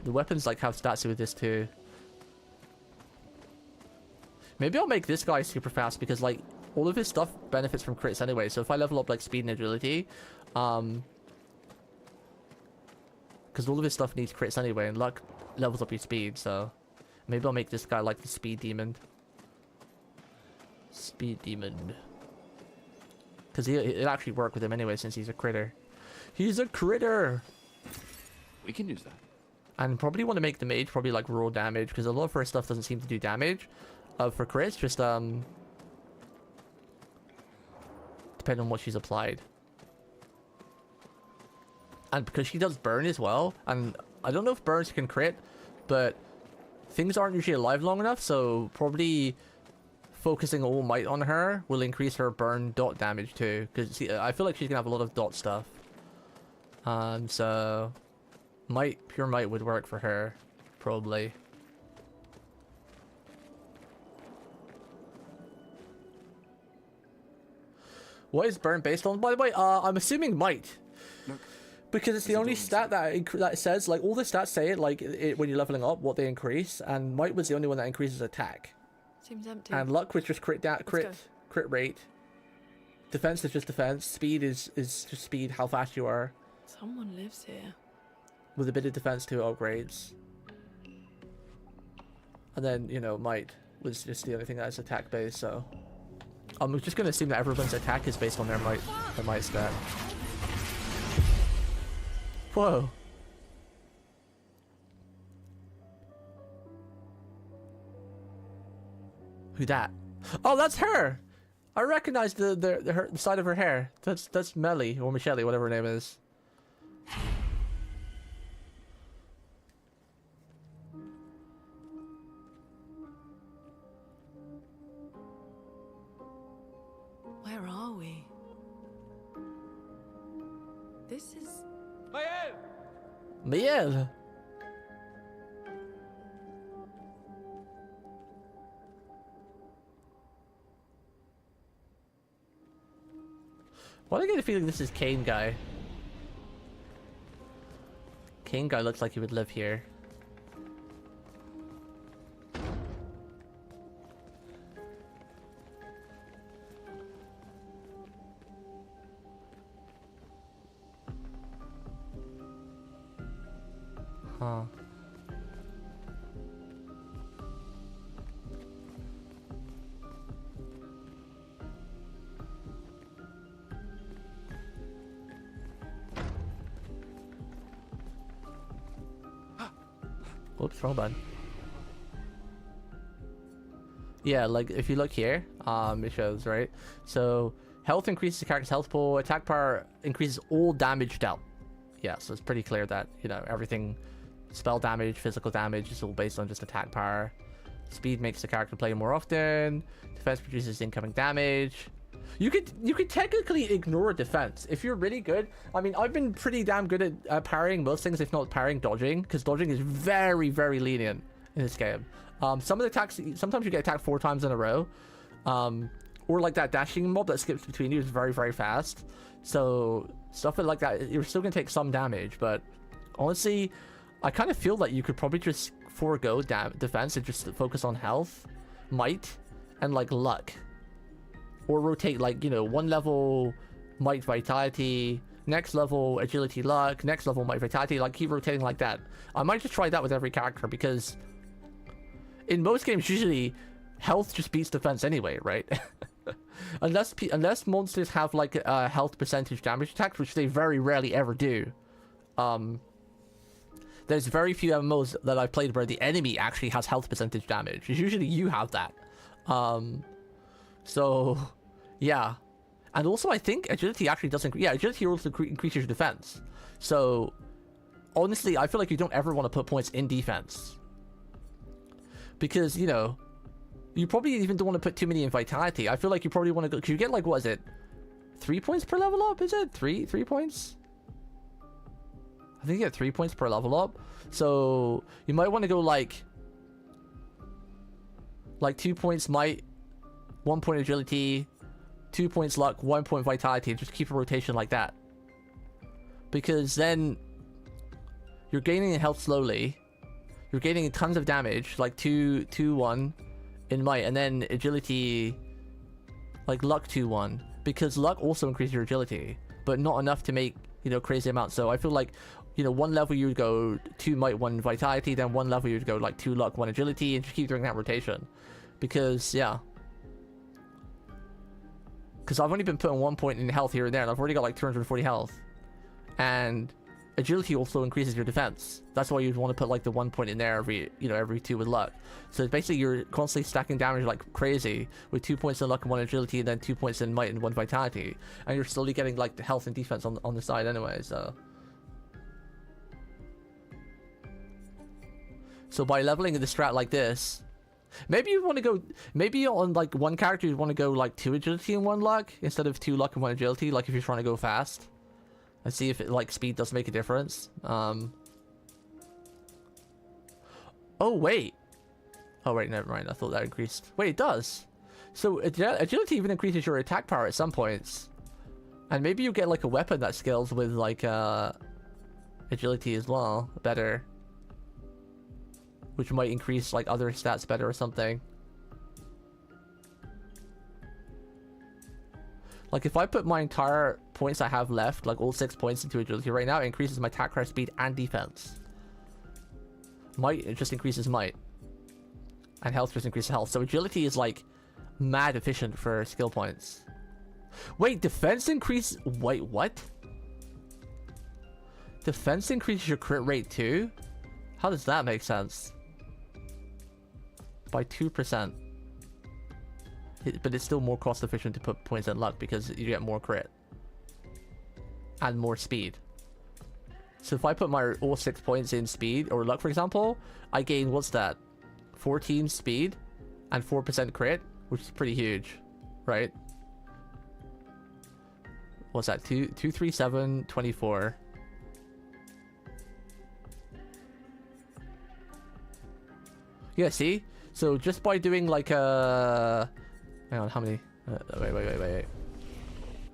The weapons like have stats with this too. Maybe I'll make this guy super fast because like all of his stuff benefits from crits anyway. So if I level up like speed and agility, because all of his stuff needs crits anyway, and luck levels up your speed. So maybe I'll make this guy like the speed demon. Speed demon. Because it'll actually work with him anyway since he's a critter. He's a critter! We can use that. And probably want to make the mage probably like raw damage, because a lot of her stuff doesn't seem to do damage for crits, just depending on what she's applied. And because she does burn as well, and I don't know if burns can crit, but things aren't usually alive long enough, so probably focusing all might on her will increase her burn dot damage too, because I feel like she's gonna have a lot of dot stuff. So pure might would work for her, probably. What is burn based on, by the way? I'm assuming might. Look, because it's the only stat that says, like, all the stats say it, like, when you're leveling up, what they increase, and might was the only one that increases attack. Seems empty. And luck, which just crit rate. Defense is just defense. Speed is just speed, how fast you are. Someone lives here. With a bit of defense to upgrades. And then, you know, might was just the only thing that's attack based, so I'm just gonna assume that everyone's attack is based on their might stat. Whoa. Who that? Oh, that's her. I recognize the side of her hair. That's Melly or Michelle, whatever her name is. Where are we? This is... Miel. Why do I get a feeling this is Kane guy? arcane guy looks like he would live here. Huh. Whoops, wrong button. Yeah, like if you look here, it shows, right? So health increases the character's health pool, attack power increases all damage dealt. Yeah, so it's pretty clear that, you know, everything, spell damage, physical damage is all based on just attack power. Speed makes the character play more often. Defense produces incoming damage. You could technically ignore defense if you're really good. I mean, I've been pretty damn good at parrying most things, if not parrying dodging, because dodging is very, very lenient in this game. Some of the attacks, sometimes you get attacked 4 times in a row, or like that dashing mob that skips between you is very, very fast. So stuff like that, you're still gonna take some damage. But honestly, I kind of feel that you could probably just forego defense and just focus on health, might, and like luck. Or rotate, like, you know, 1 level might vitality, next level agility luck, next level might vitality, like keep rotating like that. I might just try that with every character, because in most games usually health just beats defense anyway, right? unless monsters have like a health percentage damage attacks, which they very rarely ever do. There's very few MMOs that I've played where the enemy actually has health percentage damage. It's usually you have that. So, yeah. And also, I think agility actually doesn't... Yeah, agility also increases your defense. So, honestly, I feel like you don't ever want to put points in defense. Because, you know, you probably even don't want to put too many in vitality. I feel like you probably want to go... Because you get, like, what is it? 3 points per level up, is it? 3 points? I think you get 3 points per level up. So, you might want to go, like 2 points might... 1 point agility, 2 points luck, 1 point vitality, and just keep a rotation like that. Because then you're gaining health slowly, you're gaining tons of damage, like 2-1 in might, and then agility, like luck 2-1, because luck also increases your agility, but not enough to make, you know, crazy amounts. So I feel like, you know, 1 level you would go 2 might, 1 vitality, then 1 level you would go like 2 luck, 1 agility, and just keep doing that rotation. Because, yeah. Because I've only been putting 1 point in health here and there, and I've already got like 240 health. And agility also increases your defense. That's why you'd want to put like the 1 point in there every 2 with luck. So basically you're constantly stacking damage like crazy with 2 points in luck and 1 agility, and then 2 points in might and 1 vitality. And you're slowly getting like the health and defense on the side anyway, so. So by leveling the strat like this, maybe you want to go, maybe on like one character you want to go like 2 agility and 1 luck instead of 2 luck and 1 agility, like if you're trying to go fast. And see if it, like, speed does make a difference. Oh wait. Oh wait, never mind. I thought that increased. Wait, it does. So agility even increases your attack power at some points. And maybe you get like a weapon that scales with like agility as well, better. Which might increase like other stats better or something. Like if I put my entire points I have left, like all 6 points into agility right now, it increases my attack power, speed, and defense. Might, it just increases might. And health just increases health. So agility is like mad efficient for skill points. Wait, defense increase? Wait, what? Defense increases your crit rate too? How does that make sense? By 2%. But it's still more cost efficient to put points in luck because you get more crit. And more speed. So if I put my all 6 points in speed or luck, for example, I gain, what's that? 14 speed and 4% crit, which is pretty huge, right? What's that? 2, 3, 7, 24. Yeah, see? So just by doing like a... Hang on, how many? Wait.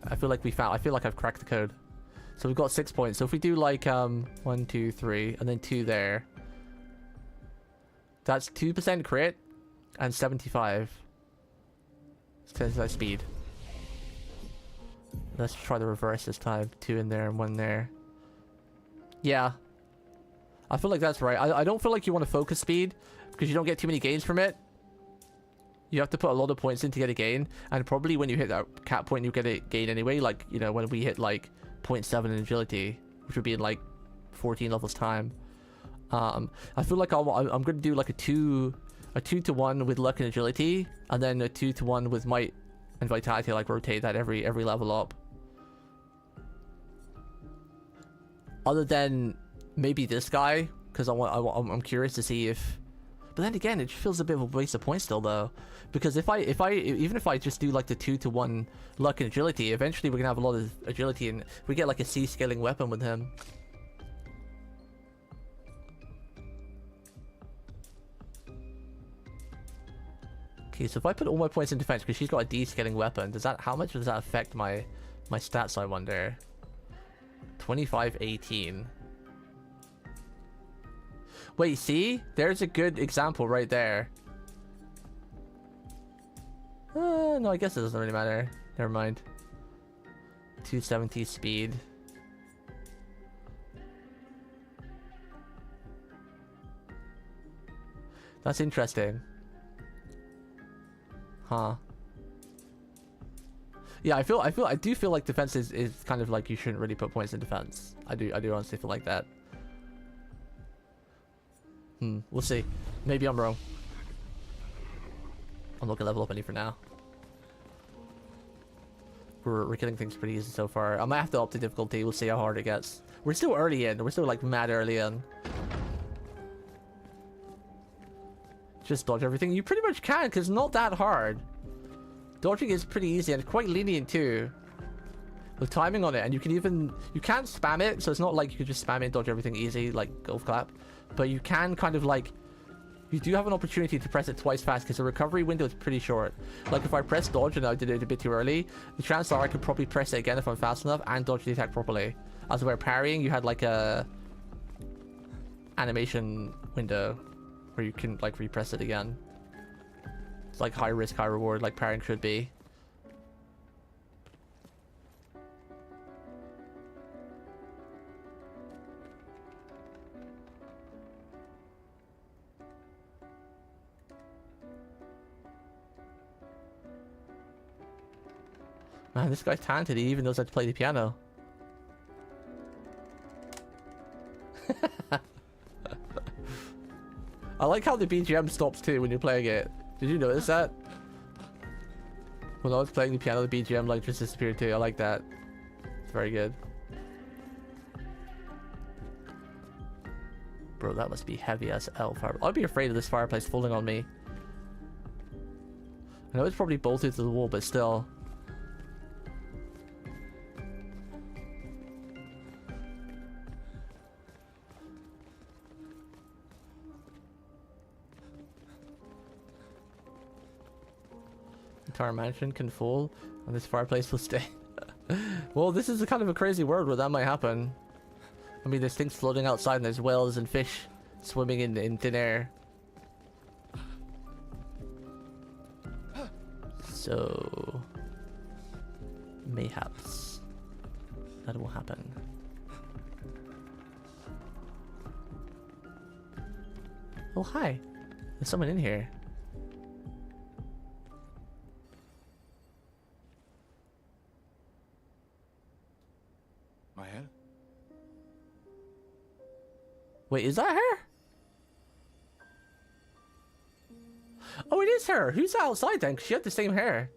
I feel like I've cracked the code. So we've got 6 points. So if we do like 1, 2, 3, and then 2 there, that's 2% crit and 75. Depends on speed. Let's try the reverse this time. 2 in there and 1 there. Yeah. I feel like that's right. I don't feel like you want to focus speed because you don't get too many gains from it. You have to put a lot of points in to get a gain, and probably when you hit that cap point you get a gain anyway, like, you know, when we hit like 0.7 in agility, which would be in like 14 levels time. I feel like I'm going to do like a 2 to 1 with luck and agility, and then a 2 to 1 with might and vitality, like rotate that every level up. Other than maybe this guy, because I'm curious to see if. But then again, it feels a bit of a waste of points still, though, because even if I just do like the 2 to 1 luck and agility, eventually we're gonna have a lot of agility, and we get like a C scaling weapon with him. Okay, so if I put all my points in defense, because she's got a D scaling weapon, how much does that affect my stats? I wonder. 25-18. Wait, see? There's a good example right there. No, I guess it doesn't really matter. Never mind. 270 speed. That's interesting. Huh. Yeah, I do feel like defense is kind of like you shouldn't really put points in defense. I do honestly feel like that. We'll see. Maybe I'm wrong. I'm not gonna level up any for now. We're killing things pretty easy so far. I might have to up the difficulty. We'll see how hard it gets. We're still early in. We're still like mad early in. Just dodge everything. You pretty much can, because it's not that hard. Dodging is pretty easy and quite lenient too, with timing on it. And you can't spam it, so it's not like you could just spam it and dodge everything easy like golf clap. But you can kind of like, you do have an opportunity to press it twice fast, because the recovery window is pretty short. Like if I press dodge and I did it a bit too early, the chances are I could probably press it again if I'm fast enough and dodge the attack properly. As where parrying, you had like a animation window where you can like repress it again. It's like high risk, high reward, like parrying should be. Man, this guy's talented. He even knows how to play the piano. I like how the BGM stops too when you're playing it. Did you notice that? When I was playing the piano, the BGM like just disappeared too. I like that. It's very good. Bro, that must be heavy as hell. I'd be afraid of this fireplace falling on me. I know it's probably bolted to the wall, but still. Entire mansion can fall and this fireplace will stay. Well, this is a kind of a crazy world where that might happen. I mean, there's things floating outside and there's whales and fish swimming in thin air. So mayhaps that will happen. Oh, hi. There's someone in here. Mael? Wait, is that her? Oh, it is her. Who's outside then? 'Cause she had the same hair.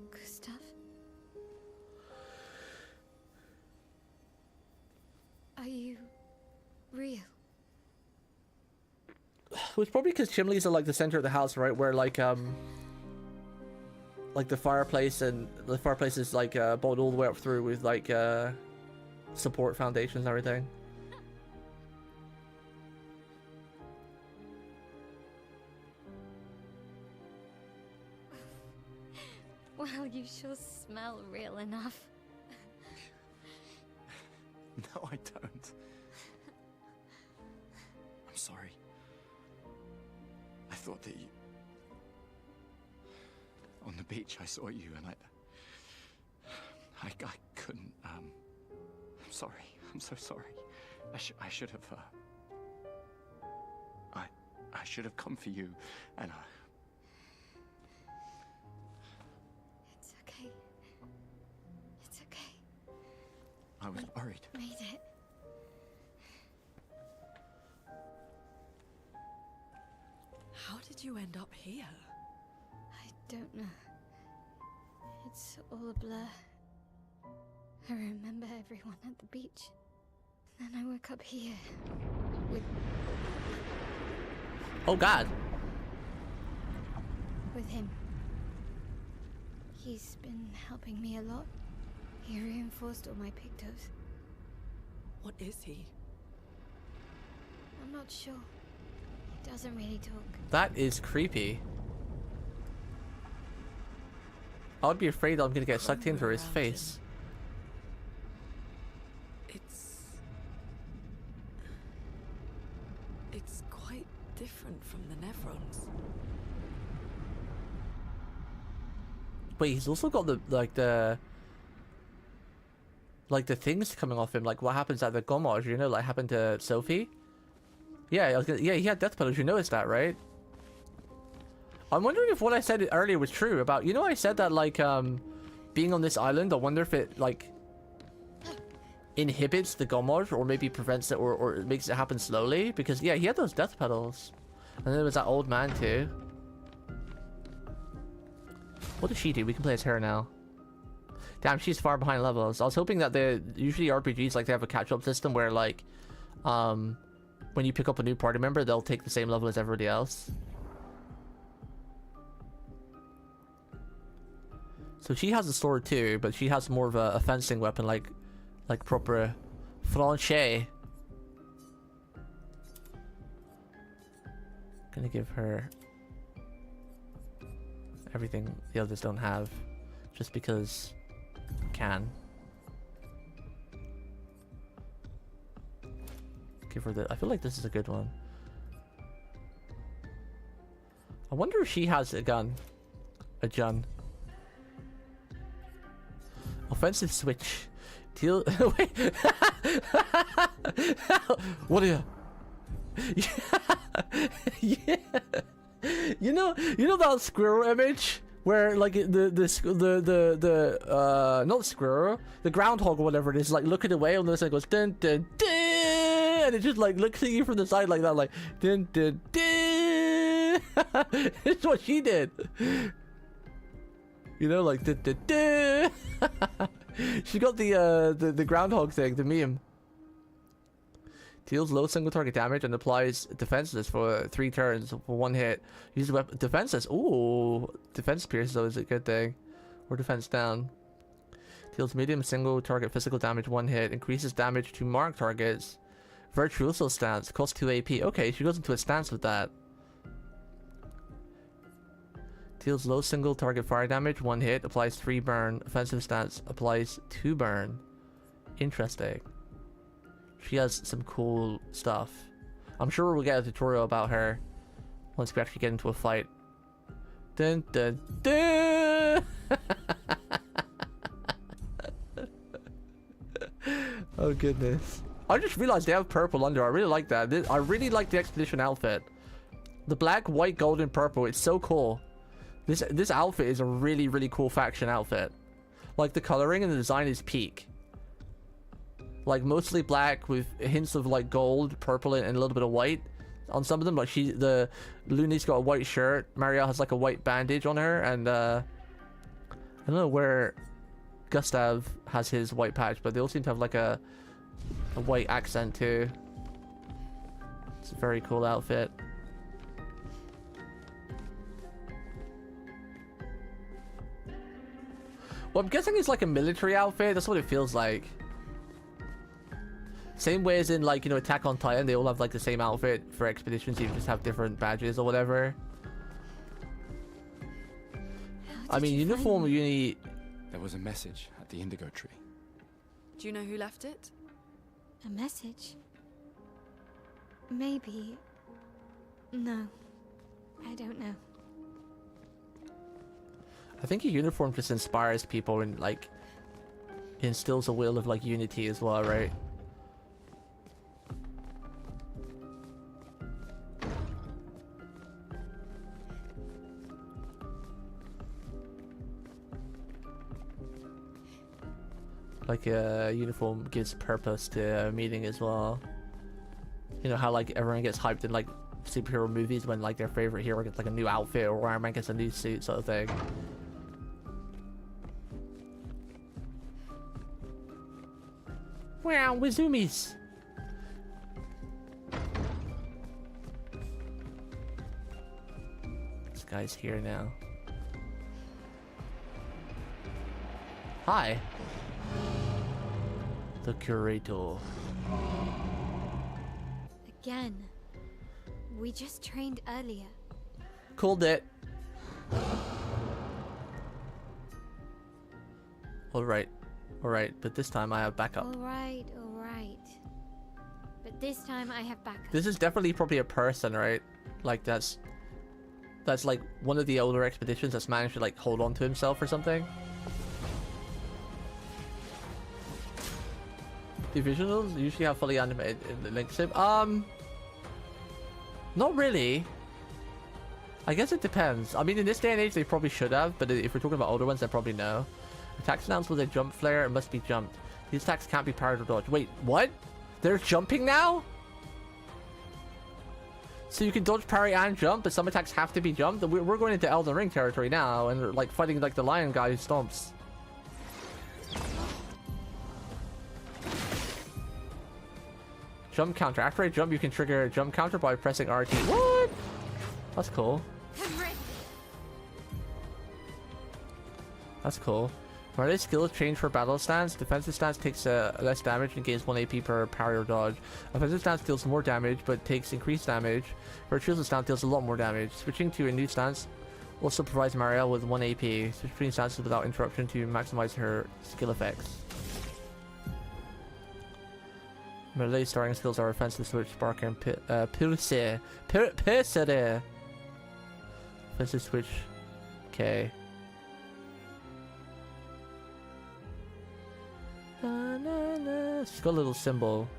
Gustav? Are you real? It's probably because chimneys are like the center of the house, right? Where like the fireplace is like bolted all the way up through with like support foundations and everything. Well, You sure smell real enough. No, I don't. I'm sorry. I thought that you... On the beach, I saw you and I couldn't, I'm sorry. I'm so sorry. I should have, I should have come for you, and It's okay. It's okay. I was worried. Made it. How did you end up here? I don't know. It's all a blur. I remember everyone at the beach. Then I woke up here. With Oh God. him. He's been helping me a lot. He reinforced all my pictos. What is he? I'm not sure. He doesn't really talk. That is creepy. I would be afraid that I'm gonna get sucked into his face. It's quite different from the Nevrons. Wait, he's also got the the things coming off him. Like what happens at the Gomage, you know, like happened to Sophie. Yeah, yeah, he had death petals. You noticed that, right? I'm wondering if what I said earlier was true about, you know, I said that like being on this island. I wonder if it like inhibits the Gomage or maybe prevents it or it makes it happen slowly, because yeah, he had those death petals. And then there was that old man too. What does she do? We can play as her now. Damn, she's far behind levels. I was hoping that usually RPGs like they have a catch-up system where like when you pick up a new party member, they'll take the same level as everybody else. So she has a sword too, but she has more of a fencing weapon, like proper Francais. Gonna give her everything the others don't have, just because I can. Give her the. I feel like this is a good one. I wonder if she has a gun. A gun. Offensive switch. Deal. Wait. What are you? Yeah. You know that squirrel image where like the not squirrel, the groundhog or whatever it is, like looking away and this thing goes dun dun dun, and it just like looks at you from the side like that, like dun dun dun. It's what she did. You know, like dun dun dun. She got the groundhog thing, the meme. Deals low single target damage and applies defenseless for 3 turns for 1 hit. Uses weapon defenseless. Ooh, defense pierce though is a good thing, or defense down. Deals medium single target physical damage 1 hit. Increases damage to marked targets. Virtuoso stance costs 2 AP. Okay, she goes into a stance with that. Deals low single target fire damage 1 hit. Applies 3 burn. Offensive stance applies 2 burn. Interesting. She has some cool stuff. I'm sure we'll get a tutorial about her once we actually get into a fight. Dun dun dun! Oh goodness. I just realized they have purple under. I really like that. I really like the expedition outfit. The black, white, gold, and purple. It's so cool. This outfit is a really, really cool faction outfit. Like the coloring and the design is peak. Like mostly black with hints of like gold, purple, and a little bit of white on some of them. Like Looney's got a white shirt. Marielle has like a white bandage on her, and I don't know where Gustav has his white patch, but they all seem to have like a white accent too. It's a very cool outfit. Well, I'm guessing it's like a military outfit. That's what it feels like. Same way as in, like, you know, Attack on Titan, they all have like the same outfit for expeditions. You just have different badges or whatever. How I mean, uniform uni. There was a message at the indigo tree. Do you know who left it? A message? Maybe. No. I don't know. I think a uniform just inspires people and like instills a will of like unity as well, right? Like a uniform gives purpose to a meeting as well. You know how like everyone gets hyped in like superhero movies when like their favorite hero gets like a new outfit or Iron Man gets a new suit sort of thing. Wow, Wizumis! This guy's here now. Hi. The curator. Again. We just trained earlier. Called it. Alright. Alright, but this time I have backup. Alright, alright. But this time I have backup. This is definitely probably a person, right? Like that's like one of the older expeditions that's managed to like hold on to himself or something. Divisionals usually have fully animated in the link sim. Not really. I guess it depends. I mean, in this day and age, they probably should have, but if we're talking about older ones, then probably no. Attacks announced with a jump flare, it must be jumped. These attacks can't be parried or dodged. Wait, what? They're jumping now? So you can dodge, parry, and jump, but some attacks have to be jumped? We're going into Elden Ring territory now, and we're like fighting like the lion guy who stomps. Jump counter. After I jump, you can trigger a jump counter by pressing RT. What? That's cool. That's cool. Melee skills change for battle stance. Defensive stance takes less damage and gains 1 AP per parry or dodge. Offensive stance deals more damage but takes increased damage. Virtuoso stance deals a lot more damage. Switching to a new stance also provides Marielle with 1 AP. Switch between stances without interruption to maximize her skill effects. Melee starting skills are offensive switch, spark, and piercer. Offensive switch. Okay. It's got a little symbol.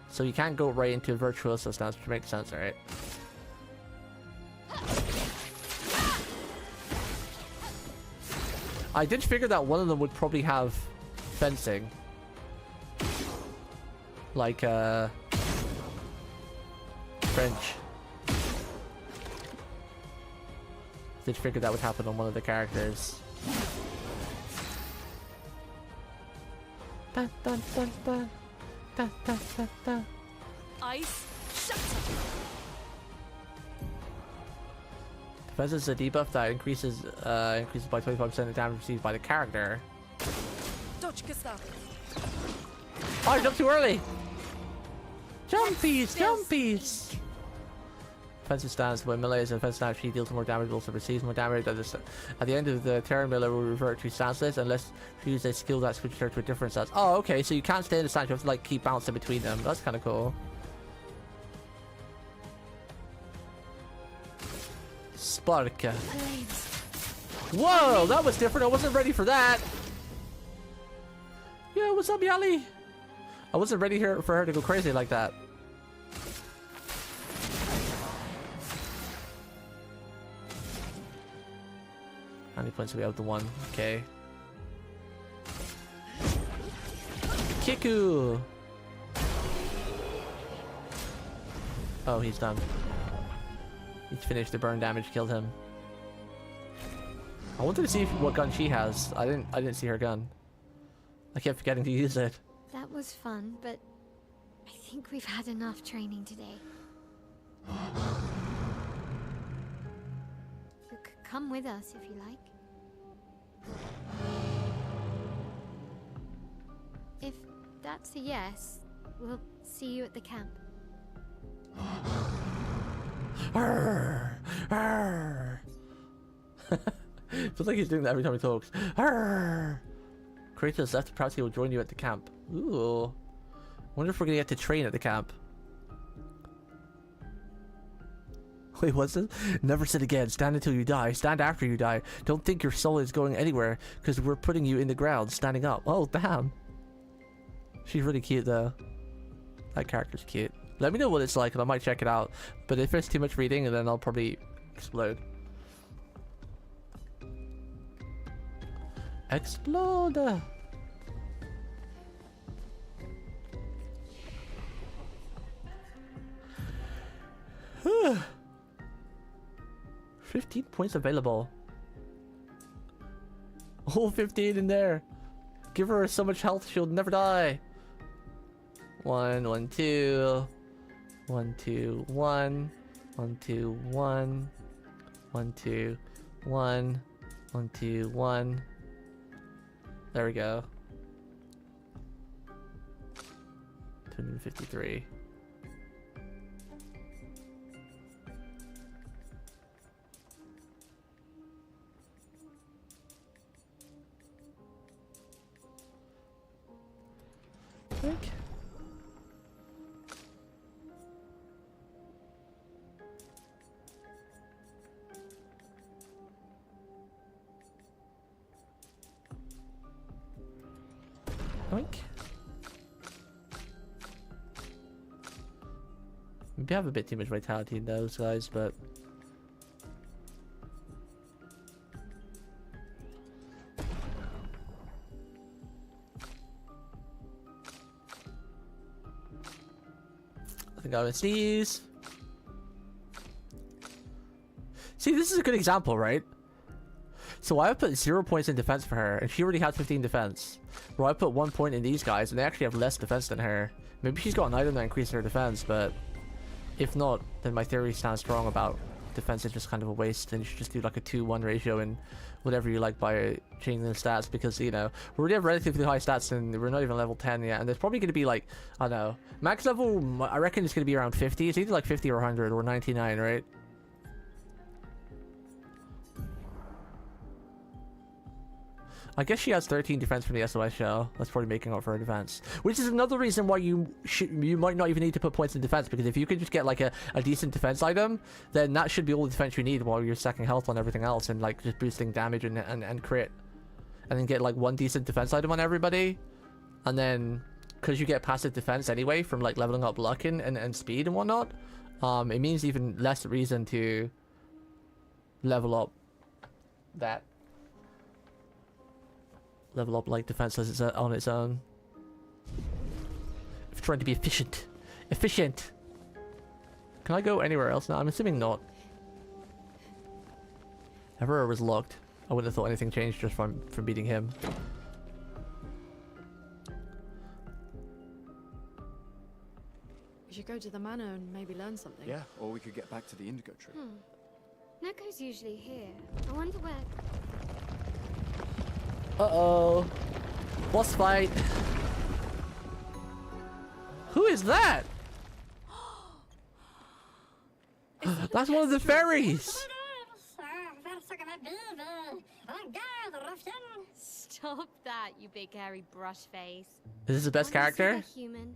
So you can't go right into a virtuoso stance, which makes sense, right? I did figure that one of them would probably have fencing. Like, French. Did figure that would happen on one of the characters. Dun, dun, dun, dun. Dun, dun, dun, dun. Ice Shutter. Defense is a debuff that increases by 25% the damage received by the character. Dodge Gustav. Oh, I jumped too early! Jumpies! Jumpies! Offensive stance. When melee is an offensive stance, she deals more damage, also receives more damage. At the end of the turn, melee will revert to stanceless unless she uses a skill that switches her to a different stance. Oh, okay, so you can't stay in the stance, you have to like keep bouncing between them. That's kind of cool. Sparka. Whoa, that was different. I wasn't ready for that. Yo, what's up, Yali? I wasn't ready for her to go crazy like that. How many points do we have? The one. Okay. Kiku! Oh, he's done. He's finished. The burn damage killed him. I wanted to see what gun she has. I didn't see her gun. I kept forgetting to use it. That was fun, but I think we've had enough training today. You could come with us if you like. If that's a yes, we'll see you at the camp. Arr, arr. Feels like he's doing that every time he talks. Arrgh! Kratos left. Perhaps he will join you at the camp. Ooh. Wonder if we're gonna get to train at the camp. Wait, what's this? Never sit again. Stand until you die. Stand after you die. Don't think your soul is going anywhere, because we're putting you in the ground, standing up. Oh, damn. She's really cute, though. That character's cute. Let me know what it's like, and I might check it out. But if it's too much reading, then I'll probably explode. Explode! 15 points available. All 15 in there. Give her so much health she'll never die. 1, 1, 2. 1, 2, 1. 1, 2, 1. 1, 2, 1. 1, 2, 1. There we go. 253. Okay. Oink. Maybe I have a bit too much vitality in those guys, but I think I'm gonna sneeze. See, this is a good example, right? So I put 0 points in defense for her, and she already had 15 defense. Well, I put 1 point in these guys, and they actually have less defense than her. Maybe she's got an item that increases her defense, but if not, then my theory stands strong about defense is just kind of a waste, and you should just do like a 2-1 ratio and whatever you like by changing the stats, because, you know, we already have relatively high stats and we're not even level 10 yet, and there's probably going to be like, I don't know, max level, I reckon it's going to be around 50. It's either like 50 or 100 or 99, right? I guess she has 13 defense from the SOS shell. That's probably making up for her defense. Which is another reason why you might not even need to put points in defense, because if you could just get like a decent defense item, then that should be all the defense you need while you're stacking health on everything else and like just boosting damage and crit. And then get like one decent defense item on everybody. And then, because you get passive defense anyway from like leveling up luck and speed and whatnot, it means even less reason to level up that. Level up like defense as it's on its own. If trying to be efficient. Efficient! Can I go anywhere else now? I'm assuming not. Emperor was locked. I wouldn't have thought anything changed just from beating him. We should go to the manor and maybe learn something. Yeah, or we could get back to the Indigo tree. Neko's usually here. I wonder where... Uh-oh. Boss fight. Who is that? That's one of the fairies. Stop that, you big hairy brush face. Is this the best character? Human.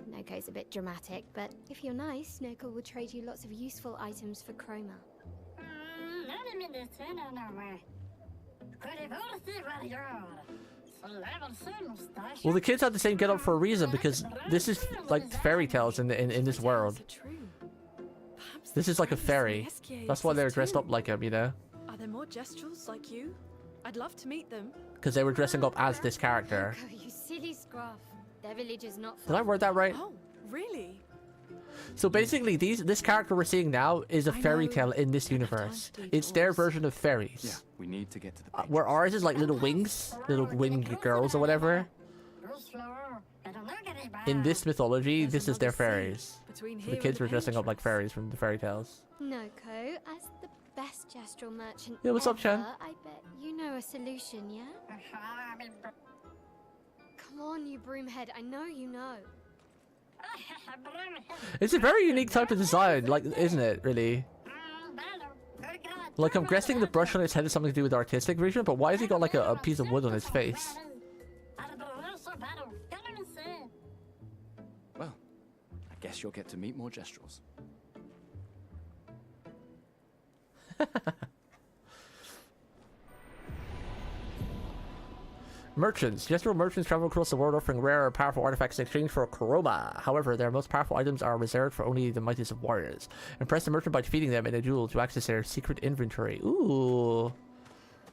Neko's a bit dramatic, but if you're nice, Neko will trade you lots of useful items for chroma. Well, the kids have the same get-up for a reason, because this is like fairy tales in this world. This is like a fairy. That's why they're dressed up like him, you know? Are there more Gestrels like you? I'd love to meet them. Because they were dressing up as this character. Neko, you silly scruff. Their village is not far. Did I word that right? Oh, really? So basically, this character we're seeing now is a fairy tale in this universe. It's their version of fairies. Yeah, we need to get to the where ours is like little wings, little winged girls or whatever. In this mythology, this is their fairies. So the kids were dressing up like fairies from the fairy tales. Neko, as the best gestural merchant Yeah, what's up, Chen? I bet you know a solution, yeah? Come on, you broomhead. I know you know. It's a very unique type of design, like, isn't it, really? Like, I'm guessing the brush on his head is something to do with artistic vision, but why has he got like a piece of wood on his face? Well, I guess you'll get to meet more Gestrels. Merchants. Gestural merchants travel across the world offering rare or powerful artifacts in exchange for chroma. However, their most powerful items are reserved for only the mightiest of warriors. Impress the merchant by defeating them in a duel to access their secret inventory. Ooh.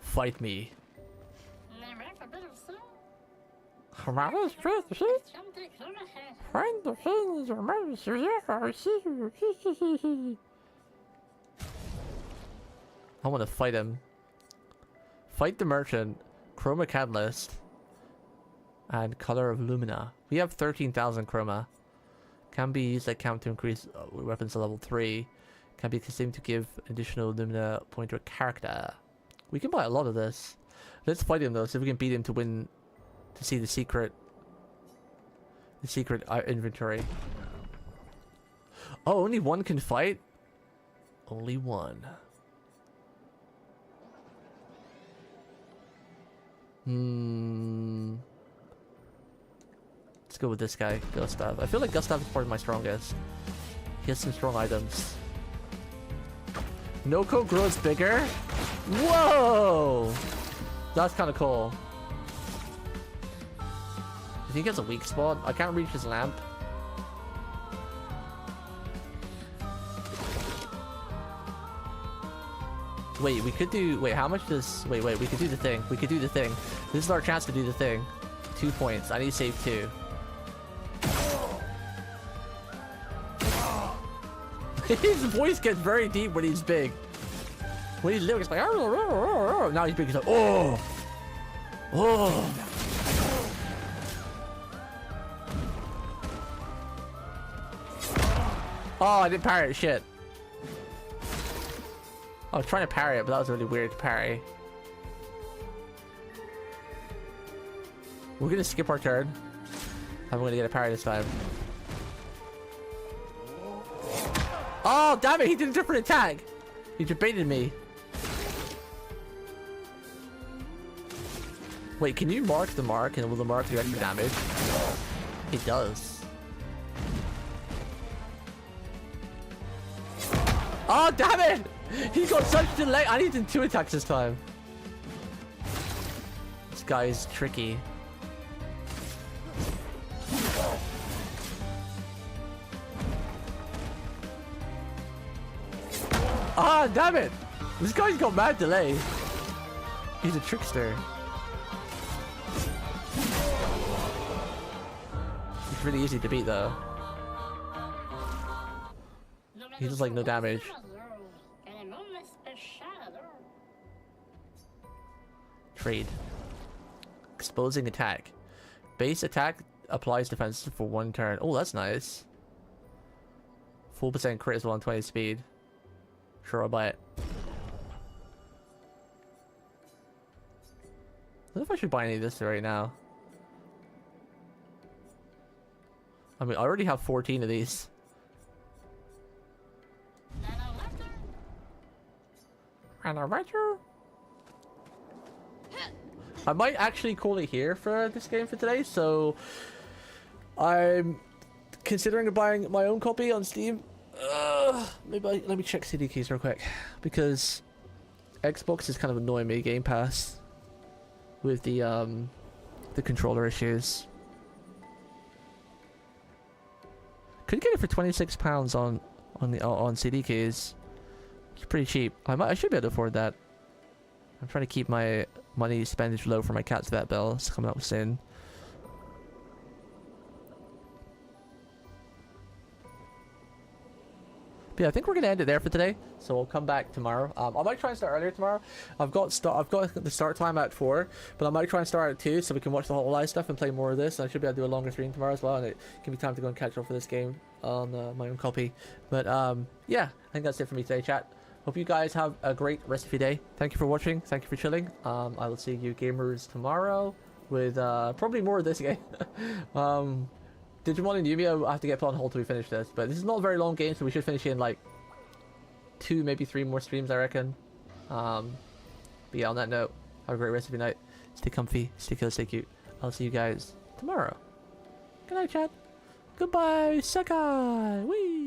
Fight me. I want to fight him. Fight the merchant. Chroma catalyst. And color of lumina. We have 13,000 chroma. Can be used at count to increase weapons to level 3. Can be consumed to give additional lumina point to a character. We can buy a lot of this. Let's fight him though, so we can beat him to win. To see the secret. The secret inventory. Oh, only one can fight? Only one. Let's go with this guy, Gustav. I feel like Gustav is probably my strongest. He has some strong items. Noko grows bigger? Whoa! That's kind of cool. I think he has a weak spot. I can't reach his lamp. Wait, we could do... Wait, how much does... Wait, we could do the thing. We could do the thing. This is our chance to do the thing. 2 points. I need to save 2. His voice gets very deep when he's big. When he's little, it's like... Now he's big, he's like... Oh! Oh! Oh, I didn't parry it. Shit. I was trying to parry it, but that was really weird to parry. We're gonna skip our turn. I'm gonna get a parry this time. Oh, damn it! He did a different attack! He debated me. Wait, can you mark the mark and will the mark do extra damage? It does. Oh, damn it! He got such delay. I needed 2 attacks this time. This guy is tricky. Ah, damn it! This guy's got mad delay. He's a trickster. He's really easy to beat though. He does like no damage. Trade. Exposing attack. Base attack applies defense for 1 turn. Oh, that's nice. 4% crit as well on 20 speed. Sure, I'll buy it. I don't know if I should buy any of this right now. I mean, I already have 14 of these. And a retro. I might actually call it here for this game for today, so I'm considering buying my own copy on Steam. Let me check CD keys real quick, because Xbox is kind of annoying me, Game Pass, with the controller issues. Could get it for £26 on CD keys. It's pretty cheap. I should be able to afford that. I'm trying to keep my money spendage low for my cat's vet bill. It's coming up soon. But yeah, I think we're gonna end it there for today. So we'll come back tomorrow. I might try and start earlier tomorrow. I've got the start time at 4, but I might try and start at 2 so we can watch the whole live stuff and play more of this. And I should be able to do a longer stream tomorrow as well, and it give me time to go and catch up for this game on my own copy. But yeah, I think that's it for me today, chat. Hope you guys have a great rest of your day. Thank you for watching. Thank you for chilling. I will see you gamers tomorrow with probably more of this game. Digimon and Yumi, I have to get put on hold till we finish this. But this is not a very long game, so we should finish in like 2, maybe 3 more streams, I reckon. But yeah, on that note, have a great rest of your night. Stay comfy, stay cool, stay cute. I'll see you guys tomorrow. Good night, chat. Goodbye, Sekai. Wee.